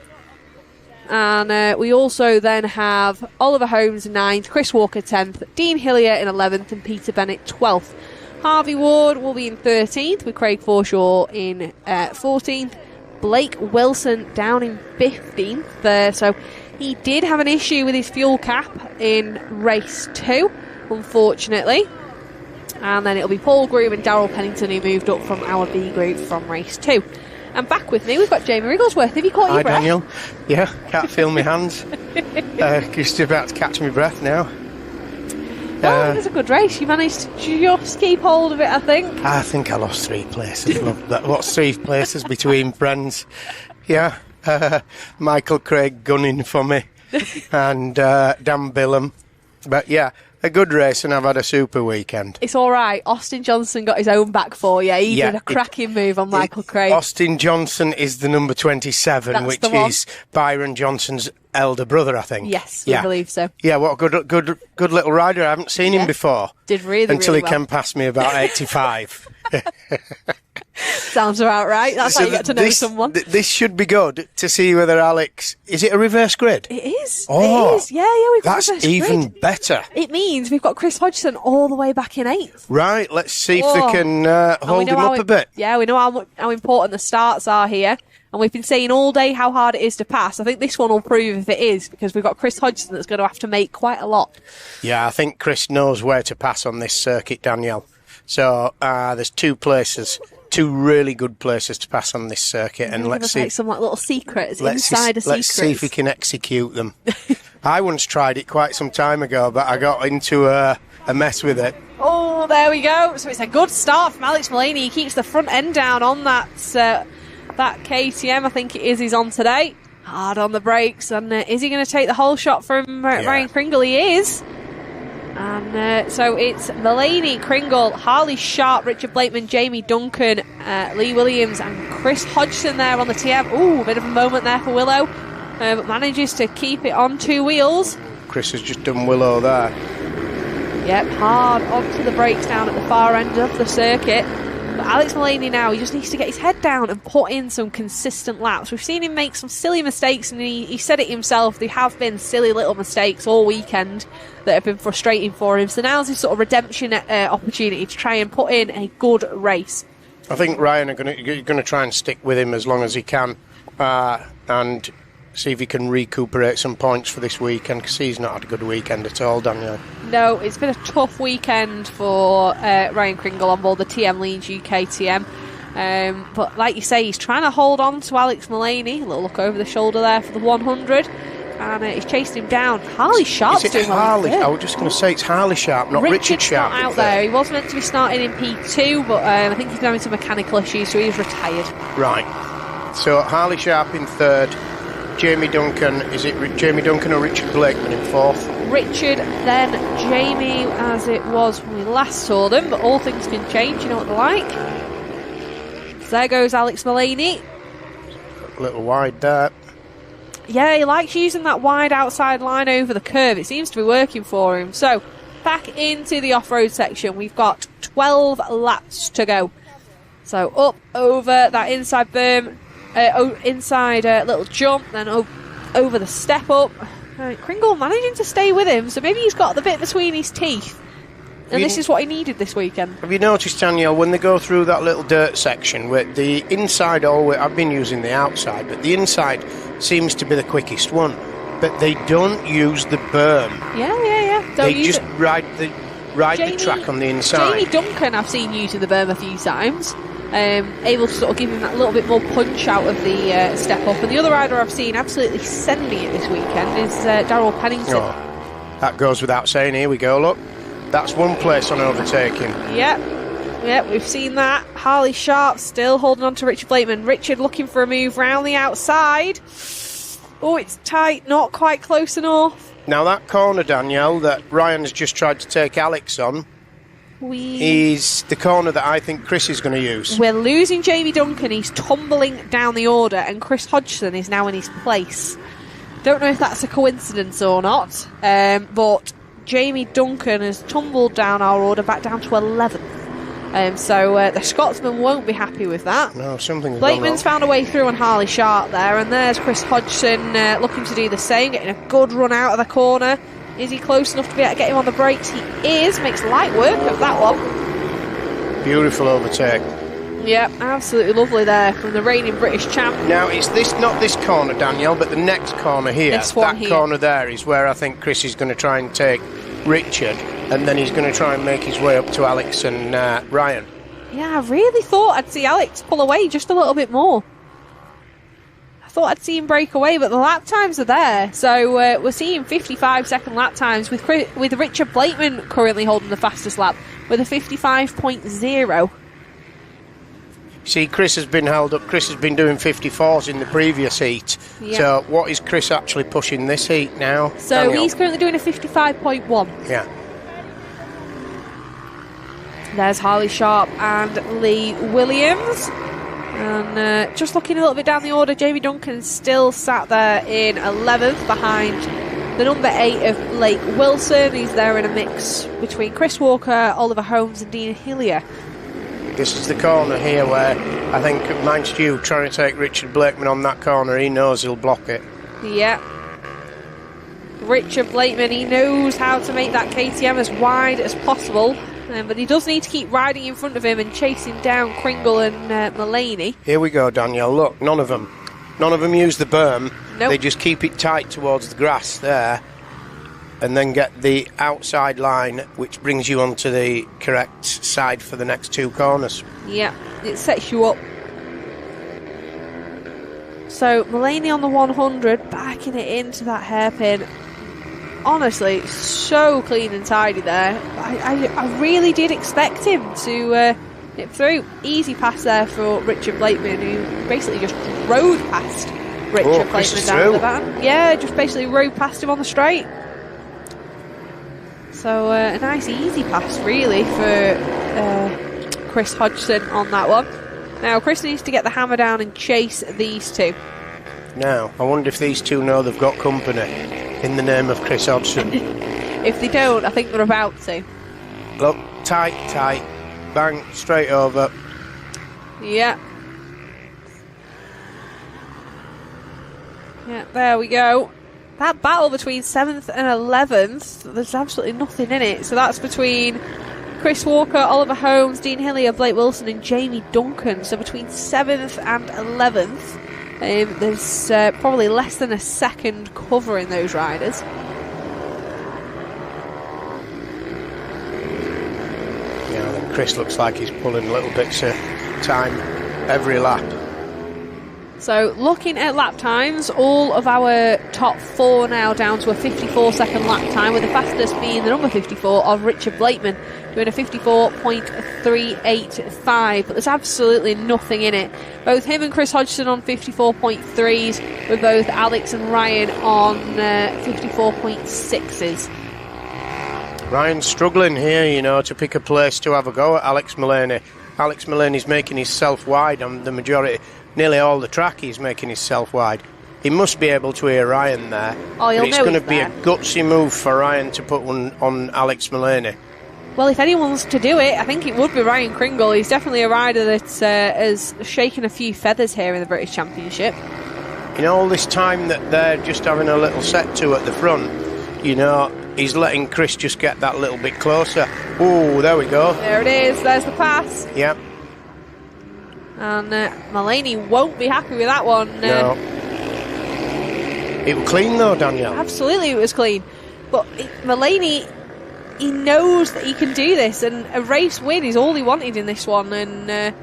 And we also then have Oliver Holmes in 9th, Chris Walker 10th, Dean Hillier in 11th, and Peter Bennett 12th. Harvey Ward will be in 13th, with Craig Forshaw in 14th. Blake Wilson down in 15th there. So he did have an issue with his fuel cap in race 2, unfortunately. And then it'll be Paul Groom and Darryl Pennington who moved up from our B group from race 2. And back with me, we've got Jamie Wrigglesworth. Have you caught your breath? Hi, Daniel. Yeah, can't feel my hands. Just about to catch my breath now. Well, it was a good race. You managed to just keep hold of it, I think. I think I lost 3 places. Lost 3 places between friends. Yeah. Michael Craig gunning for me. And Dan Billum. But yeah, a good race, and I've had a super weekend. It's all right. Austin Johnson got his own back for you. He did a cracking move on Michael Craig. Austin Johnson is the number 27, That's which the one. is Byron Johnson's elder brother, I think. Yes, I believe so. Yeah, what a good little rider. I haven't seen him before. Did really, until really he well. came past me about 85. Sounds about right. That's how you get to know someone. This should be good to see whether Alex... Is it a reverse grid? It is. Oh, it is. Yeah, we've got that's reverse even grid. better. It means we've got Chris Hodgson all the way back in 8th. Right, let's see if they can hold him up a bit. Yeah, we know how important the starts are here. And we've been saying all day how hard it is to pass. I think this one will prove if it is, because we've got Chris Hodgson that's going to have to make quite a lot. Yeah, I think Chris knows where to pass on this circuit, Danielle. So there's 2 places, 2 really good places to pass on this circuit, and let's see. Like some little secrets, insider secrets. Let's see if we can execute them. I once tried it quite some time ago, but I got into a mess with it. Oh, there we go. So it's a good start from Alex Mullaney. He keeps the front end down on that KTM, I think it is, he's on today. Hard on the brakes. And is he going to take the whole shot from Ryan Kringle? He is. And so it's Mullaney, Kringle, Harley Sharp, Richard Blakeman, Jamie Duncan, Lee Williams and Chris Hodgson there on the TM. Ooh, a bit of a moment there for Willow. But manages to keep it on 2 wheels. Chris has just done Willow there. Yep, hard onto the brakes down at the far end of the circuit. But Alex Mullaney now, he just needs to get his head down and put in some consistent laps. We've seen him make some silly mistakes, and he said it himself. There have been silly little mistakes all weekend that have been frustrating for him. So now's his sort of redemption opportunity to try and put in a good race. I think Ryan are going to try and stick with him as long as he can, and see if he can recuperate some points for this weekend, because he's not had a good weekend at all, Daniel. No, it's been a tough weekend for Ryan Kringle on board the TM Leeds UK TM. But like you say, he's trying to hold on to Alex Mullaney. A little look over the shoulder there for the 100. and he's chased him down. Harley Sharp's Is it doing well. Harley? in third. I was just going to say it's Harley Sharp, not Richard Sharp. Not out there. He was meant to be starting in P2, but I think he's having some mechanical issues, so he's retired. Right. So Harley Sharp in third. Jamie Duncan, is it Jamie Duncan or Richard Blakeman in fourth? Richard, then Jamie, as it was when we last saw them, but all things can change, you know what they're like. So there goes Alex Mullaney. A little wide there. Yeah, he likes using that wide outside line over the curve. It seems to be working for him. So, back into the off-road section. We've got 12 laps to go. So, up over that inside berm, inside little jump, then over the step up. Kringle managing to stay with him, so maybe he's got the bit between his teeth. And this is what he needed this weekend. Have you noticed, Danielle, when they go through that little dirt section, where the inside always, I've been using the outside, but the inside seems to be the quickest one. But they don't use the berm. Yeah. They just ride the track on the inside. Jamie Duncan, I've seen using the berm a few times. Able to sort of give him that little bit more punch out of the step up. And the other rider I've seen absolutely sending it this weekend is Darryl Pennington. Oh, that goes without saying. Here we go, look. That's one place on overtaking. Yep, we've seen that. Harley Sharp still holding on to Richard Blakeman. Richard looking for a move round the outside. Oh, it's tight, not quite close enough. Now that corner, Danielle, that Ryan has just tried to take Alex on, is the corner that I think Chris is going to use. We're losing Jamie Duncan. He's tumbling down the order, and Chris Hodgson is now in his place. Don't know if that's a coincidence or not, but Jamie Duncan has tumbled down our order back down to 11th. So the Scotsman won't be happy with that. No, something's Blakeman's found a way through on Harley Sharp there, and there's Chris Hodgson looking to do the same, getting a good run out of the corner. Is he close enough to be able to get him on the brakes? He is. Makes light work of that one. Beautiful overtake. Yep, absolutely lovely there from the reigning British champ. Now, it's not this corner, Danielle, but the next corner here. This one here. Corner there is where I think Chris is going to try and take Richard, and then he's going to try and make his way up to Alex and Ryan. Yeah, I really thought I'd see Alex pull away just a little bit more. I thought I'd see him break away, but the lap times are there. So we're seeing 55-second lap times with Richard Blakeman currently holding the fastest lap with a 55.0. See, Chris has been held up. Chris has been doing 54s in the previous heat. Yeah. So what is Chris actually pushing this heat now? So Daniel? he's currently doing a 55.1. Yeah. There's Harley Sharp and Lee Williams. And just looking a little bit down the order, Jamie Duncan still sat there in 11th behind the number 8 of Blake Wilson. He's there in a mix between Chris Walker, Oliver Holmes and Dean Hillier. This is the corner here where I think, mind you, trying to take Richard Blakeman on that corner, he knows he'll block it. Yeah. Richard Blakeman, he knows how to make that KTM as wide as possible. But he does need to keep riding in front of him and chasing down Kringle and Mullaney. Here we go, Danielle. Look, none of them use the berm. Nope. They just keep it tight towards the grass there, and then get the outside line, which brings you onto the correct side for the next two corners. Yeah, it sets you up. So Mullaney on the 100, backing it into that hairpin. Honestly, so clean and tidy there. I really did expect him to nip through. Easy pass there for Richard Blakeman, who basically just rode past Richard Blakeman down the van. Yeah, just basically rode past him on the straight. So a nice easy pass really for Chris Hodgson on that one. Now Chris needs to get the hammer down and chase these two. Now, I wonder if these two know they've got company in the name of Chris Hodgson. If they don't, I think they're about to. Look, tight, bang, straight over. Yeah. Yeah, there we go. That battle between 7th and 11th, there's absolutely nothing in it. So that's between Chris Walker, Oliver Holmes, Dean Hillier, Blake Wilson and Jamie Duncan. So between 7th and 11th, there's probably less than a second covering those riders. Yeah, I think Chris looks like he's pulling little bits of time every lap. So looking at lap times, all of our top 4 now down to a 54-second lap time, with the fastest being the number 54 of Richard Blakeman, doing a 54.385, but there's absolutely nothing in it. Both him and Chris Hodgson on 54.3s, with both Alex and Ryan on 54.6s. Ryan's struggling here, to pick a place to have a go at Alex Mullaney. Alex Mullaney's making himself wide on the majority, nearly all the track he's making himself wide. He must be able to hear Ryan there. Oh, he'll but it's know going to he's be there. a gutsy move for Ryan to put one on Alex Mullaney. Well, if anyone's to do it, I think it would be Ryan Kringle. He's definitely a rider that has shaken a few feathers here in the British Championship. All this time that they're just having a little set to at the front, he's letting Chris just get that little bit closer. Oh, there we go. There it is. There's the pass. Yep. And Mullaney won't be happy with that one. No. It was clean though, Danielle. Absolutely, it was clean. But Mullaney, he knows that he can do this, and a race win is all he wanted in this one. And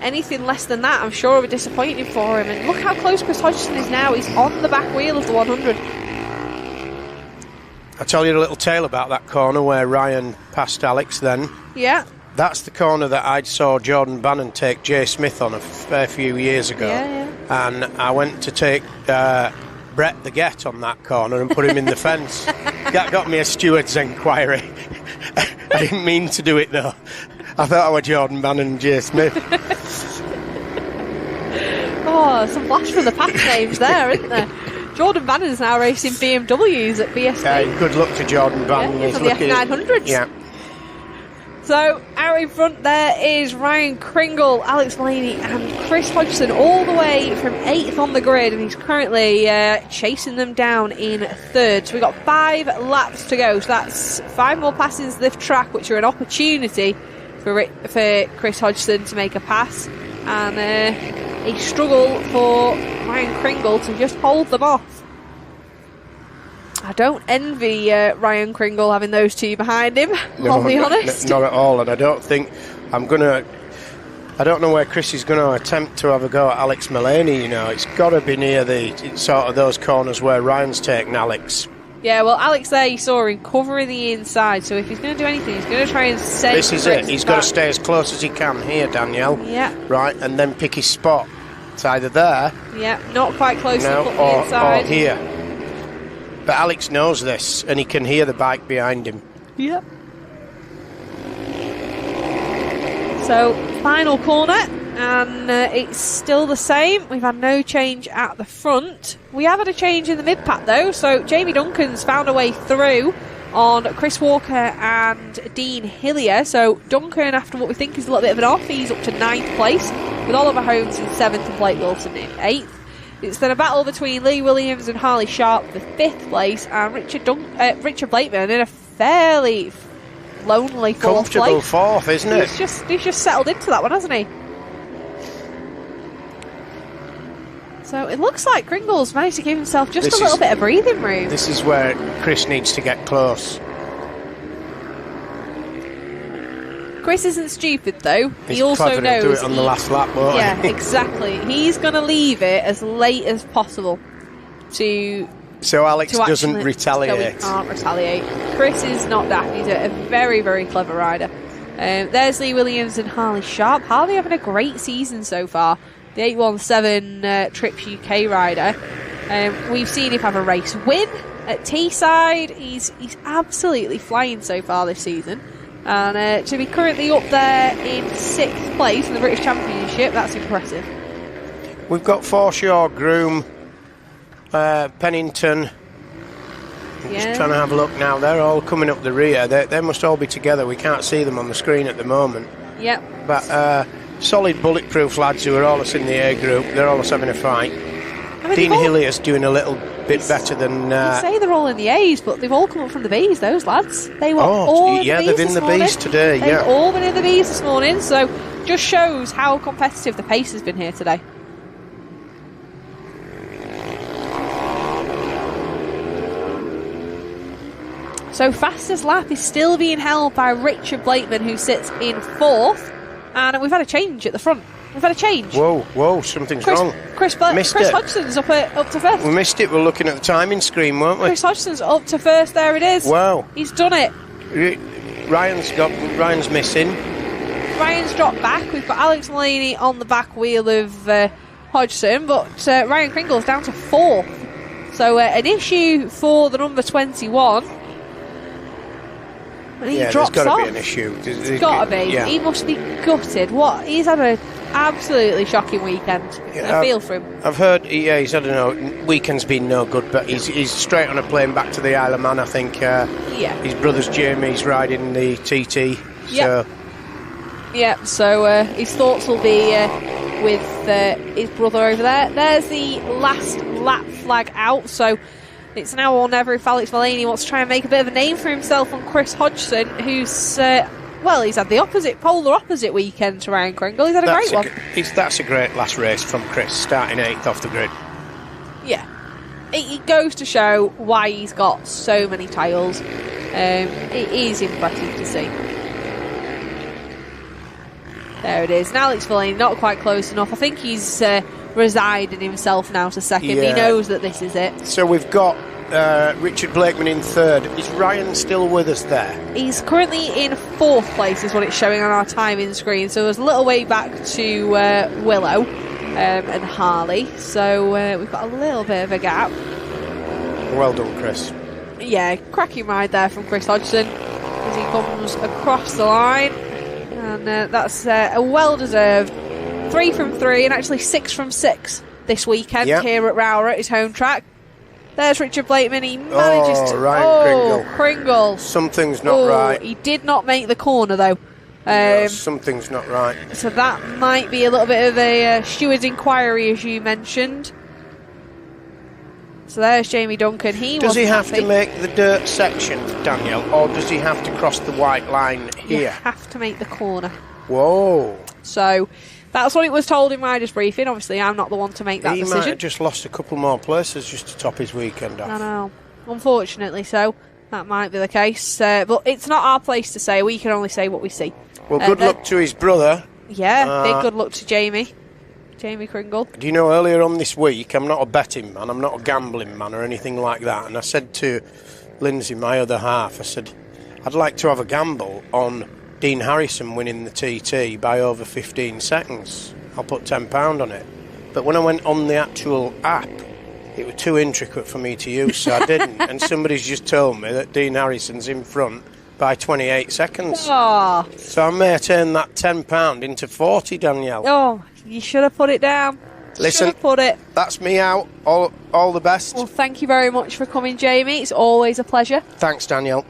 anything less than that, I'm sure, will be disappointing for him. And look how close Chris Hodgson is now. He's on the back wheel of the 100. I'll tell you a little tale about that corner where Ryan passed Alex then. Yeah. That's the corner that I saw Jordan Bannon take Jay Smith on a fair few years ago. Yeah. And I went to take Brett the Get on that corner and put him in the fence. That got me a steward's inquiry. I didn't mean to do it though. I thought I were Jordan Bannon and Jay Smith. Oh, some flash from the past names there, isn't there? Jordan Bannon's now racing BMWs at BSB. Good luck to Jordan Bannon. Yeah, he's on the F900s. Yeah. So, out in front there is Ryan Kringle, Alex Mullaney and Chris Hodgson, all the way from 8th on the grid, and he's currently chasing them down in 3rd. So we've got 5 laps to go, so that's 5 more passes this track, which are an opportunity for Chris Hodgson to make a pass, and a struggle for Ryan Kringle to just hold them off. I don't envy Ryan Kringle having those two behind him, I'll be honest. Not at all, and I don't think I don't know where Chris is going to attempt to have a go at Alex Mullaney, It's got to be near the sort of those corners where Ryan's taking Alex. Yeah, well, Alex there, you saw him covering the inside, so if he's going to do anything, he's going to try and stay. This is it. He's got to stay as close as he can here, Danielle. Yeah. Right, and then pick his spot. It's either there. Yeah, not quite close No, to the inside. or here. But Alex knows this, and he can hear the bike behind him. Yep. So, final corner, and it's still the same. We've had no change at the front. We have had a change in the mid-pack, though. So, Jamie Duncan's found a way through on Chris Walker and Dean Hillier. So, Duncan, after what we think is a little bit of an off, he's up to 9th place, with Oliver Holmes in 7th and Blake Wilson in 8th. It's then a battle between Lee Williams and Harley Sharp for 5th place, and Richard Blakeman in a fairly lonely 4th Comfortable place. 4th, isn't it? He's just settled into that one, hasn't he? So it looks like Kringle's managed to give himself just a little bit of breathing room. This is where Chris needs to get close. Chris isn't stupid, though. He's he also clever, knows. he'll do it on the last lap, won't Yeah, he? exactly. He's going to leave it as late as possible to. So Alex to doesn't actually- retaliate. So he can't retaliate. Chris is not daft. He's a very, very clever rider. There's Lee Williams and Harley Sharp. Harley having a great season so far. The 817 Trips UK rider. We've seen him have a race win at Teesside. He's absolutely flying so far this season. And to be currently up there in 6th place in the British Championship, that's impressive. We've got Forshaw, Groom, Pennington. I'm just trying to have a look now. They're all coming up the rear. They must all be together. We can't see them on the screen at the moment. Yep. But solid bulletproof lads who are all us in the A group. They're all us having a fight. I mean, Dean Hillier's doing a little bit better than... You say they're all in the A's, but they've all come up from the B's, those lads. They were all in the B's they've in the B's today, They've yeah. all been in the B's this morning, so just shows how competitive the pace has been here today. So fastest lap is still being held by Richard Blakeman, who sits in 4th, and we've had a change at the front. We've had a change. Whoa, something's wrong. Chris Missed it. Hodgson's up to first. We missed it. We're looking at the timing screen, weren't we? Chris Hodgson's up to first. There it is. Wow. He's done it. Ryan's missing. Ryan's dropped back. We've got Alex Mullaney on the back wheel of Hodgson, but Ryan Kringle's down to 4th. So an issue for the number 21. And he drops there's got off. to be an issue. It's got to be. Yeah. He must be gutted. What? He's had an absolutely shocking weekend. I feel for him. I've heard, he's had weekend's been no good, but he's straight on a plane back to the Isle of Man. I think. His brother's Jamie's riding the TT. Yep. So his thoughts will be with his brother over there. There's the last lap flag out. So it's now or never if Alex Mullaney wants to try and make a bit of a name for himself on Chris Hodgson, who's he's had the polar opposite weekend to Ryan Kringle. He's had a great one. That's a great last race from Chris, starting 8th off the grid. Yeah. It goes to show why he's got so many titles. It is impressive to see. There it is. And Alex Mullaney, not quite close enough. I think he's resigned in himself now to second. Yeah. He knows that this is it. So we've got Richard Blakeman in 3rd. Is Ryan still with us there? He's currently in 4th place is what it's showing on our timing screen. So there's a little way back to Willow and Harley. So we've got a little bit of a gap. Well done, Chris. Yeah, cracking ride there from Chris Hodgson as he comes across the line. And that's a well-deserved 3 from 3 and actually 6 from 6 this weekend here at Rowrah at his home track. There's Richard Blakeman. He manages to... Ryan Kringle. Something's not right. He did not make the corner, though. Something's not right. So that might be a little bit of a steward's inquiry, as you mentioned. So there's Jamie Duncan. Does he have to make the dirt section, Daniel, or does he have to cross the white line here? You have to make the corner. Whoa. So that's what it was told in Riders' Briefing. Obviously, I'm not the one to make that decision. He might have just lost a couple more places just to top his weekend off. I know. Unfortunately so. That might be the case. But it's not our place to say. We can only say what we see. Well, good luck to his brother. Yeah, big good luck to Jamie Kringle. Do you know, earlier on this week, I'm not a betting man, I'm not a gambling man or anything like that, and I said to Lindsay, my other half, I said, I'd like to have a gamble on Dean Harrison winning the TT by over 15 seconds. I'll put £10 on it. But when I went on the actual app, it was too intricate for me to use, so I didn't. And somebody's just told me that Dean Harrison's in front by 28 seconds. Oh. So I may turn that £10 into 40, Danielle. Oh, you should have put it down. Listen, should have put it. That's me out. All the best. Well, thank you very much for coming, Jamie. It's always a pleasure. Thanks, Danielle.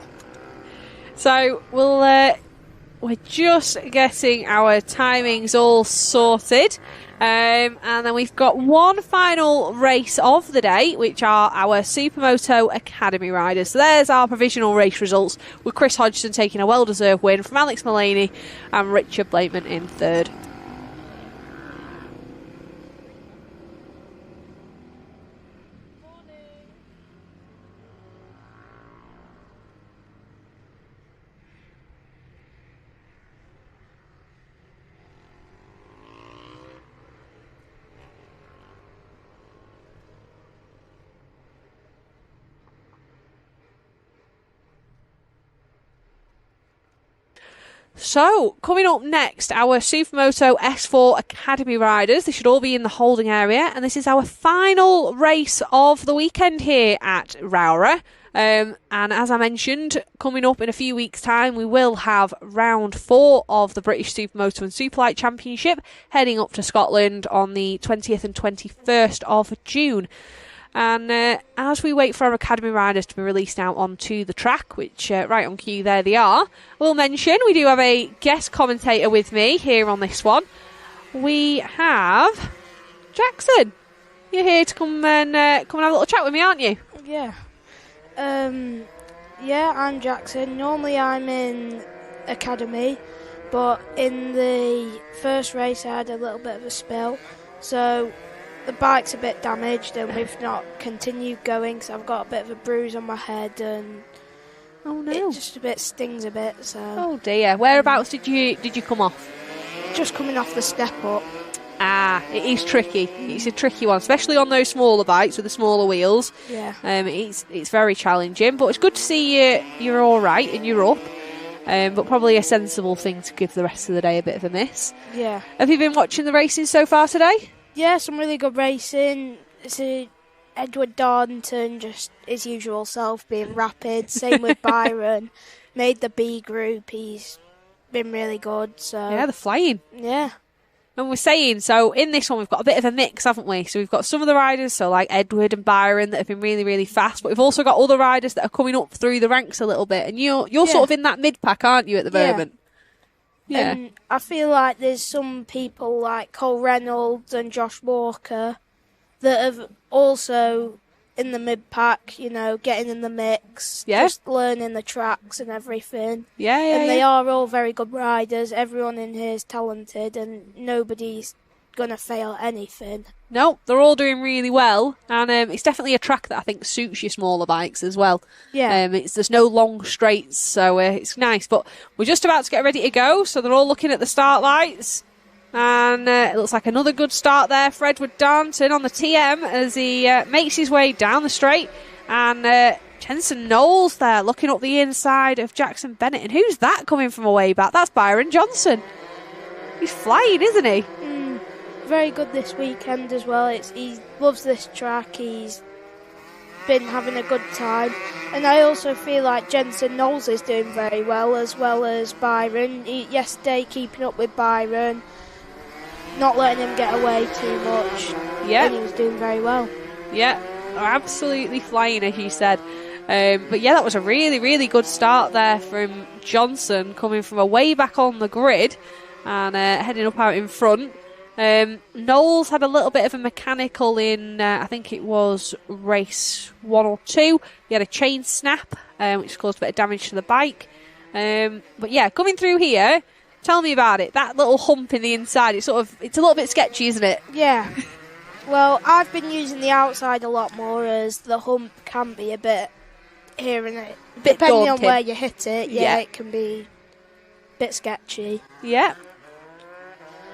So we're just getting our timings all sorted. And then we've got one final race of the day, which are our Supermoto Academy riders. So there's our provisional race results, with Chris Hodgson taking a well-deserved win from Alex Mullaney and Richard Blakeman in 3rd. So, coming up next, our Supermoto S4 Academy riders. They should all be in the holding area, and this is our final race of the weekend here at Rowrah. And as I mentioned, coming up in a few weeks' time, we will have round 4 of the British Supermoto and Superlight Championship heading up to Scotland on the 20th and 21st of June. And as we wait for our Academy riders to be released out onto the track, which right on cue, there they are, we'll mention we do have a guest commentator with me here on this one. We have Jackson. You're here to come and have a little chat with me, aren't you? Yeah. Yeah, I'm Jackson. Normally I'm in Academy, but in the first race I had a little bit of a spill, so the bike's a bit damaged and we've not continued going, so I've got a bit of a bruise on my head and it just a bit stings a bit. So oh dear, whereabouts did you come off? Just coming off the step up. It is tricky. It's a tricky one, especially on those smaller bikes with the smaller wheels. Yeah. It's very challenging, but it's good to see you're all right and you're up. But probably a sensible thing to give the rest of the day a bit of a miss. Yeah. Have you been watching the racing so far today? Yeah, some really good racing. Edward Darlington, just his usual self, being rapid. Same with Byron. Made the B group. He's been really good. So Yeah, they're flying. yeah. And we're saying, so in this one we've got a bit of a mix, haven't we? So we've got some of the riders, so like Edward and Byron, that have been really, really fast, but we've also got other riders that are coming up through the ranks a little bit. And you're sort of in that mid-pack, aren't you, at the moment? Yeah. And I feel like there's some people like Cole Reynolds and Josh Walker that have also in the mid-pack, you know, getting in the mix, just learning the tracks and everything. And they are all very good riders. Everyone in here is talented and nobody's going to fail at anything. No, they're all doing really well. And it's definitely a track that I think suits your smaller bikes as well. Yeah. There's no long straights, so it's nice. But we're just about to get ready to go, so they're all looking at the start lights. And it looks like another good start there for Edward Darlington on the TM as he makes his way down the straight. And Jensen Knowles there looking up the inside of Jackson Bennett. And who's that coming from a way back? That's Byron Johnson. He's flying, isn't he? Very good this weekend as well. He loves this track. He's been having a good time. And I also feel like Jensen Knowles is doing very well as Byron. Yesterday keeping up with Byron, not letting him get away too much. Yeah. And he was doing very well. Yeah, absolutely flying, as you said. But yeah, that was a really, really good start there from Johnson, coming from a way back on the grid and heading up out in front. Knowles had a little bit of a mechanical in, I think it was race 1 or 2. He had a chain snap, which caused a bit of damage to the bike. But yeah, coming through here, tell me about it. That little hump in the inside, it's a little bit sketchy, isn't it? Yeah. Well, I've been using the outside a lot more, as the hump can be a bit here and there. Depending daunting. on where you hit it, it can be a bit sketchy. Yeah.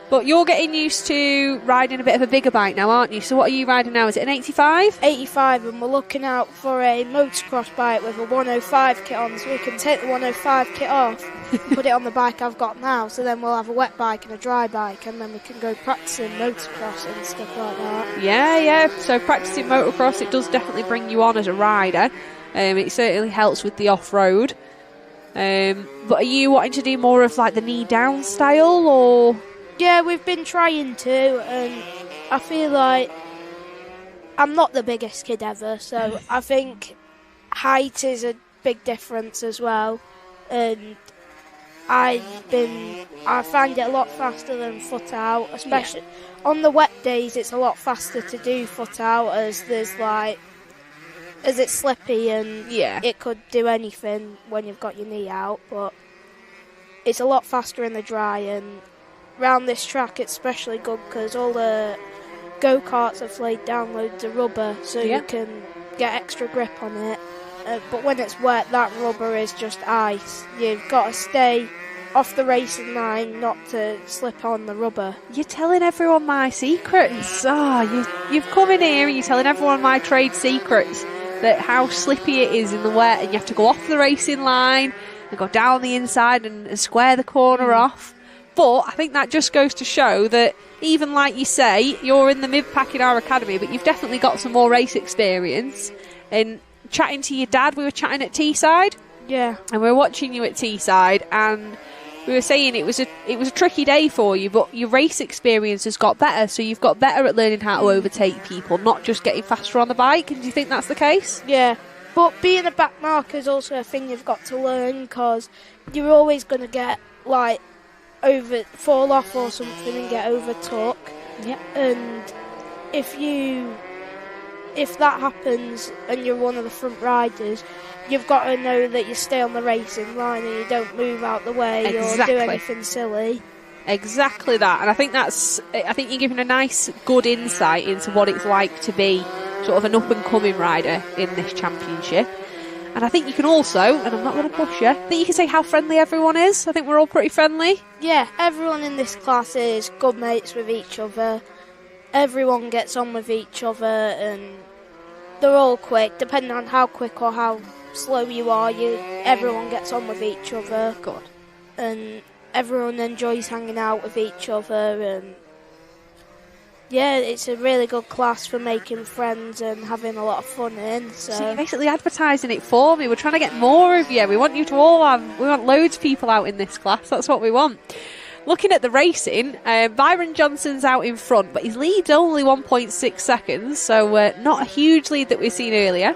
But you're getting used to riding a bit of a bigger bike now, aren't you? So what are you riding now? Is it an 85? 85, and we're looking out for a motocross bike with a 105 kit on, so we can take the 105 kit off and put it on the bike I've got now, so then we'll have a wet bike and a dry bike, and then we can go practicing motocross and stuff like that. Yeah. So practicing motocross, it does definitely bring you on as a rider. It certainly helps with the off-road. But are you wanting to do more of like the knee-down style, or...? Yeah, we've been trying to, and I feel like I'm not the biggest kid ever, so I think height is a big difference as well. And I find it a lot faster than foot out, especially on the wet days. It's a lot faster to do foot out, as it's slippy and it could do anything when you've got your knee out. But it's a lot faster in the dry, and round this track it's especially good because all the go-karts have laid down loads of rubber, so you can get extra grip on it. But when it's wet, that rubber is just ice. You've got to stay off the racing line not to slip on the rubber. You're telling everyone my secrets. You've come in here and you're telling everyone my trade secrets, that how slippy it is in the wet, and you have to go off the racing line and go down the inside and square the corner off. But I think that just goes to show that, even like you say, you're in the mid-pack in our academy, but you've definitely got some more race experience. And chatting to your dad, we were chatting at Teesside. Yeah. And we were watching you at Teesside, and we were saying it was a tricky day for you, but your race experience has got better, so you've got better at learning how to overtake people, not just getting faster on the bike. And do you think that's the case? Yeah. But being a back marker is also a thing you've got to learn, because you're always going to get, like, fall off or something and get overtook. Yep. And if that happens and you're one of the front riders, you've got to know that you stay on the racing line and you don't move out the way or do anything silly. Exactly that. And I think you're giving a nice, good insight into what it's like to be sort of an up-and-coming rider in this championship. And I think you can also, and I'm not going to push you, I think you can say how friendly everyone is. I think we're all pretty friendly. Yeah, everyone in this class is good mates with each other. everyone gets on with each other, and they're all quick. Depending on how quick or how slow you are, everyone gets on with each other. Good. And everyone enjoys hanging out with each other, and yeah, it's a really good class for making friends and having a lot of fun in. So you're basically advertising it for me. We're trying to get more of you. We want you to all we want loads of people out in this class. That's what we want. Looking at the racing, Byron Johnson's out in front, but his lead's only 1.6 seconds, so not a huge lead that we've seen earlier.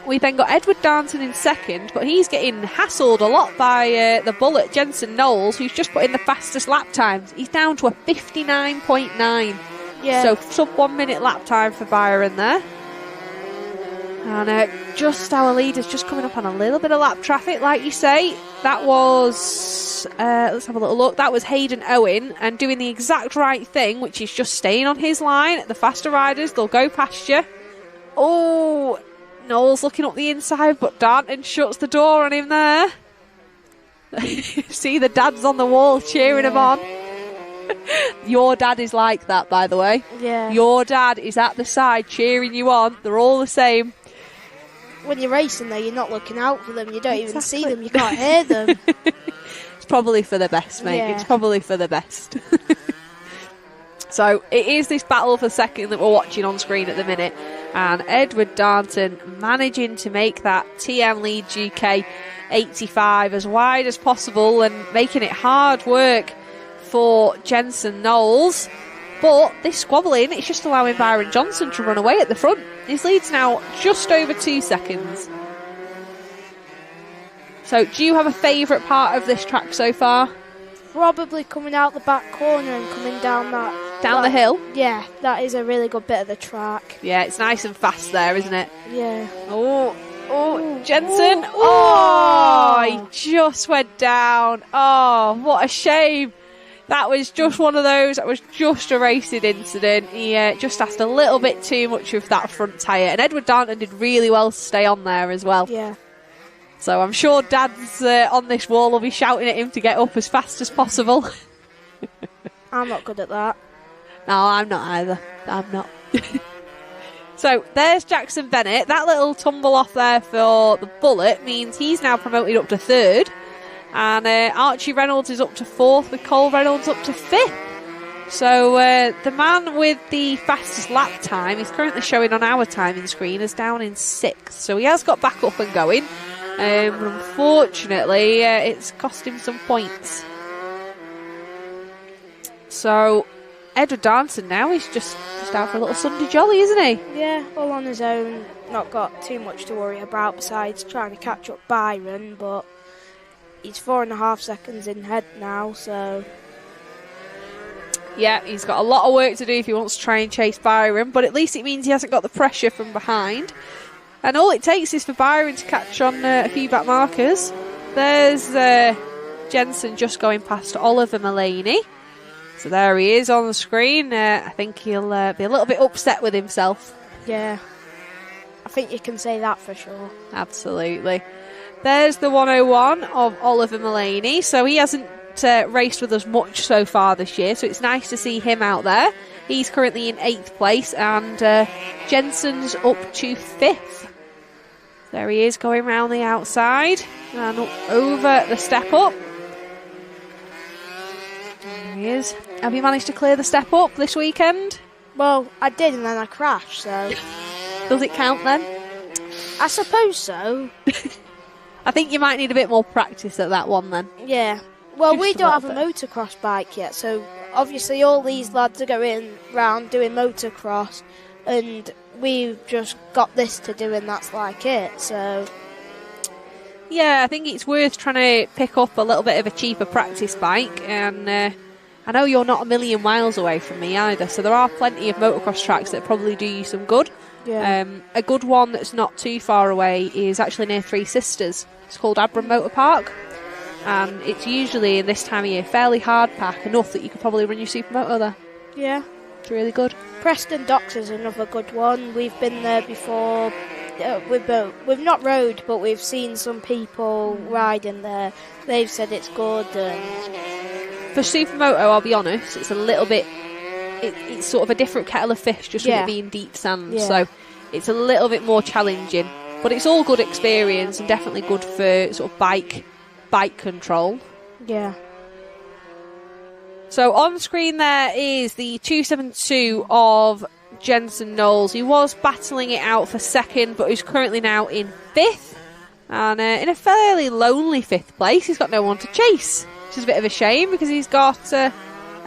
We've then got Edward Darnton in second, but he's getting hassled a lot by the bullet Jensen Knowles, who's just put in the fastest lap times. He's down to a 59.9. Yeah. So sub 1 minute lap time for Byron there. And just our leaders just coming up on a little bit of lap traffic, like you say. That was, let's have a little look. That was Hayden Owen, and doing the exact right thing, which is just staying on his line. The faster riders, they'll go past you. Oh, Knowles looking up the inside, but Darnton shuts the door on him there. See the dads on the wall cheering him on. Your dad is like that, by the way. Yeah. Your dad is at the side cheering you on. They're all the same. When you're racing, though, you're not looking out for them. You don't even see them. You can't hear them. It's probably for the best, mate. Yeah. It's probably for the best. So it is this battle for second that we're watching on screen at the minute. And Edward Darnton managing to make that TM Lead GK 85 as wide as possible and making it hard work for Jensen Knowles. But this squabbling, it's just allowing Byron Johnson to run away at the front. His lead's now just over 2 seconds. So do you have a favourite part of this track so far? Probably coming out the back corner and coming down the hill? Yeah, that is a really good bit of the track. Yeah, it's nice and fast there, isn't it? Yeah. Oh, Jensen. Oh, he just went down. Oh, what a shame. That was just one of those. That was just a racing incident. He just asked a little bit too much of that front tyre. And Edward Darnton did really well to stay on there as well. Yeah. So I'm sure Dad's on this wall will be shouting at him to get up as fast as possible. I'm not good at that. No, I'm not either. I'm not. So there's Jackson Bennett. That little tumble off there for the bullet means he's now promoted up to third. And Archie Reynolds is up to fourth, with Cole Reynolds up to fifth. So the man with the fastest lap time is currently showing on our timing screen as down in sixth. So he has got back up and going. Unfortunately, it's cost him some points. So Edward Darnton now, he's just out for a little Sunday jolly, isn't he? Yeah, all on his own. Not got too much to worry about besides trying to catch up Byron, but he's 4.5 seconds in head now, so yeah, he's got a lot of work to do if he wants to try and chase Byron, but at least it means he hasn't got the pressure from behind. And all it takes is for Byron to catch on a few back markers. There's Jensen just going past Oliver Mullaney. So there he is on the screen. I think he'll be a little bit upset with himself. yeah, I think you can say that for sure. Absolutely. There's the 101 of Oliver Mullaney. So he hasn't raced with us much so far this year, so it's nice to see him out there. He's currently in 8th place, and Jensen's up to 5th. There he is going round the outside and over the step up. There he is. Have you managed to clear the step up this weekend? Well, I did and then I crashed, so Does it count then? I suppose so. I think you might need a bit more practice at that one then. Yeah. Well, Just we a don't have a little motocross bike yet, so obviously all these lads are going round doing motocross, and we've just got this to do, and that's like it, so Yeah, I think it's worth trying to pick up a little bit of a cheaper practice bike, and I know you're not a million miles away from me either, so there are plenty of motocross tracks that probably do you some good. yeah. A good one that's not too far away is actually near Three Sisters. It's called Abram Motor Park, and it's usually in this time of year fairly hard pack, enough that you could probably run your Supermoto there. Yeah. It's really good. Preston Docks is another good one. We've been there before. We've not rode, but we've seen some people riding there. They've said it's good. For Supermoto, I'll be honest, it's a little bit it's sort of a different kettle of fish just with Yeah. it being deep sand. Yeah. So it's a little bit more challenging. But it's all good experience and definitely good for sort of bike control. Yeah. So on screen there is the 272 of Jensen Knowles. He was battling it out for second, but he's currently now in fifth. And in a fairly lonely fifth place. He's got no one to chase, which is a bit of a shame because he's got a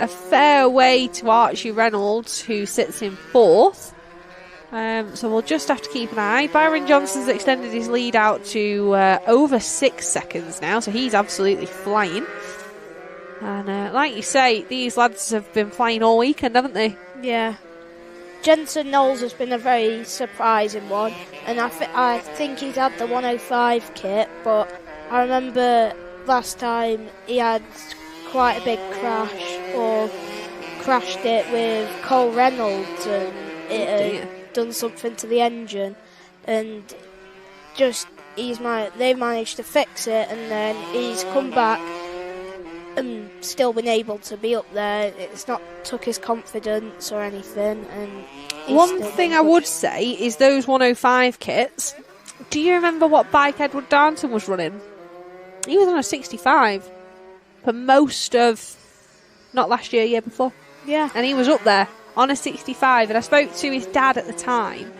fair way to Archie Reynolds, who sits in fourth. So we'll just have to keep an eye. Byron Johnson's extended his lead out to over 6 seconds now, so he's absolutely flying. And like you say, these lads have been flying all weekend, haven't they? Yeah. Jensen Knowles has been a very surprising one, and I think he's had the 105 kit, but I remember last time he had quite a big crash, or crashed it with Cole Reynolds, and it had done something to the engine, and they've managed to fix it, and then he's come back and still been able to be up there. It's not took his confidence or anything. And one thing I would say is those 105 kits. Do you remember what bike Edward Darnton was running? He was on a 65 for most of, not last year, year before. Yeah. And he was up there on a 65. And I spoke to his dad at the time,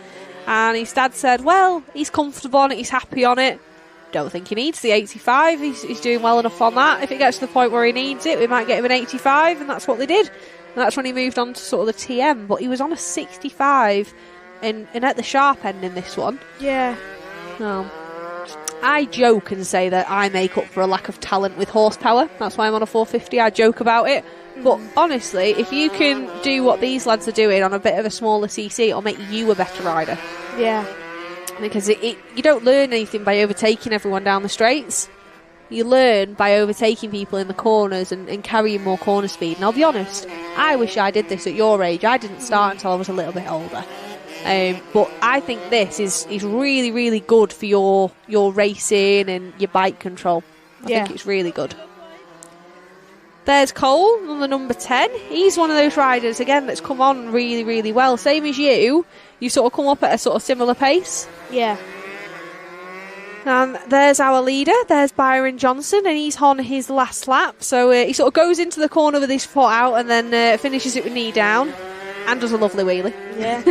and his dad said, well, he's comfortable on it, he's happy on it. Don't think he needs the 85. He's doing well enough on that. If it gets to the point where he needs it, we might get him an 85, and that's what they did. And that's when he moved on to sort of the TM. But he was on a 65 and at the sharp end in this one. Yeah. I joke and say that I make up for a lack of talent with horsepower. That's why I'm on a 450. I joke about it. But honestly, if you can do what these lads are doing on a bit of a smaller CC, it'll make you a better rider. Yeah. Because you don't learn anything by overtaking everyone down the straights. You learn by overtaking people in the corners and carrying more corner speed. And I'll be honest, I wish I did this at your age. I didn't start until I was a little bit older. But I think this is really, really good for your racing and your bike control. I think it's really good. There's Cole on the number 10. He's one of those riders, again, that's come on really, really well. Same as you sort of come up at a sort of similar pace. Yeah. And there's our leader. There's Byron Johnson, and he's on his last lap. So he sort of goes into the corner with his foot out and then finishes it with knee down and does a lovely wheelie. Yeah.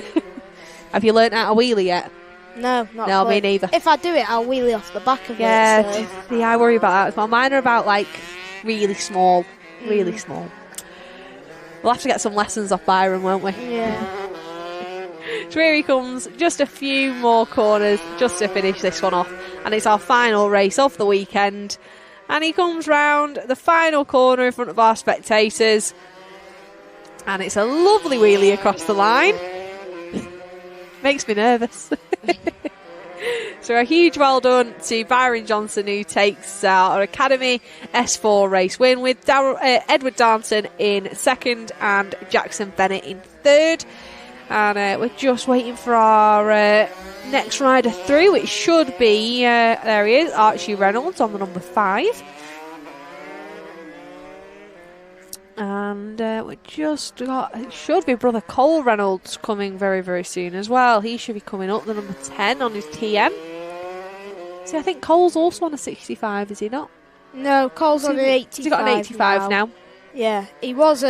Have you learnt how to wheelie yet? No, not No, quite. me neither. If I do it, I'll wheelie off the back of it. So. Yeah, I worry about that as well. Mine are about, like, really small. Really small. We'll have to get some lessons off Byron, won't we? Yeah. So here he comes, just a few more corners just to finish this one off, and it's our final race of the weekend, and he comes round the final corner in front of our spectators, and it's a lovely wheelie across the line. Makes me nervous. So a huge well done to Byron Johnson, who takes our Academy S4 race win, with Edward Darnton in second and Jackson Bennett in third. And we're just waiting for our next rider through, which should be, there he is, Archie Reynolds on the number 5. And we just got, it should be brother Cole Reynolds coming very, very soon as well. He should be coming up, the number 10 on his TM. See, I think Cole's also on a 65, is he not? No, Cole's on an 85. He's got an 85 now. Yeah, he was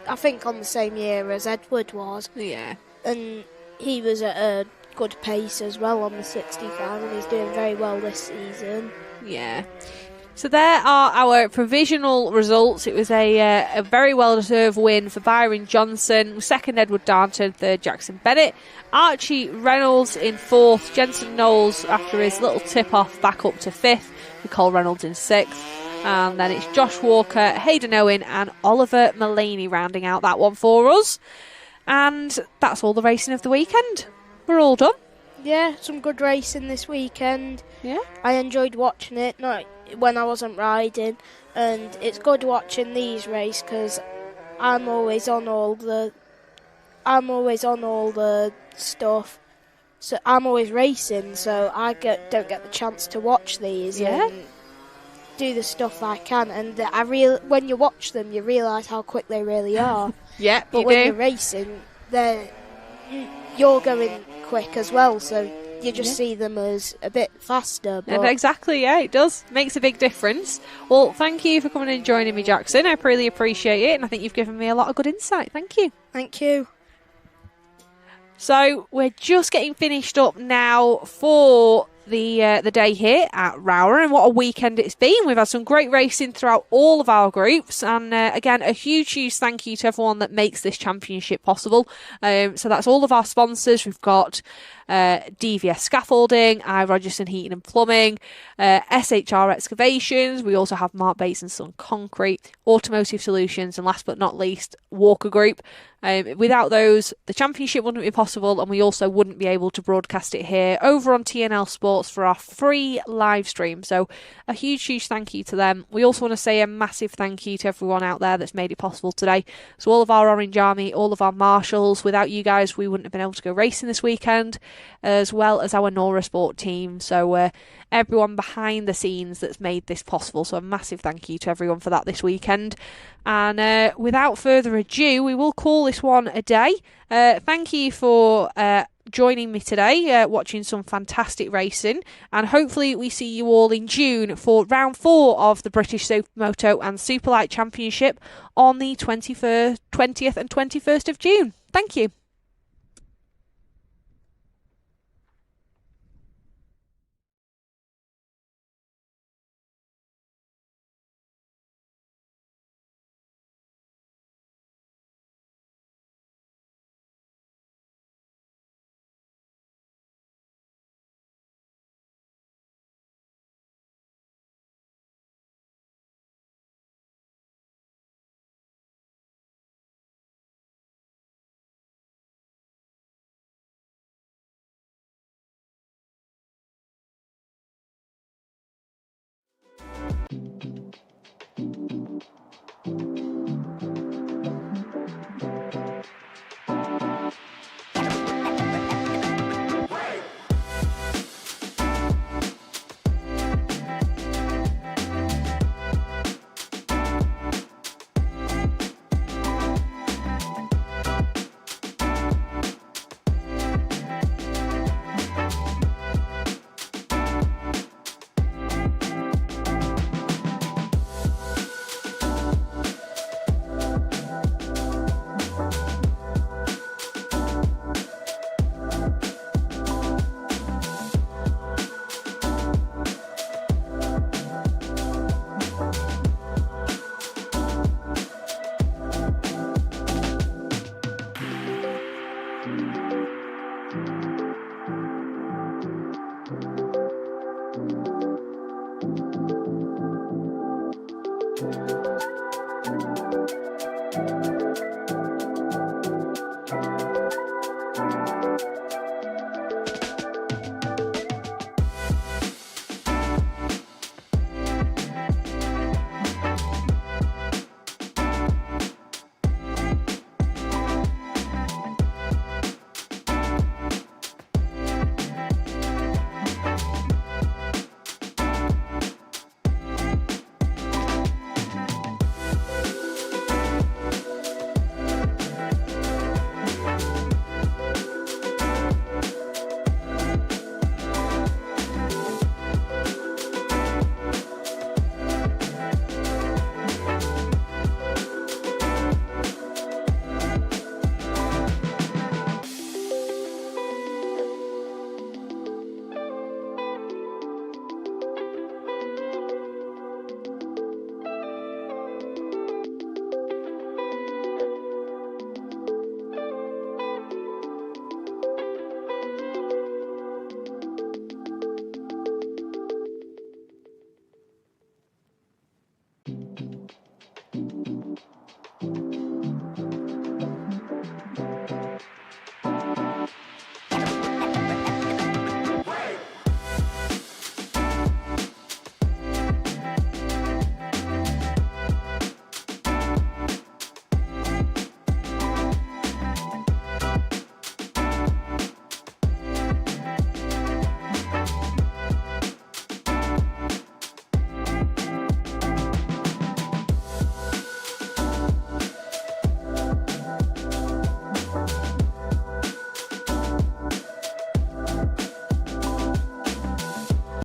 I think on the same year as Edward was. Yeah. And he was at a good pace as well on the 65, and he's doing very well this season. Yeah. So there are our provisional results. It was a very well-deserved win for Byron Johnson, second Edward Darnton, third Jackson Bennett, Archie Reynolds in fourth, Jensen Knowles after his little tip-off back up to fifth, with Cole Reynolds in sixth, and then it's Josh Walker, Hayden Owen and Oliver Mullaney rounding out that one for us. And that's all the racing of the weekend. We're all done. Yeah, some good racing this weekend. Yeah. I enjoyed watching it, not when I wasn't riding, and it's good watching these races because I'm always on all the stuff. So I'm always racing, so I don't get the chance to watch these. Yeah. And do the stuff I can, and when you watch them, you realise how quick they really are. Yeah, But you when do. you're racing, you're going quick as well, so you just see them as a bit faster. But And exactly, yeah, it does. Makes a big difference. Well, thank you for coming and joining me, Jackson. I really appreciate it, and I think you've given me a lot of good insight. Thank you. thank you. So we're just getting finished up now for the day here at Rowrah, and what a weekend it's been. We've had some great racing throughout all of our groups, and again, a huge thank you to everyone that makes this championship possible. So that's all of our sponsors. We've got DVS Scaffolding, I. Rogerson Heating and Plumbing, SHR Excavations. We also have Mark Bates and Son Concrete, Automotive Solutions, and last but not least, Walker Group. Without those, the championship wouldn't be possible, and we also wouldn't be able to broadcast it here over on TNL Sports for our free live stream. So a huge thank you to them. We also want to say a massive thank you to everyone out there that's made it possible today. So all of our Orange Army, all of our marshals, without you guys, we wouldn't have been able to go racing this weekend, as well as our Nora Sport team. So everyone behind the scenes that's made this possible. So a massive thank you to everyone for that this weekend. And without further ado, we will call this one a day. Thank you for joining me today, watching some fantastic racing, and hopefully we see you all in June for round 4 of the British Supermoto and Superlight Championship on the 20th and 21st of June. Thank you.